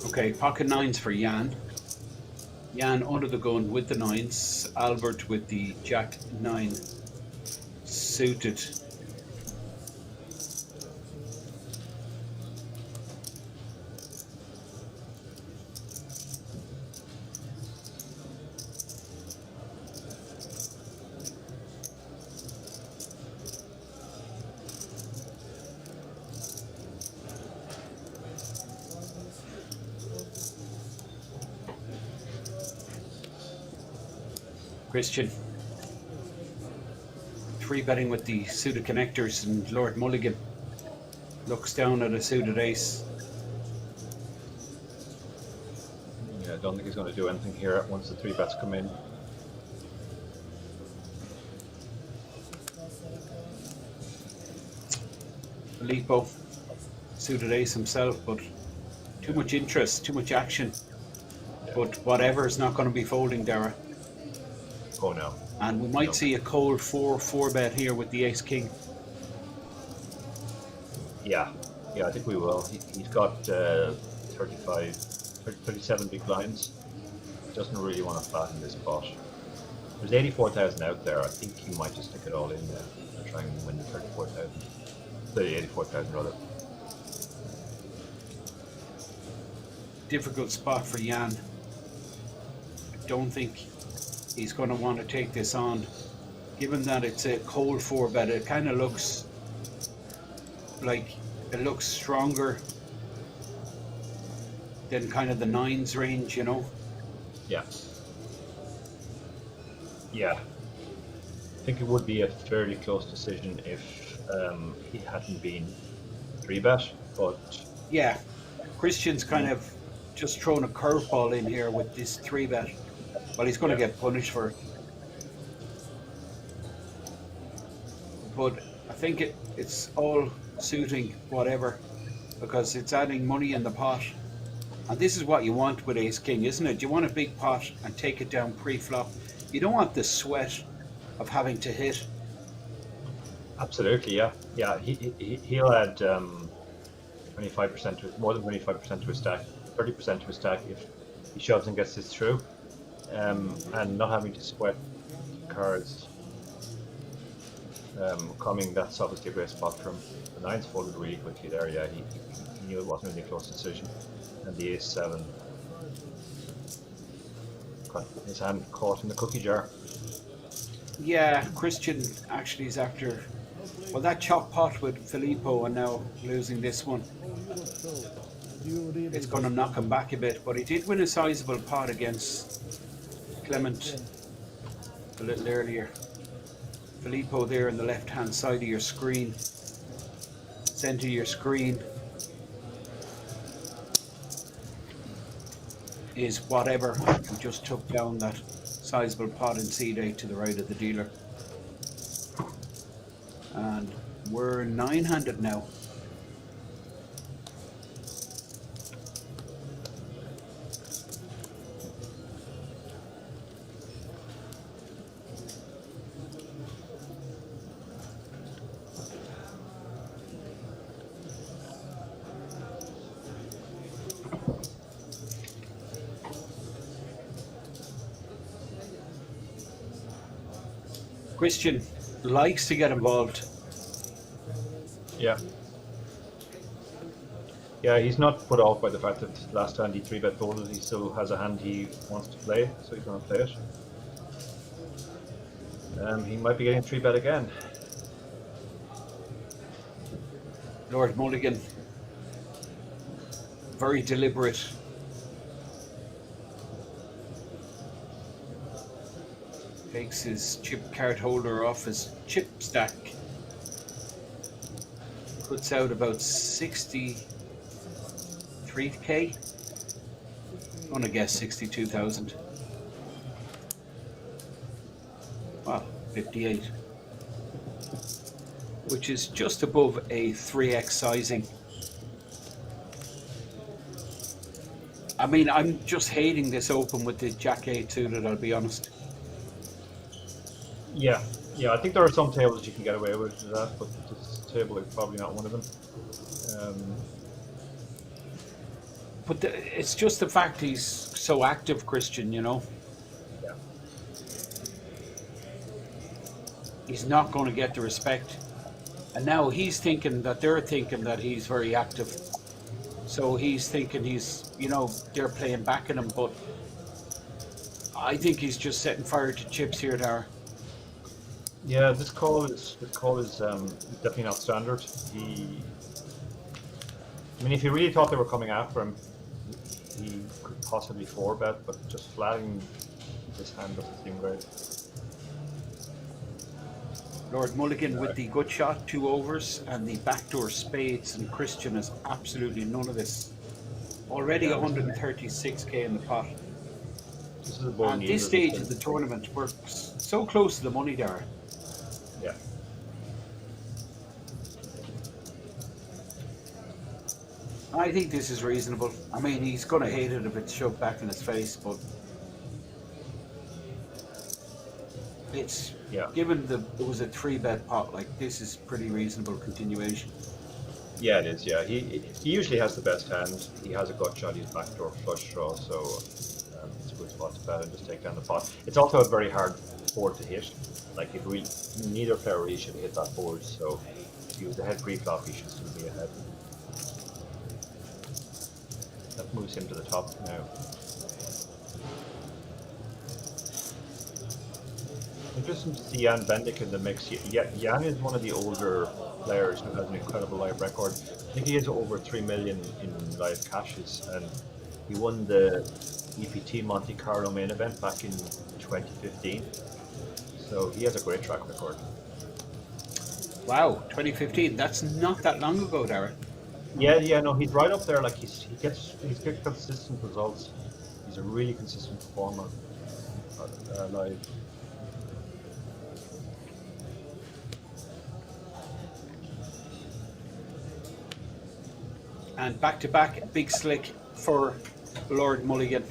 Okay, pocket nines for Jan. Jan under the gun with the nines. Albert with the jack 9 suited. Christian. 3-betting with the suited connectors, and Lord Mulligan looks down at a suited ace. Yeah, I don't think he's going to do anything here once the 3 bets come in. Filippo, suited ace himself, but too much interest, too much action. But whatever is not going to be folding, Dara. Oh no. And we might see a cold 4-4 bet here with the ace king. Yeah, I think we will. He's got 37 big blinds. He doesn't really want to flatten this pot. There's 84,000 out there. I think he might just stick it all in there and try and win the 34,000. The 84,000 rather. Difficult spot for Jan. don't think he's going to want to take this on. Given that it's a cold 4-bet, it kind of looks like it looks stronger than kind of the 9s range, you know? Yeah. Yeah. I think it would be a fairly close decision if he hadn't been 3-bet, but... Yeah, Christian's kind of just thrown a curveball in here with this 3-bet. Well, he's going to get punished for it. But I think it's all suiting whatever, because it's adding money in the pot. And this is what you want with Ace King, isn't it? You want a big pot and take it down pre-flop. You don't want the sweat of having to hit. Absolutely, yeah. Yeah, he'll add 25% to more than 25% to his stack, 30% to his stack if he shoves and gets this through. And not having to sweat cards coming, that's obviously a great spot for him. The 9's folded really quickly there, yeah. He knew it wasn't really a close decision. And the Ace-7 got his hand caught in the cookie jar. Yeah, Christian actually is after, well, that chop pot with Filippo and now losing this one. It's going to knock him back a bit, but he did win a sizable pot against Clement a little earlier. Filippo there on the left hand side of your screen, center of your screen is whatever, who just took down that sizable pot in C-Day to the right of the dealer. And we're 9-handed now. Christian likes to get involved. Yeah. Yeah, he's not put off by the fact that last hand he 3-bet folded. He still has a hand he wants to play, so he's going to play it. He might be getting 3-bet again. Lord Mulligan, very deliberate. Takes his chip card holder off his chip stack. Puts out about 63k. I'm gonna guess 62,000. Wow, 58. Which is just above a 3x sizing. I mean, I'm just hating this open with the Jack 8 suited, I'll be honest. Yeah, I think there are some tables you can get away with that, but this table is probably not one of them. But it's just the fact he's so active, Christian, you know? Yeah. He's not going to get the respect. And now he's thinking that they're thinking that he's very active. So he's thinking he's, you know, they're playing back at him, but I think he's just setting fire to chips here, Dara. Yeah, this call is definitely not standard. I mean, if he really thought they were coming after him, he could possibly 4-bet, but just flatting this hand doesn't seem great. Lord Mulligan with the good shot, 2 overs, and the backdoor spades, and Christian has absolutely none of this. Already 136k in the pot. This is a At this stage of the tournament, we're so close to the money, Dara. Yeah. I think this is reasonable. I mean, he's going to hate it if it's shoved back in his face, but it's, given it was a 3-bet pot, like, this is pretty reasonable continuation. Yeah, it is, yeah. He usually has the best hand. He has a gut shot, he's backdoor flush draw, so it's a good spot to bet and just take down the pot. It's also a very hard board to hit. Like, neither player really should hit that board, so if he was ahead pre-flop, he should still be ahead. That moves him to the top now. Interesting to see Jan Bendik in the mix. Jan is one of the older players who has an incredible live record. I think he has over 3 million in live cashes, and he won the EPT Monte Carlo main event back in 2015. So he has a great track record. Wow, 2015. That's not that long ago, Darren. Yeah, no, he's right up there. Like he's got consistent results. He's a really consistent performer live. And back-to-back big slick for Lord Mulligan.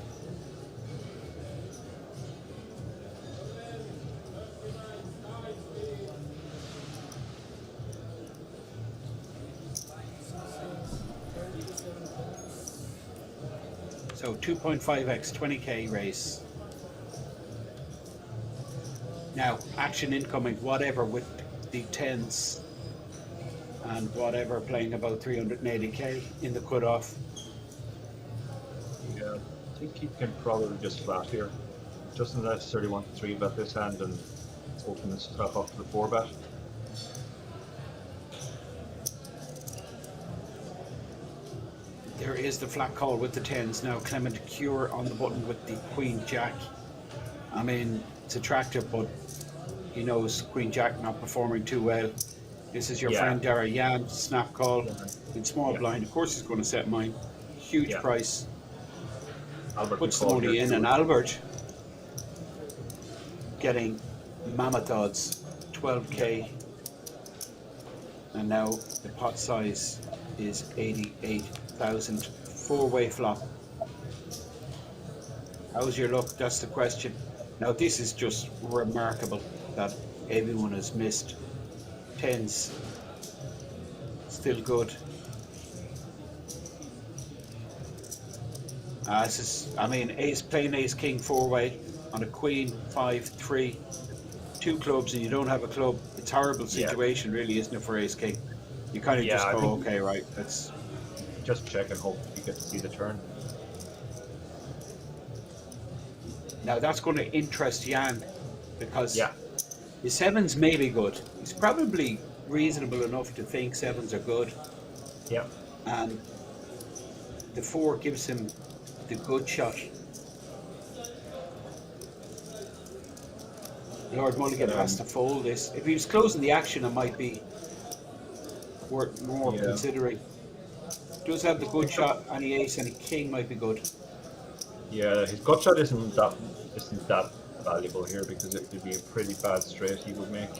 So 2.5x, 20k raise. Now, action incoming, whatever with the 10s and whatever, playing about 380k in the cutoff. Yeah, I think he can probably just flat here. Doesn't necessarily want to 3-bet this hand and open this stuff up to the 4-bet. There is the flat call with the 10s now. Clement Cure on the button with the Queen Jack. I mean, it's attractive, but he knows Queen Jack not performing too well. This is your friend Dara Jan, snap call in small blind. Of course he's going to set mine. Huge price. Albert puts the money in, and Albert getting mammoth odds, 12k. And now the pot size is 88,000. Four-way flop. How's your luck? That's the question. Now this is just remarkable that everyone has missed. Tens, still good. This is, I mean, plain ace king four-way on a queen 5-3, two clubs, and you don't have a club. It's a horrible situation, really, isn't it, for ace king? You kind of just go, okay, right, let's just check and hope you get to see the turn. Now that's going to interest Jan, because his sevens may be good. He's probably reasonable enough to think sevens are good. Yeah. And the four gives him the good shot. Lord Mulligan has to fold this. If he was closing the action, it might be worth more considering. Does have the good shot, any ace, any king might be good. Yeah, his gut shot isn't that valuable here, because it would be a pretty bad straight he would make,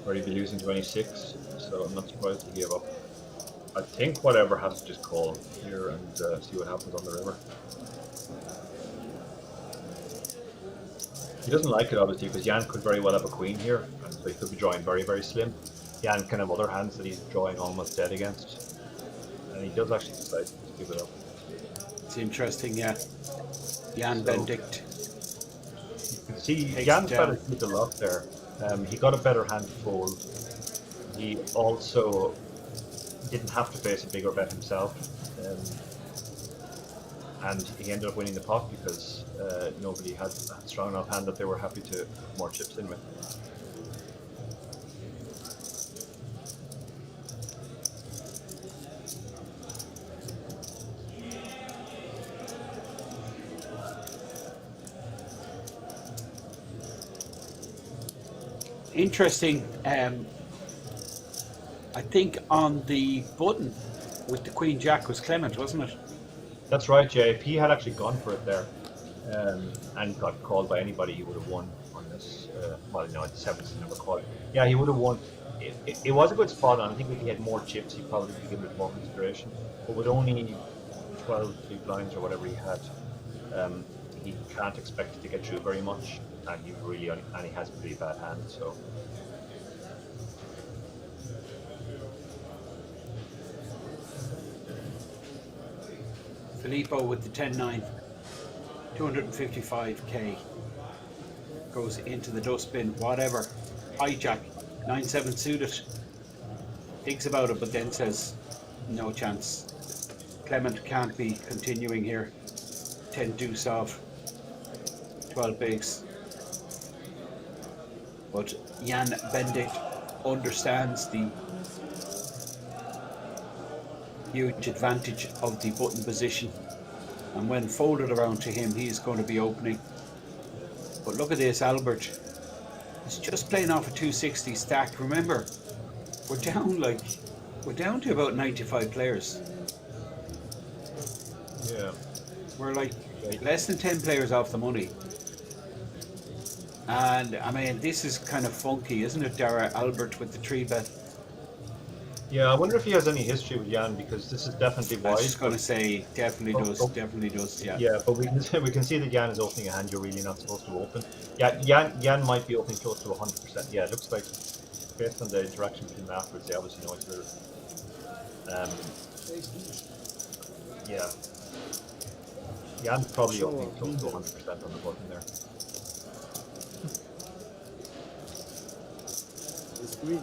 where he'd be losing 26. So I'm not surprised he gave up. I think whatever has to just call here and see what happens on the river. He doesn't like it, obviously, because Jan could very well have a queen here, and so he could be drawing very, very slim. Jan can have other hands that he's drawing almost dead against, and he does actually decide to give it up. It's interesting, yeah. Jan Benedict. You can see Jan's better with the lot there. He got a better hand to fold. He also didn't have to face a bigger bet himself, and he ended up winning the pot because nobody had a strong enough hand that they were happy to put more chips in with. Interesting. I think on the button with the Queen Jack was Clement, wasn't it? That's right, yeah. If he had actually gone for it there and got called by anybody, he would have won on this. Well, no, the sevens never called. Yeah, he would have won. It was a good spot on. I think if he had more chips, he'd probably be given it more consideration. But with only 12 big blinds or whatever he had, he can't expect to get through very much, and he has a pretty bad hand. So. Filippo with the 10-9, 255k, goes into the dustbin, whatever. Hijack, 9-7 suited, thinks about it, but then says, no chance. Clement can't be continuing here. 10 deuce off, 12 bigs. But Jan Bendik understands the huge advantage of the button position, and when folded around to him, he's going to be opening. But look at this, Albert. He's just playing off a 260 stack. Remember, we're down to about 95 players. Yeah. We're like less than 10 players off the money. And I mean, this is kind of funky, isn't it, Dara? Albert with the 3-bet. Yeah, I wonder if he has any history with Jan, because this is definitely wide. I was just going to say, definitely does, yeah. Yeah, but we can see that Jan is opening a hand you're really not supposed to open. Yeah, Jan might be opening close to 100%. Yeah, it looks like, based on the interaction between them afterwards, they obviously know each other. Yeah. Jan's probably opening close to 100% on the button there. It's green.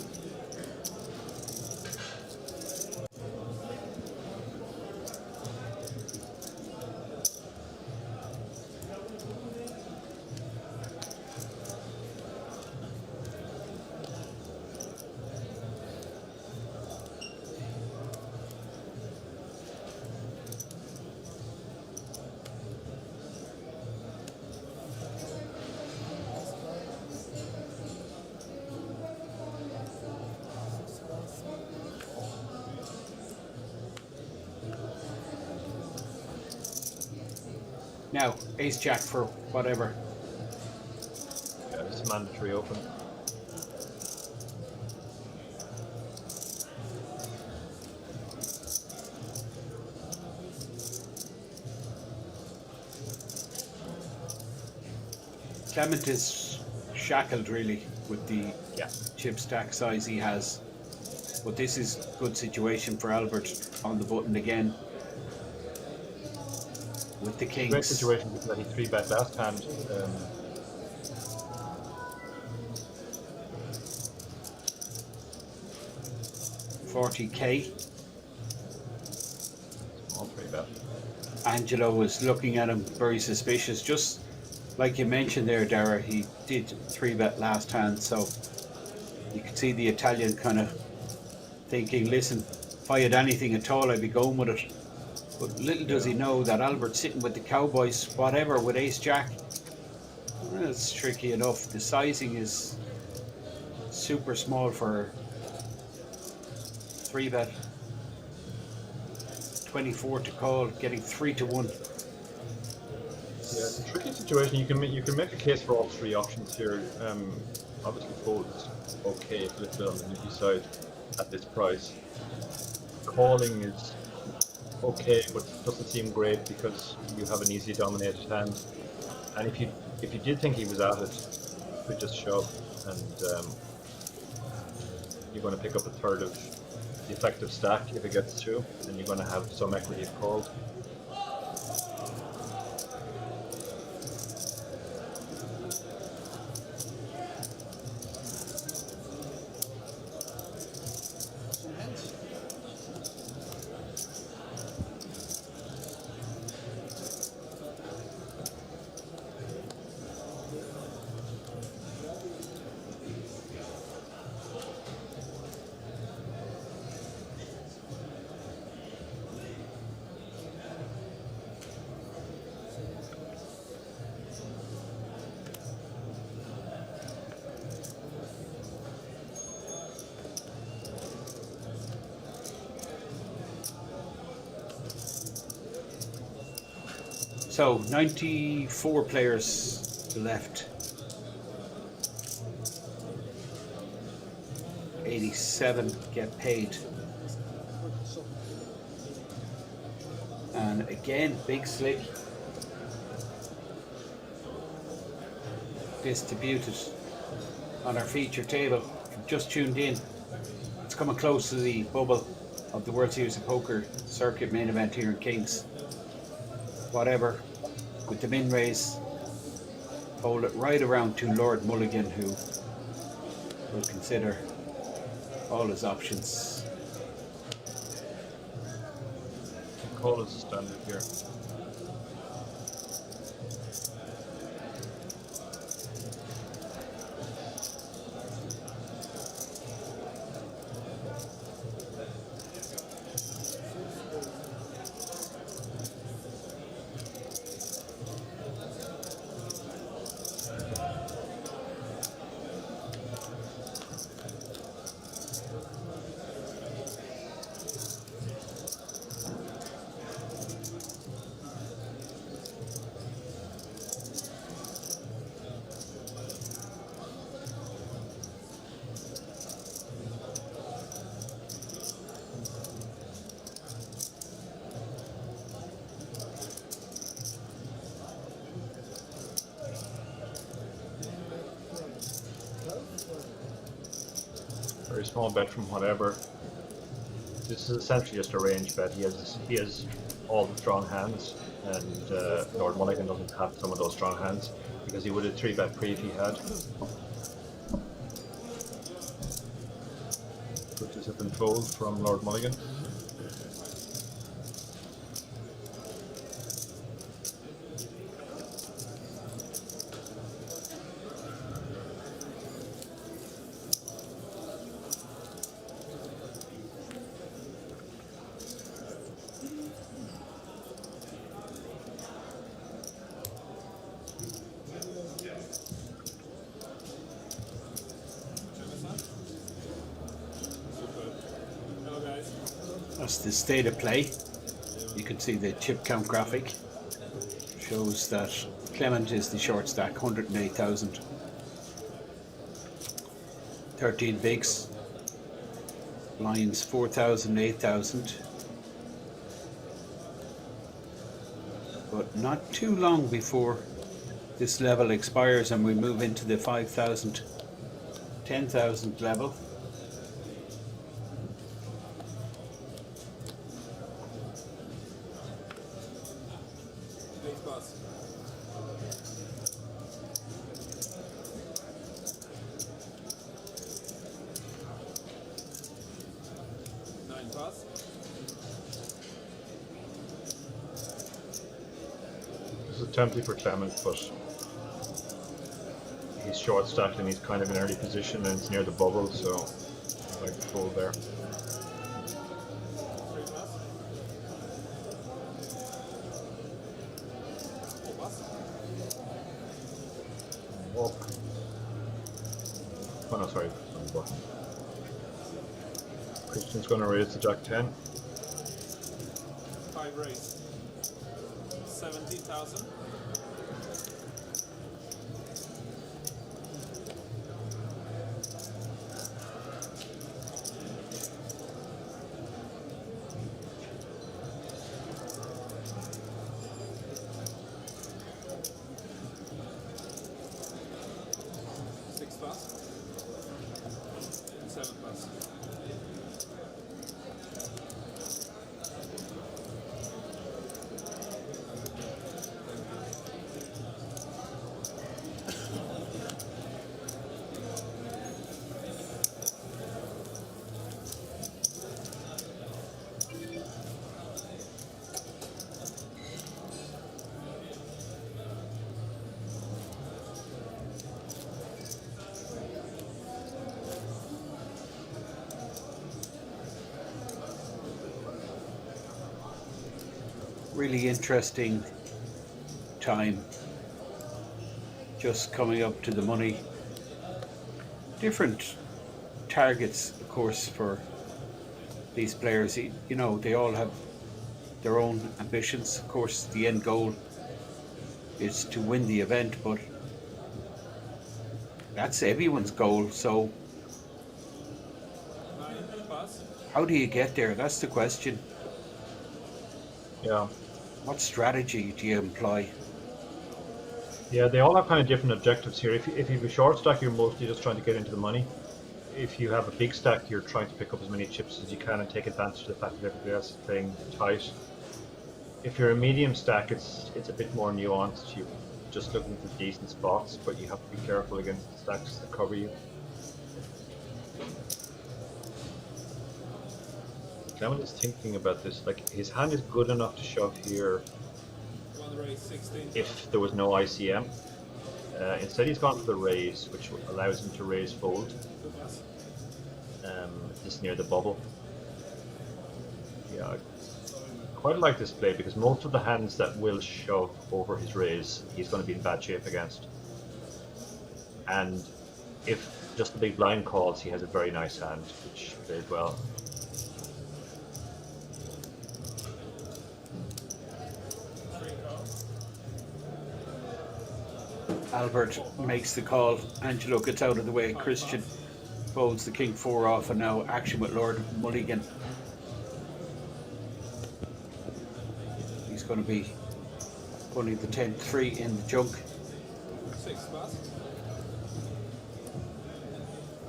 Now, ace jack for whatever. Yeah, it's mandatory open. Clement is shackled really with the chip stack size he has. But this is a good situation for Albert on the button again. With the kings. Great situation because he 3-bet last hand. 40k. Small 3-bet. Angelo was looking at him very suspicious, just like you mentioned there, Dara. He did 3-bet last hand, so you could see the Italian kind of thinking, listen, if I had anything at all, I'd be going with it. But little does he know that Albert's sitting with the Cowboys, whatever, with ace jack. Well, it's tricky enough. The sizing is super small for 3-bet. 24 to call, getting 3 to 1. Yeah, it's a tricky situation. You can make a case for all three options here. Obviously, fold is okay, a little bit on the nifty side at this price. Calling is okay, but doesn't seem great because you have an easily dominated hand. And if you did think he was at it, you could just shove, and you're going to pick up a third of the effective stack if it gets through, and you're going to have some equity called. So 94 players left. 87 get paid. And again, big slick. Distributed on our feature table. If you've just tuned in, it's coming close to the bubble of the World Series of Poker Circuit Main Event here in Kings. Whatever, with the min raise, hold it right around to Lord Mulligan, who will consider all his options. Call is standard here. very small bet from whatever. This is essentially just a range bet. He has all the strong hands, and Lord Mulligan doesn't have some of those strong hands because he would have 3-bet pre if he had. Participant fold from Lord Mulligan. That's the state of play. You can see the chip count graphic shows that Clement is the short stack, 108,000. 13 bigs. Blinds 4,000, 8,000. But not too long before this level expires and we move into the 5,000, 10,000 level. This is tempting for Clement, but he's short stacked and he's kind of in early position and it's near the bubble, so I'd like to fold there. Walk. Oh no, sorry. Christian's going to raise the Jack 10. 5 raise. 17,000. Really interesting time, just coming up to the money. Different targets, of course, for these players. You know, they all have their own ambitions. Of course, the end goal is to win the event, but that's everyone's goal. So how do you get there? That's the question. Yeah. What strategy do you employ? Yeah, they all have kind of different objectives here. If you have a short stack, you're mostly just trying to get into the money. If you have a big stack, you're trying to pick up as many chips as you can and take advantage of the fact that everybody else is playing tight. If you're a medium stack, it's a bit more nuanced. You're just looking for decent spots, but you have to be careful against the stacks that cover you. Clement is thinking about this. Like, his hand is good enough to shove here if there was no ICM. Instead, he's gone for the raise, which allows him to raise fold. Just near the bubble. Yeah, I quite like this play because most of the hands that will shove over his raise, he's going to be in bad shape against. And if just the big blind calls, he has a very nice hand, which plays well. Albert makes the call. Angelo gets out of the way. Christian folds the king 4 off, and now action with Lord Mulligan. He's going to be putting the 10-3 in the junk. 6 pass.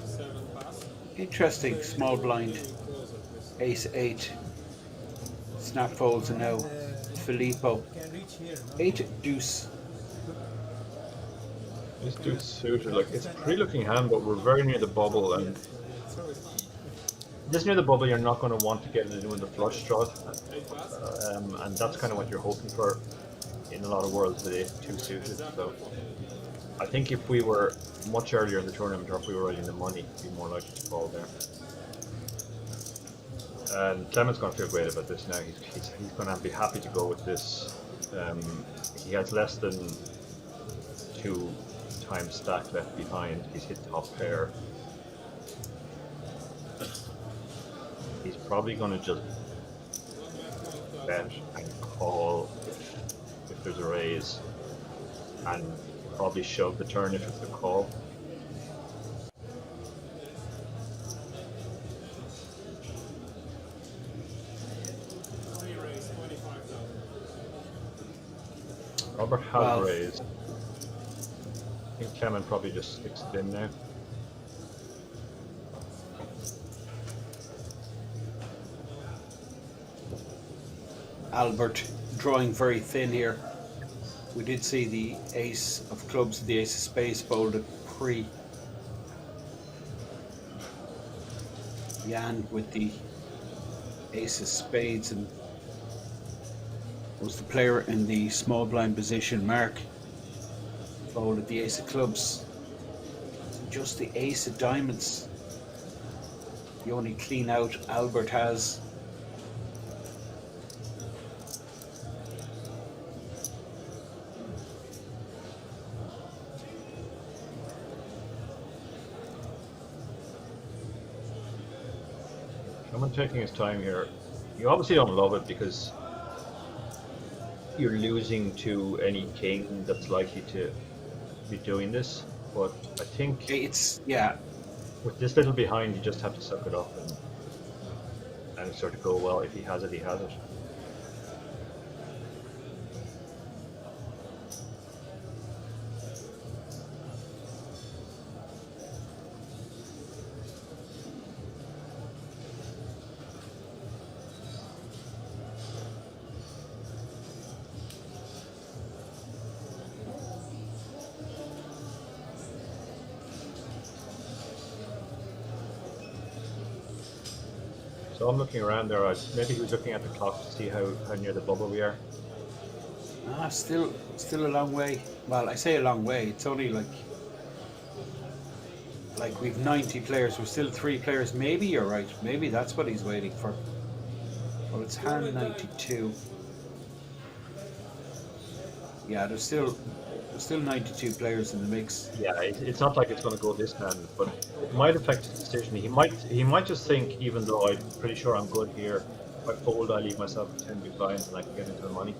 7 pass. Interesting small blind. Ace 8. Snap folds, and now Filippo. 8 deuce. This dude's suited. Like, it's a pretty looking hand, but we're very near the bubble, and this near the bubble, you're not going to want to get into the flush draw, and that's kind of what you're hoping for in a lot of worlds with Ace 2 suited. So I think if we were much earlier in the tournament, or if we were already in the money, we'd be more likely to call there. And Clement's going to feel great about this now. He's going to be happy to go with this. He has less than 2 times stack left behind. He's hit top pair. He's probably going to just bet and call if there's a raise, and probably shove the turn if it's a call. Robert has raised. I think Clement probably just sticks it in now. Albert drawing very thin here. We did see the ace of clubs, the ace of spades folded pre. Jan with the ace of spades, and was the player in the small blind position. Mark folded the ace of clubs. Just the ace of diamonds. The only clean out Albert has. Someone taking his time here. You obviously don't love it because you're losing to any king that's likely to be doing this, but I think it's with this little behind, you just have to suck it up and sort of go, well, if he has it, he has it. So I'm looking around there. Maybe he was looking at the clock to see how near the bubble we are. Still a long way. Well, I say a long way. It's only like we've 90 players. We're still 3 players. Maybe you're right. Maybe that's what he's waiting for. Well, it's hand 92. Yeah, there's still 92 players in the mix. Yeah, it's not like it's going to go this hand, but it might affect his decision. He might just think, even though I'm pretty sure I'm good here, if I fold, I leave myself 10 big blinds and I can get into the money.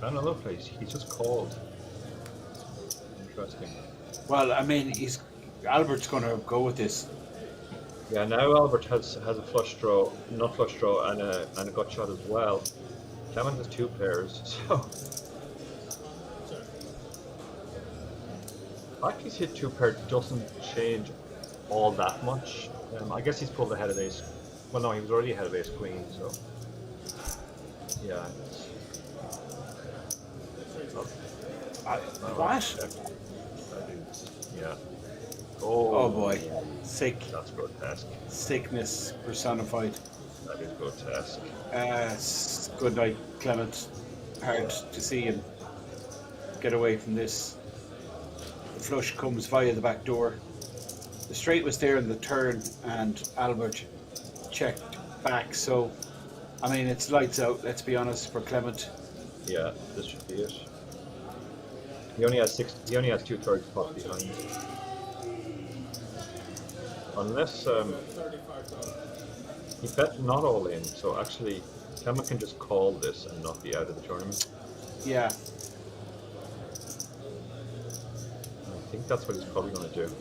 Another place. He's just called. Interesting. Well, I mean, Albert's going to go with this. Yeah, now Albert has a flush draw, not flush draw, and a gut shot as well. Clement has 2 pairs, so the fact he's hit 2 pair doesn't change all that much. I guess he's pulled ahead of ace. Well, no, he was already ahead of ace queen, so yeah. What? Yeah. Oh boy. Sick. That's grotesque. Sickness personified. That is grotesque. Good night, Clement. Hard to see him get away from this. The flush comes via the back door. The straight was there in the turn, and Albert checked back. So, I mean, it's lights out. Let's be honest for Clement. Yeah, this should be it. He only has 2/3 pot behind. Unless he bet not all in, so actually Clement can just call this and not be out of the tournament. Yeah. I think that's what he's probably going to do.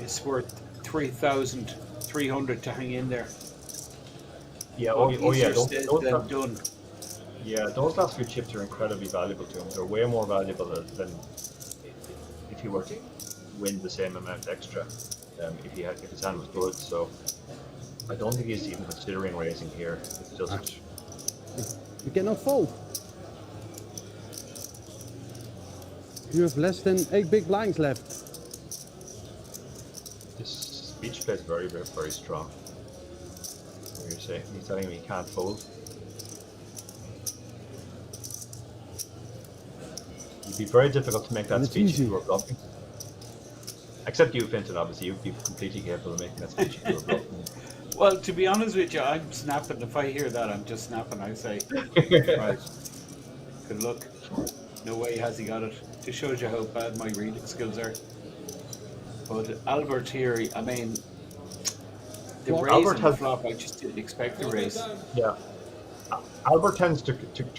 it's worth 3,300 to hang in there. Yeah, Easier those said than done. Yeah, those last few chips are incredibly valuable to him. They're way more valuable than if he were to win the same amount extra. If his hand was good, so I don't think he's even considering raising here. It's just You cannot fold. You have less than 8 big blinds left. this speech play is very, very, very strong. You're saying he's telling me he can't fold. It'd be very difficult to make that speech if you were bluffing. Except you, Finton, obviously, you'd be completely capable of making that speech if you were bluffing. Well, to be honest with you, I'm snapping. If I hear that, I'm just snapping. I say, right, good luck. No way has he got it. Just shows you how bad my reading skills are. But Albert here, I mean, the raise and the flop, I just didn't expect the raise. Yeah. Albert tends to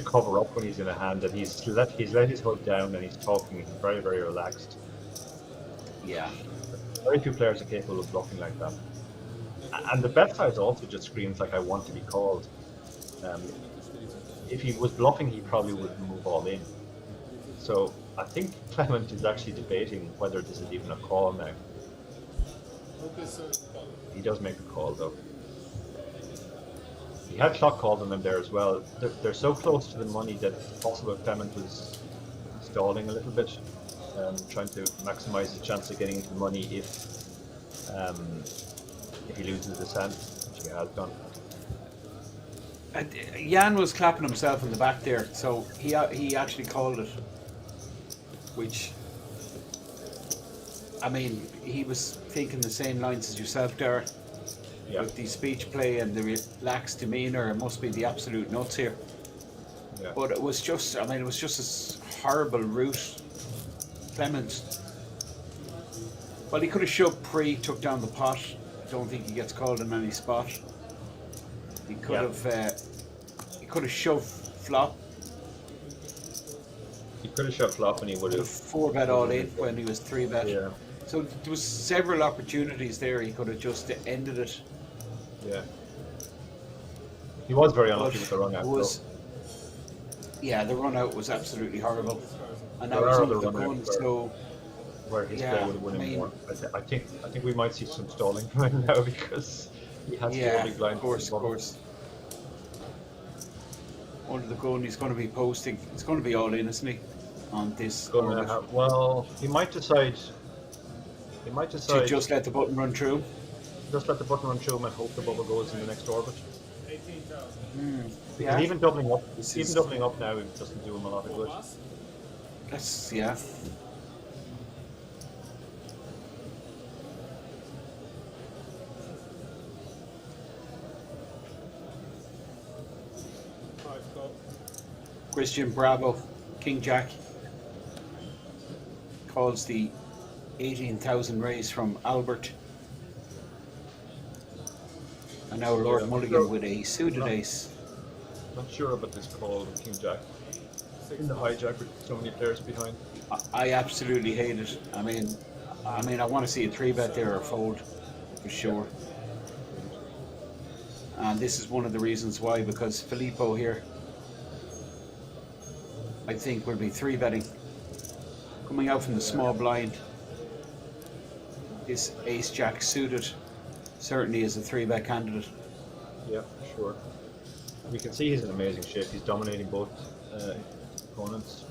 cover up when he's in a hand, and he's let his hood down and he's talking. He's very, very relaxed. Yeah. Very few players are capable of bluffing like that. And the bet size also just screams like I want to be called. If he was bluffing, he probably would move all in. So I think Clement is actually debating whether this is even a call now. He does make a call though. He had clock called on them there as well. They're so close to the money that it's possible Clement was stalling a little bit, trying to maximize the chance of getting into the money if he loses his hand, which he has done. Jan was clapping himself in the back there, so he actually called it. Which, I mean, he was thinking the same lines as yourself there. Yeah. With the speech play and the relaxed demeanour, it must be the absolute nuts here. Yeah. But it was just, I mean, it was just a horrible route. Clement, well, he could have shoved pre, took down the pot. I don't think he gets called in any spot. He could have shoved flop. He could have shoved flop and he would have 4-bet all in when he was 3-bet. Yeah. So there was several opportunities there. He could have just ended it. Yeah. He was very unlucky with the run out. Yeah, the run out was absolutely horrible. And that There was are under other the run gun, outs so where his yeah, play would have won him more. I think we might see some stalling from him now because he has to big blind. Of course. Under the gun, he's going to be posting. It's going to be all in, isn't he? On this. Well, he might decide. To just let the button run through. Just let the button run through him and hope the bubble goes in the next orbit. 18,000. Because even doubling up now, it doesn't do him a lot of good. That's yeah. Christian Bravo, King Jack, calls the 18,000 raise from Albert. And now Lord Mulligan with a suited ace. Not sure about this call with King Jack. In the hijack with so many players behind. I absolutely hate it. I mean, I want to see a 3-bet there or fold for sure. And this is one of the reasons why, because Filippo here, I think, will be 3-betting. Coming out from the small blind, this ace jack suited certainly is a 3-bet candidate. Yeah, sure. We can see he's in amazing shape. He's dominating both opponents.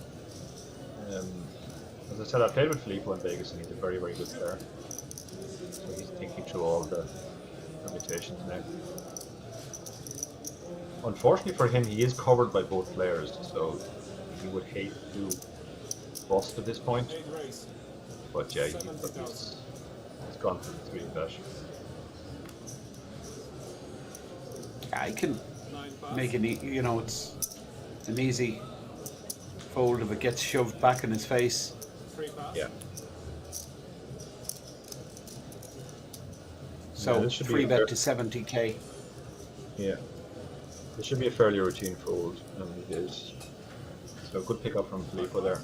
As I said, I played with Filippo in Vegas and he's a very, very good player. So he's thinking through all the permutations now. Unfortunately for him, he is covered by both players, so he would hate to bust at this point. But yeah, he's gone for the 3-bet. I can make it, it's an easy fold if it gets shoved back in his face. Yeah. So yeah, 3-bet to 70k. Yeah. This should be a fairly routine fold, and it is. So good pick up from Filippo there.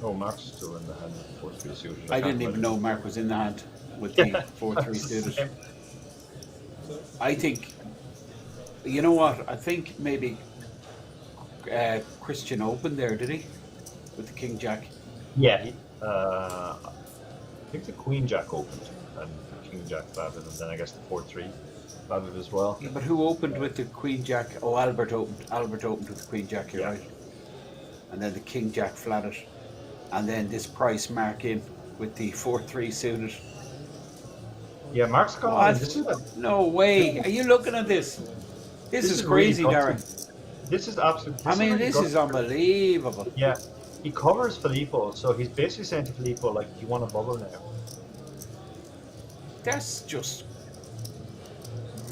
Oh, Mark's still in the hand. 4-3 suited. I didn't even know Mark was in the hand with the 4-3 suited. I think, you know what? I think maybe Christian opened there, did he? With the King Jack. Yeah, I think the Queen Jack opened and the King Jack flatted, and then I guess the 4-3 flatted as well. Yeah, but who opened with the Queen Jack? Oh, Albert opened. Albert opened with the Queen Jack, you're right. And then the King Jack flatted. And then this price Mark in with the 4-3 suited. Yeah, Mark's gone on. This is no way. Are you looking at this? This is crazy, really Darren. This is absolute. I mean, this is unbelievable. Yeah, he covers Filippo, so he's basically saying to Filippo, like, you want a bubble now. That's just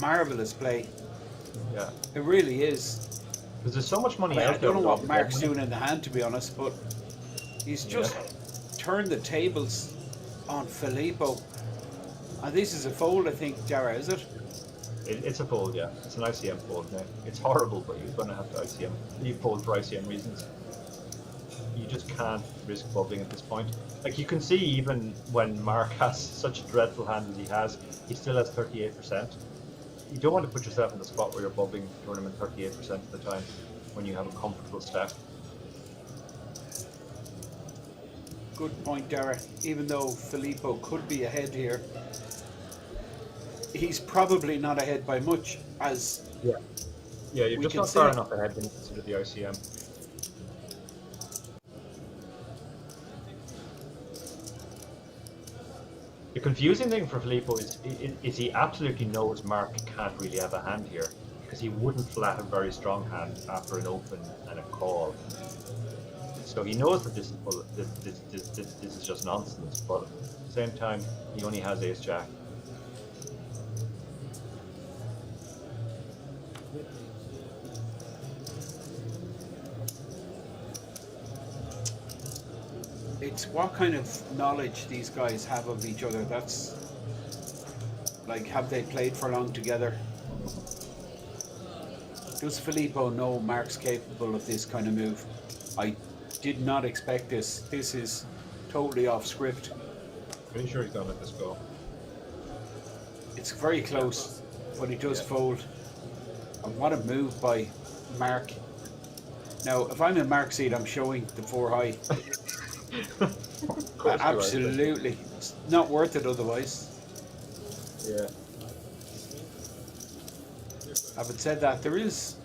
marvelous play. Yeah. It really is. Because there's so much money I out there. don't know what Mark's doing in the hand, to be honest, but he's just turned the tables on Filippo. And this is a fold, I think, Dara, is it? It's a fold, yeah. It's an ICM fold now. It's horrible, but you're going to have to ICM. You fold for ICM reasons. You just can't risk bubbling at this point. Like, you can see even when Mark has such a dreadful hand as he has, he still has 38%. You don't want to put yourself in the spot where you're bubbling the tournament 38% of the time when you have a comfortable stack. Good point, Dara. Even though Filippo could be ahead here, he's probably not ahead by much, as yeah, you're just not far enough ahead when you consider the ICM. The confusing thing for Filippo is he absolutely knows Mark can't really have a hand here, because he wouldn't flat a very strong hand after an open and a call. So he knows that this is just nonsense, but at the same time, he only has Ace Jack. It's what kind of knowledge these guys have of each other. That's like, have they played for long together? Does Filippo know Mark's capable of this kind of move? I did not expect this. This is totally off script. Pretty sure he's gonna let this go. It's very close, but he does fold. And what a move by Mark. Now, if I'm in Mark's seat, I'm showing the 4 high. Absolutely. It's not worth it otherwise. Yeah. Having said that, there is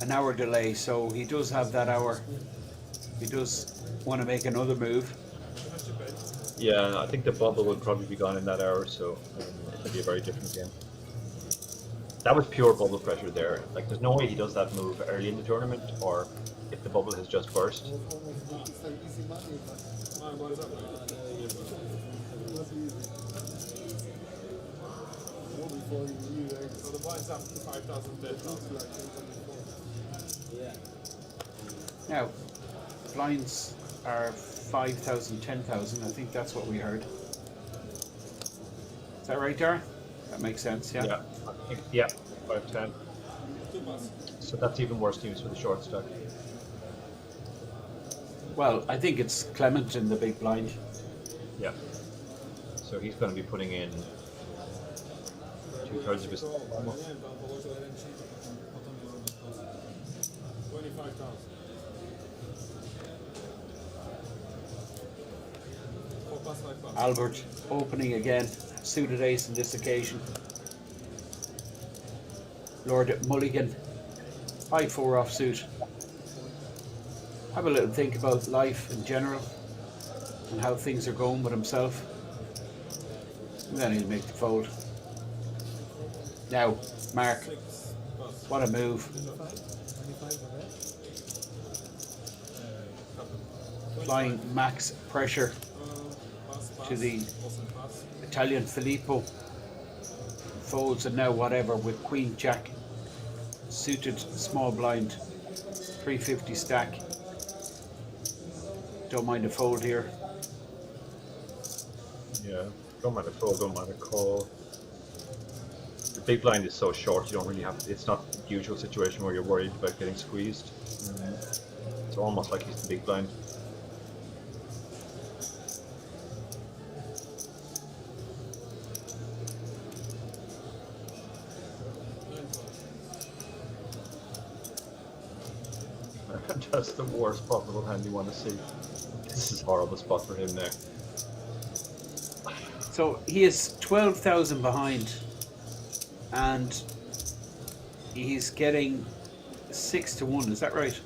an hour delay, so he does have that hour. He does want to make another move. Yeah, I think the bubble would probably be gone in that hour, so it'll be a very different game. That was pure bubble pressure there. Like, there's no way he does that move early in the tournament, or if the bubble has just burst. Now, blinds are 5,000, 10,000. I think that's what we heard. Is that right, Dara? That makes sense, yeah? Yeah, I think, yeah, 5-10. So that's even worse news for the short stack. Well, I think it's Clement in the big blind. Yeah. So he's going to be putting in 2/3 of his. 25,000. Albert opening again, suited ace on this occasion. Lord Mulligan, 5-4 offsuit. Have a little think about life in general and how things are going with himself. And then he'll make the fold. Now, Mark, what a move. Applying max pressure to the Italian Filippo. Folds, and now whatever with Queen Jack suited small blind, 350 stack. Don't mind a fold here. Yeah, don't mind a fold, don't mind a call. The big blind is so short, you don't really have to, it's not the usual situation where you're worried about getting squeezed. It's almost like he's the big blind. That's the worst possible hand you want to see. This is a horrible spot for him now. So he is 12,000 behind, and he's getting 6 to 1. Is that right?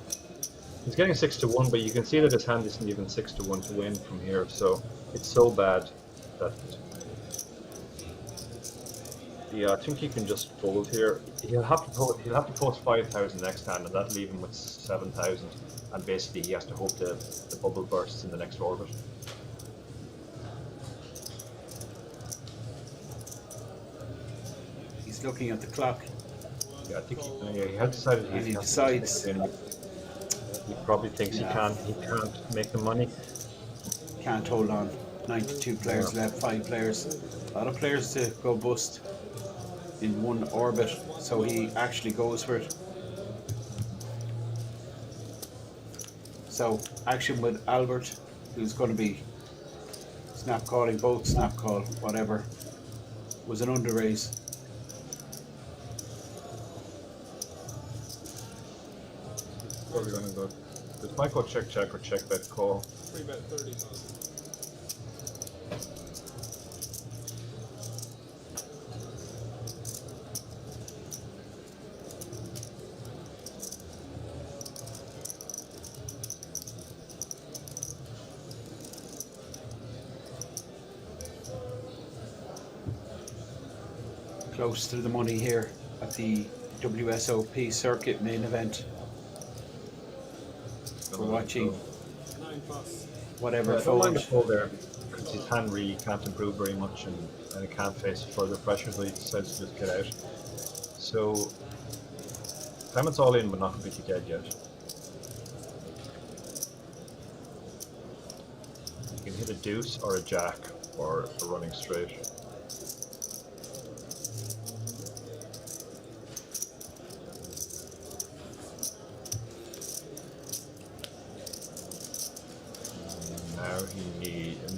He's getting 6 to 1, but you can see that his hand isn't even 6 to 1 to win from here. So it's so bad that yeah, I think he can just fold here. He'll have to post 5,000 next hand, and that'll leave him with 7,000. And basically, he has to hope the bubble bursts in the next orbit. He's looking at the clock. Yeah, I think he has decided And he decides. He probably thinks he can't make the money. Can't hold on. 92 players left, 5 players. A lot of players to go bust in one orbit, so he actually goes for it. So action with Albert, who's going to be snap calling, both snap call, whatever, was an under raise. Where are we going to go? Does Michael check or check bet call? 3-bet 30,000. Close to the money here at the WSOP Circuit Main Event. We're watching 9+. whatever I don't mind the fold. fold there, because his hand really can't improve very much, and it can't face further pressure, so he decides to just get out. So Clement's all in, but not completely dead yet. You can hit a deuce or a jack or a running straight.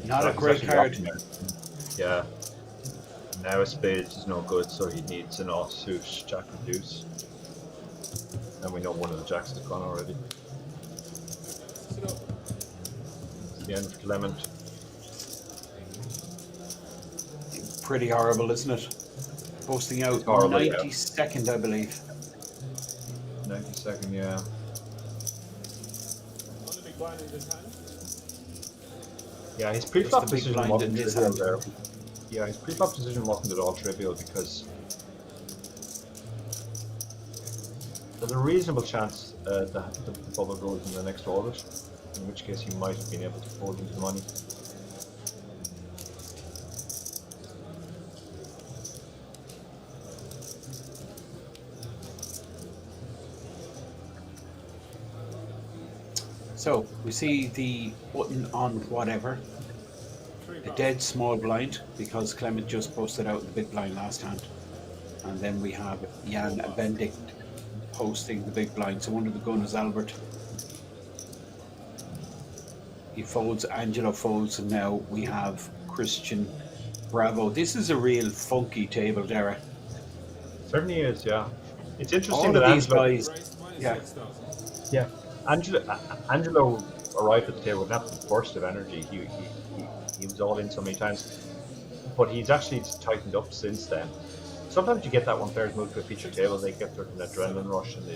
Not a great card. Yeah. Now a spade is no good, so he needs an offsuit jack or deuce. And we know one of the jacks is gone already. It's the end of Clement. Pretty horrible, isn't it? Posting out horrible, 92nd, I believe. 92nd, yeah. On the big blind in this hand. Yeah, his pre-flop Just a big decision blind wasn't in this trivial hand. there. Yeah, his pre-flop decision wasn't at all trivial, because there's a reasonable chance that the bubble goes in the next orbit, in which case he might have been able to fold into the money. So we see the button on whatever. A dead small blind, because Clement just posted out the big blind last hand. And then we have Jan Benedict posting the big blind. So under the gun is Albert. He folds, Angelo folds, and now we have Christian Bravo. This is a real funky table, Derek. Certainly is, yeah. It's interesting All that of these Angelo, guys, yeah. yeah, Angelo arrived at the table with an absolute burst of energy. He was all in so many times, but he's actually tightened up since then. Sometimes you get that when players move to a feature table, they get an adrenaline rush and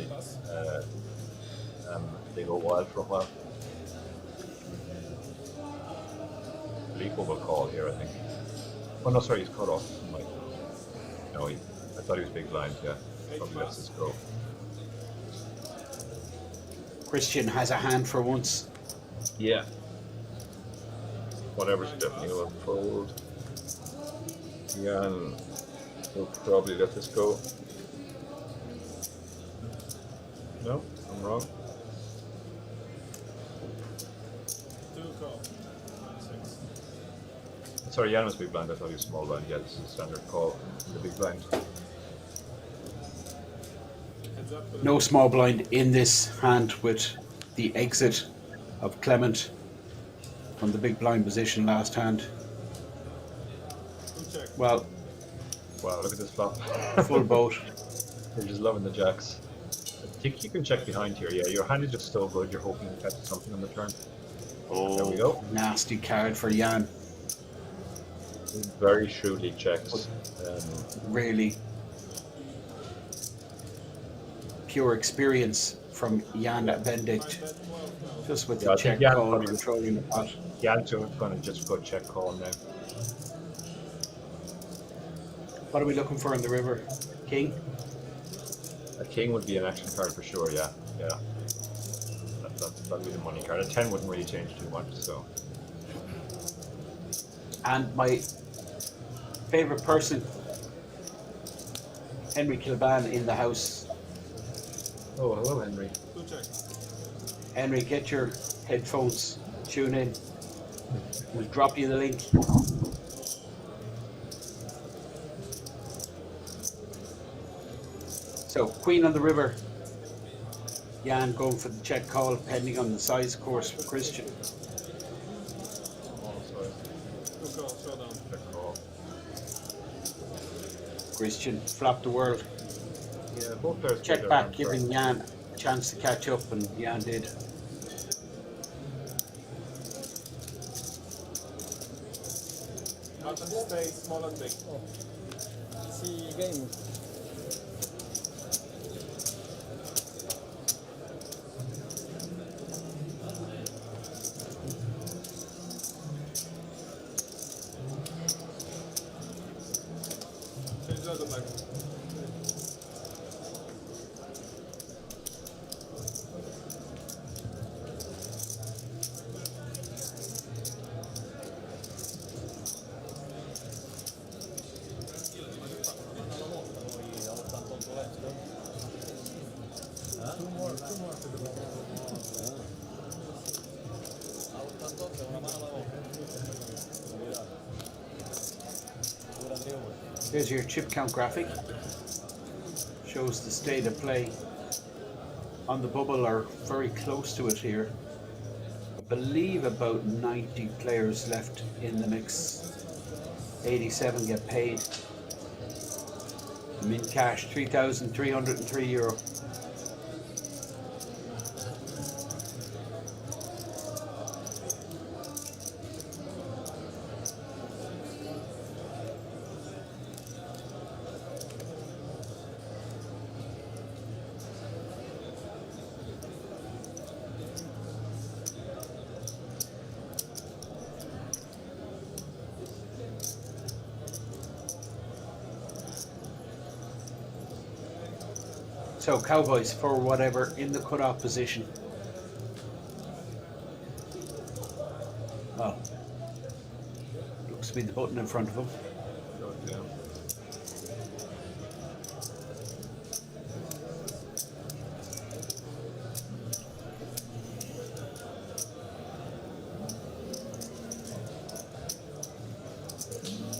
they go wild for a while. Lipo will call here, I think. Oh no, sorry, he's cut off. No, I thought he was big blind. Yeah, probably lets this go. Christian has a hand for once. Yeah. Whatever's definitely will fold. Jan will probably let this go. No, I'm wrong. 2 call. 6. Sorry, Jan was big blind. I thought he was small blind. Yeah, this is a standard call in the big blind. No small blind in this hand with the exit of Clement from the big blind position last hand. Well, wow, look at this flop. Full boat. We're just loving the jacks. think you can check behind here. Yeah, your hand is just so good. You're hoping to catch something on the turn. Oh, there we go. Nasty card for Jan. Very shrewdly checks. Really pure experience from Jan Benedict. Just with the check call, controlling the pot. Jan's going to just go check call now. What are we looking for in the river? King? A king would be an action card for sure, yeah. That'd be the money card. A 10 wouldn't really change too much, so. And my favourite person, Henry Kilban, in the house. Oh, hello, Henry. Henry, get your headphones, tune in. We'll drop you the link. So, Queen on the river. Jan going for the check call, pending on the size course for Christian. Christian flopped the world. Yeah, both players check back, giving Jan a chance to catch up, and Jan did. How to stay small and big. See game. Here's your chip count graphic. Shows the state of play on the bubble, or very close to it here. I believe about 90 players left in the mix. 87 get paid. I'm in cash, €3,303. So Cowboys for whatever in the cutoff position. Well, looks to be the button in front of him.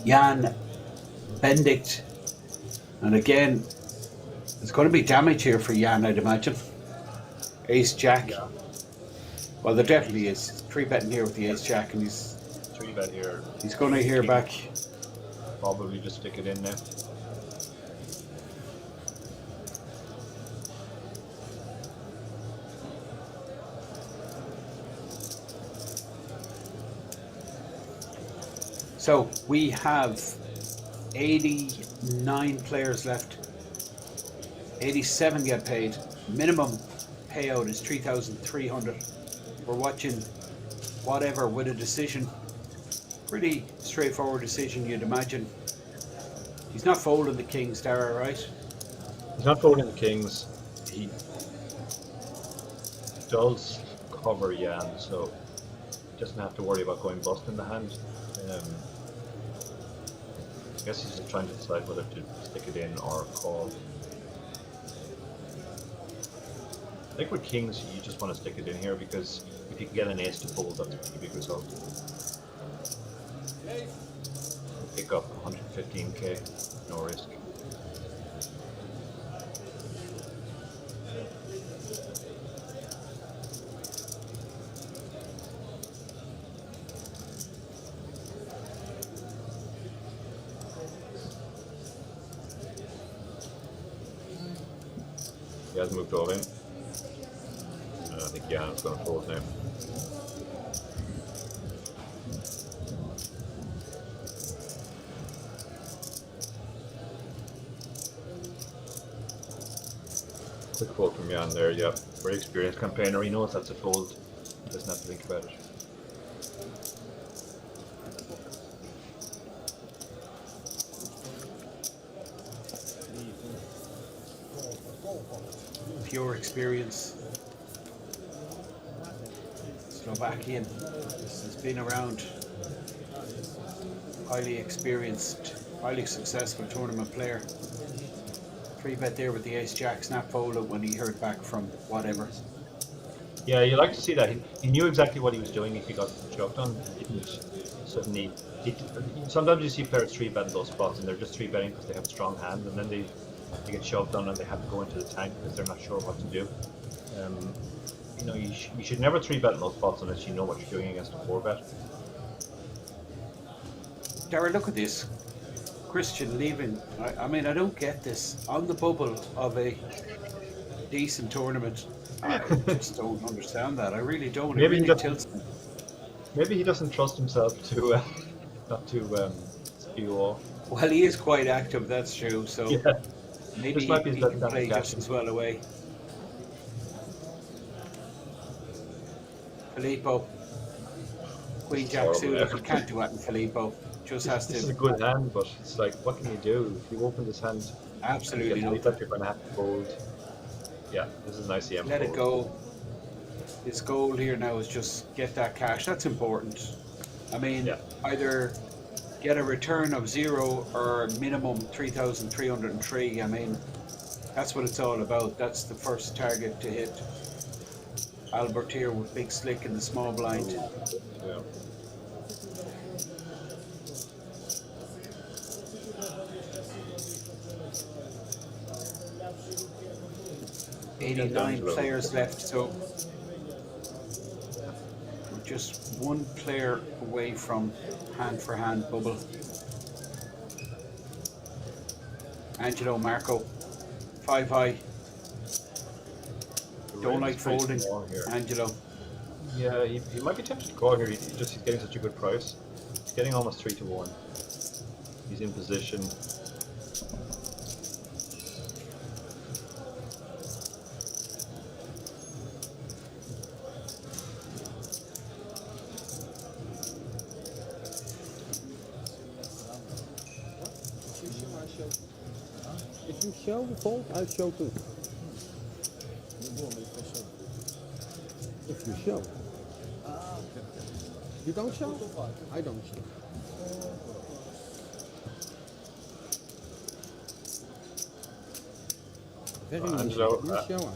Jan Benedict, and again, there's going to be damage here for Jan, I'd imagine. Ace Jack. Yeah. Well, there definitely is. 3-betting here with the Ace Jack, and he's 3-bet here. He's going to hear back. Probably just stick it in now. So we have 89 players left. 87 get paid. Minimum payout is 3,300. We're watching whatever with a decision. Pretty straightforward decision, you'd imagine. He's not folding the kings, Dara, right? He's not folding the kings. He does cover Jan, so he doesn't have to worry about going bust in the hand. I guess he's just trying to decide whether to stick it in or call. I think with kings, you just want to stick it in here because if you can get an ace to fold, that's a pretty big result. Pick up 115k, no risk. has moved all in. I think Jan's going to fold now. Quick fold from Jan there, yeah. Very experienced campaigner. He knows that's a fold. He doesn't have to think about it. Pure experience. Slovakian. This has been around. Highly experienced, highly successful tournament player. 3-bet there with the ace-jack snap folded when he heard back from whatever. Yeah, you like to see that. He knew exactly what he was doing if he got shoved on. He didn't suddenly... sometimes you see players 3-bet those spots and they're just 3-betting because they have a strong hand, and then they get shoved on and they have to go into the tank because they're not sure what to do. You know, you should never 3-bet in those spots unless you know what you're doing against a 4-bet. Darren, look at this. Christian leaving. I mean, I don't get this. On the bubble of a decent tournament, I just don't understand that. I really don't. Maybe it really tilts me. Maybe he doesn't trust himself to not to spew off. Well, he is quite active, that's true. So yeah. maybe he can play just as well away. Filippo. Queen Jack suited, but can't do that in Filippo. Just has to. This is a good hand, but it's like, what can you do? If you open this hand, absolutely you're going to have to fold. Yeah, this is nice EM. Let it go. His goal here now is just get that cash. That's important. I mean, either get a return of 0 or minimum 3,303. I mean, that's what it's all about. That's the first target to hit. Albert here with big slick in the small blind. Yeah. $89 players left, so we're just one player away from hand-for-hand bubble. Angelo Marco, 5 high. Don't like folding, Angelo. Yeah, he might be tempted to call here. He's getting such a good price. He's getting almost 3-1. He's in position. If you show the fold, I'll show too. If you show. You don't show? I don't show. Angelo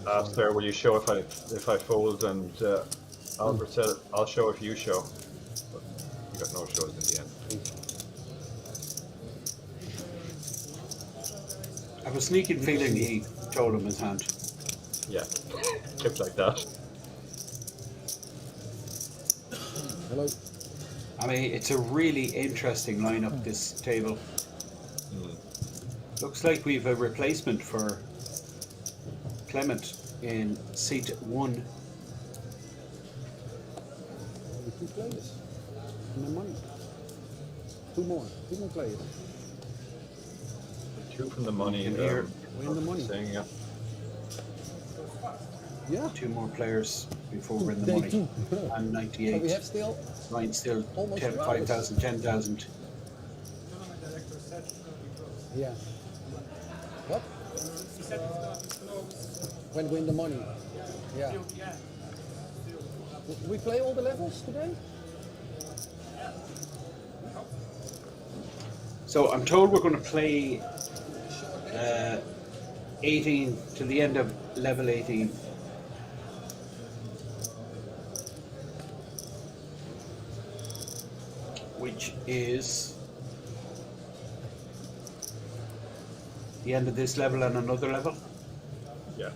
asked there, will you show if I fold, and Albert said, I'll show if you show. But you got no shows in the end. I have a sneaking feeling he told him his hand. Yeah, tips like that. Hello. I mean, it's a really interesting lineup, this table. Looks like we've a replacement for Clement in seat 1. Only 2 players. And the money. 2 more players. 2 from the money. Here. We're in the money. Saying, yeah. Yeah. 2 more players before we're in the money. And 98. So we have still. Mine still almost 5,000, 10,000. Yeah. What? When we win the money. Yeah. We play all the levels today? So I'm told we're going to play 18 to the end of level 18. Which is the end of this level and another level? Yeah.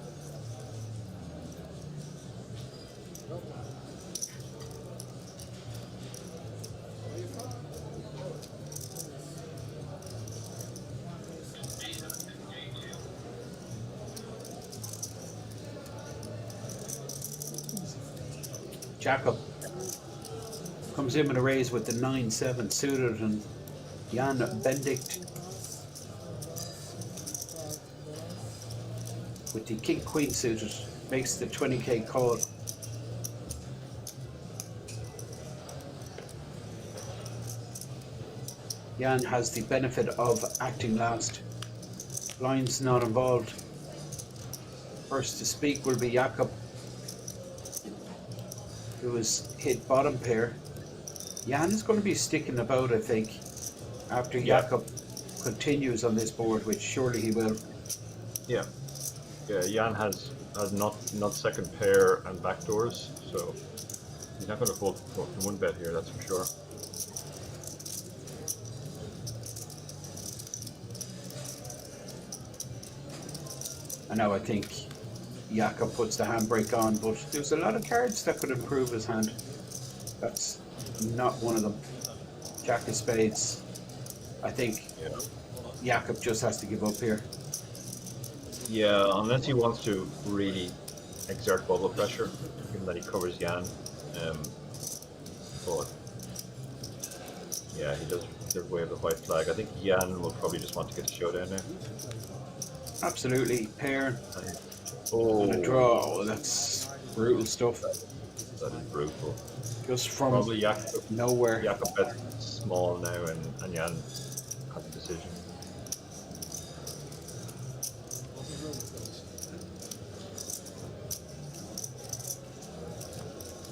Jakob comes in with a raise with the 9-7 suited, and Jan Benedict with the king queen suited makes the 20k call. Jan has the benefit of acting last. Blinds not involved. First to speak will be Jakob, who has hit bottom pair. Jan is going to be sticking about, I think, after Jakob continues on this board, which surely he will. Yeah, Jan has not second pair and backdoors, so he's not going to fold to one bet here, that's for sure. And now I think Jakob puts the handbrake on, but there's a lot of cards that could improve his hand. That's not one of them. Jack of spades. I think Jakob just has to give up here. Yeah, unless he wants to really exert bubble pressure, given that he covers Jan. But yeah, he does wave the white flag. I think Jan will probably just want to get the showdown now. Absolutely. Pair. Oh, and a draw. Oh, that's brutal stuff. That is brutal. Just from probably Jakob, nowhere. Jakob bets small now, and Jan has a decision.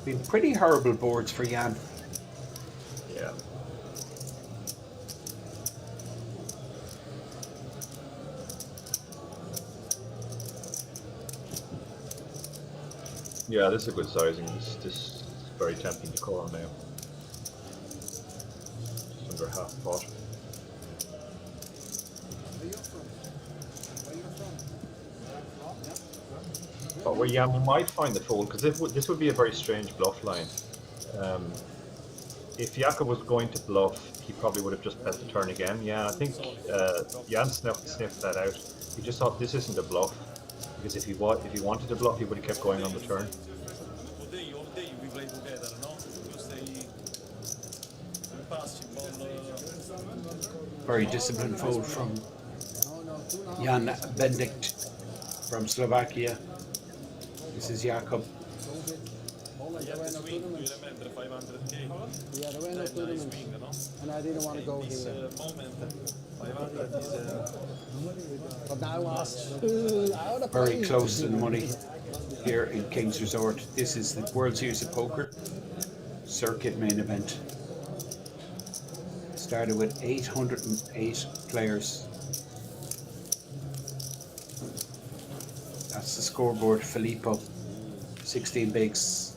Been pretty horrible boards for Jan. Yeah. Yeah, this is a good sizing. This is very tempting to call now. Just under half pot. But where Jan might find the fold, because this would be a very strange bluff line. If Jakob was going to bluff, he probably would have just bet the turn again. Yeah, I think Jan sniffed that out. He just thought this isn't a bluff, because if he wanted to bluff, he would have kept going on the turn. Very disciplined fold from Jan Benedict from Slovakia. This is Jakob. Yeah, there were no tournaments, and I didn't want to go here. But now very close to the money here in King's Resort. This is the World Series of Poker Circuit Main Event. Started with 808 players. That's the scoreboard. Filippo, 16 bigs.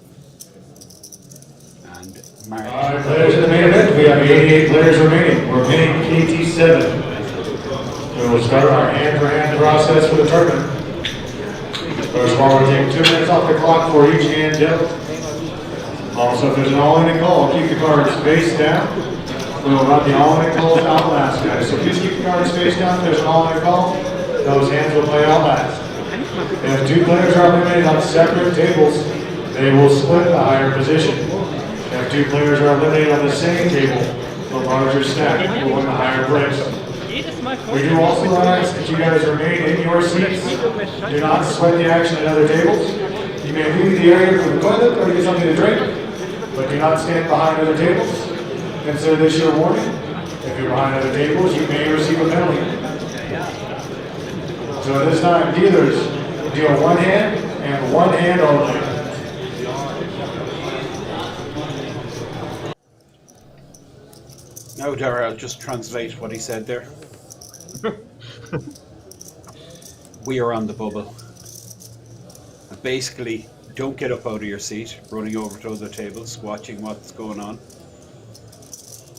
And Mark. 5 players in the main event. We have 88 players remaining. We're pinning KT7. We will start our hand-to-hand process for the tournament. First of all, we'll take 2 minutes off the clock for each hand dealt. Also, if there's an all-in call, keep the cards face down. We'll run the all-in calls out last, guys. So please keep the cards face down. If there's an all-in call, those hands will play out last. If 2 players are eliminated on separate tables, they will split the higher position. If 2 players are eliminated on the same table, the larger stack will win the higher price. We do also ask that you guys remain in your seats. Do not sweat the action at other tables. You may leave the area for the toilet or to get something to drink, but do not stand behind other tables. Consider this your warning. If you're behind other tables, you may receive a penalty. So at this time, dealers deal 1 hand and 1 hand only. No, Dara, I'll just translate what he said there. We are on the bubble. And basically, don't get up out of your seat, running over to other tables, watching what's going on.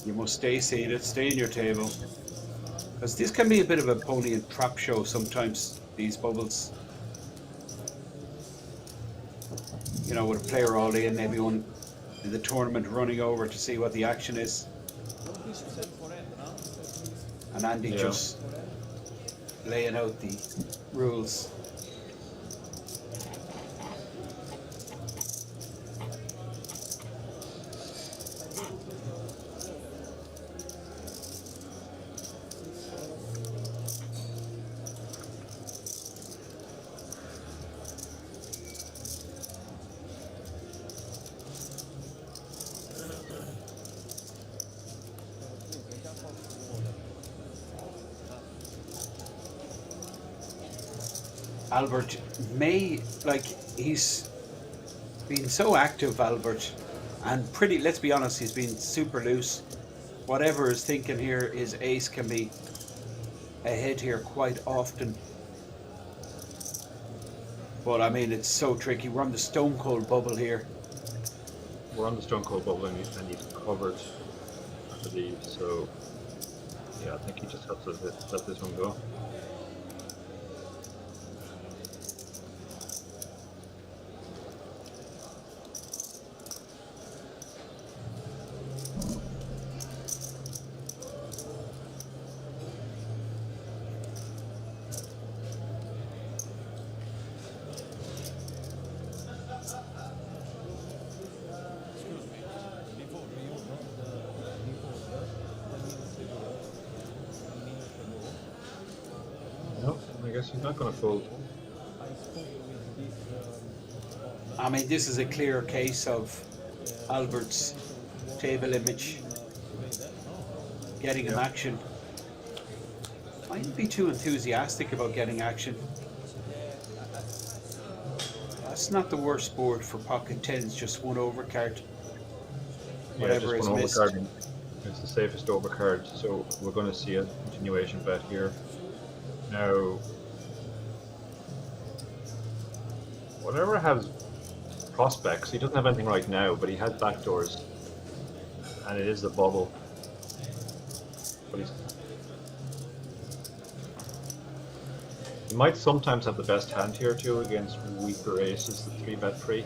You must stay seated, stay in your table. Because this can be a bit of a pony and trap show sometimes, these bubbles. You know, with a player all in, maybe one in the tournament running over to see what the action is. And Andy just laying out the rules. Albert may, like, he's been so active, Albert, and pretty, let's be honest, he's been super loose. Whatever is thinking here, his ace can be ahead here quite often. But I mean, it's so tricky. We're on the stone cold bubble here. We're on the stone cold bubble and he's covered, I believe. So yeah, I think he just has to let this one go. I guess he's not going to fold. I mean, this is a clear case of Albert's table image getting him action. Mightn't be too enthusiastic about getting action. That's not the worst board for pocket tens, just one overcard. Whatever is missed. Overcard. It's the safest overcard, so we're going to see a continuation bet here. Now, whatever has prospects, he doesn't have anything right now, but he has backdoors, and it is the bubble. But he might sometimes have the best hand here too against weaker aces, the 3-bet free.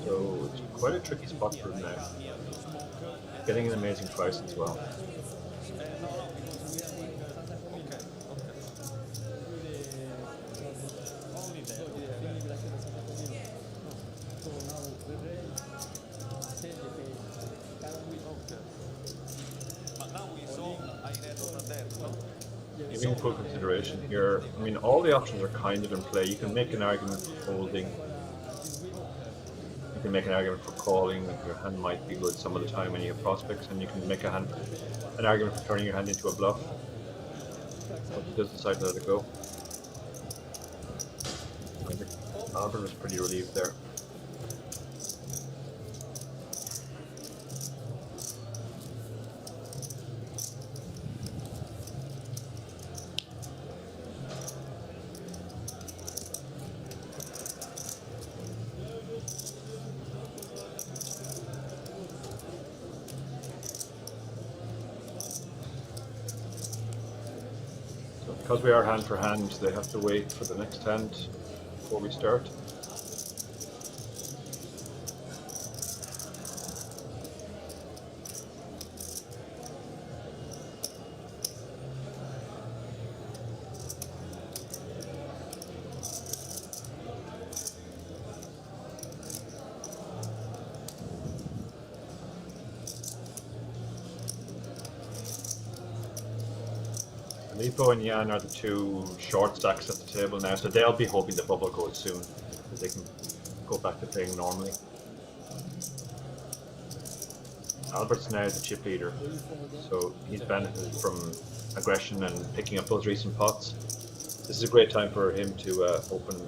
So it's quite a tricky spot for him now. Getting an amazing price as well. Giving full consideration here, I mean, all the options are kind of in play. You can make an argument for folding. You can make an argument for calling. Your hand might be good some of the time when you have prospects, and you can make an argument for turning your hand into a bluff. But he does decide to let it go. I think Albert was pretty relieved there. Because we are hand for hand, they have to wait for the next hand before we start. Lipo and Jan are the two short stacks at the table now, so they'll be hoping the bubble goes soon, so they can go back to playing normally. Albert's now the chip leader, so he's benefited from aggression and picking up those recent pots. This is a great time for him to open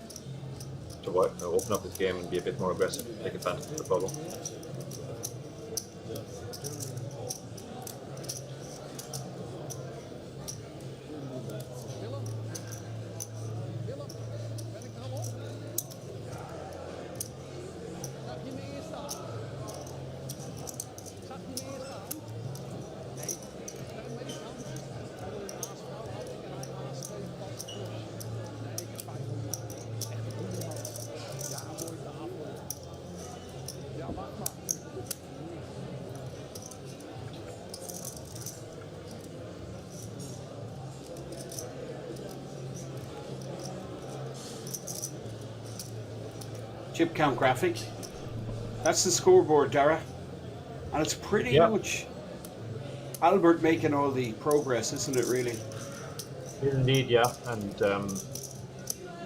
up his game and be a bit more aggressive, take advantage of the bubble. Chip count graphic. That's the scoreboard, Dara. And it's pretty much Albert making all the progress, isn't it, really? Indeed, yeah. And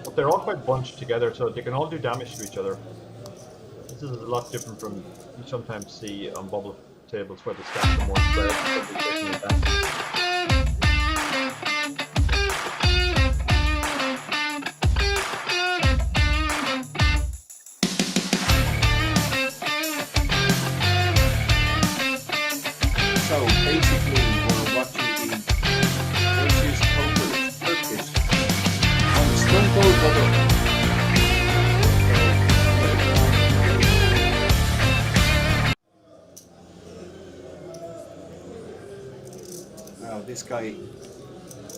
but they're all quite bunched together, so they can all do damage to each other. This is a lot different from you sometimes see on bubble tables where the stacks are more spread. So basically, we're watching the WSOP Circuit on the Stone Cold Bubble. Now this guy,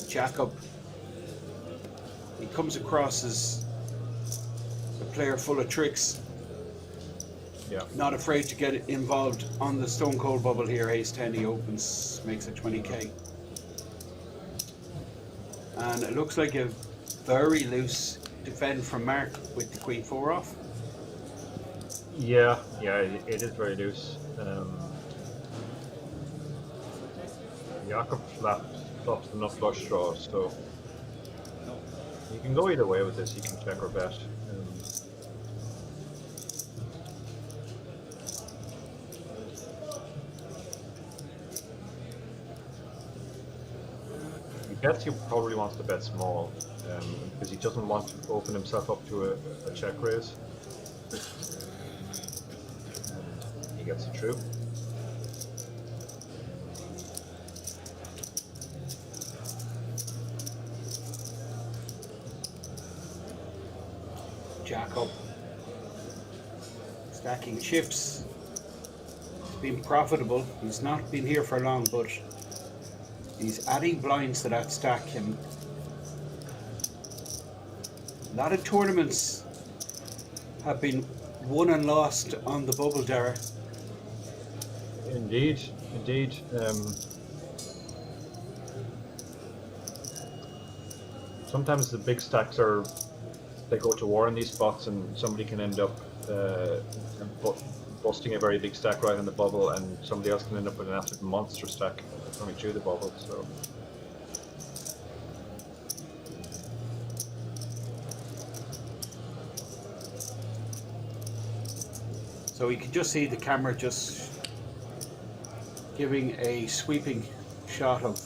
Jacob, he comes across as a player full of tricks. Yeah. Not afraid to get involved on the Stone Cold Bubble here. Ace 10, he opens, makes it 20k. And it looks like a very loose defend from Mark with the Queen 4 off. Yeah, it is very loose. Jakob flops enough flush draws, so you can go either way with this. You can check or bet. He bets he probably wants to bet small because he doesn't want to open himself up to a check raise. He gets it through. Jacob stacking chips. He's been profitable. He's not been here for long, but he's adding blinds to that stack, and a lot of tournaments have been won and lost on the bubble, Dara. Indeed. Sometimes the big stacks they go to war in these spots, and somebody can end up busting a very big stack right on the bubble, and somebody else can end up with an absolute monster stack coming through the bubble. So you can just see the camera just giving a sweeping shot of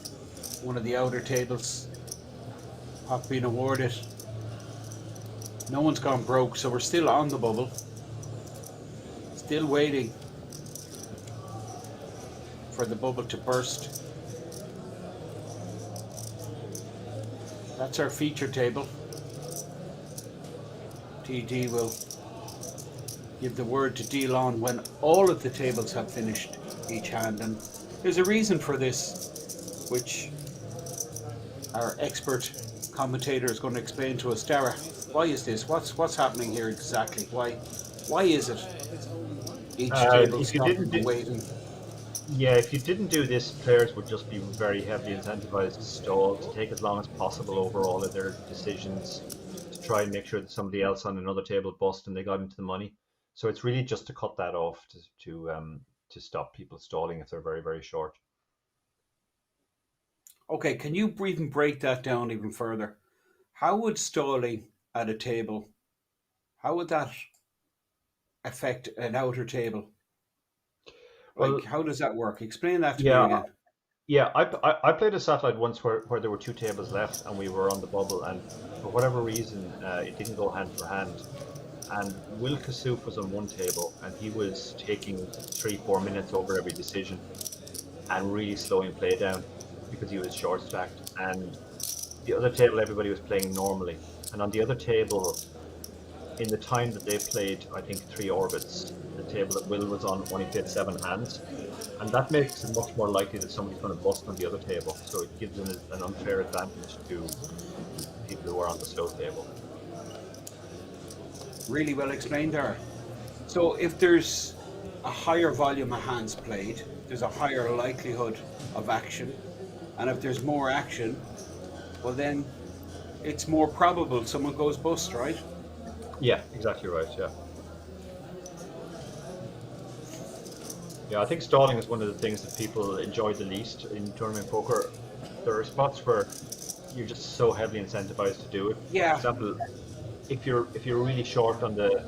one of the outer tables. Pot being awarded. No one's gone broke, so we're still on the bubble. Still waiting for the bubble to burst. That's our feature table. TD will give the word to deal on when all of the tables have finished each hand, and there's a reason for this, which our expert commentator is going to explain to us. Dara, why is this? What's happening here exactly? Why is it each table stopping waiting? Yeah, if you didn't do this, players would just be very heavily incentivized to stall, to take as long as possible over all of their decisions, to try and make sure that somebody else on another table bust and they got into the money. So it's really just to cut that off, to stop people stalling if they're very, very short. Okay, can you even break that down even further? How would stalling at a table, how would that affect an outer table? Well, Like, how does that work? Explain that to me again. Yeah, I played a satellite once where there were two tables left and we were on the bubble, and for whatever reason it didn't go hand for hand. And Will Kassouf was on one table and he was taking 3-4 minutes over every decision and really slowing play down because he was short stacked. And the other table, everybody was playing normally. And on the other table, in the time that they played, I think 3 orbits, the table that Will was on only played 7 hands. And that makes it much more likely that somebody's going to bust on the other table. So it gives them an unfair advantage to people who are on the slow table. Really well explained there. So if there's a higher volume of hands played, there's a higher likelihood of action. And if there's more action, well then it's more probable someone goes bust, right? Yeah, exactly right, yeah. Yeah, I think stalling is one of the things that people enjoy the least in tournament poker. There are spots where you're just so heavily incentivized to do it. Yeah. For example, if you're really short on the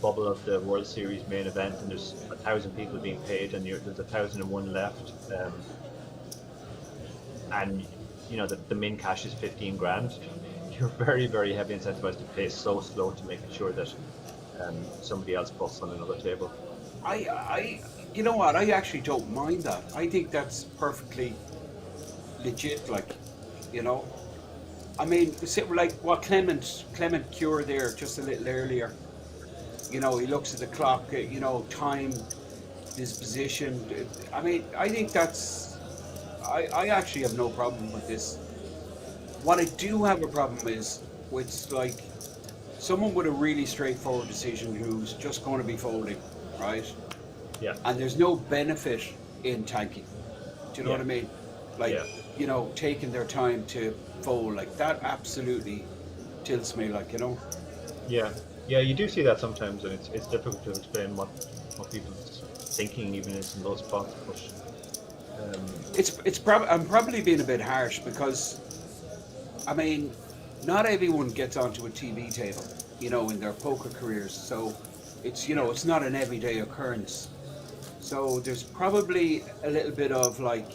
bubble of the World Series main event and there's 1,000 people being paid and there's 1,001 left, and you know the min cash is 15 grand, you're very, very heavily incentivized to play so slow to make sure that somebody else busts on another table. you know what? I actually don't mind that. I think that's perfectly legit. Like, you know, I mean, like what Clement cured there just a little earlier. You know, he looks at the clock. You know, time, his position. I mean, I think that's. I actually have no problem with this. What I do have a problem is with like someone with a really straightforward decision who's just going to be folding, right? Yeah. And there's no benefit in tanking. Do you know what I mean? Like, you know, taking their time to fold, like that absolutely tilts me, like, you know? Yeah, yeah, you do see that sometimes, and it's difficult to explain what people's thinking even is in those spots. But I'm probably being a bit harsh because, I mean, not everyone gets onto a TV table, you know, in their poker careers. So it's, you know, it's not an everyday occurrence. So there's probably a little bit of like,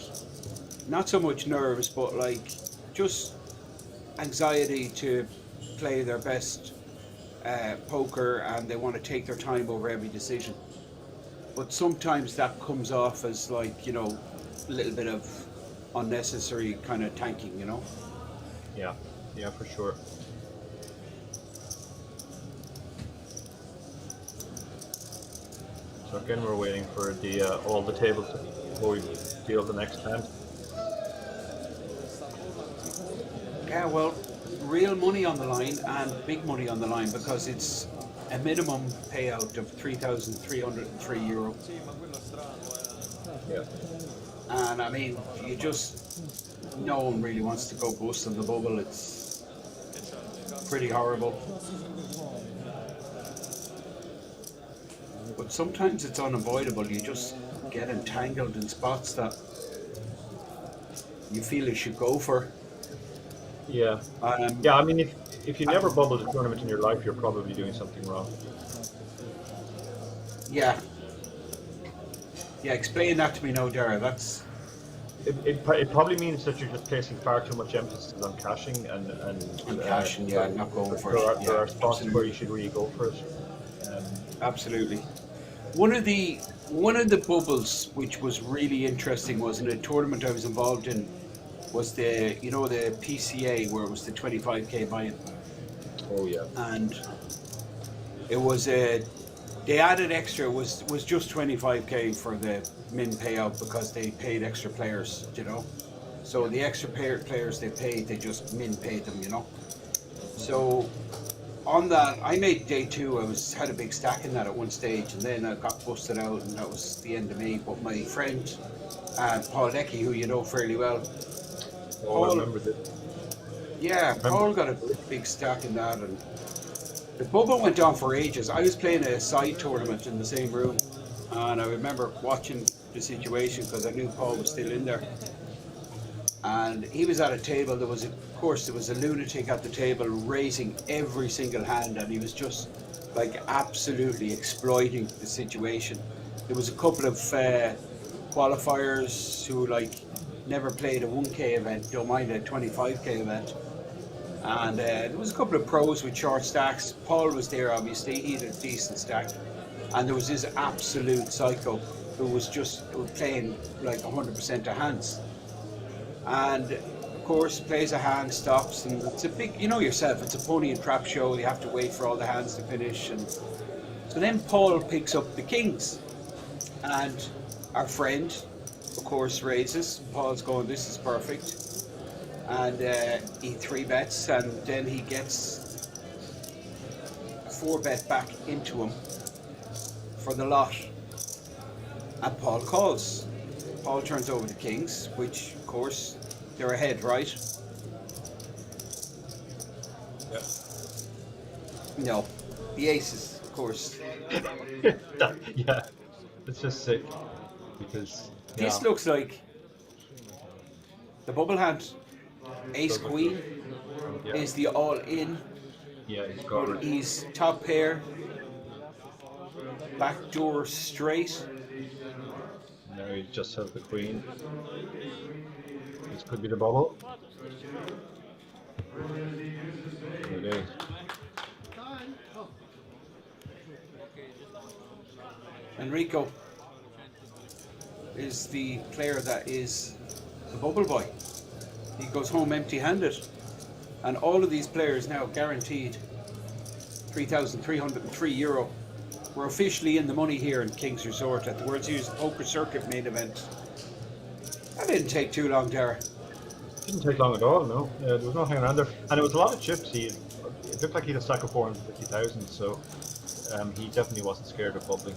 not so much nerves, but like just anxiety to play their best poker, and they want to take their time over every decision. But sometimes that comes off as like, you know, a little bit of unnecessary kind of tanking, you know? Yeah, yeah, for sure. So again, we're waiting for the all the tables before we deal the next hand. Yeah, well, real money on the line and big money on the line because it's a minimum payout of €3,303. Yeah. And I mean, no one really wants to go bust on the bubble. It's pretty horrible. But sometimes it's unavoidable. You just get entangled in spots that you feel you should go for. Yeah. Yeah, I mean, if you never bubbled a tournament in your life, you're probably doing something wrong. Yeah. Yeah, explain that to me now, Dara. That's... It probably means that you're just placing far too much emphasis on cashing and cashing, not going for it. There are spots where you should really go for it. Absolutely. One of the bubbles which was really interesting was in a tournament I was involved in was the PCA where it was the 25k buy-in. Oh yeah. And it was they added extra was just 25k for the min payout because they paid extra players, you know. So the extra players they paid, they just min paid them, you know. So on that, I made day two. I had a big stack in that at one stage, and then I got busted out, and that was the end of me. But my friend, Paul Leckie, who you know fairly well, I remember this. Yeah, Paul got a big stack in that, and the bubble went on for ages. I was playing a side tournament in the same room, and I remember watching the situation because I knew Paul was still in there. And he was at a table. There was a lunatic at the table raising every single hand, and he was just like absolutely exploiting the situation. There was a couple of qualifiers who like never played a 1k event, don't mind a 25k event. And there was a couple of pros with short stacks. Paul was there, obviously. He had a decent stack. And there was this absolute psycho who was playing like 100% of hands. And of course, plays a hand, stops, and it's a big, you know yourself, it's a pony and trap show. You have to wait for all the hands to finish. And so then Paul picks up the kings. And our friend, of course, raises. Paul's going, this is perfect. And he 3-bets, and then he gets a 4-bet back into him for the lot. And Paul calls. Paul turns over the kings, which, of course, they're ahead, right? Yeah. No, the aces, of course. Yeah, it's just sick because this looks like the bubble hand. Ace queen is the all-in. Yeah, he's got it. He's top pair, backdoor straight. Now he just has the queen. This could be the bubble. It is. Enrico. is the player that is the bubble boy. He goes home empty-handed. And all of these players now guaranteed €3,303. We're officially in the money here in Kings Resort at the World Series Poker Circuit Main Event. That didn't take too long, Dara. Didn't take long at all, no. There was no hanging around there. And it was a lot of chips. It looked like he had a stack of 450,000, so he definitely wasn't scared of bubbling.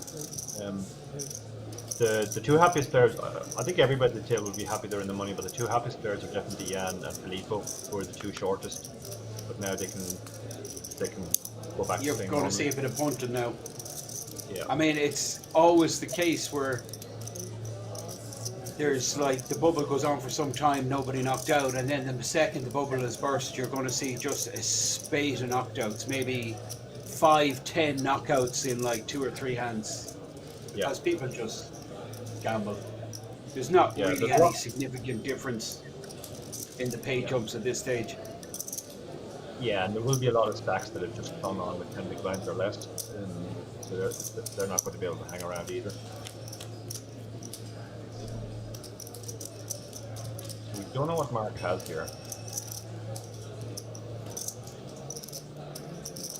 The two happiest players, I think everybody at the table would be happy they're in the money, but the two happiest players are definitely Jan and Filippo, who are the two shortest. But now they can go back You're to playing going normally. to see a bit of punting now. Yeah. I mean, it's always the case where there's like the bubble goes on for some time, nobody knocked out, and then the second the bubble is burst, you're going to see just a spate of knockouts, maybe 5-10 knockouts in like 2 or 3 hands. Yeah. As people just gamble. There's not really any significant difference in the pay jumps at this stage. Yeah, and there will be a lot of stacks that have just come on with 10 big blinds or less, so they're not going to be able to hang around either. We don't know what Mark has here.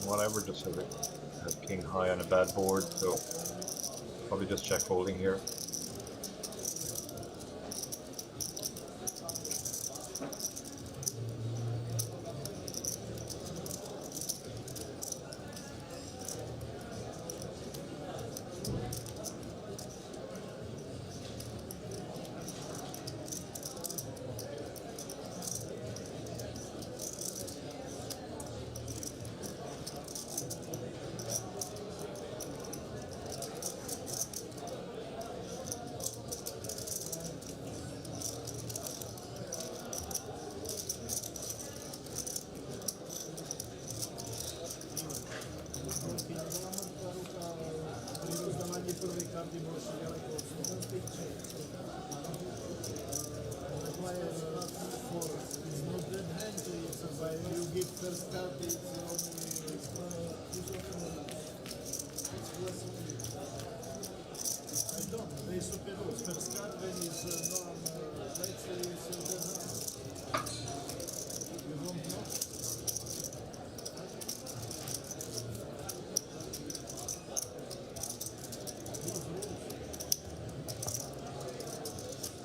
Whatever, just has king high on a bad board, so probably just check folding here.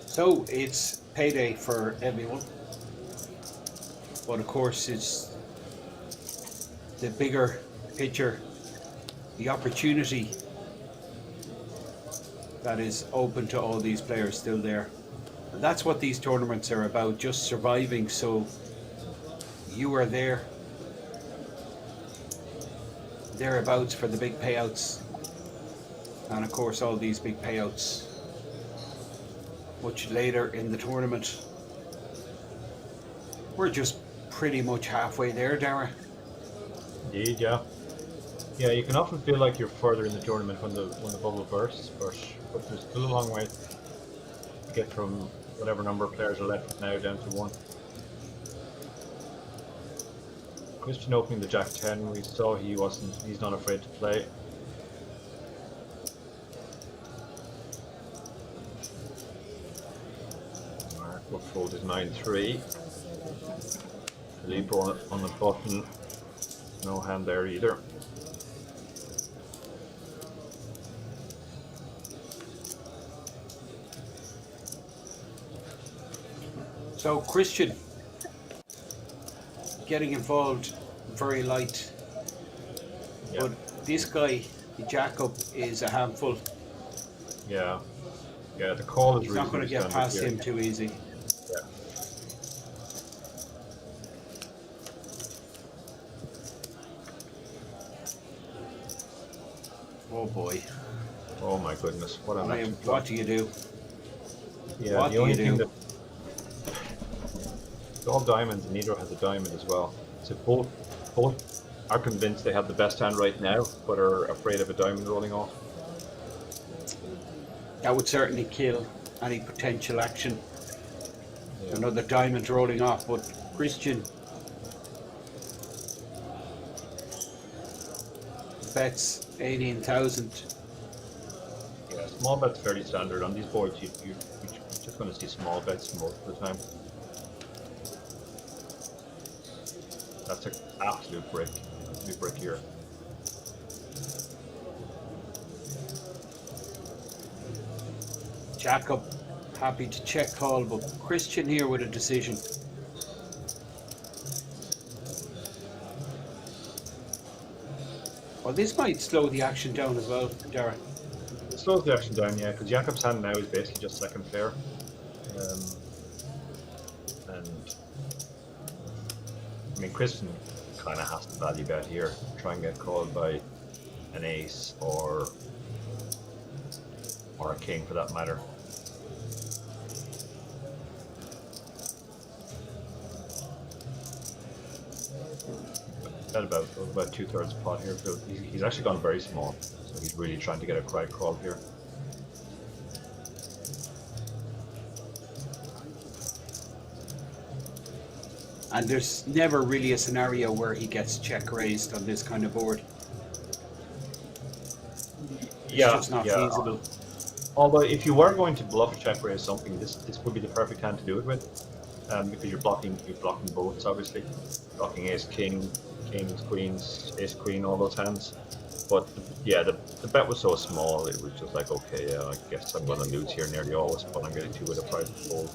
So it's payday for everyone, but of course it's the bigger picture, the opportunity that is open to all these players still there. And that's what these tournaments are about, just surviving, so you are thereabouts for the big payouts. And of course all these big payouts much later in the tournament. We're just pretty much halfway there, Dara. Indeed, yeah. Yeah, you can often feel like you're further in the tournament when the bubble bursts, but there's still a long way to get from whatever number of players are left now down to 1. Christian opening the Jack 10, we saw he's not afraid to play. Mark will fold his 9-3. Filippo on the button, no hand there either. So Christian getting involved very light, but this guy, Jacob, is a handful. Yeah, the call is He's not going to get past him too easy. Yeah. Oh boy. Oh my goodness, what a match. What do you do? Yeah, what the only do you thing do? that it's all diamonds and neither has a diamond as well. So both are convinced they have the best hand right now, but are afraid of a diamond rolling off. That would certainly kill any potential action. Another diamond rolling off, but Christian bets 18,000. Yes, small bet's fairly standard on these boards. You're just going to see small bets most of the time. That's an absolute brick here. Jacob happy to check call, but Christian here with a decision. Well, this might slow the action down as well, Darren. It slows the action down, yeah, because Jacob's hand now is basically just second player. And I mean, Christian kind of has to value bet here, try and get called by an ace or a king for that matter. About 2/3 pot here. So he's actually gone very small, so he's really trying to get a cry call here. And there's never really a scenario where he gets check raised on this kind of board. It's just not feasible. Although if you were going to bluff check raise something, this would be the perfect hand to do it with, because you're blocking boats, obviously, blocking ace king, kings, queens, ace queen, all those hands. But yeah, the bet was so small, it was just like, okay, I guess I'm going to lose here nearly always, but I'm getting 2 with a private fold.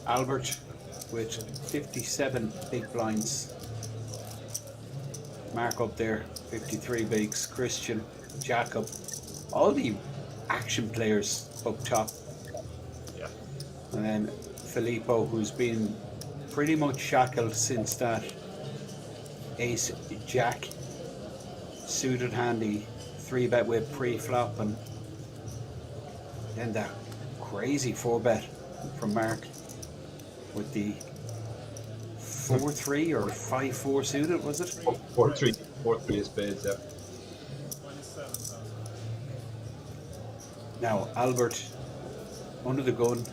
Albert with 57 big blinds. Mark up there, 53 bigs. Christian, Jacob, all the action players up top. Yeah. And then Filippo, who's been pretty much shackled since that ace jack suited handy 3-bet with pre-flop, and then that crazy 4-bet from Mark with the 4-3 or 5-4 suited, was it? 4-3 spades, yeah. Now Albert under the gun,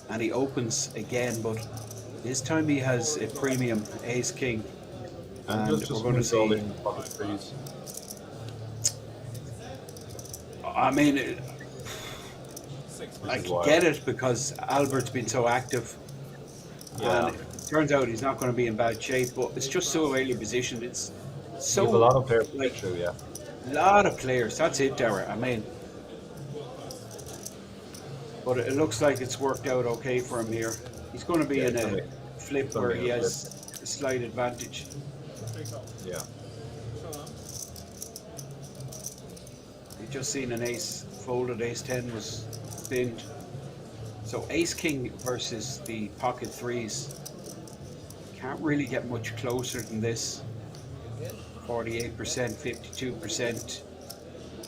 and he opens again, but this time he has a premium ace king, and we're going to see. I mean, I can get it because Albert's been so active. Yeah. And it turns out he's not going to be in bad shape, but it's just so early positioned. It's so a lot of players, like, true, yeah. A lot of players. That's it, Darren. I mean, but it looks like it's worked out okay for him here. He's going to be in a flip where he has a slight advantage. Yeah. We've just seen an ace folded. Ace 10 was binned. So ace king versus the pocket threes. Can't really get much closer than this. 48%, 52%.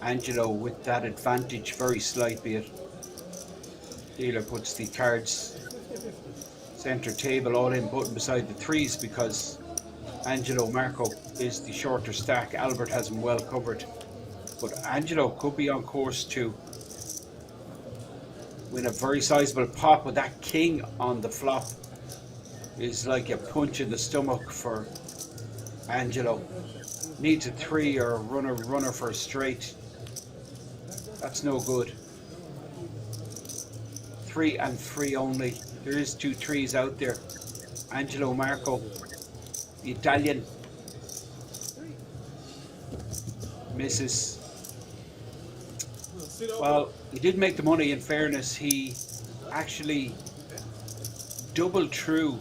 Angelo with that advantage, very slight, be it. Dealer puts the cards center table all in button beside the threes because Angelo Marco is the shorter stack. Albert has him well covered. But Angelo could be on course to win a very sizable pot, but that king on the flop is like a punch in the stomach for Angelo. Needs a 3 or a runner for a straight. That's no good. 3 and 3 only. There is 2 3s out there. Angelo Marco, the Italian, misses. Well, he did make the money. In fairness, he actually doubled through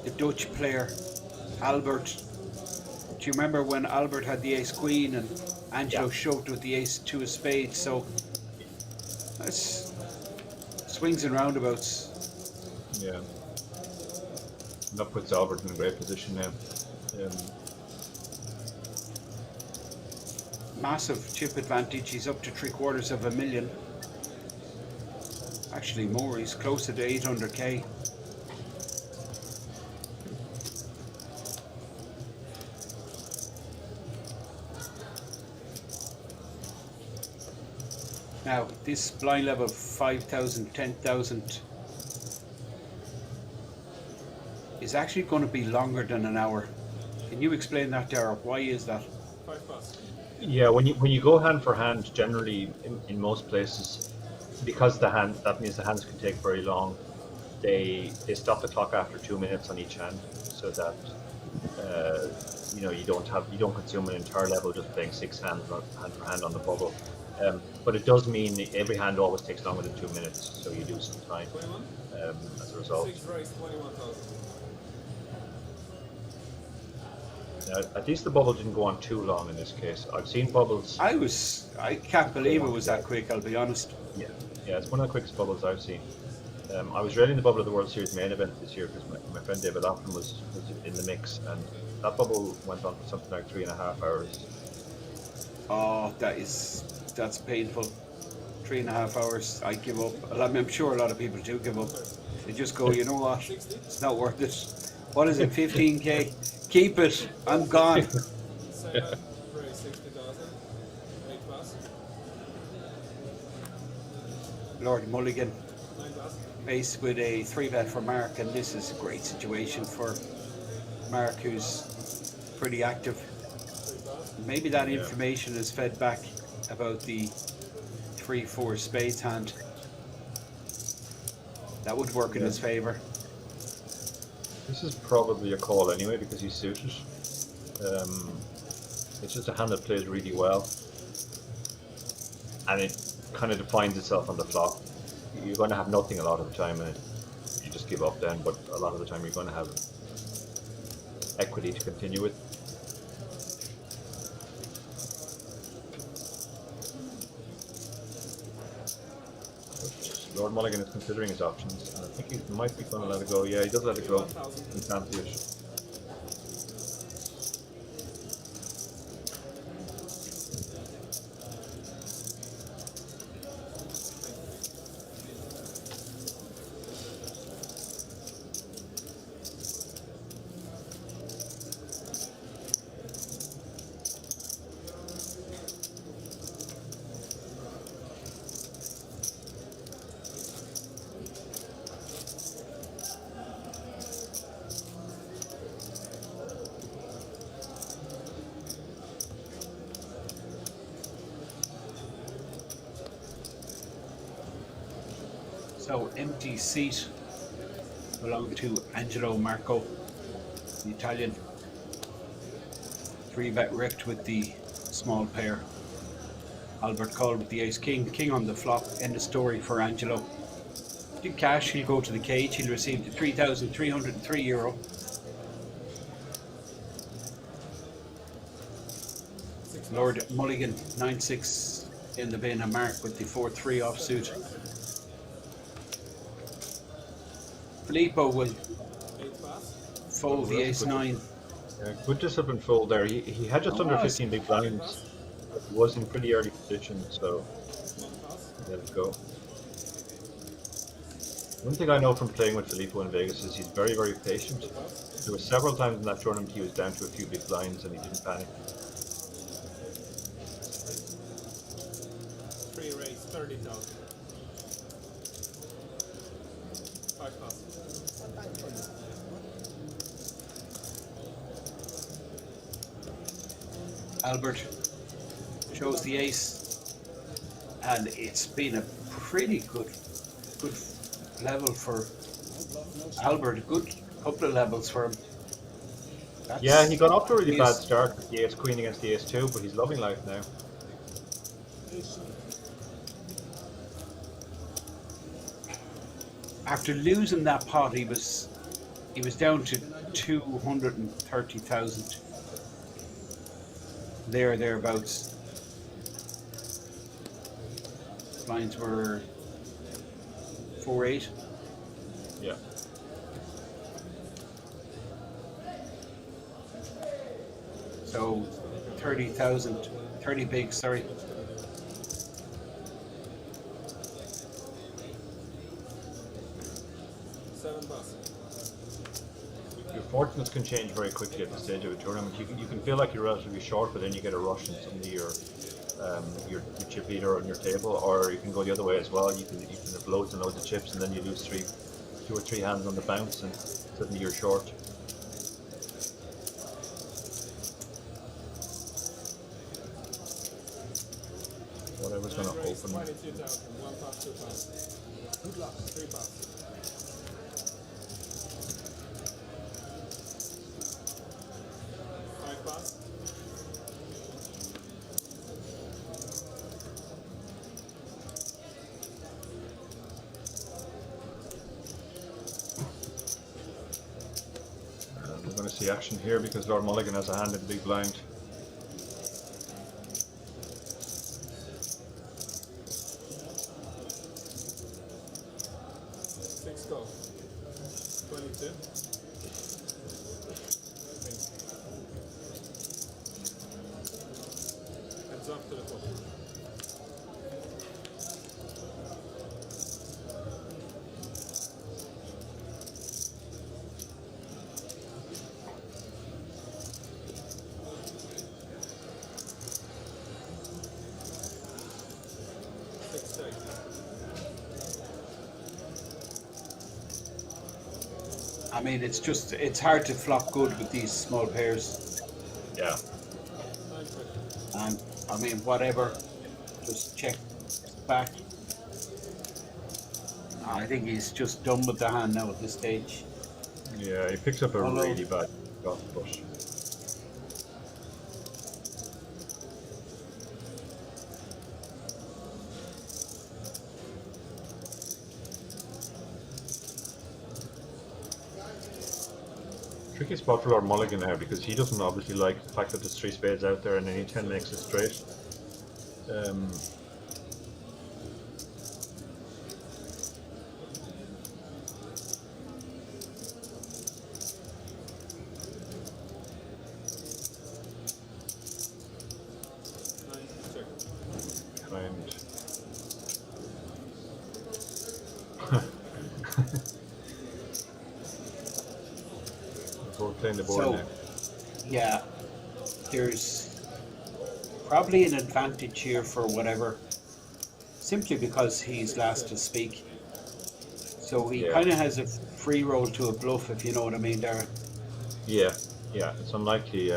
the Dutch player Albert. Do you remember when Albert had the ace queen and Angelo shoved with the ace 2 of spades? So that's swings and roundabouts. Yeah. That puts Albert in a great position now. Massive chip advantage. He's up to 3/4 of a million. Actually more, he's closer to 800k. Now, this blind level 5,000, 10,000 is actually going to be longer than an hour. Can you explain that, Dara? Why is that? 5 pass. Yeah, when you go hand for hand, generally in most places, because that means the hands can take very long. They stop the clock after 2 minutes on each hand, so that you don't consume an entire level just playing 6 hands hand for hand on the bubble. But it does mean that every hand always takes longer than 2 minutes, so you lose some time as a result. 6 raised, 21,000. At least the bubble didn't go on too long in this case. I've seen bubbles. I can't believe it was that quick, I'll be honest. Yeah, it's one of the quickest bubbles I've seen. I was railing the bubble of the World Series Main Event this year because my friend David Laughlin was in the mix, and that bubble went on for something like 3.5 hours. Oh, that's painful. 3.5 hours, I give up. I'm sure a lot of people do give up. They just go, you know what, it's not worth it. What is it, 15k? Keep it, I'm gone. 7 raised, 60,000. 8 pass. Lord Mulligan 9 pass. faced with a 3-bet for Mark, and this is a great situation for Mark, who's pretty active. Maybe that information is fed back about the 3-4 spades hand. That would work in his favour. This is probably a call anyway because he's suited. It's just a hand that plays really well, and it kind of defines itself on the flop. You're going to have nothing a lot of the time, and you just give up then. But a lot of the time, you're going to have equity to continue with. Lord Mulligan is considering his options, and I think he might be going to let it go. Yeah, he does let it go. He can't do it. So empty seat belonging to Angelo Marco, the Italian. 3-bet ripped with the small pair. Albert called with the ace king. King on the flop. End of story for Angelo. In cash, he'll go to the cage. He'll receive the €3,303. Lord Mulligan, 9-6 in the bin, and Mark with the 4-3 offsuit. Filippo will fold the ace-9. Good disciplined fold there. He had just under 15 big blinds. He was in pretty early position, so let it go. One thing I know from playing with Filippo in Vegas is he's very, very patient. There were several times in that tournament he was down to a few big blinds and he didn't panic. 3 raised, 30,000. 5 pass. Albert shows the ace, and it's been a pretty good level for Albert. A good couple of levels for him. Yeah, he got off to a really bad start with the ace queen against the ace 2, but he's loving life now. After losing that pot, he was down to 230,000. Thereabouts. Blinds were 4-8. Yeah. So 30,000, 30 big, sorry. fortunes can change very quickly at the stage of a tournament. You can feel like you're relatively short, but then you get a rush in suddenly your chip leader on your table, or you can go the other way as well. You can have loads and loads of chips, and then you lose 2 or 3 hands on the bounce, and suddenly you're short. Whatever's going to open. 22,000, 1 pass, 2 pass. Good luck, 3 pass. 5 pass. We're going to see action here because Lord Mulligan has a hand in the big blind. Go. 22. Heads up to the top. I mean, it's hard to flop good with these small pairs. Yeah. And I mean, whatever, just check back. I think he's just done with the hand now at this stage. Yeah, he picks up a really bad golf push. Tricky spot for Lord Mulligan now because he doesn't obviously like the fact that there's 3 spades out there and any 10 makes it straight. Playing the board now. Yeah, there's probably an advantage here for whatever, simply because he's last to speak. So he kind of has a free roll to a bluff, if you know what I mean, Darren. Yeah, it's unlikely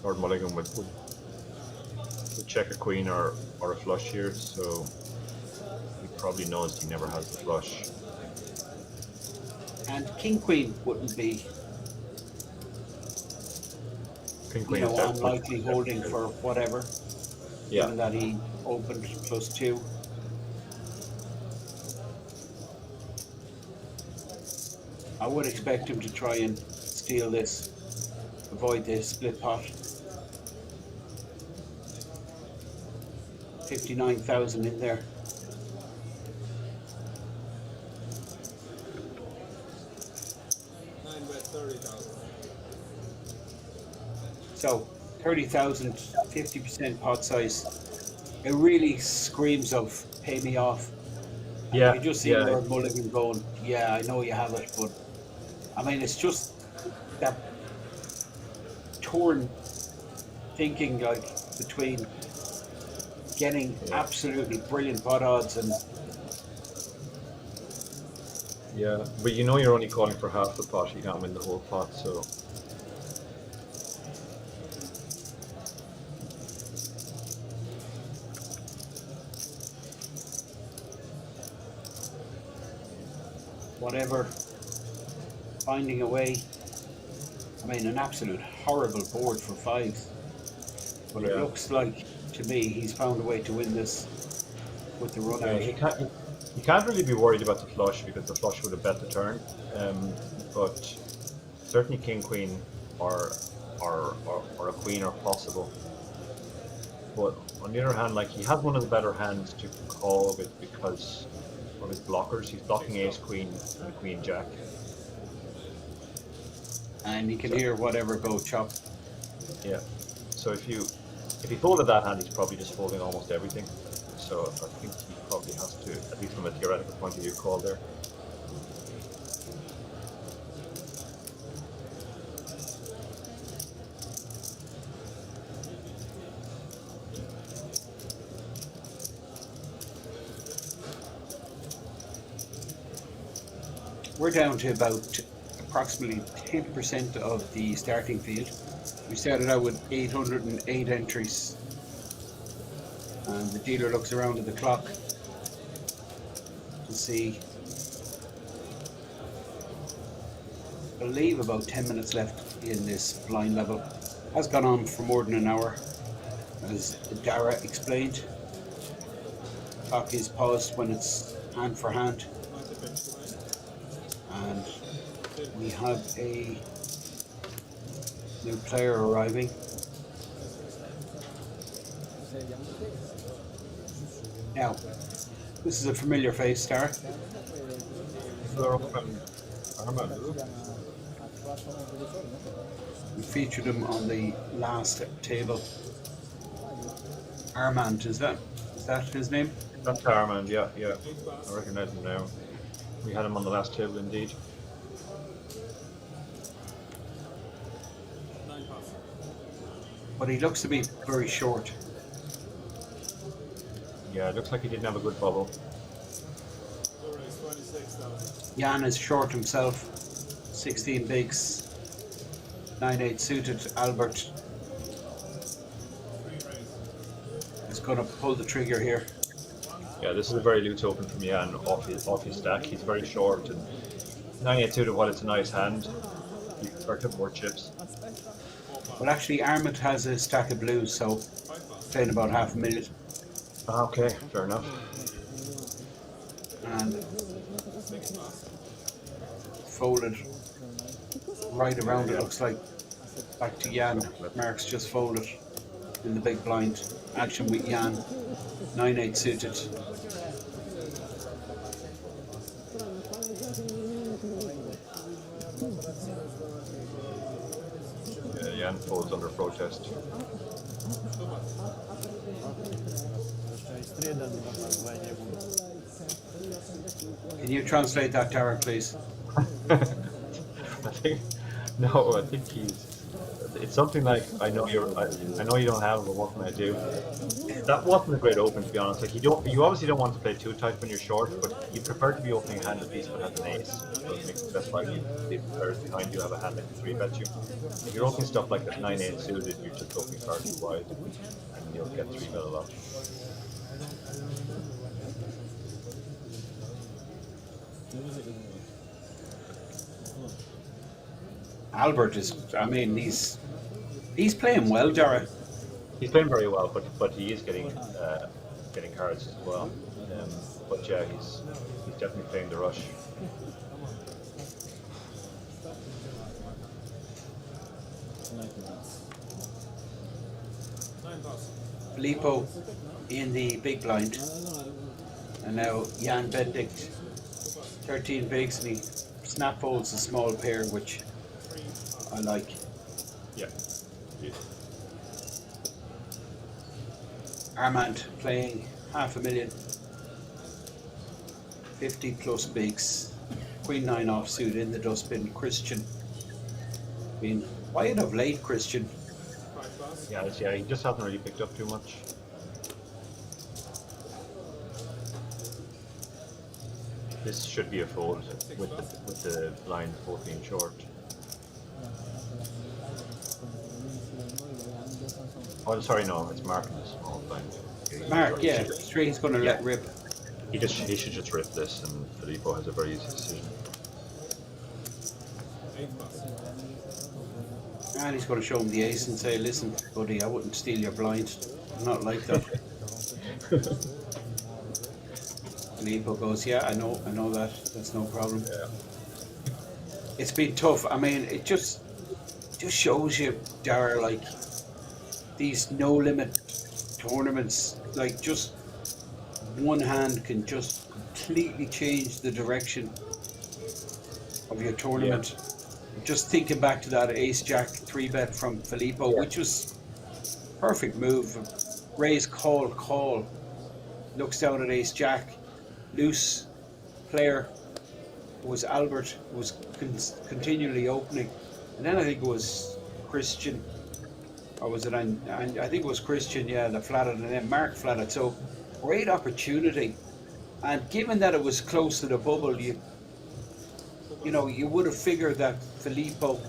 Lord Mulligan would check a queen or a flush here, so he probably knows he never has the flush. And king queen wouldn't be unlikely holding for whatever, given that he opened +2. I would expect him to try and steal this, avoid the split pot. 59,000 in there. So 30,000, 50% pot size. It really screams of pay me off. Yeah. You just see Lord Mulligan going, yeah, I know you have it, but I mean, it's just that torn thinking, like, between getting absolutely brilliant pot odds and. Yeah, but you know you're only calling for half the pot, you can't win the whole pot, so. Whatever, finding a way. I mean, an absolute horrible board for 5s, but it looks like to me he's found a way to win this with the run out. You can't really be worried about the flush because the flush would have bet the turn, but certainly king queen or a queen are possible. But on the other hand, like, he has one of the better hands to call with because of his blockers. He's blocking ace queen and queen jack, and he can hear whatever go chop. Yeah. So if he folded that hand, he's probably just folding almost everything. So I think he probably has to, at least from a theoretical point of view, call there. we're down to about approximately 10% of the starting field. We started out with 808 entries, and the dealer looks around at the clock to see, I believe, about 10 minutes left in this blind level. Has gone on for more than an hour, as Dara explained. Clock is paused when it's hand for hand, and we have a new player arriving. Now, this is a familiar face, Dara. We featured him on the last table. Armand, is that his name? That's Armand, yeah. I recognize him now. We had him on the last table, indeed. But he looks to be very short. Yeah, it looks like he didn't have a good bubble. Jan is short himself. 16 bigs. 9-8 suited. Albert is going to pull the trigger here. Yeah, this is a very loose open from Jan off his stack. He's very short, and 9-8 suited, while it's a nice hand, you prefer to have more chips. Well, actually, Armand has a stack of blues, so playing about half a million. Okay, fair enough. And folded right around, it looks like. Back to Jan. Mark's just folded in the big blind. Action with Jan. 9-8 suited. Yeah, Jan folds under protest. Can you translate that, Darren, please? I think it's something like, I know you don't have, but what can I do? That wasn't a great open, to be honest. Like, you obviously don't want to play too tight when you're short, but you prefer to be opening a hand at least that has an ace. So it makes it best likely the players behind you have a hand that can 3-bet you. If you're opening stuff like that 9-8 suited, you're just opening far too wide, and you'll get 3-bet a lot. Albert is, I mean, he's playing well, Dara. He's playing very well, but he is getting cards as well. But yeah, he's definitely playing the rush. Filippo in the big blind, and now Jan Benedict, 13 bigs, and he snap folds a small pair, which I like. Yeah. Armand playing half a million. 50 plus bigs. Queen 9 offsuit in the dustbin. Christian being quiet of late, Christian. Yeah, he just hasn't really picked up too much. This should be a fold with the blind both being short. Oh, sorry, no, it's Mark in the small blind. Mark, yeah, straight he's going to let rip. He should just rip this, and Filippo has a very easy decision. And he's going to show him the ace and say, listen, buddy, I wouldn't steal your blind. I'm not like that. Filippo goes, yeah, I know that. That's no problem. Yeah. It's been tough. I mean, it just shows you, Dara, like, these no-limit tournaments, like, just one hand can just completely change the direction of your tournament. Yeah. Just thinking back to that ace-jack 3-bet from Filippo, which was perfect move. Raise, call. Looks down at ace-jack. Loose player was Albert, was continually opening. And then I think it was Christian, or was it, I think it was Christian, yeah, that flatted, and then Mark flatted. So, great opportunity. And given that it was close to the bubble, you know, you would have figured that Filippo,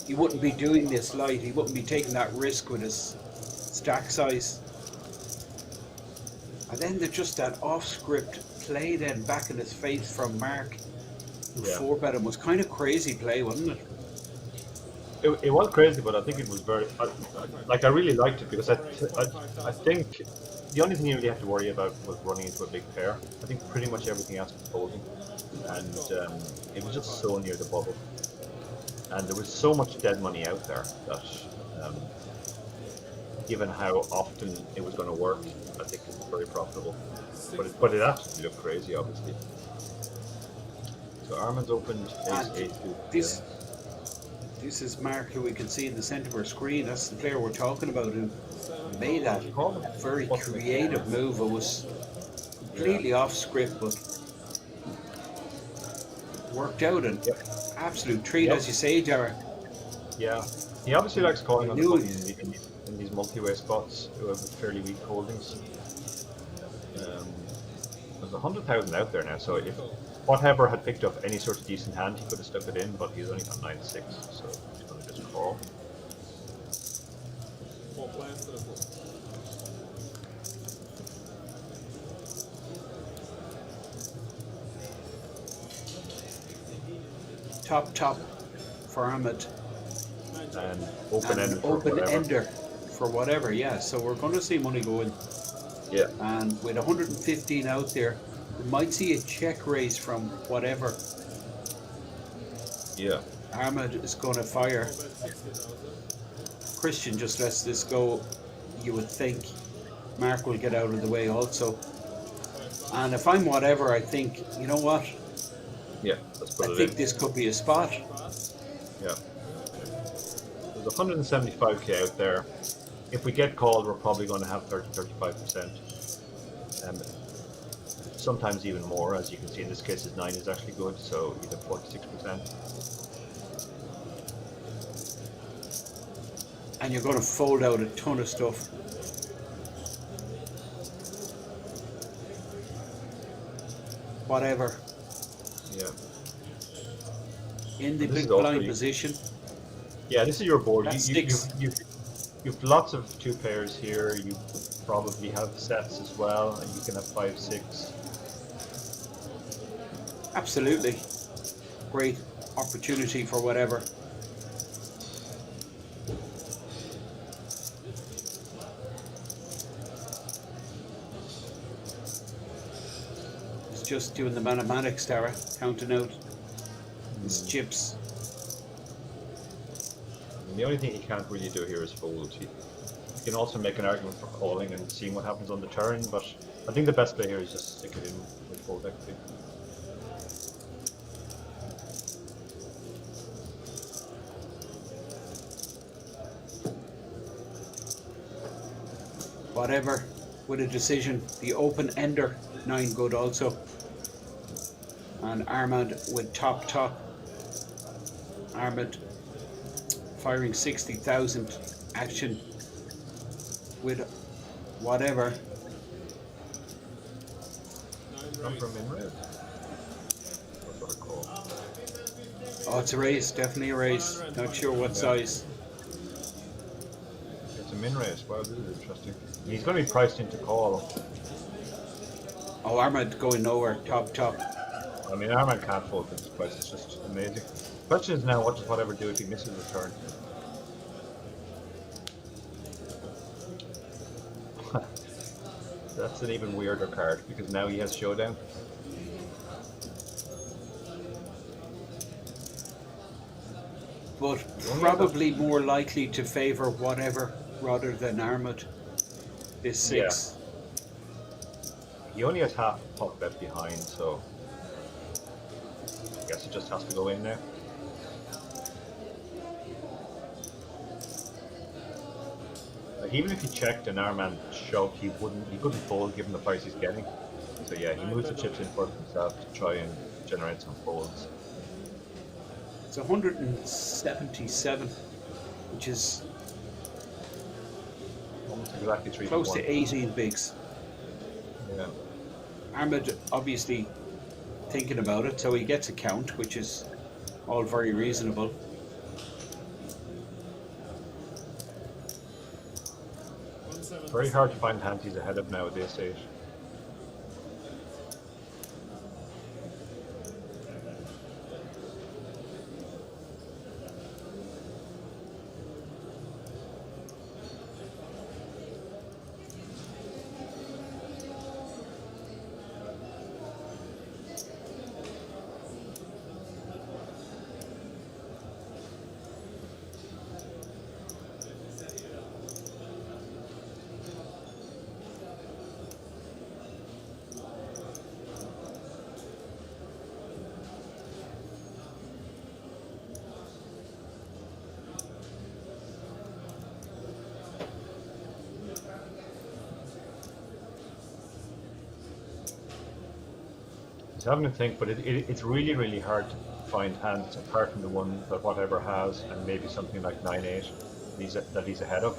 he wouldn't be doing this light. He wouldn't be taking that risk with his stack size. And then there's just that off-script play then back in his face from Mark. Yeah. 4-bet was kind of crazy play, wasn't it? It was crazy, but I think it was very I really liked it because I think the only thing you really have to worry about was running into a big pair. I think pretty much everything else was folding, and it was just so near the bubble, and there was so much dead money out there that given how often it was going to work, I think it was very profitable. But it absolutely looked crazy, obviously. So Armand's opened ace-8. This is Mark, who we can see in the centre of our screen. That's the player we're talking about, who made that very creative move. It was completely off script, but worked out an absolute treat, as you say, Jared. Yeah, he obviously likes calling on the button in these multi-way spots who have fairly weak holdings. There's 100,000 out there now, so if whatever had picked up any sort of decent hand, he could have stuck it in, but he's only got 9-6, so he's going to just call. Top for Ahmed. And open-ender for whatever, yeah. So we're going to see money go in. Yeah. And with 115 out there, we might see a check raise from whatever. Yeah. Ahmed is going to fire. Christian just lets this go. You would think Mark will get out of the way also. And if I'm whatever, I think, you know what? Yeah, let's put it in. I think this could be a spot. Yeah. There's 175k out there. If we get called, we're probably going to have 30-35%. Sometimes even more. As you can see, in this case, his 9 is actually good, so you have 46%. And you're going to fold out a ton of stuff. Whatever. Yeah. In the big blind position. Yeah, this is your board. You've lots of 2 pairs here. You probably have sets as well, and you can have 5-6. Absolutely. Great opportunity for whatever. It's just doing the mathematics, Tara, counting out his chips. And the only thing he can't really do here is fold. He can also make an argument for calling and seeing what happens on the turn, but I think the best play here is just stick it in with fold equity. Whatever with a decision. The open ender 9 good also. And Armand with top. Armand firing 60,000 action with whatever. Come from in red. That's what I call. Oh, it's a raise, definitely a raise. Not sure what size. It's a min raise. Wow, this is interesting. He's going to be priced into call. Oh, Armand going nowhere. Top. I mean, Armand can't fold at this price. It's just amazing. Question is now, what does whatever do if he misses the turn? That's an even weirder card because now he has showdown. But probably more likely to favour whatever rather than Armand. This 6. Yeah. He only has half a pot bet behind, so I guess it just has to go in there. Like, even if he checked and Armand shoved, he couldn't fold given the price he's getting. So yeah, he moves the chips in for himself to try and generate some folds. It's 177, which is almost exactly 3 close to 18 bigs. Yeah. Armand obviously thinking about it, so he gets a count, which is all very reasonable. Very hard to find hands he's ahead of now at this stage. He's having to think, but it's really, really hard to find hands apart from the one that whatever has, and maybe something like 9-8 that he's ahead of.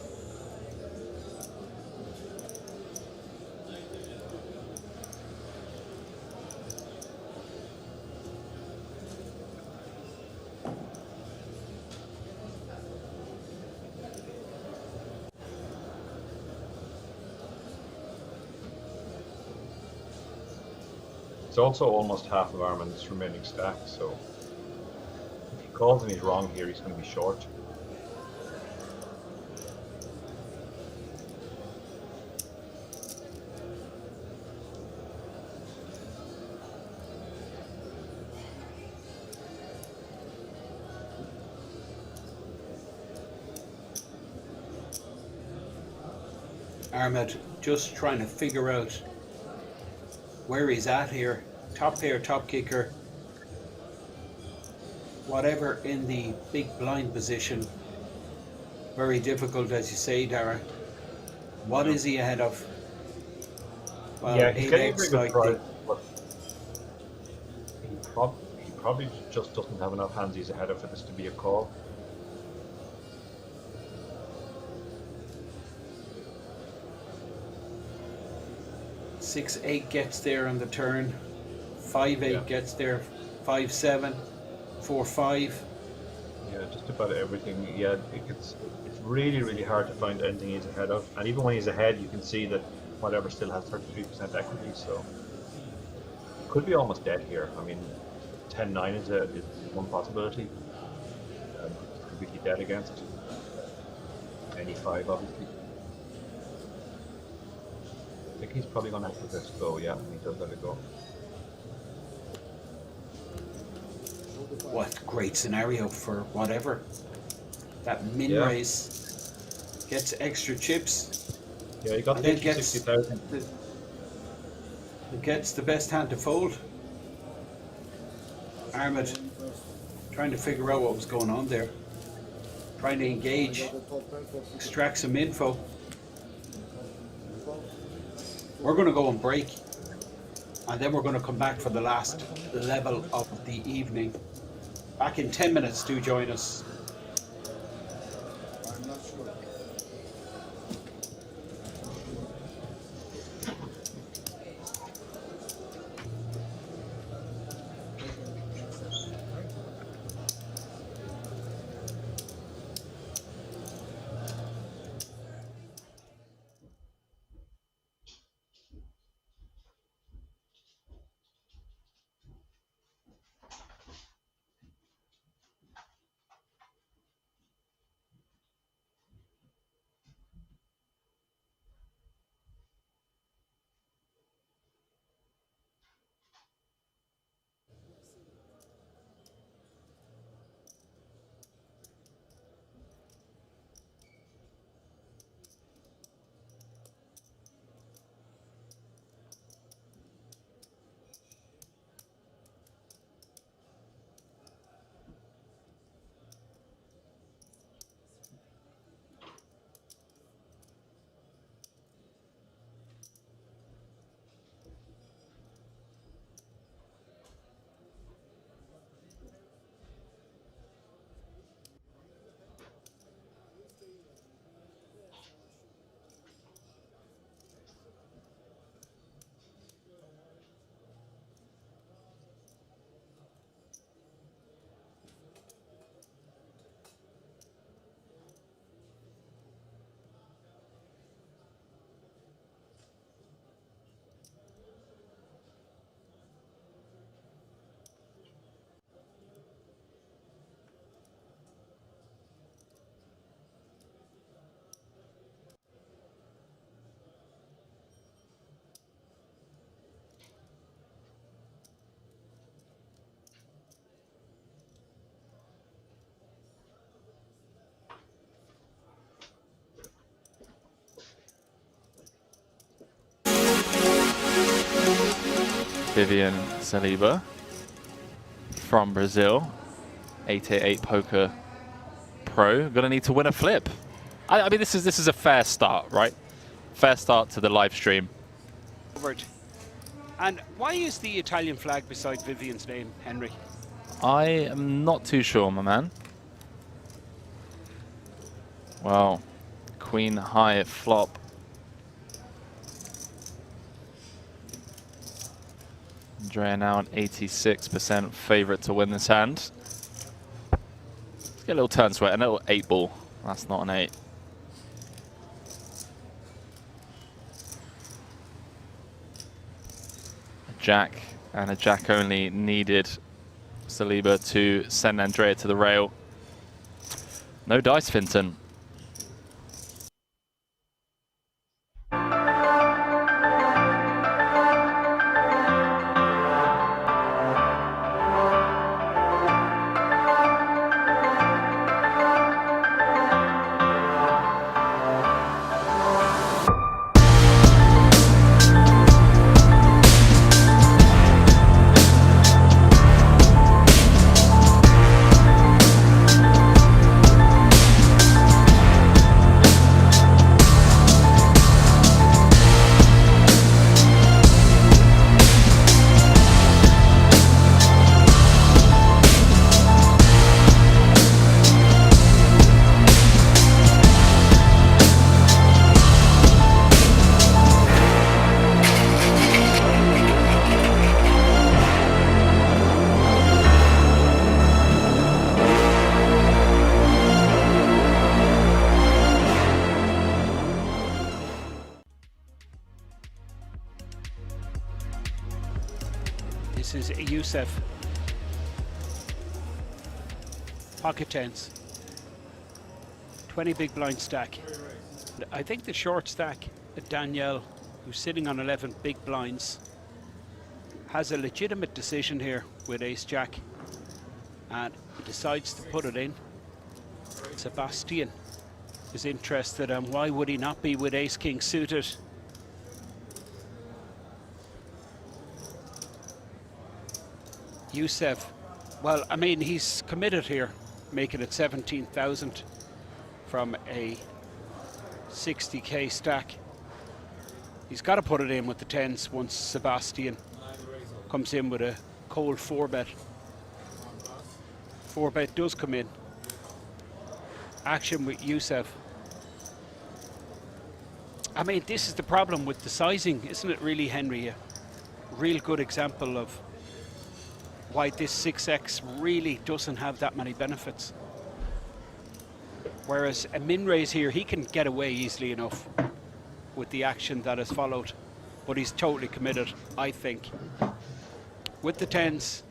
It's also almost half of Armand's remaining stack, so if he calls and he's wrong here, he's going to be short. Armand just trying to figure out where he's at here. Top pair, top kicker, whatever in the big blind position. Very difficult, as you say, Dara. What is he ahead of? Well, Yeah, he's getting a 8x very good like price, but he probably just doesn't have enough hands he's ahead of for this to be a call. the 6-8 gets there on the turn. 5-8 gets there. 5-7, 4-5. Yeah, just about everything. Yeah, it's really, really hard to find anything he's ahead of. And even when he's ahead, you can see that whatever still has 33% equity, so he could be almost dead here. I mean, 10-9 is one possibility. Completely dead against any 5, obviously. I think he's probably going to have to let this go. Yeah, he does let it go. What great scenario for whatever. That min raise gets extra chips. Yeah, he got and the then gets 60,000. Gets the best hand to fold. Armand trying to figure out what was going on there. Trying to engage, extract some info. We're going to go on break, and then we're going to come back for the last level of the evening. Back in 10 minutes, do join us. I'm not sure. Vivian Saliba from Brazil, 888 Poker Pro. Gonna need to win a flip. I mean, this is a fair start, right? Fair start to the live stream. And why is the Italian flag beside Vivian's name, Henry? I am not too sure, my man. Well, queen high flop. Andrea now an 86% favorite to win this hand. Let's get a little turn sweat, a little 8 ball. That's not an 8. A jack and a jack only needed Saliba to send Andrea to the rail. No dice, Finton. This is Youssef. Pocket tens. 20 big blind stack. I think the short stack, Danielle, who's sitting on 11 big blinds, has a legitimate decision here with ace-jack and decides to put it in. Sebastian is interested, and why would he not be with ace-king suited? Youssef, well, I mean, he's committed here, making it 17,000 from a 60k stack. He's got to put it in with the tens once Sebastian comes in with a cold 4-bet. 4-bet does come in. Action with Youssef. I mean, this is the problem with the sizing, isn't it really, Henry? A real good example of why this 6x really doesn't have that many benefits. Whereas a min raise here, he can get away easily enough with the action that has followed, but he's totally committed, I think. With the tens,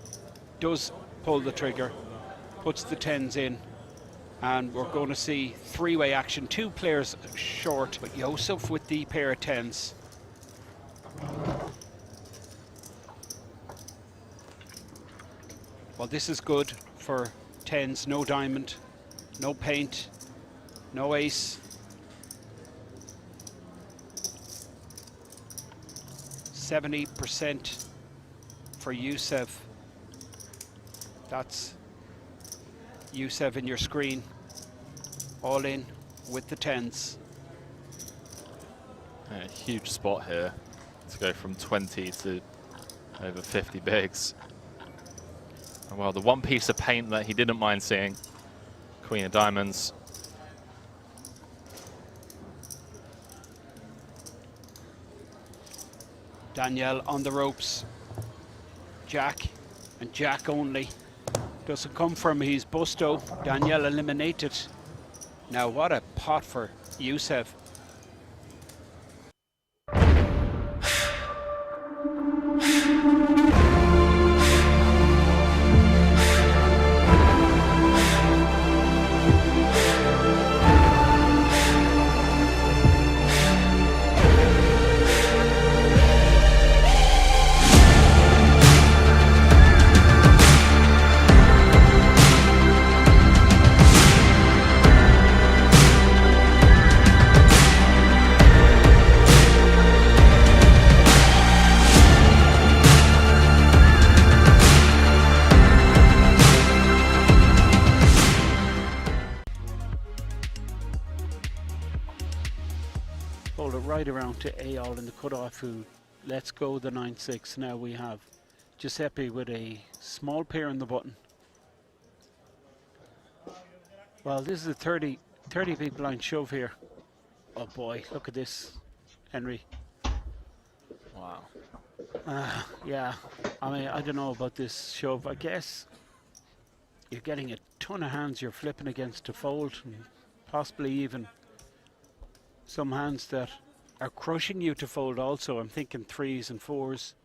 does pull the trigger, puts the tens in, and we're going to see three-way action. 2 players short, but Youssef with the pair of tens. Well, this is good for tens. No diamond, no paint, no ace. 70% for Youssef. That's Youssef in your screen. All in with the tens. A huge spot here to go from 20 to over 50 bigs. Well, the one piece of paint that he didn't mind seeing, Queen of Diamonds. Danielle on the ropes. Jack and Jack only. Doesn't come from his busto. Danielle eliminated. Now what a pot for Youssef. fold it right around to A-all in the cutoff, who lets go the 9-6. Now we have Giuseppe with a small pair in the button. Well, this is a 30 big blind shove here. Oh boy, look at this, Henry. Wow. Yeah, I mean, I don't know about this shove. I guess you're getting a ton of hands you're flipping against to fold, and possibly even some hands that are crushing you to fold also. I'm thinking 3s and 4s.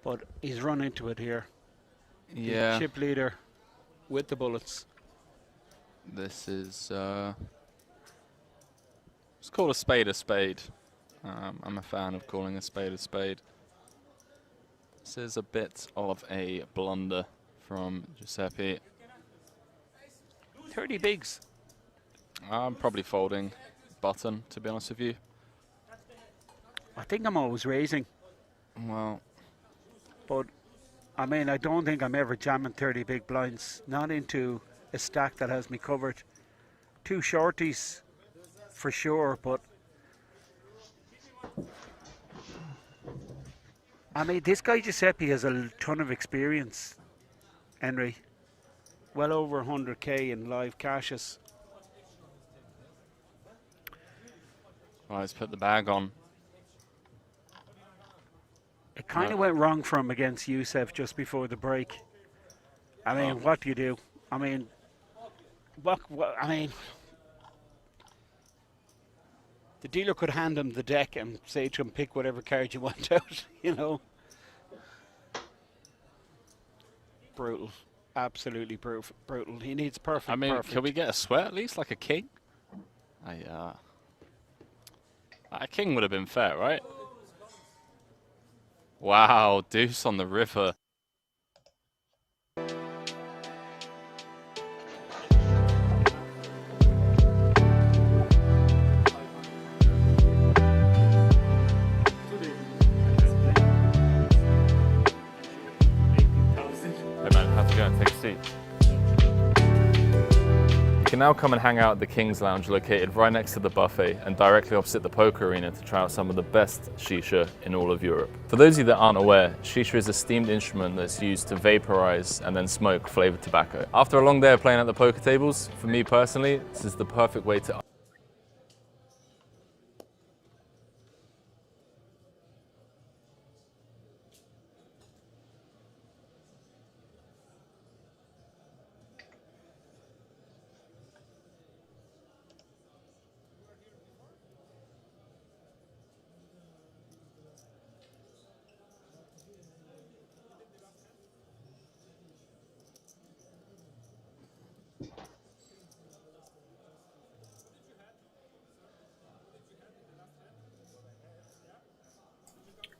But he's run into it here. Yeah. The chip leader with the bullets. This is... let's call a spade a spade. I'm a fan of calling a spade a spade. This is a bit of a blunder from Giuseppe. 30 bigs. I'm probably folding button, to be honest with you. I think I'm always raising. Well, but I mean, I don't think I'm ever jamming 30 big blinds. Not into a stack that has me covered. 2 shorties for sure, but I mean, this guy Giuseppe has a ton of experience, Henry. Well over 100k in live cashes. well, let's put the bag on. It kind of went wrong for him against Youssef just before the break. I mean, what do you do? I mean, what I mean, the dealer could hand him the deck and say to him, pick whatever card you want out, you know. Brutal. Absolutely brutal. He needs perfect. I mean, can we get a sweat at least, like a king? A king would have been fair, right? Wow, deuce on the river. You can now come and hang out at the King's Lounge, located right next to the buffet and directly opposite the poker arena, to try out some of the best shisha in all of Europe. For those of you that aren't aware, shisha is a steamed instrument that's used to vaporize and then smoke flavored tobacco. After a long day of playing at the poker tables, for me personally, this is the perfect way to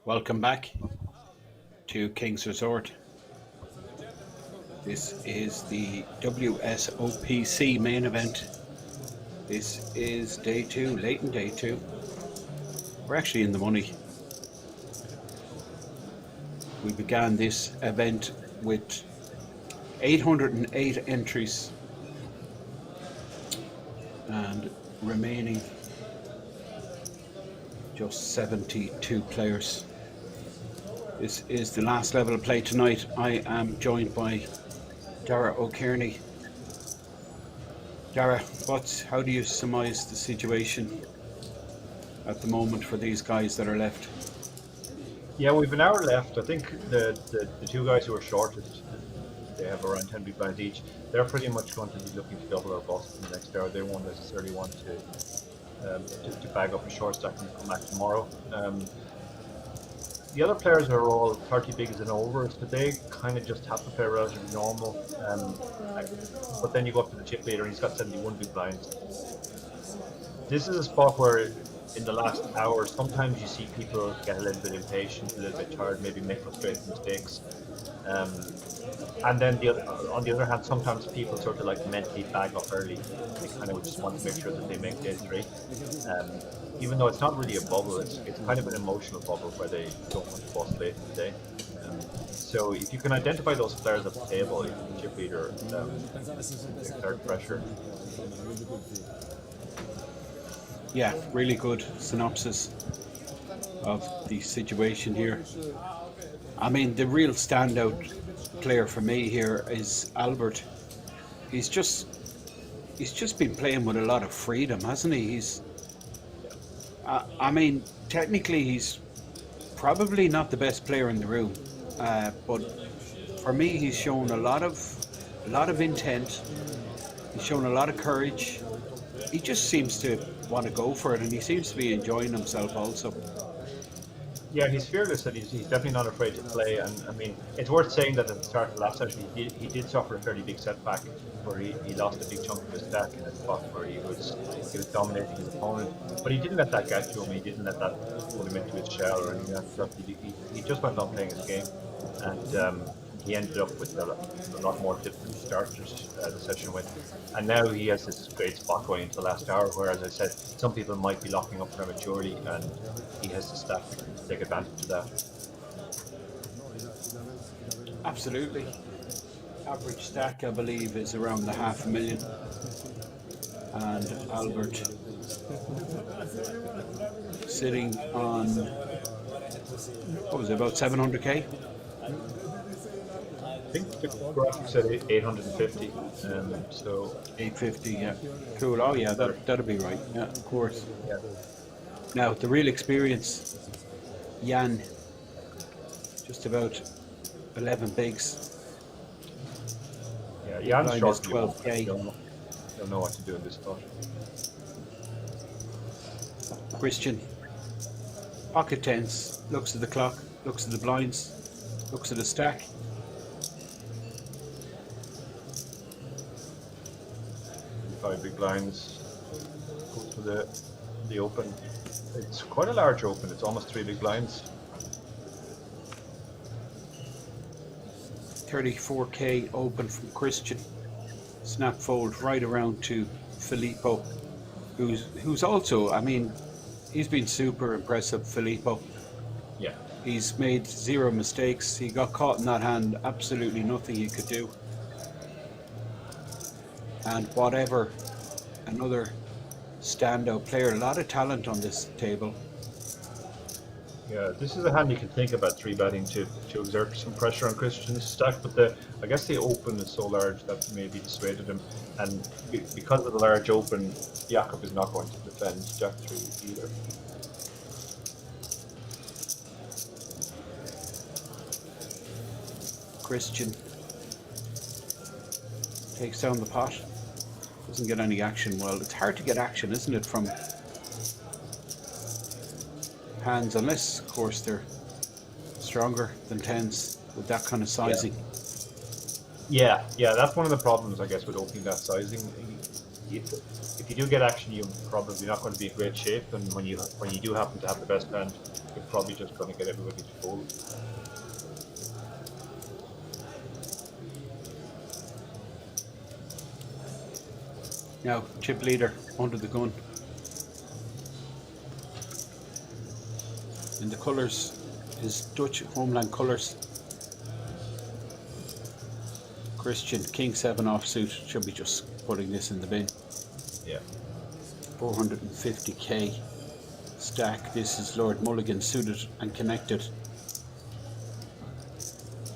Welcome back to King's Resort. This is the WSOPC main event. This is day 2, late in day 2. We're actually in the money. We began this event with 808 entries and remaining just 72 players. This is the last level of play tonight. I am joined by Dara O'Kearney. Dara, how do you surmise the situation at the moment for these guys that are left? Yeah, we've an hour left. I think the 2 guys who are shorted, they have around 10 big blinds each. They're pretty much going to be looking to double or bust in the next hour. They won't necessarily want to bag up a short stack and come back tomorrow. The other players are all 30 bigs and overs, but they kind of just have to play relatively normal. But then you go up to the chip leader and he's got 71 big blinds. This is a spot where in the last hour, sometimes you see people get a little bit impatient, a little bit tired, maybe make frustrating mistakes. And then on the other hand, sometimes people sort of like mentally bag up early. They kind of just want to make sure that they make day 3. Even though it's not really a bubble, it's kind of an emotional bubble where they don't want to bust late in the day. So if you can identify those players at the table, you can chip leader, exert pressure. Yeah, really good synopsis of the situation here. I mean, the real standout player for me here is Albert. He's just been playing with a lot of freedom, hasn't he? I mean, technically he's probably not the best player in the room, but for me he's shown a lot of intent. He's shown a lot of courage. He just seems to want to go for it, and he seems to be enjoying himself also. Yeah, he's fearless, and he's definitely not afraid to play. And I mean, it's worth saying that at the start of the last session, he did suffer a fairly big setback, where he lost a big chunk of his stack in a spot where he was dominating his opponent. But he didn't let that get to him. He didn't let that pull him into his shell or anything like that stuff. He just went on playing his game, and he ended up with a lot more difficult starters the session with. And now he has this great spot going into the last hour, where, as I said, some people might be locking up prematurely, and he has the stack to take advantage of that. Absolutely. Average stack, I believe, is around the 500,000, and Albert sitting on, what was it, about 700k? I think the graphic said 850, so 850, yeah. Cool. Oh yeah, that'll be right. Yeah, of course. Yeah. Now the real experience, Jan, just about 11 bigs. Yeah, Jan's is short. 12k. Don't know what to do in this spot. Christian, pocket tens, looks at the clock, looks at the blinds, looks at the stack. Five big blinds. Go to the open. It's quite a large open. It's almost 3 big blinds. 34k open from Christian. Snap fold right around to Filippo, who's also, I mean, he's been super impressive, Filippo. Yeah. He's made 0 mistakes. He got caught in that hand, absolutely nothing he could do. And whatever, another standout player, a lot of talent on this table. Yeah, this is a hand you can think about 3-betting to exert some pressure on Christian's stack, but I guess the open is so large that maybe dissuaded him, and because of the large open, Jakob is not going to defend Jack 3 either. Christian takes down the pot. Doesn't get any action. Well, it's hard to get action, isn't it, from hands, unless, of course, they're stronger than tens with that kind of sizing. Yeah, that's one of the problems, I guess, with opening that sizing. If you do get action, you're probably not going to be in great shape, and when you do happen to have the best hand, you're probably just going to get everybody to fold. Now, chip leader under the gun. In the colours, his Dutch homeland colours. Christian, King 7 offsuit, should be just putting this in the bin. Yeah. 450k stack. This is Lord Mulligan suited and connected.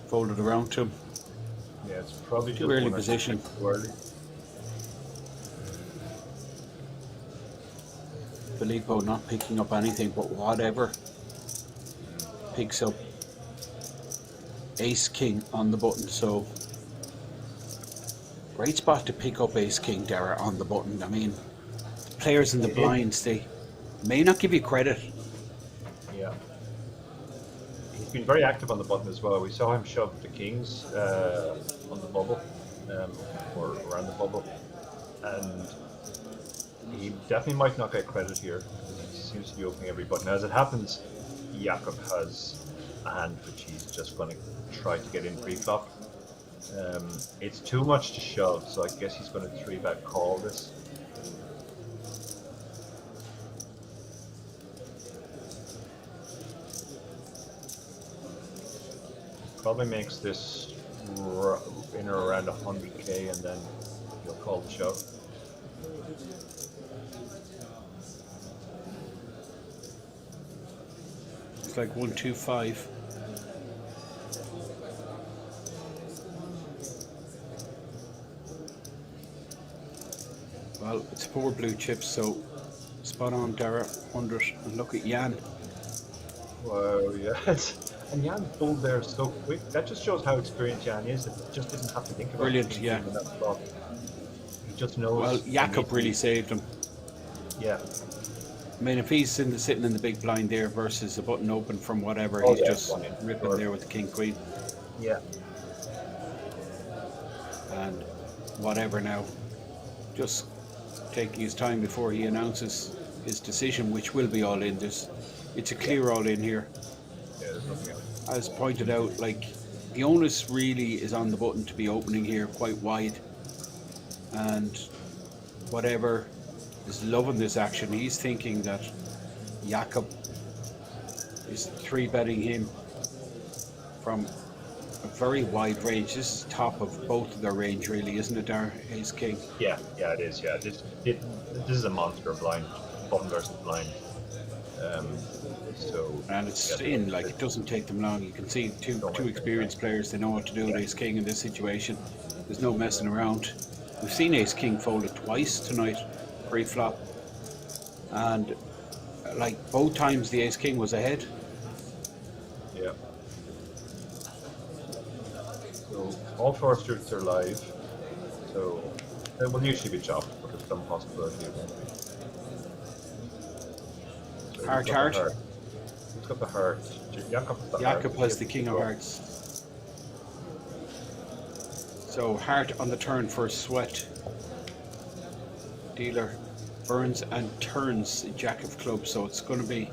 Folded around to him. Yeah, it's probably too early position. Too early. Filippo not picking up anything, but whatever. Picks up Ace King on the button, so great spot to pick up Ace King, Dara, on the button. I mean, players in the blinds, they may not give you credit. Yeah. He's been very active on the button as well. We saw him shove the kings on the bubble, or around the bubble, and he definitely might not get credit here. He seems to be opening every button. As it happens, Jakob has a hand which he's just going to try to get in pre-flop. It's too much to shove, so I guess he's going to 3-bet call this. Probably makes this in or around 100k, and then he'll call the shove. looks like 125. Well, it's 4 blue chips, so spot on, Dara, 100. And look at Jan. Wow, yeah. And Jan pulled there so quick. That just shows how experienced Jan is. It just doesn't have to think about Brilliant, it. yeah. He just knows. Well, Jakob really saved him. Yeah. I mean, if he's sitting in the big blind there versus a button open from whatever, Oh, he's yeah, just ripping there with the king queen. Yeah. And whatever now, just taking his time before he announces his decision, which will be all in. It's a clear all in here. Yeah, there's nothing else. As pointed out, like, the onus really is on the button to be opening here quite wide, and whatever is loving this action, he's thinking that Jakob is 3-betting him from a very wide range. This is top of both of their range, really, isn't it, Dar? Ace King. Yeah, it is. Yeah, this is a monster blind, button versus blind. And it's in, like, it doesn't take them long. You can see two experienced players. They know what to do with Ace King in this situation. There's no messing around. We've seen Ace King fold it twice tonight, pre-flop, and like both times the Ace King was ahead. Yeah. So all 4 suits are live. So it will usually be chopped, but there's some possibility of it. So Heart. Who's got the heart? Jakob has the king of hearts. So heart on the turn for sweat. Dealer burns and turns jack of clubs, so it's going to be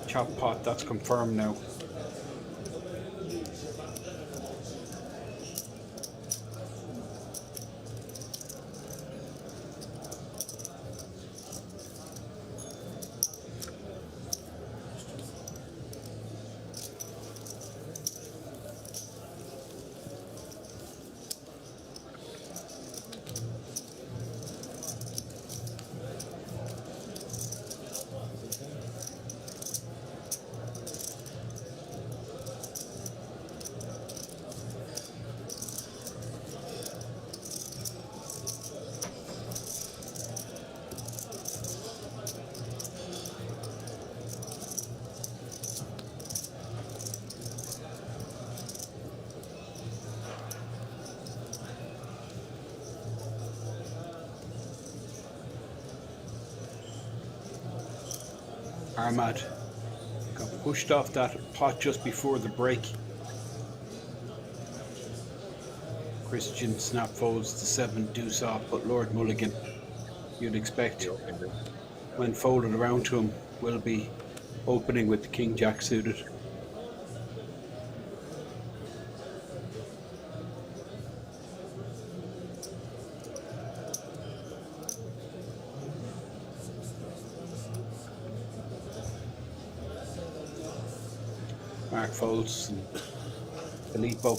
chop pot. That's confirmed now. Armad got pushed off that pot just before the break. Christian snap folds the 7 deuce off, but Lord Mulligan, you'd expect when folded around to him, will be opening with the king jack suited. Mark folds and Filippo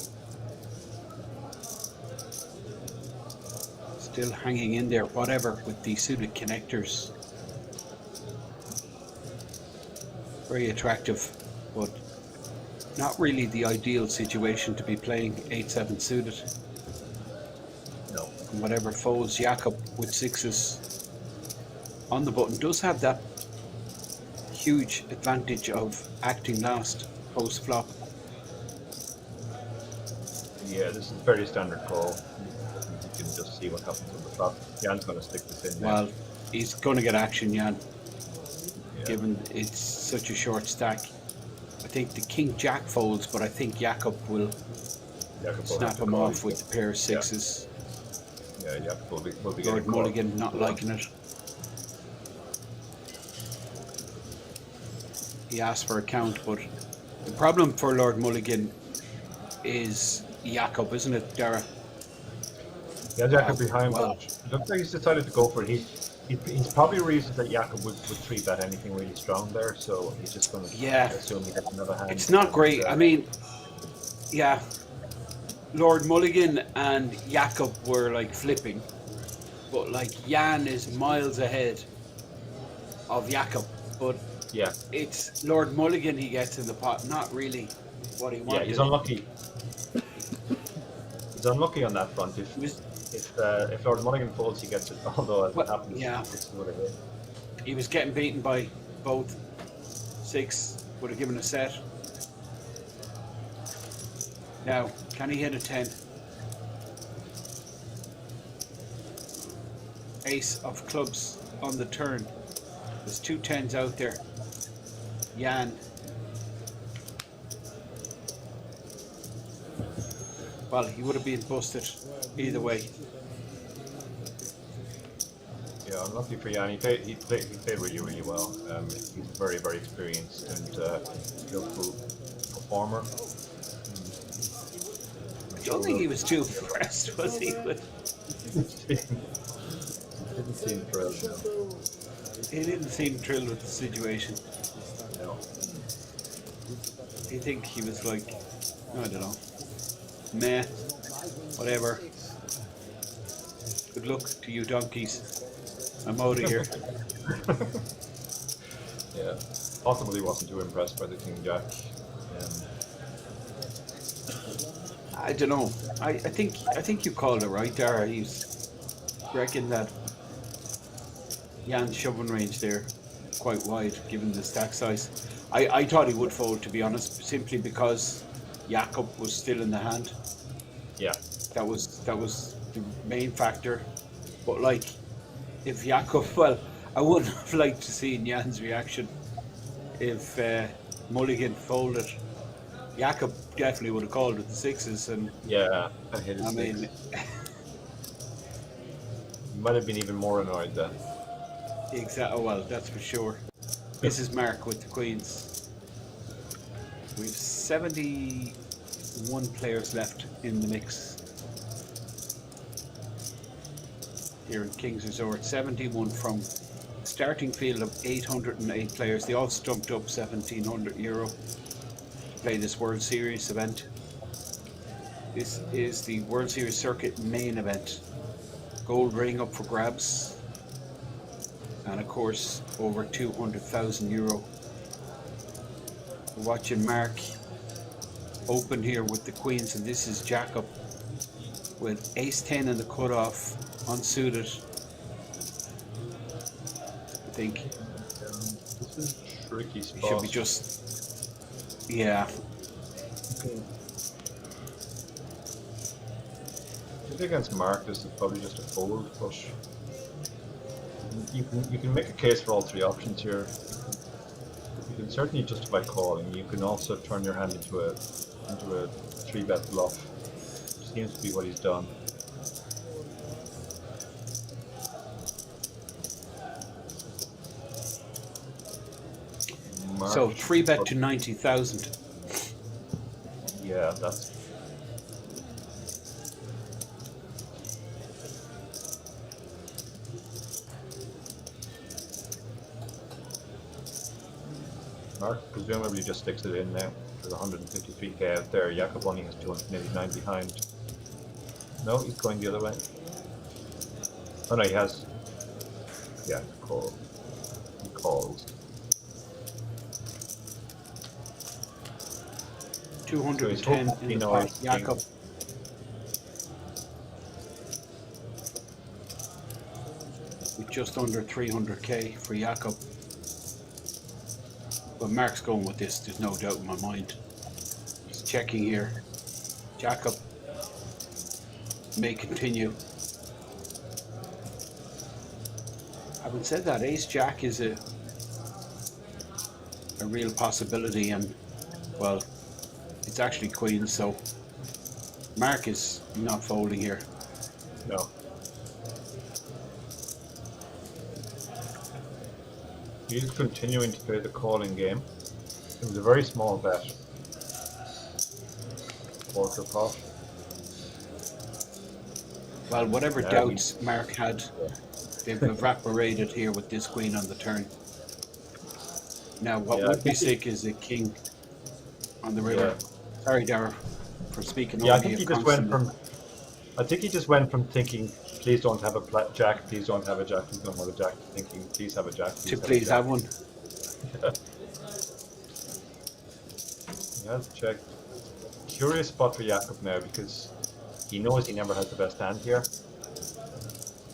still hanging in there, whatever, with the suited connectors. Very attractive, but not really the ideal situation to be playing 8-7 suited. No. And whatever folds Jakob with 6s on the button does have that huge advantage of acting last post flop. Yeah, this is a very standard call. You can just see what happens on the flop. Jan's going to stick this in. Well, he's going to get action, Jan. Yeah. Given it's such a short stack. I think the king jack folds, but I think Jakob will snap him off with the pair of 6s. Yeah, Jakob will be Lord Mulligan not liking it. He asked for a count, but the problem for Lord Mulligan is Jakob, isn't it, Dara? Yeah, Jakob behind, but it looks like he's decided to go for it. He's probably reasons that Jakob would 3-bet anything really strong there, so he's just going to assume he gets another hand. It's not great. I mean, yeah, Lord Mulligan and Jakob were like flipping, but like Jan is miles ahead of Jakob. But Yeah. It's Lord Mulligan he gets in the pot, not really what he wanted. Yeah, he's unlucky. He's unlucky on that front. If Lord Mulligan folds, he gets it. Although as it happens, yeah, this would have hit. he was getting beaten by both. 6 would have given a set. Now, can he hit a 10? Ace of clubs on the turn. There's 2 10s out there. Jan. Well, he would have been busted either way. Yeah, unlucky for Jan. He played really, really well. He's a very, very experienced and skillful performer. I don't think he was too impressed, was he? Didn't seem thrilled. No. He didn't seem thrilled with the situation. No. I think he was like, I don't know, meh, whatever. Good luck to you donkeys. I'm out of here. Yeah, possibly wasn't too impressed by the King Jack. I don't know. I think you called it right there. He's reckon that Jan's shoving range there quite wide given the stack size. I thought he would fold, to be honest, simply because Jakob was still in the hand. Yeah. That was the main factor. But like, if Jakob, well, I wouldn't have liked to see Jan's reaction if Mulligan folded. Jakob definitely would have called with the 6s, and yeah, I mean, he might have been even more annoyed then. Exactly. Well, that's for sure. This is Mark with the queens. We've 71 players left in the mix here in Kings Resort. 71 from starting field of 808 players. They all stumped up €1,700 to play this World Series event. This is the World Series Circuit Main Event. Gold ring up for grabs. And of course, over €200,000. We're watching Mark open here with the queens, and this is Jakob with ace-10 in the cutoff, unsuited. I think this is a tricky spot. It should be just, yeah. I think against Mark, this is probably just a fold, but you can make a case for all 3 options here. You can certainly justify calling. You can also turn your hand into a 3-bet bluff. Seems to be what he's done. Mark, So 3-bet to 90,000. Yeah, that's. Mark presumably just sticks it in now. There's 153k out there. Jakob only has 289 behind. No, he's going the other way. Oh no, he has. Yeah, call. He calls. 210 in the pot, Jakob. With just under 300k for Jakob. But Mark's going with this, there's no doubt in my mind. Just checking here. Jakob may continue. Having said that, Ace-Jack is a real possibility, and well, it's actually queen, so Mark is not folding here. No. He's continuing to play the calling game. It was a very small bet. Quarter pot. Well, whatever doubts Mark had, they've evaporated here with this queen on the turn. Now, what would be sick is a king on the river. Yeah. Sorry, Dara, for speaking. Yeah, I think he just went from. I think he just went from thinking, "Please don't have a jack. Please don't have a jack. Please don't have a jack." To thinking, "Please have a jack." To please have one. He has checked. Curious spot for Jakob now because he knows he never has the best hand here.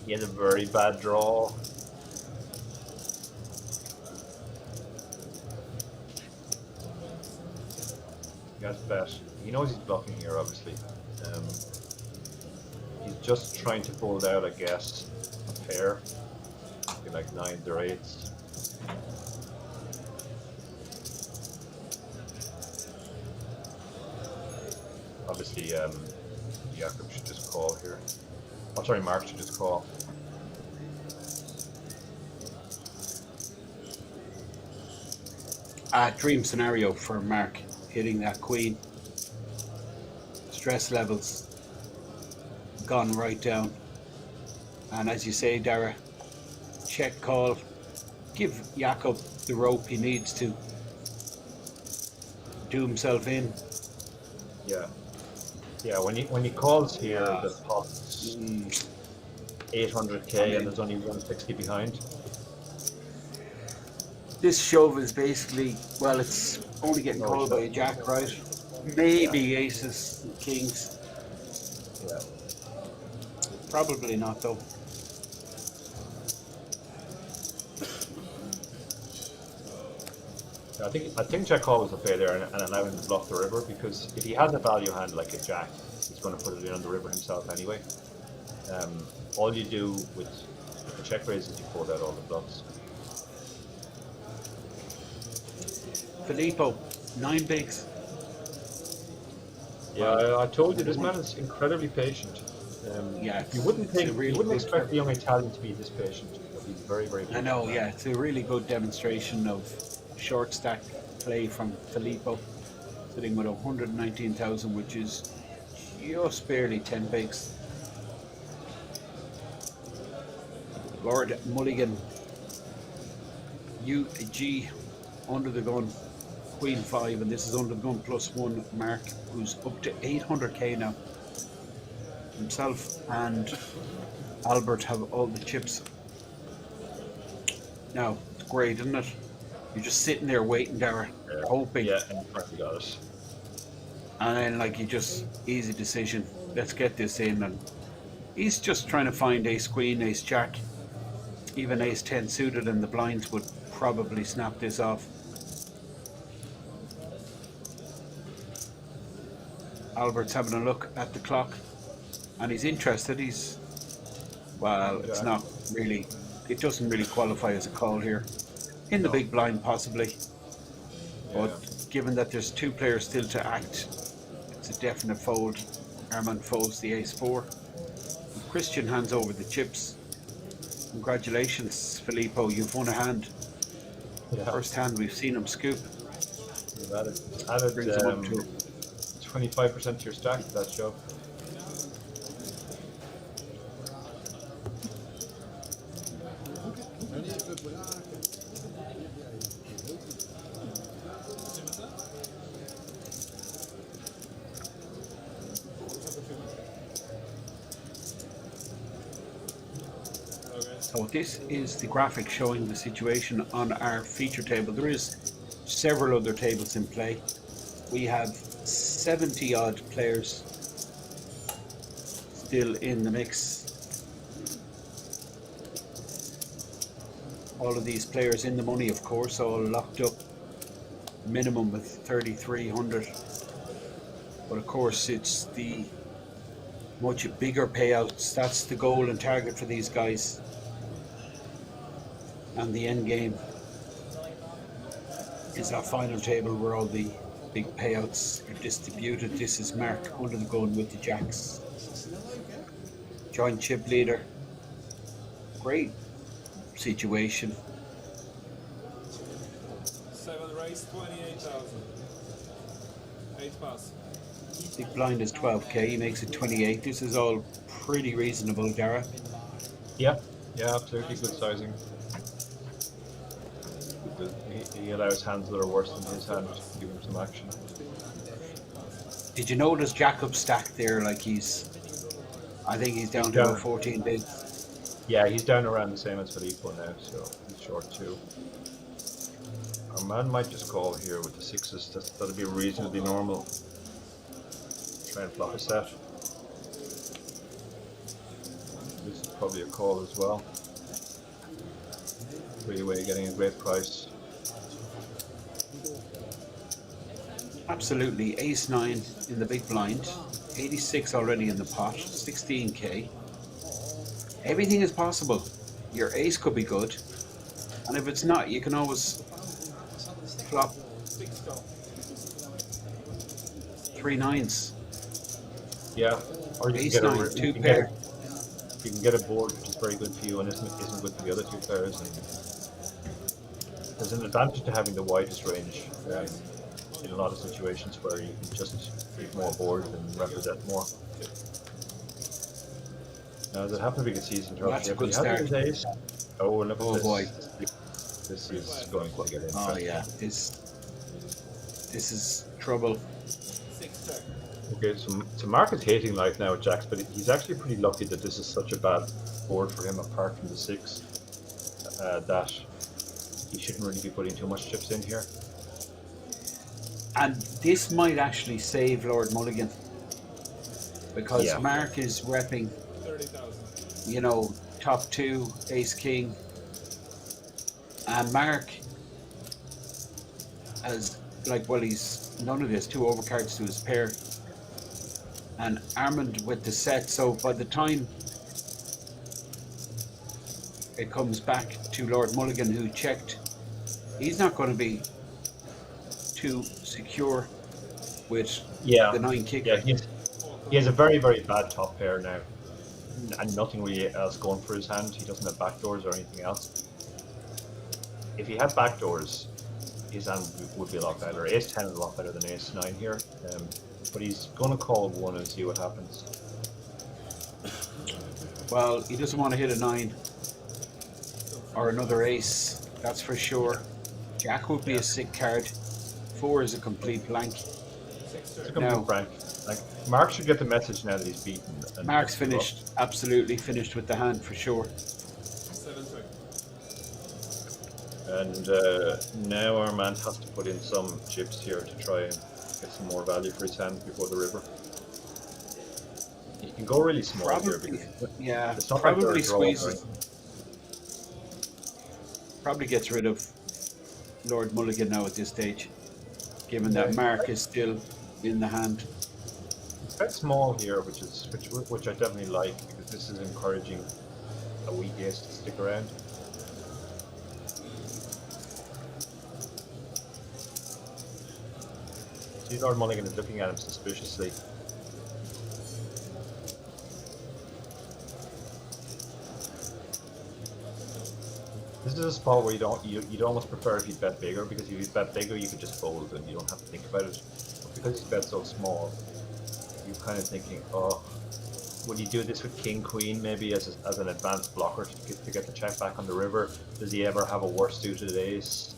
He had a very bad draw. He has bet. He knows he's bluffing here, obviously. He's just trying to fold out, I guess, a pair. Maybe like 9s or 8s. Obviously, Jakob should just call here. Oh, sorry, Mark should just call. Dream scenario for Mark, hitting that queen. Stress levels gone right down. And as you say, Dara, check call. Give Jakob the rope he needs to do himself in. Yeah. Yeah, when he calls here, the pot's 800k and there's only 160 behind. This shove is basically, well, it's only getting called by a jack, right? Maybe aces and kings. Yeah. Probably not, though. I think check call was the play there and allow him to bluff the river, because if he has a value hand like a jack, he's going to put it in on the river himself anyway. All you do with the check raise is you fold out all the bluffs. Filippo, 9 bigs. Yeah, I told you this man is incredibly patient. Yeah, you wouldn't expect the young Italian to be this patient. He's very, very patient. I know, yeah, it's a really good demonstration of short stack play from Filippo, sitting with 119,000, which is just barely 10 bigs. Lord Mulligan, UG, under the gun, Queen 5, and this is under the gun +1. Mark, who's up to 800k now. Himself and Albert have all the chips. Now, it's great, isn't it? You're just sitting there waiting, Dara, hoping. Yeah, and you got it. And then, like, you just, easy decision. Let's get this in. And he's just trying to find ace queen, ace jack, even ace 10 suited, and the blinds would probably snap this off. Albert's having a look at the clock, and he's interested. He's, well, it's not really, it doesn't really qualify as a call here. In the big blind, possibly. But given that there's 2 players still to act, it's a definite fold. Armand folds the ace 4. And Christian hands over the chips. Congratulations, Filippo, you've won a hand. First hand we've seen him scoop. You've added 25% to your stack for that show. So this is the graphic showing the situation on our feature table. There is several other tables in play. We have 70 odd players still in the mix. All of these players in the money, of course, all locked up, minimum with 3,300. But of course, it's the much bigger payouts. That's the goal and target for these guys. And the end game is that final table where all the big payouts are distributed. This is Mark under the gun with the jacks. Joint chip leader. Great situation. 7 raise, 28,000. 8 pass. Big blind is 12k, he makes it 28. This is all pretty reasonable, Dara. Yeah, absolutely good sizing. He allows hands that are worse than his hand to give him some action. Did you notice Jacob's stack there? Like I think he's down to about 14 bids. Yeah, he's down around the same as Filippo now, so he's short 2. Our man might just call here with the sixes. That'll be reasonably normal. Try and flop a set. This is probably a call as well. Three-way getting a great price. Absolutely, ace 9 in the big blind, 86 already in the pot, 16k. Everything is possible. Your ace could be good, and if it's not, you can always flop 3 9s. Yeah, or you ace can get 9, a, two pair. You can get a board which is very good for you and isn't good for the other two pairs. And there's an advantage to having the widest range in a lot of situations where you can just leave more boards and represent more. Now, does it happen to be a season turf? That's a good start. Oh, look at this. Boy. This is going to get interesting. Oh yeah, this is trouble. Okay, so Mark is hating life now with jacks, but he's actually pretty lucky that this is such a bad board for him, apart from the 6, that he shouldn't really be putting too much chips in here. And this might actually save Lord Mulligan, because Yeah. Mark is repping, you know, top 2, ace king, and Mark has, like, well, he's none of this, 2 overcards to his pair, and Armand with the set. So by the time it comes back to Lord Mulligan, who checked, he's not going to be too secure with the 9 kicker. Yeah, he has a very, very bad top pair now, and nothing really else going for his hand. He doesn't have backdoors or anything else. If he had backdoors, his hand would be a lot better. Ace 10 is a lot better than ace 9 here, but he's going to call 1 and see what happens. Well, he doesn't want to hit a 9 or another ace, that's for sure. Jack would be a sick card. 4 is a complete blank. It's a complete blank. Like, Mark should get the message now that he's beaten. And Mark's finished, absolutely finished with the hand for sure. And now our man has to put in some chips here to try and get some more value for his hand before the river. He can go really small here because yeah, it's not like they're probably a draw or squeezes. Probably gets rid of Lord Mulligan now at this stage, given that Mark is still in the hand. It's quite small here, which I definitely like, because this is encouraging a weak ace to stick around. See, Lord Mulligan is looking at him suspiciously. This is a spot where you'd almost prefer if you bet bigger, because if you bet bigger you could just fold and you don't have to think about it. But because you bet so small, you're kind of thinking, oh, would he do this with King Queen maybe as an advanced blocker to get the check back on the river? Does he ever have a worse suited ace?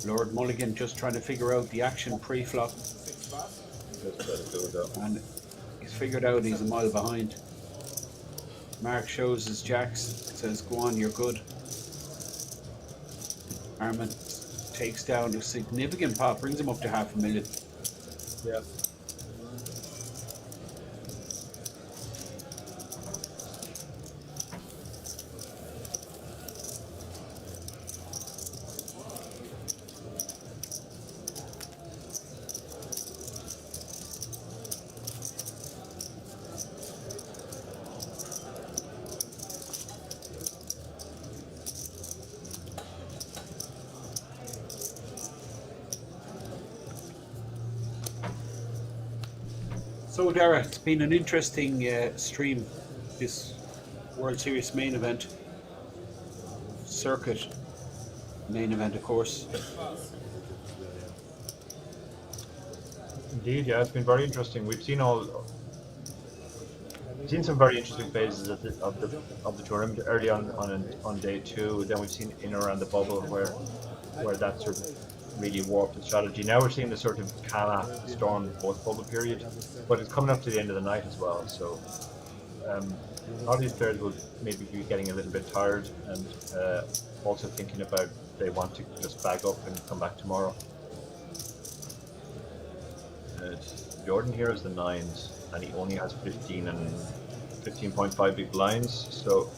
Lord Mulligan just trying to figure out the action pre-flop. And he's figured out he's a mile behind. Mark shows his jacks, says, go on, you're good. Armand takes down a significant pot, brings him up to $500,000. Yeah. So Dara, it's been an interesting stream, this World Series main event, circuit main event of course. Indeed, yeah, it's been very interesting. We've seen some very interesting phases of the tournament early on day 2. Then we've seen in and around the bubble where that sort of really warped the strategy. Now we're seeing the sort of Cana Storm post-bubble period, but it's coming up to the end of the night as well. So a lot of these players will maybe be getting a little bit tired and also thinking about they want to just bag up and come back tomorrow. Jordan here is the 9s, and he only has 15 and 15.5 big blinds, so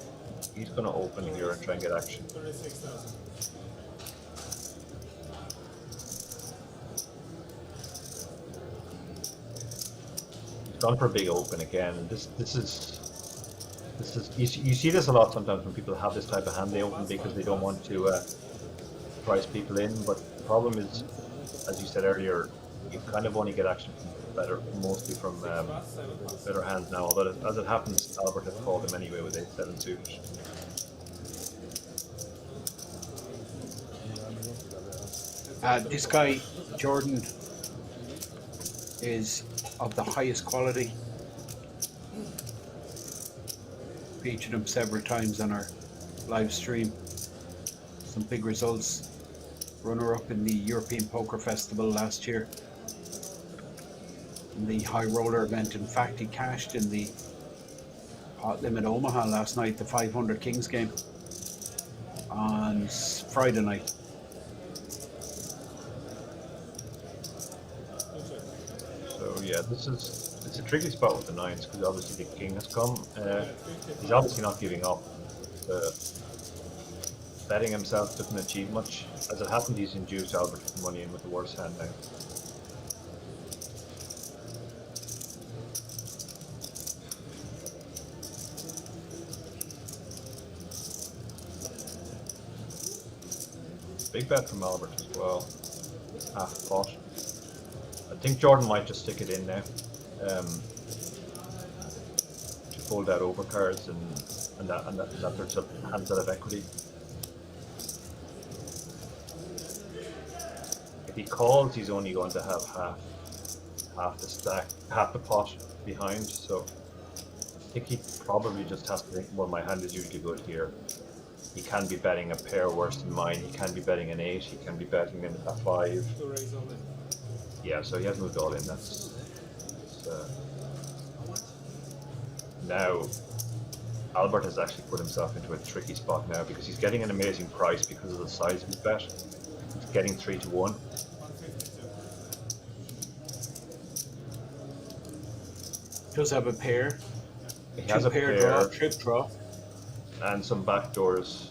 he's going to open here and try and get action. 36,000. He's gone for a big open again. This is you see this a lot sometimes when people have this type of hand. They open because they don't want to price people in, but the problem is, as you said earlier, you kind of only get action from mostly from better hands now. Although as it happens, Albert has called him anyway with 8-7 suited. This guy, Jordan, is of the highest quality. Featured him several times on our live stream. Some big results. Runner-up in the European Poker Festival last year. In the high roller event. In fact, he cashed in the Hot Limit Omaha last night, the 500 Kings game, on Friday night. So yeah, it's a tricky spot with the 9s because obviously the king has come. He's obviously not giving up. Betting himself doesn't achieve much. As it happened, he's induced Albert to put money in with the worst hand now. Big bet from Albert as well. Half pot. I think Jordan might just stick it in now. To fold out overcards and that there's a hands out of equity. If he calls, he's only going to have half the stack, half the pot behind. So I think he probably just has to think, well, my hand is usually good here. He can be betting a pair worse than mine. He can be betting an 8. He can be betting a 5. Yeah, so he has moved all in. Now Albert has actually put himself into a tricky spot now because he's getting an amazing price because of the size of his bet. He's getting 3-1. Does have a pair. He has a pair, draw, trip draw, and some backdoors,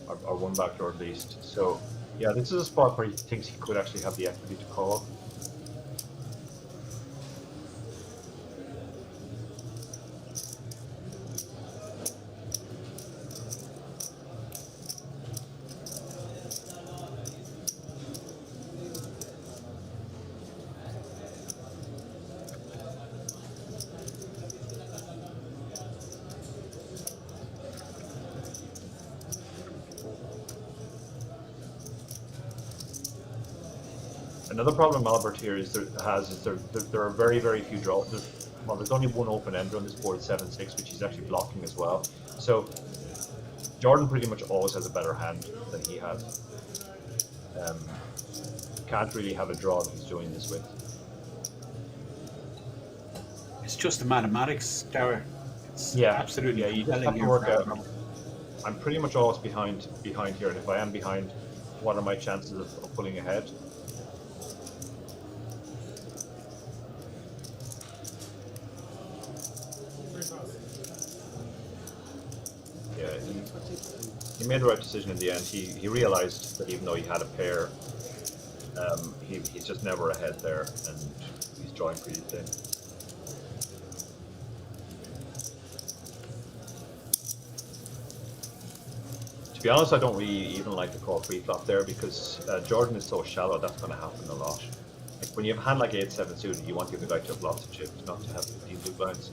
or one backdoor at least. So yeah, this is a spot where he thinks he could actually have the equity to call. Another problem Albert here is there are very few draws. There's only one open ender on this board, 7-6, which he's actually blocking as well. So Jordan pretty much always has a better hand than he has. Can't really have a draw that he's doing this with. It's just the mathematics, Darragh. Yeah, absolutely. Yeah, you just have to work out. I'm pretty much always behind here, and if I am behind, what are my chances of pulling ahead? Yeah, he made the right decision in the end. He realized that even though he had a pair, he's just never ahead there, and he's drawing pretty thin. To be honest, I don't really even like to call pre-flop there because Jordan is so shallow. That's going to happen a lot. Like when you have a hand like 8-7 suited, you want the other guy to have lots of chips, not to have 15 big blinds.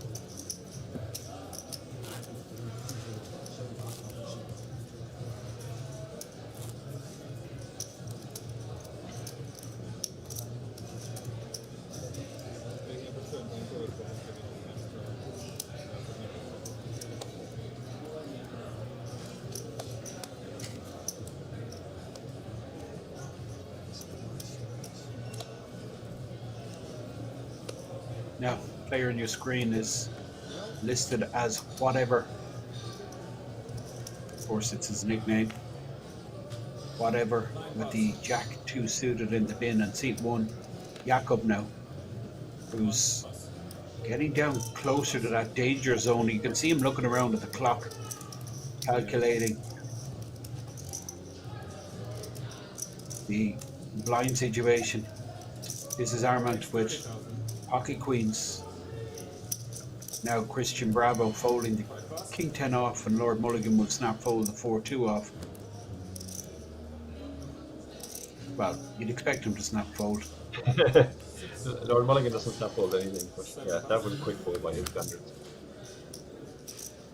Now, player on your screen is listed as whatever. Of course, it's his nickname. Whatever, with the Jack 2 suited in the bin, and seat 1, Jakob now, who's getting down closer to that danger zone. You can see him looking around at the clock, calculating the blind situation. This is Armand with pocket queens. Now Christian Bravo folding the king 10 off, and Lord Mulligan will snap fold the 4-2 off. Well, you'd expect him to snap fold. Lord Mulligan doesn't snap fold anything, but yeah, that was a quick fold by his standards.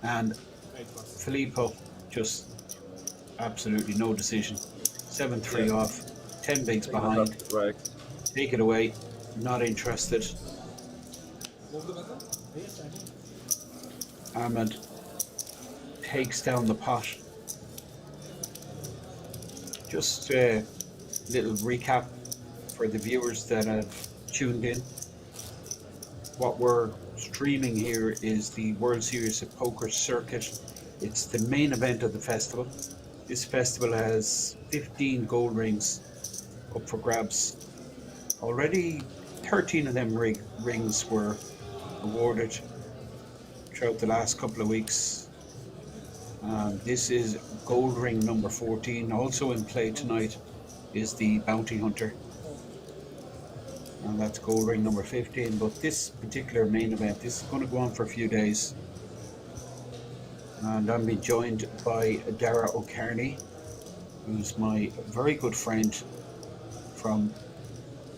And Filippo, just absolutely no decision. 7-3 off, 10 bigs behind. Right. Take it away, not interested. Ahmed takes down the pot. Just a little recap for the viewers that have tuned in. What we're streaming here is the World Series of Poker Circuit. It's the main event of the festival. This festival has 15 gold rings up for grabs. Already 13 of them rings were awarded throughout the last couple of weeks. This is gold ring number 14. Also in play tonight is the Bounty Hunter, and that's gold ring number 15. But this particular main event, this is going to go on for a few days, and I'm being joined by Dara O'Kearney, who's my very good friend from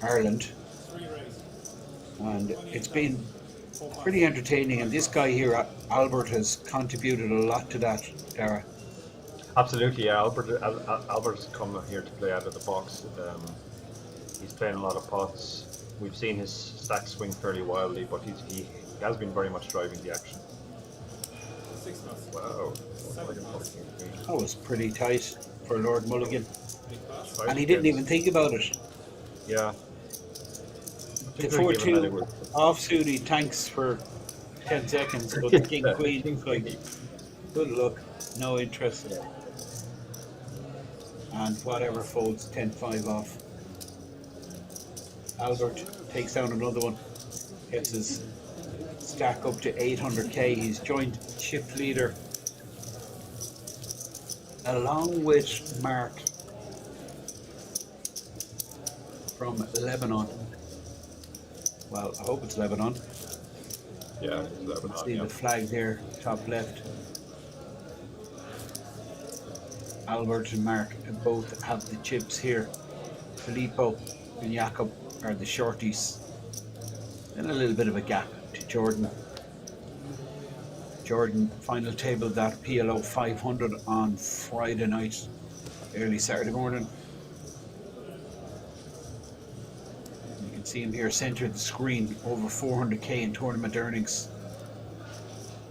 Ireland, and it's been pretty entertaining, and this guy here, Albert, has contributed a lot to that, Dara. Absolutely, yeah. Albert's come here to play out of the box. He's playing a lot of pots. We've seen his stacks swing fairly wildly, but he has been very much driving the action. Wow. That was pretty tight for Lord Mulligan. And he didn't even think about it. Yeah. The 4-2 offsuit, he tanks for 10 seconds, but the king queen, like, good luck, no interest. And whatever folds 10-5 off. Albert takes down another one, gets his stack up to 800k. He's joined chip leader along with Mark from Lebanon. Well, I hope it's Lebanon. Yeah, it's Lebanon. See the flag there, top left. Albert and Mark both have the chips here. Filippo and Jakob are the shorties. And a little bit of a gap to Jordan. Jordan final table that PLO 500 on Friday night, early Saturday morning. You can see him here centered the screen, over 400k in tournament earnings.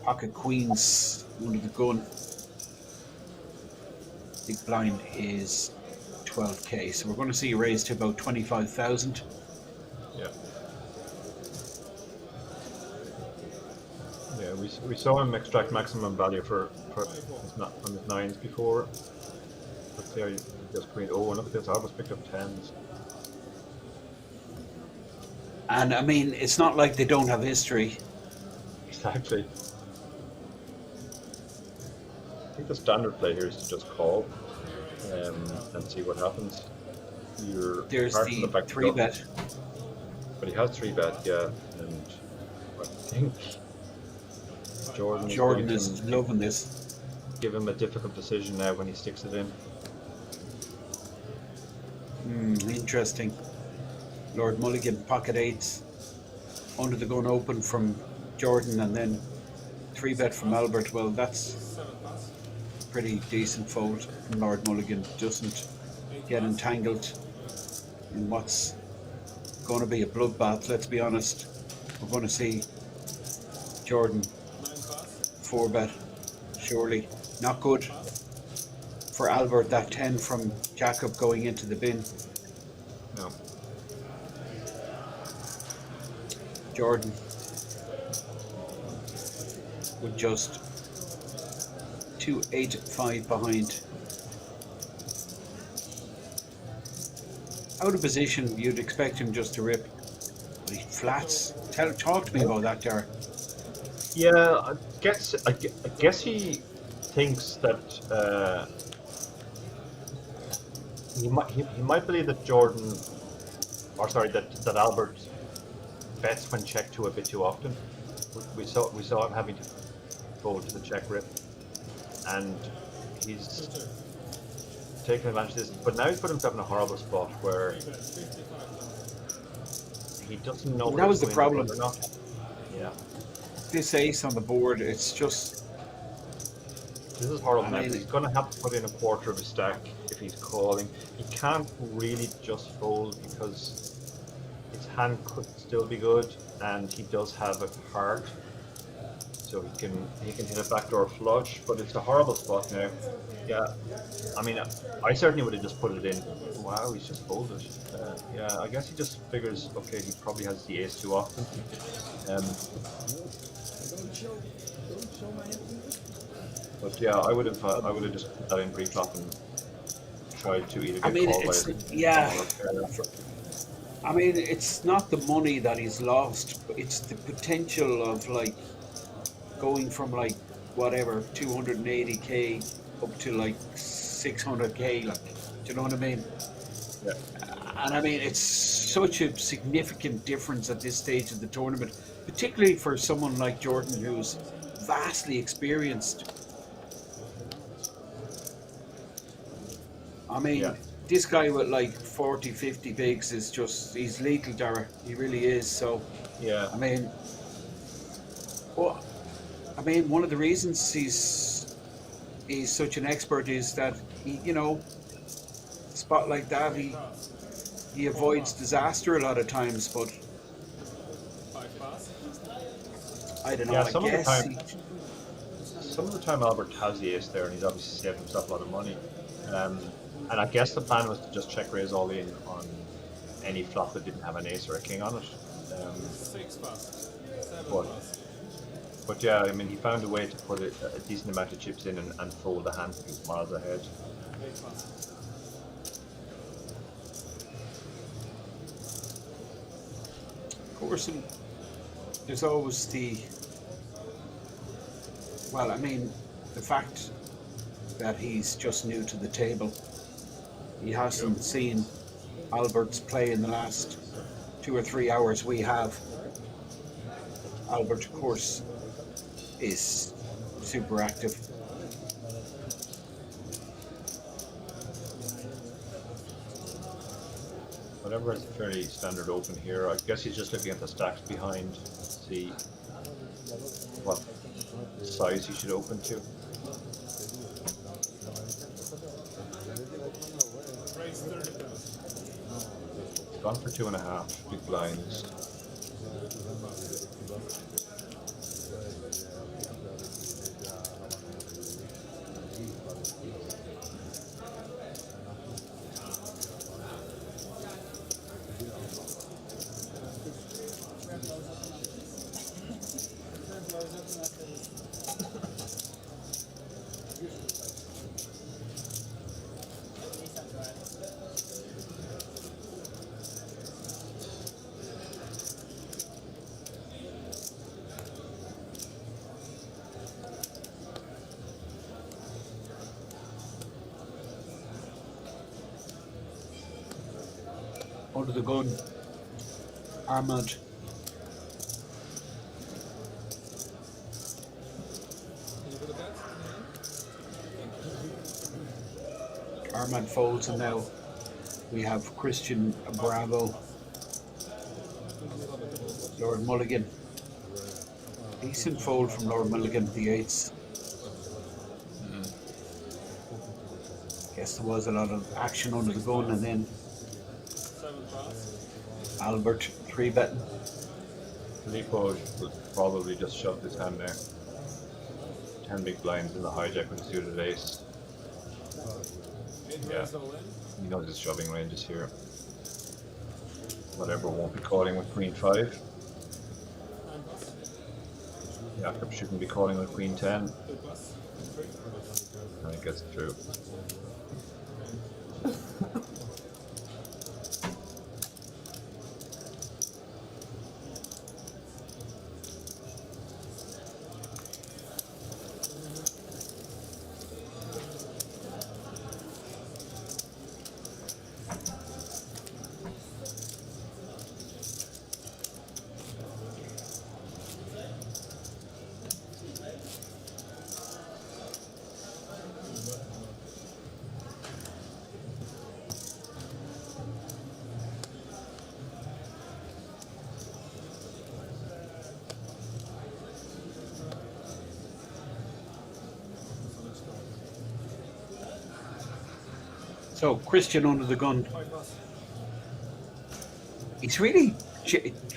Pocket queens under the gun. Big blind is 12k, so we're going to see a raise to about 25,000. Yeah. Yeah, we saw him extract maximum value from his nines before. But there, he just queen. Oh, and look at this! I almost picked up tens. And I mean, it's not like they don't have history. Exactly. I think the standard play here is to just call and see what happens. There's the 3-bet. But he has 3-bet, yeah, and I think Jordan is loving this. Give him a difficult decision now when he sticks it in. Interesting. Lord Mulligan, pocket eights, under the gun open from Jordan, and then 3-bet from Albert. Well, that's pretty decent fold from Lord Mulligan. Doesn't get entangled in what's going to be a bloodbath, let's be honest. We're going to see Jordan 4-bet, surely. Not good for Albert, that 10 from Jakob going into the bin. No. Jordan with just 2-8-5 behind. Out of position, you'd expect him just to rip. But he flats. Talk to me about that, Derek. Yeah, I guess he thinks that he might believe that Jordan, or sorry, that Albert bets when check two a bit too often. We saw him having to fold to the check rip, and he's taking advantage of this. But now he's put himself in a horrible spot where he doesn't know. That was the problem. Or not. Yeah. This ace on the board, it's just... This is horrible. Now, he's going to have to put in a quarter of a stack if he's calling. He can't really just fold because his hand could still be good, and he does have a heart, so he can hit a backdoor flush. But it's a horrible spot now. Yeah, I mean, I certainly would have just put it in. Wow, he's just folded. Yeah, I guess he just figures, okay, he probably has the ace too often. But yeah, I would have just put that in pre-flop and tried to either get called by I mean, it's not the money that he's lost, but it's the potential of like going from like whatever 280k up to like 600k. Like, do you know what I mean? Yeah. And I mean, it's such a significant difference at this stage of the tournament, particularly for someone like Jordan, who's vastly experienced. I mean, this guy with like 40, 50 bigs is just, he's lethal, Dara. He really is. So, yeah. I mean, one of the reasons he's such an expert is that he, you know, spot like that, he avoids disaster a lot of times, but I don't know. Yeah, I some of the time Albert has the ace there, and he's obviously saved himself a lot of money. And I guess the plan was to just check raise all in on any flop that didn't have an ace or a king on it. But yeah, I mean, he found a way to put a decent amount of chips in and fold the hand he's miles ahead. Of course, there's always the fact that he's just new to the table. He hasn't seen Albert's play in the last 2 or 3 hours we have. Albert, of course, is super active. Whatever is a fairly standard open here. I guess he's just looking at the stacks behind to see what size he should open to. Gone for 2.5 big blinds. Under the gun, Ahmad. Ahmad folds, and now we have Christian Bravo, Lord Mulligan. Decent fold from Lord Mulligan, the eights. Guess there was a lot of action under the gun, and then Albert 3-betting. Filippo will probably just shove this hand there. 10 big blinds in the hijack with a suited ace. Yeah, he knows his shoving range is here. Whatever won't be calling with queen 5. Jakob shouldn't be calling with Queen 10. And it gets through. So Christian under the gun. He's really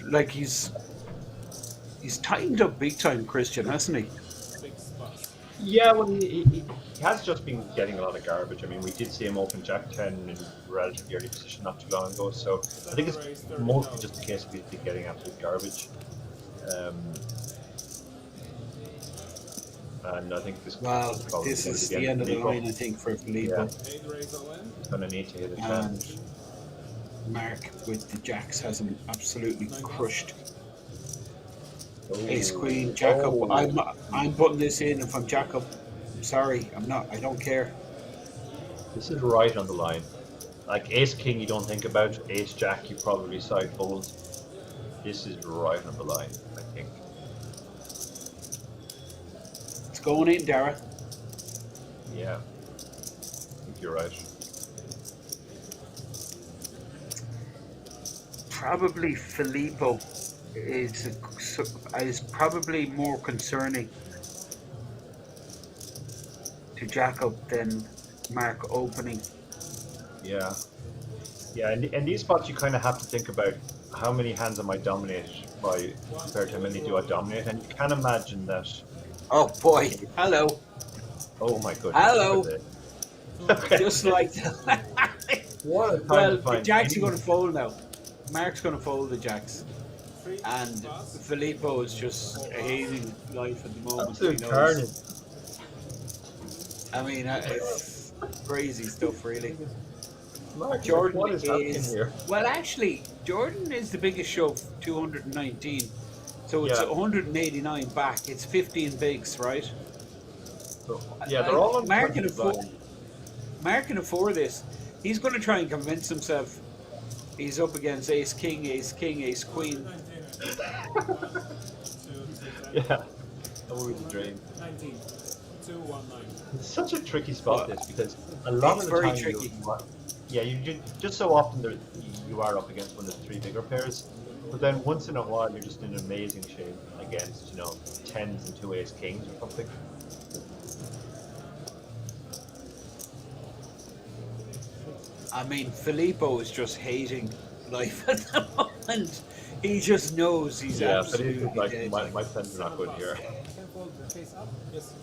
like he's tightened up big time, Christian, hasn't he? Yeah, well, he has just been getting a lot of garbage. I mean, we did see him open Jack 10 in relatively early position not too long ago, so I think it's mostly just a case of he's been getting absolute garbage. And I think this is the end of the line, I think, for Filippo. Yeah. He's going to need to hit a 10. And Mark with the jacks has him absolutely crushed. Ace Queen, Jacob. I'm putting this in if I'm Jacob. Sorry, I'm not. I don't care. This is right on the line. Like Ace King, you don't think about. Ace Jack, you probably side fold. This is right on the line, I think. It's going in, Dara. Yeah, I think you're right. Probably Filippo is probably more concerning to Jacob than Mark opening. Yeah. Yeah, and in these spots you kind of have to think about how many hands am I dominated by compared to how many do I dominate, and you can imagine that. Oh boy, hello. Oh my goodness. Hello. Okay. Just like that. What a time Well, to the find jacks are any- going to fold now. Mark's going to fold the jacks. And Filippo is just hating life at the moment. Absolute he knows. carnage. I mean, it's crazy stuff, really. Mark, Jordan what is happening is here? well, actually, Jordan is the biggest shove, 219. So it's Yeah. 189 back. It's 15 bigs, right? So, yeah, they're all on Mark 20 can afford. blind. Mark can afford this. He's going to try and convince himself he's up against Ace King, Ace King, Ace Queen. Yeah, that would be the dream. 19. 219. It's such a tricky spot, this, because a lot It's of the very time tricky. you just so often you are up against one of the three bigger pairs, but then once in a while you're just in amazing shape against, you know, 10s and 2 Ace Kings or something. I mean, Filippo is just hating life at the moment. He just knows he's Yeah, but absolutely it's like dead. my plans are not good here. Face up? Yes.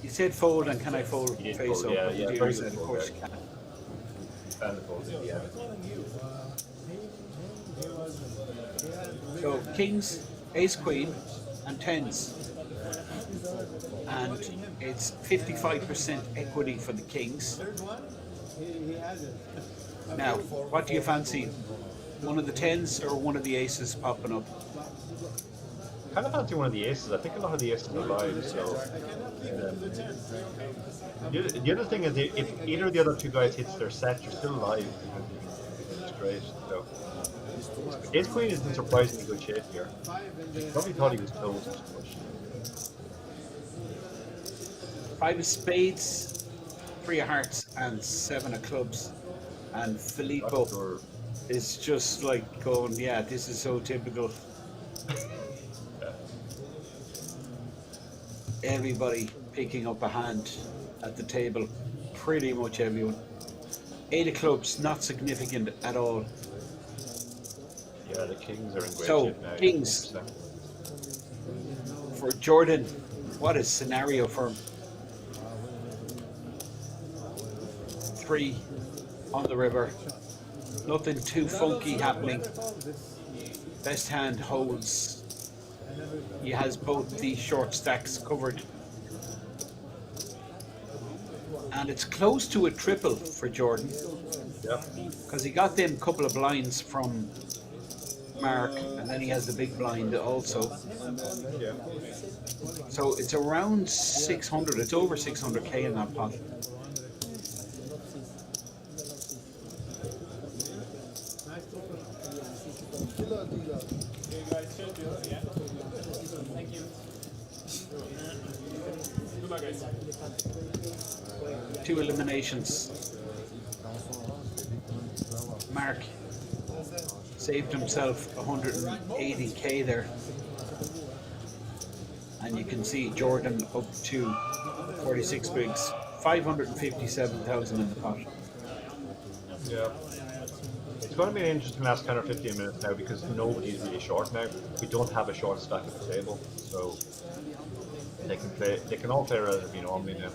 You said fold, and can I fold He did face fold, up? yeah, And yeah, Deere very said, good of fold course there. you can. And the fold, yeah. So kings, ace queen, and tens, and it's 55% equity for the kings. Now, what do you fancy? One of the tens or one of the aces popping up? Kind of fancy one of the aces. I think a lot of the aces are live, so. The other thing is, if either of the other two guys hits their set, you're still live. It's great. So, Ace Queen is in surprisingly good shape here. Probably thought he was toast, but 5 of spades, 3 of hearts, and 7 of clubs. And Filippo is just like going, yeah, this is so typical. Everybody picking up a hand at the table, pretty much everyone. 8 of clubs, not significant at all. yeah, the Kings are in great So, shape now. Kings. For Jordan, what a scenario for him. 3 on the river. Nothing too funky happening. Best hand holds he has both the short stacks covered. And it's close to a triple for Jordan. Yeah. Because he got them couple of blinds from Mark, and then he has the big blind also. Yeah. So it's around 600. It's over 600k in that pot. Thank you. Good luck, guys. 2 eliminations. Mark saved himself 180k there. And you can see Jordan up to 46 bigs, 557,000 in the pot. Yeah. It's going to be an interesting last 10 or 15 minutes now because nobody's really short now. We don't have a short stack at the table, so they can all play relatively normally now.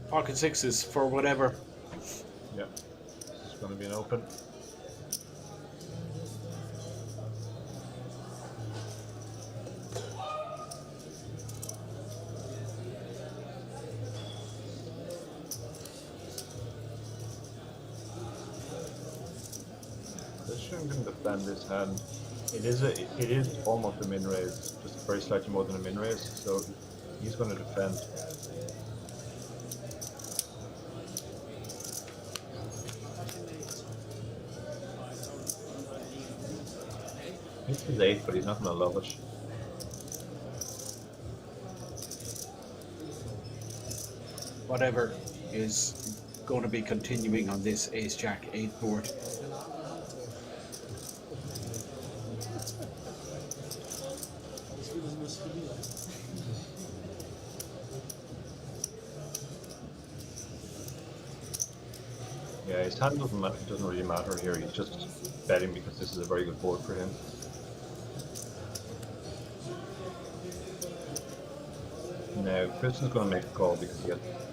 Pocket sixes for whatever. Yeah, it's going to be an open. This shouldn't defend this hand. It is almost a min raise, just very slightly more than a min raise. So he's going to defend. It's his 8, but he's not going to love it. Whatever is going to be continuing on this Ace-Jack 8 board. Yeah, his hand doesn't really matter here. He's just betting because this is a very good board for him. Now, Chris is going to make a call because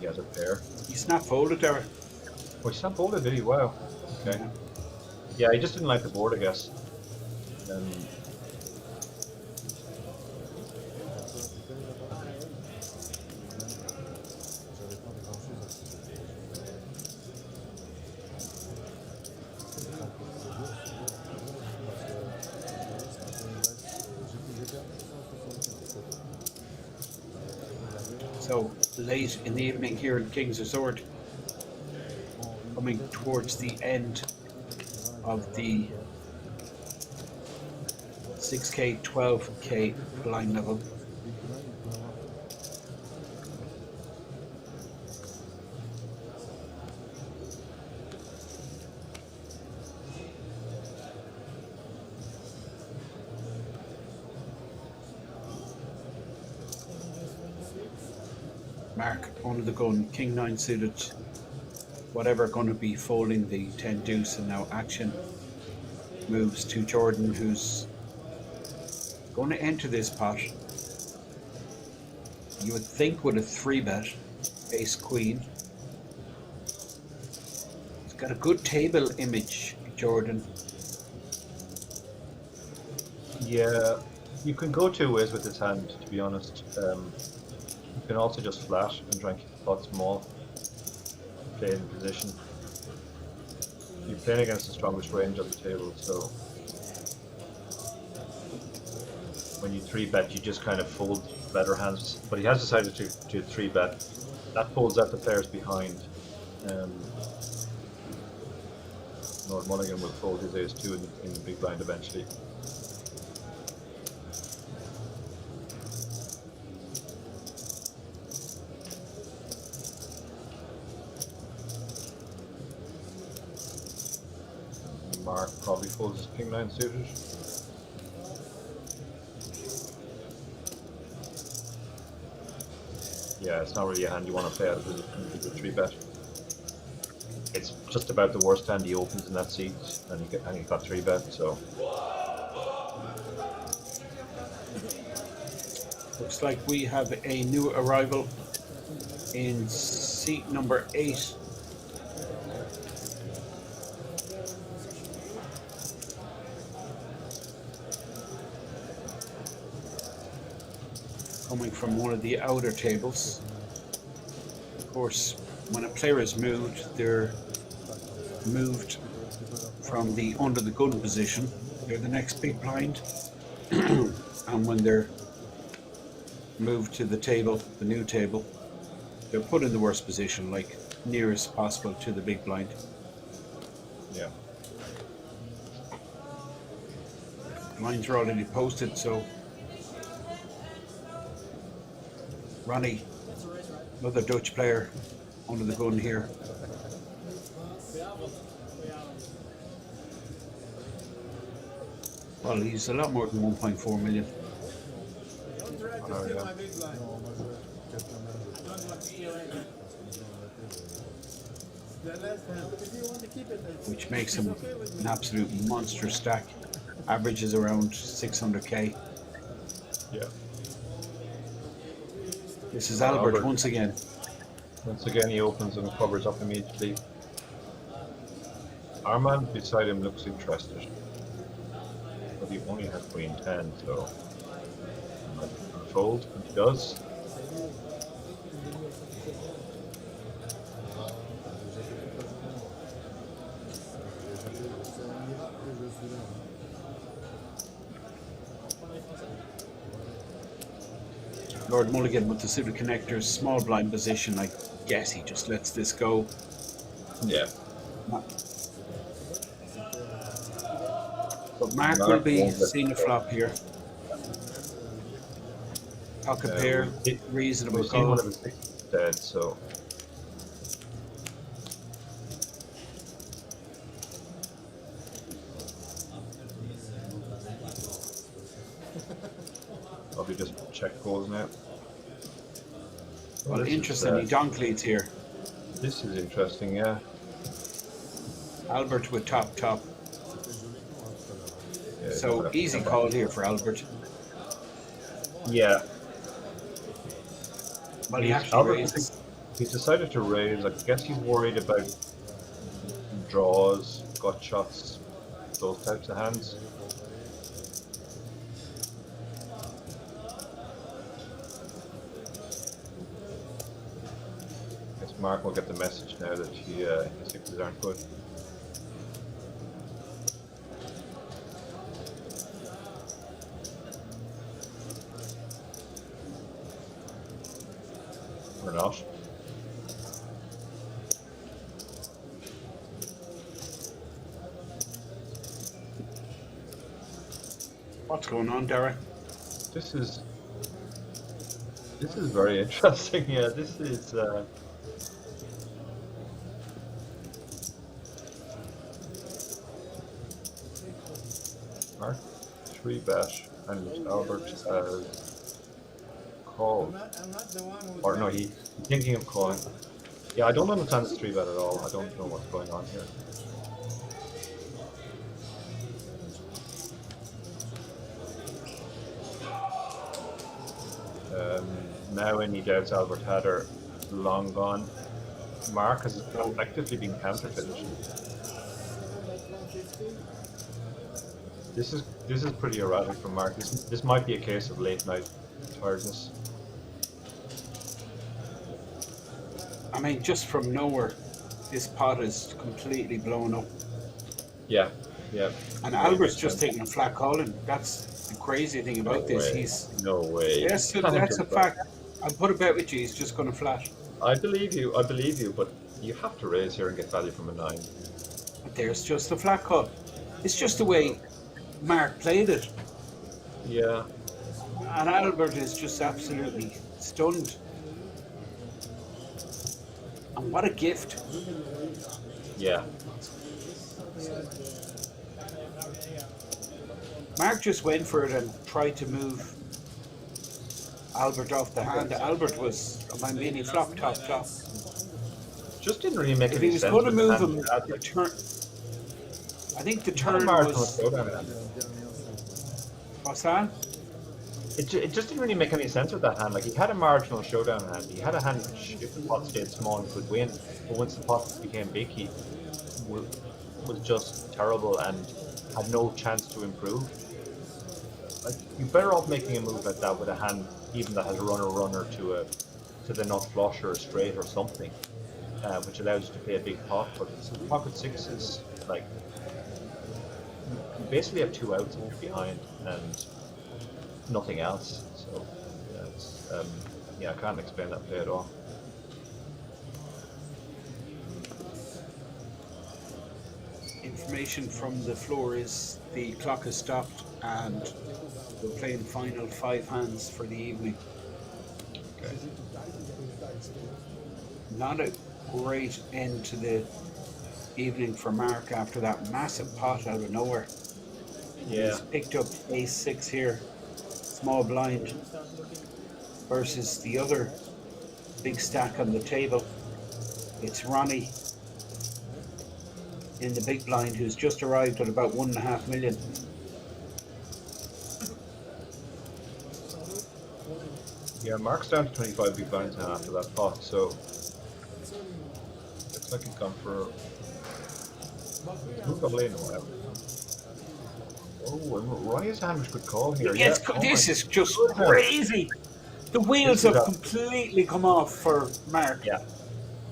he has a pair. He snap folded there. Oh, he snap folded, did he? Wow. Okay. Yeah, he just didn't like the board, I guess. So late in the evening here in King's Resort, coming towards the end of the 6k, 12k blind level. Mark under the gun, king 9 suited, whatever, going to be folding the 10 deuce, and now action moves to Jordan, who's going to enter this pot. You would think with a 3-bet, ace queen. He's got a good table image, Jordan. Yeah, you can go 2 ways with this hand, to be honest. You can also just flat and try and keep the pot small, play in position. You're playing against the strongest range on the table, so when you 3-bet, you just kind of fold better hands. But he has decided to 3-bet. That folds out the players behind. Lord Mulligan will fold his ace-2 in the big blind eventually. Mark probably folds his king 9 suited. Yeah, it's not really a hand you want to play out of a 3-bet. It's just about the worst hand he opens in that seat, and he got 3-bet, so. Looks like we have a new arrival in seat number 8. Coming from one of the outer tables. Of course, when a player is moved, they're moved from the under the gun position. They're the next big blind. And when they're moved to the table, the new table, they're put in the worst position, like nearest possible to the big blind. Yeah. Blinds are already posted, so Ronnie, another Dutch player, under the gun here. Well, he's a lot more than 1.4 million. Oh, yeah. Which makes him an absolute monster stack. Averages around 600k. Yeah. This is Albert once again. Once again, he opens and covers up immediately. Our man beside him looks interested, but he only has queen 10, so he might fold, and he does. Lord Mulligan with the suited connectors, small blind position. I guess he just lets this go. Yeah. But Mark will be seeing the flop here. Pocket pair, reasonable We've seen call. one of his sixes dead, so. Probably just check calls now. Well, This interesting, is, he donk leads here. This is interesting, yeah. Albert with top. Yeah, So easy call here for Albert. Yeah. Well, he actually Albert, raises. he's decided to raise. I guess he's worried about draws, gut shots, those types of hands. I guess Mark will get the message now that his sixes aren't good. Or not. What's going on, Derek? This is very interesting. Yeah, this is. Mark 3-bet and Albert has called. Or no, he's thinking of calling. Yeah, I don't understand this 3-bet at all. I don't know what's going on here. Now any doubts Albert had are long gone. Mark has effectively been counterfeited. This is pretty erratic from Mark. This might be a case of late night tiredness. I mean, just from nowhere, this pot is completely blown up. Yeah, yeah. And Albert's just taking a flat call, and that's the crazy thing about this. He's no way. Yes, that's a fact. I'll put a bet with you. He's just going to flat. I believe you, but you have to raise here and get value from a 9. There's just a flat call. It's just the way Mark played it. Yeah. And Albert is just absolutely stunned. And what a gift. Yeah. Mark just went for it and tried to move Albert off the hand. Albert was my mini flop, top flop. Just didn't really make If any he was sense. going to with move the him, hand. the turn. I think the He had a turn marginal was. showdown hand. What's that? It just didn't really make any sense with that hand. Like, he had a marginal showdown hand. He had a hand which, if the pot stayed small, he could win. But once the pot became big, he was just terrible and had no chance to improve. Like, you're better off making a move like that with a hand even that has a runner to the nut flush or a straight or something, which allows you to play a big pot. But pocket sixes, like, you basically have 2 outs if you're behind and nothing else. So yeah, it's, I can't explain that play at all. Information from the floor is the clock has stopped and we're playing final 5 hands for the evening. Okay. Not a great end to the evening for Mark after that massive pot out of nowhere. Yeah. He's picked up ace-6 here, small blind, versus the other big stack on the table. It's Ronnie in the big blind who's just arrived at about 1.5 million. Yeah, Mark's down to 25 big blinds now after that pot, so looks like he's gone for move lane or whatever. Oh, and Ronnie's hand was good call here. Yes, yeah. this is just crazy. The wheels have completely come off for Mark. Yeah,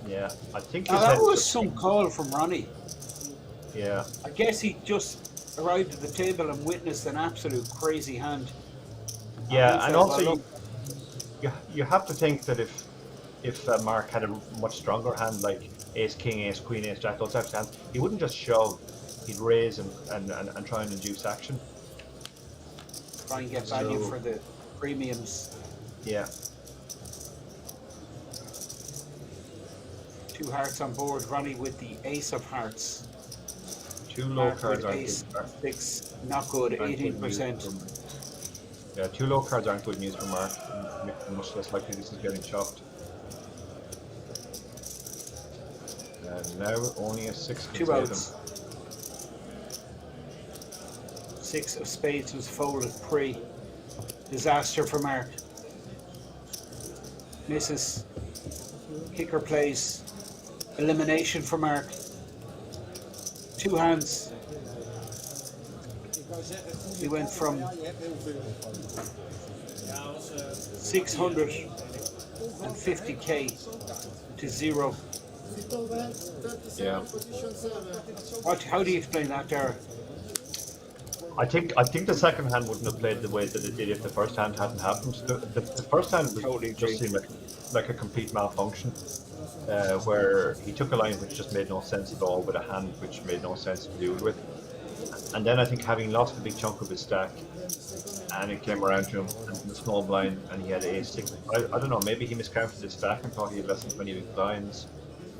yeah. I think now, that was some call from Ronnie. Yeah. I guess he just arrived at the table and witnessed an absolute crazy hand. Yeah, and also you have to think that if Mark had a much stronger hand like ace king, ace queen, ace jack, those types of hands, he wouldn't just shove. He'd raise and try and induce action. Try and get value for the premiums. Yeah. 2 hearts on board. Ronnie with the ace of hearts. 2 low Mark cards with aren't ace good. 6, not good, 18%. Yeah, 2 low cards aren't good news for Mark. Much less likely this is getting chopped. And now only a 6 can 2 save outs. him. 6 of spades was folded pre. Disaster for Mark. Misses. Kicker plays. Elimination for Mark. 2 hands. He went from 650k to 0. Yeah. How do you explain that, Dara? I think the second hand wouldn't have played the way that it did if the first hand hadn't happened. The first hand was just seemed like a complete malfunction, where he took a line which just made no sense at all with a hand which made no sense to deal with. And then I think having lost a big chunk of his stack, and it came around to him in the small blind, and he had ace 6. I don't know, maybe he miscounted his stack and thought he had less than 20 big blinds.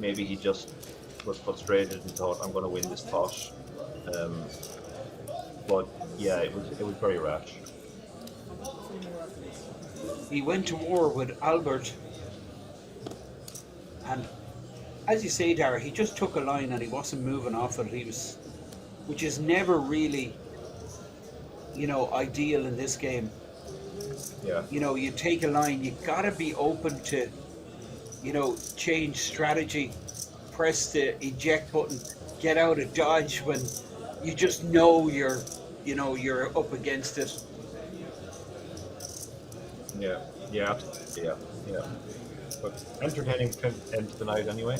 Maybe he just was frustrated and thought, I'm going to win this pot. But yeah, it was very rash. He went to war with Albert, and as you say, Dara, he just took a line and he wasn't moving off it. He was, which is never really, ideal in this game. Yeah. You take a line, you gotta be open to, change strategy, press the eject button, get out of dodge when you just know you're up against it. Yeah, yeah. But entertaining end to the night anyway.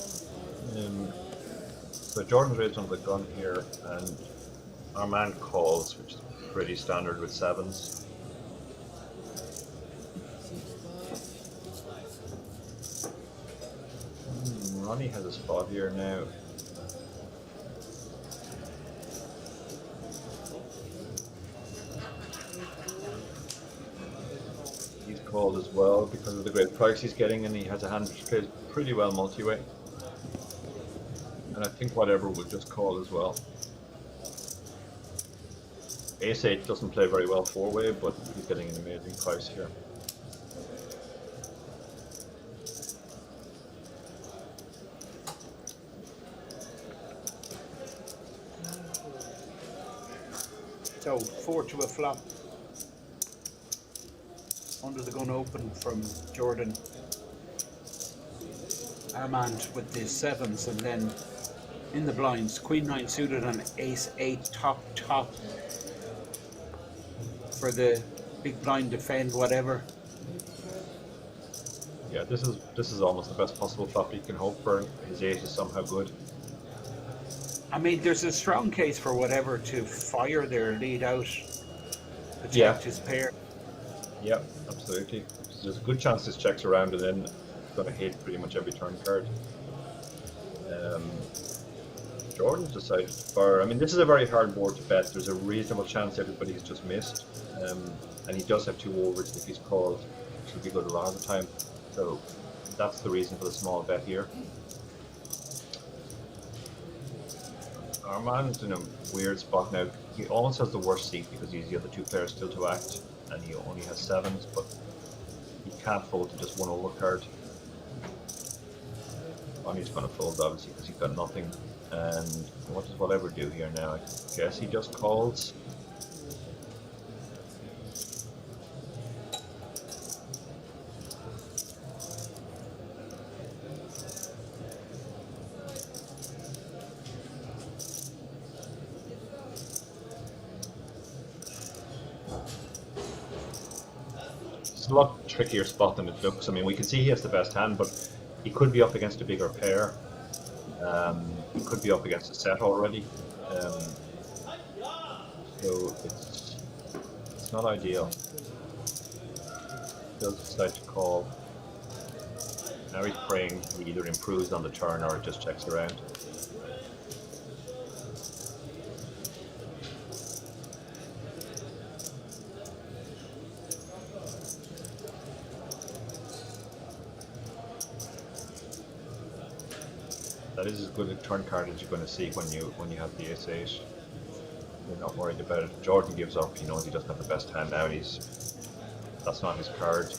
So Jordan's raised under the gun here, and our man calls, which is pretty standard with 7s. Ronnie has a spot here now. called as well because of the great price he's getting, and he has a hand which plays pretty well multi-way. And I think whatever will just call as well. Ace-8 doesn't play very well four-way, but he's getting an amazing price here. So 4 to a flop. Under the gun open from Jordan. Armand with the 7s, and then in the blinds, Queen 9 suited and Ace 8 top for the big blind defend whatever. Yeah, this is almost the best possible flop you can hope for. His 8 is somehow good. I mean, there's a strong case for whatever to fire their lead out, protect Yeah. his pair. Yeah, absolutely. There's a good chance this checks around and then it's going to hit pretty much every turn card. Jordan's decided to fire. I mean, this is a very hard board to bet. There's a reasonable chance everybody's just missed. And he does have 2 overs if he's called, which will be good a lot of the time. So that's the reason for the small bet here. Armand's in a weird spot now. He almost has the worst seat because he's the other 2 players still to act, and he only has 7s, but he can't fold to just 1 overcard. And he's going to fold obviously because he's got nothing. And what does whatever do here now? I guess he just calls. It's a lot trickier spot than it looks. I mean, we can see he has the best hand, but he could be up against a bigger pair. He could be up against a set already. So it's not ideal. He does decide to call. Now he's praying he either improves on the turn or it just checks around. That is as good a turn card as you're going to see when you have the Ace-8. You're not worried about it. Jordan gives up. He knows he doesn't have the best hand out. That's not his card.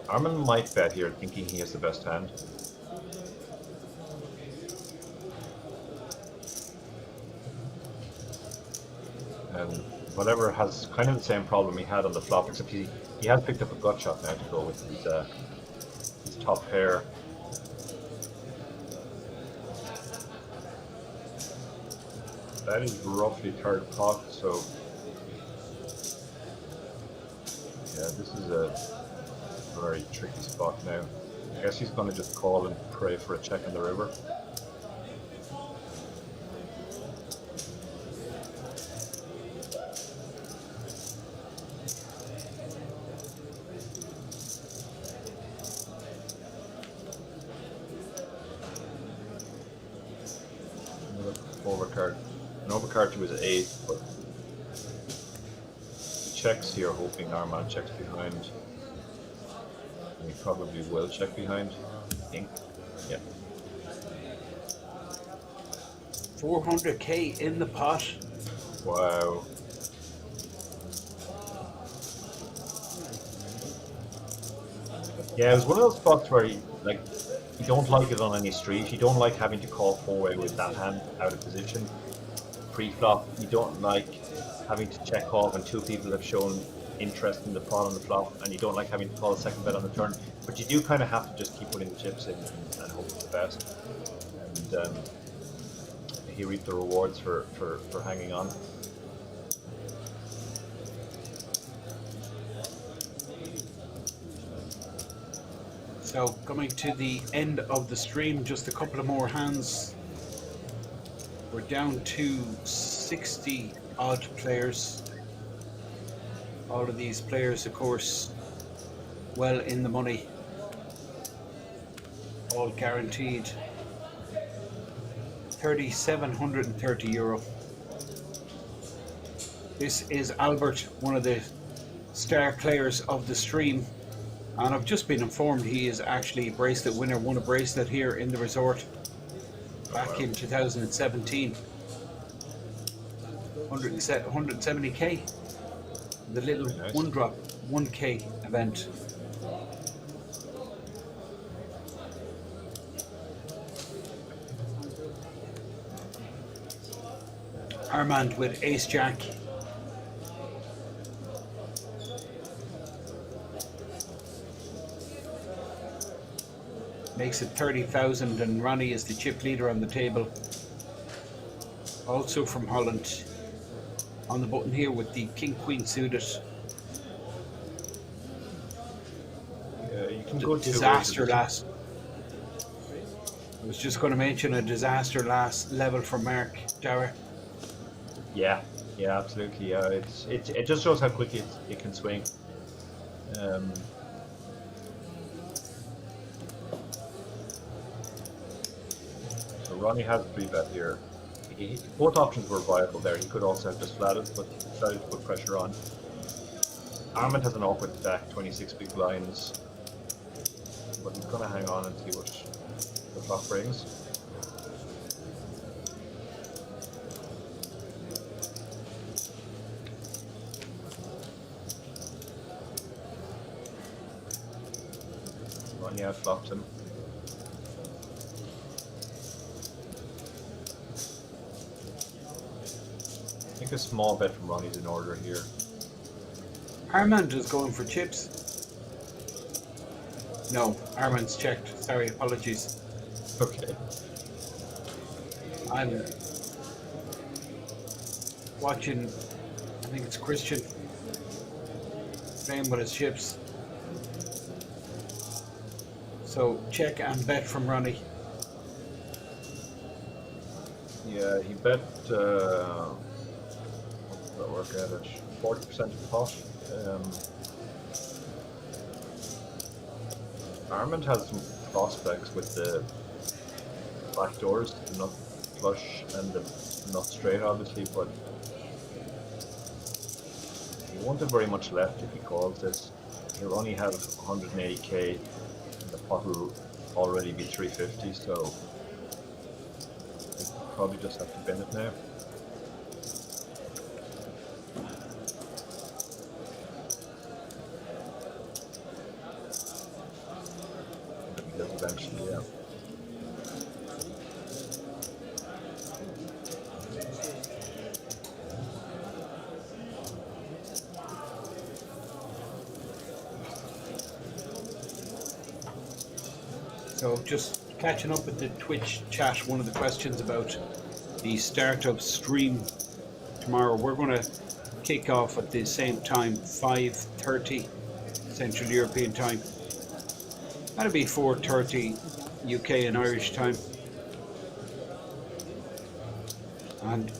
Armand might bet here, thinking he has the best hand. And whatever has kind of the same problem he had on the flop, except he has picked up a gut shot now to go with his top pair. That is roughly third pot, so yeah, this is a very tricky spot now. I guess he's going to just call and pray for a check in the river. An overcard to his 8, but he checks here, hoping Armand checks behind. And he probably will check behind, I think. Yeah. 400k in the pot. Wow. Yeah, it was one of those spots where you don't like it on any street. You don't like having to call four-way with that hand out of position. Pre-flop, you don't like having to check off and 2 people have shown interest in the pot on the flop, and you don't like having to call a second bet on the turn. But you do kind of have to just keep putting the chips in and hope for the best. And he reaped the rewards for hanging on. So coming to the end of the stream, just a couple of more hands. We're down to 60 odd players. All of these players, of course, well in the money. All guaranteed. €3,730. This is Albert, one of the star players of the stream, and I've just been informed he is actually a bracelet winner, won a bracelet here in the resort back in 2017. 170k, the little one drop 1k event. Armand with ace jack. Makes it 30,000, and Ronnie is the chip leader on the table. Also from Holland. On the button here with the king queen suited. Yeah, you can go disaster last. I was just going to mention a disaster last level for Mark Dower. Yeah, absolutely. It just shows how quickly it can swing. So Ronnie has a 3-bet here. Both options were viable there. He could also have just flatted, but decided to put pressure on. Armand has an awkward stack, 26 big blinds, but he's going to hang on and see what the flop brings. Ronnie outflops him. I think a small bet from Ronnie's in order here. Armand is going for chips. No, Armand's checked. Sorry, apologies. Okay. I'm watching, I think it's Christian, playing with his chips. So check and bet from Ronnie. Yeah, he bet, what does that work out at? 40% of the pot. Armand has some prospects with the back doors, the nut flush and the nut straight, obviously, but he won't have very much left if he calls this. He'll only have 180k, and the pot will already be 350, so he'll probably just have to bend it now. Eventually, yeah. So just catching up with the Twitch chat, one of the questions about the startup stream tomorrow. We're going to kick off at the same time, 5:30 Central European time. That'll be 4:30 UK and Irish time. And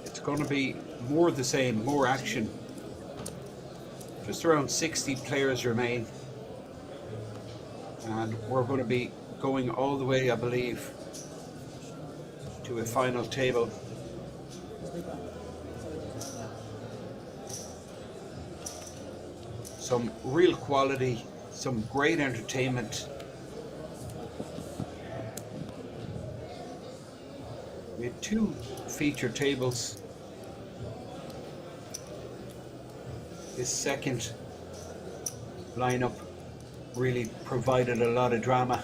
it's going to be more of the same, more action. Just around 60 players remain. And we're going to be going all the way, I believe, to a final table. Some real quality, some great entertainment. We had 2 feature tables. This second lineup really provided a lot of drama.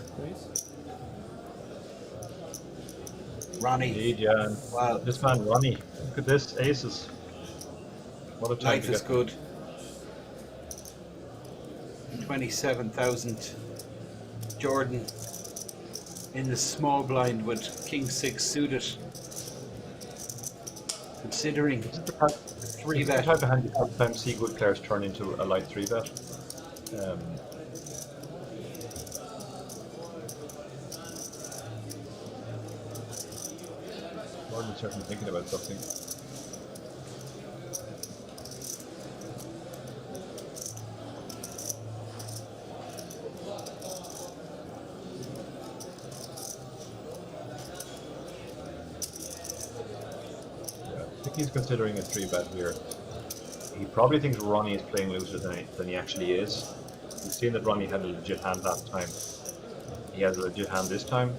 Ronnie. Indeed, yeah. And wow. This man, Ronnie, look at this, aces. What a time Life to is get. good. 27,000. Jordan in the small blind with King 6 suited. Considering 3-bet. Type of hand you sometimes see good players turn into a light 3-bet. Jordan's certainly thinking about something. he's considering a 3-bet here. He probably thinks Ronnie is playing looser than he actually is. We've seen that Ronnie had a legit hand last time. He has a legit hand this time.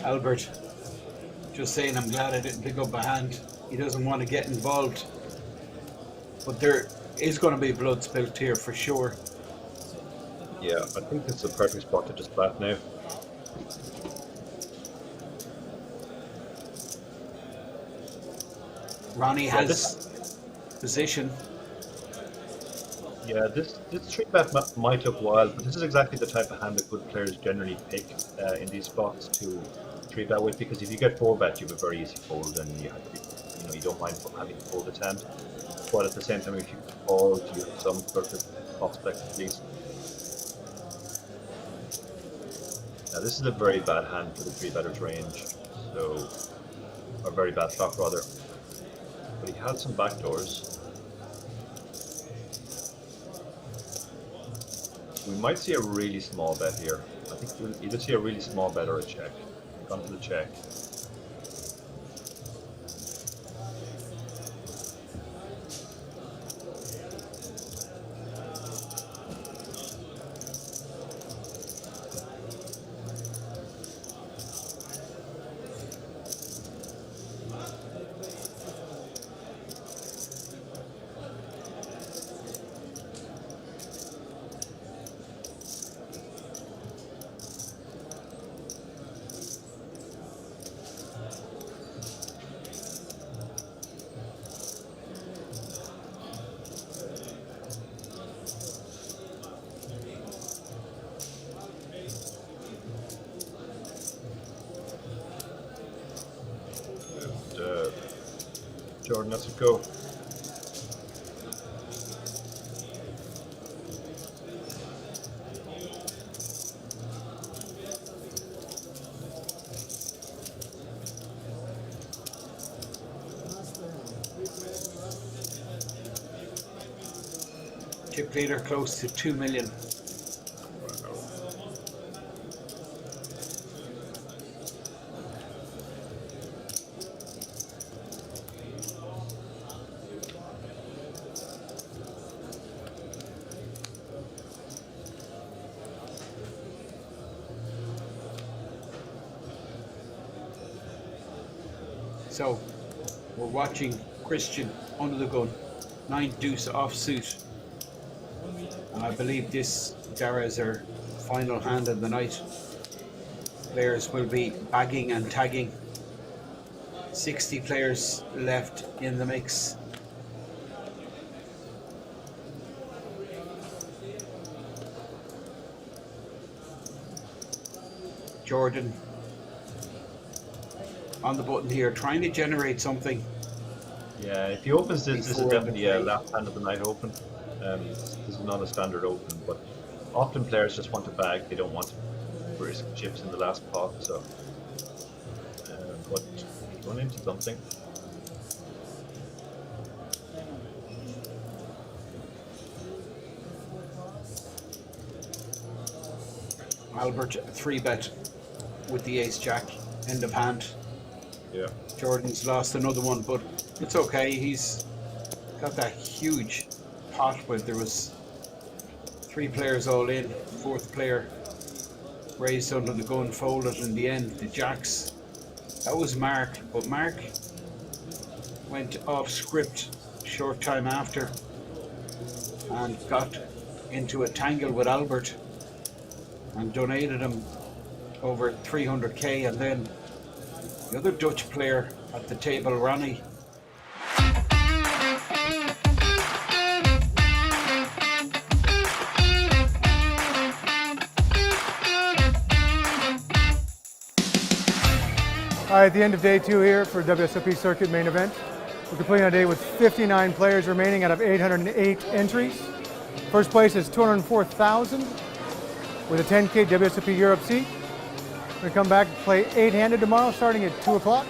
Albert, just saying, I'm glad I didn't pick up a hand. He doesn't want to get involved. But there is going to be blood spilt here for sure. Yeah, I think it's the perfect spot to just bat now. Ronnie has position. Yeah, this 3-bet might look wild, but this is exactly the type of hand that good players generally pick in these spots to 3-bet with, because if you get 4-bet, you have a very easy fold, and you don't mind having to fold a hand. But at the same time, if you fold, you have some sort of prospect at least. Now, this is a very bad hand for the 3-better's range, so a very bad flop rather. But he had some backdoors. We might see a really small bet here. I think we'll either see a really small bet or a check. Gone to the check. Jordan, let's go. Chip leader close to 2 million. So we're watching Christian under the gun, 9 deuce offsuit, and I believe this Dara is our final hand of the night. Players will be bagging and tagging. 60 players left in the mix. Jordan on the button here, trying to generate something. Yeah, if he opens this, this is definitely a last hand of the night open. This is not a standard open, but often players just want to bag. They don't want to risk chips in the last pot, so. But he's run into something. Albert 3-bet with the ace jack, end of hand. Yeah. Jordan's lost another one, but it's okay. He's got that huge pot where there was 3 players all in. 4th player raised under the gun, folded in the end. The jacks, that was Mark, but Mark went off script short time after and got into a tangle with Albert and donated him over 300k, and then the other Dutch player at the table, Ronnie, Hi, at the end of day 2 here for WSOP Circuit Main Event. We're completing a day with 59 players remaining out of 808 entries. First place is 204,000 with a 10K WSOP Europe seat. We're going to come back and play 8-handed tomorrow starting at 2 o'clock.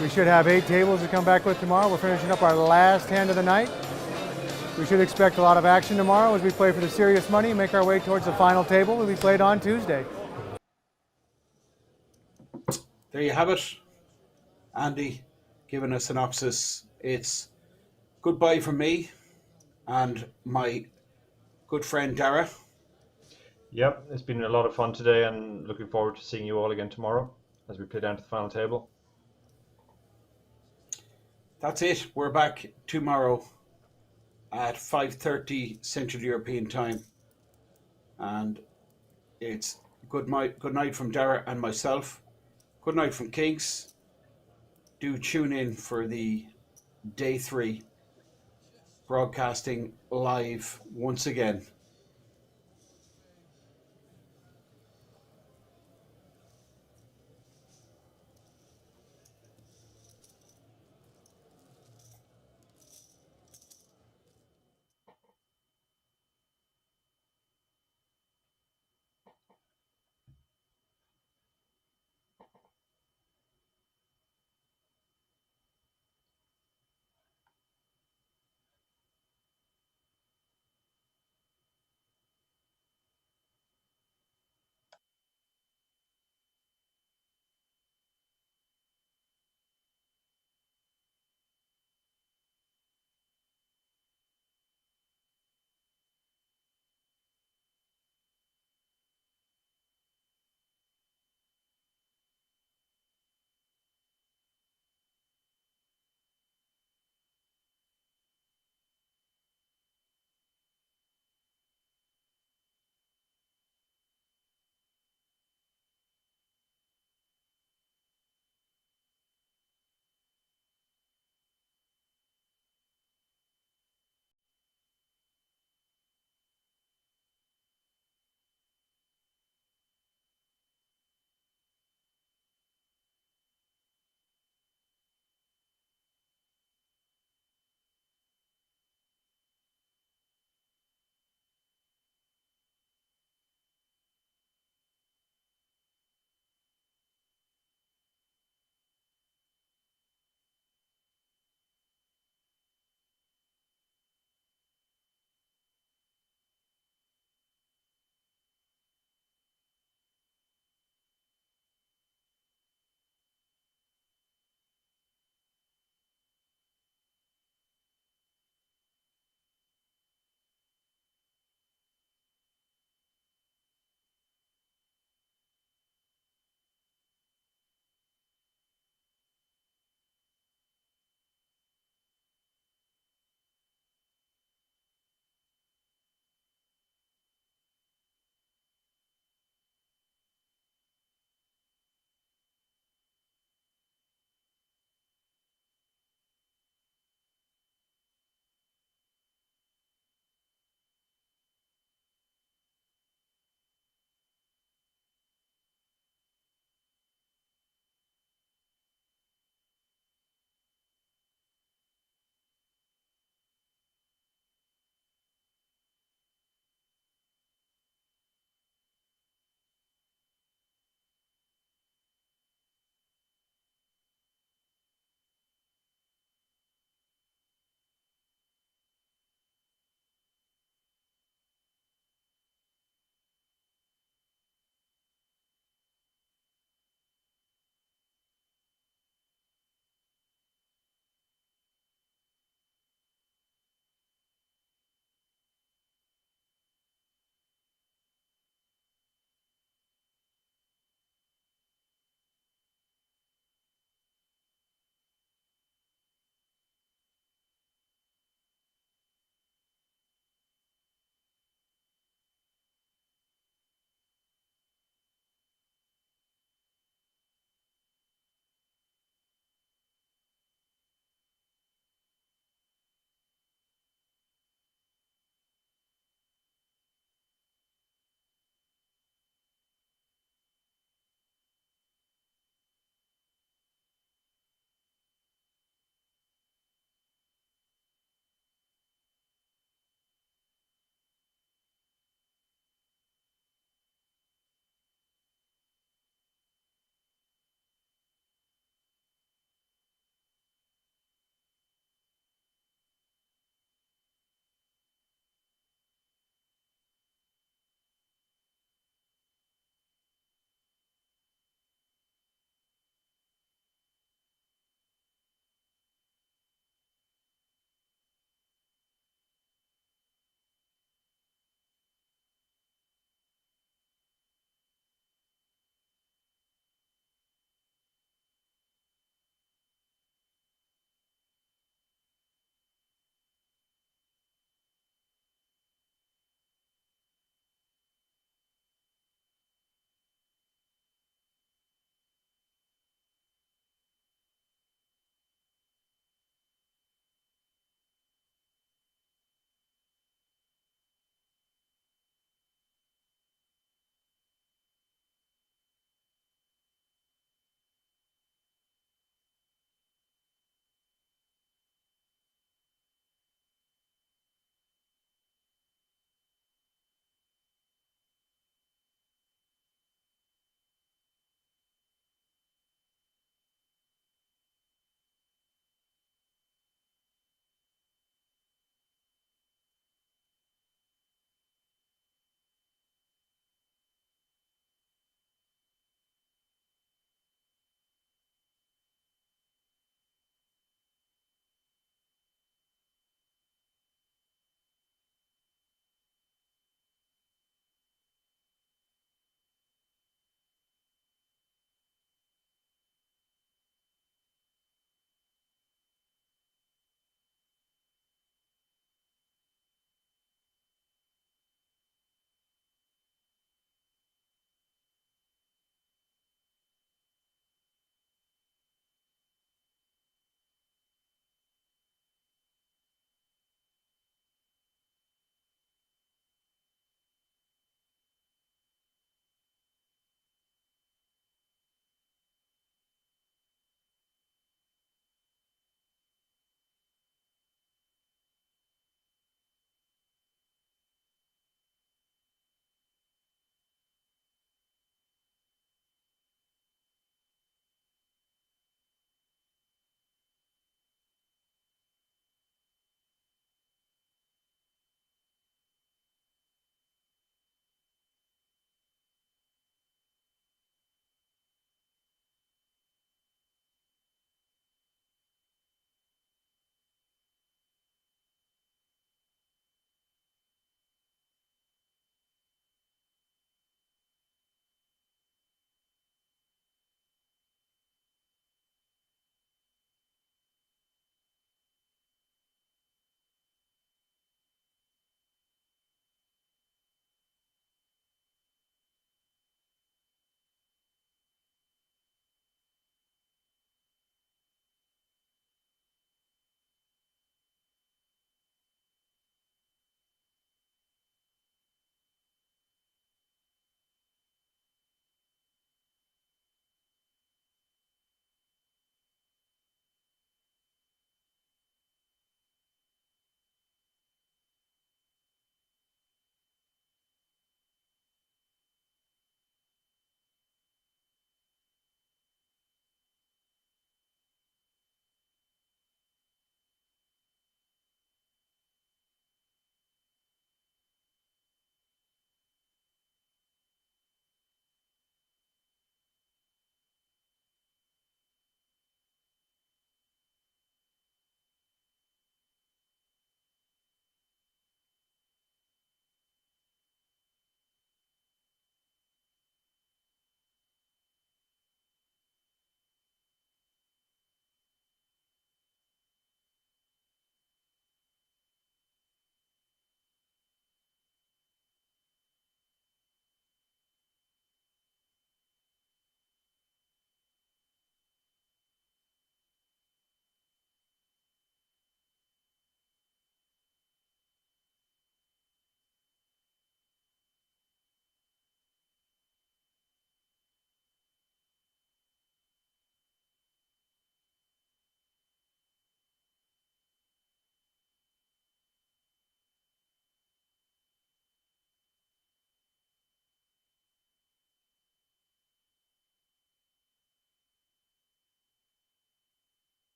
We should have 8 tables to come back with tomorrow. We're finishing up our last hand of the night. We should expect a lot of action tomorrow as we play for the serious money and make our way towards the final table that we played on Tuesday. There you have it. Andy giving a synopsis. It's goodbye from me and my good friend Dara. Yep, it's been a lot of fun today, and looking forward to seeing you all again tomorrow as we play down to the final table. That's it. We're back tomorrow at 5:30 Central European Time. And it's good night from Dara and myself. Good night from Kings. Do tune in for the day 3 broadcasting live once again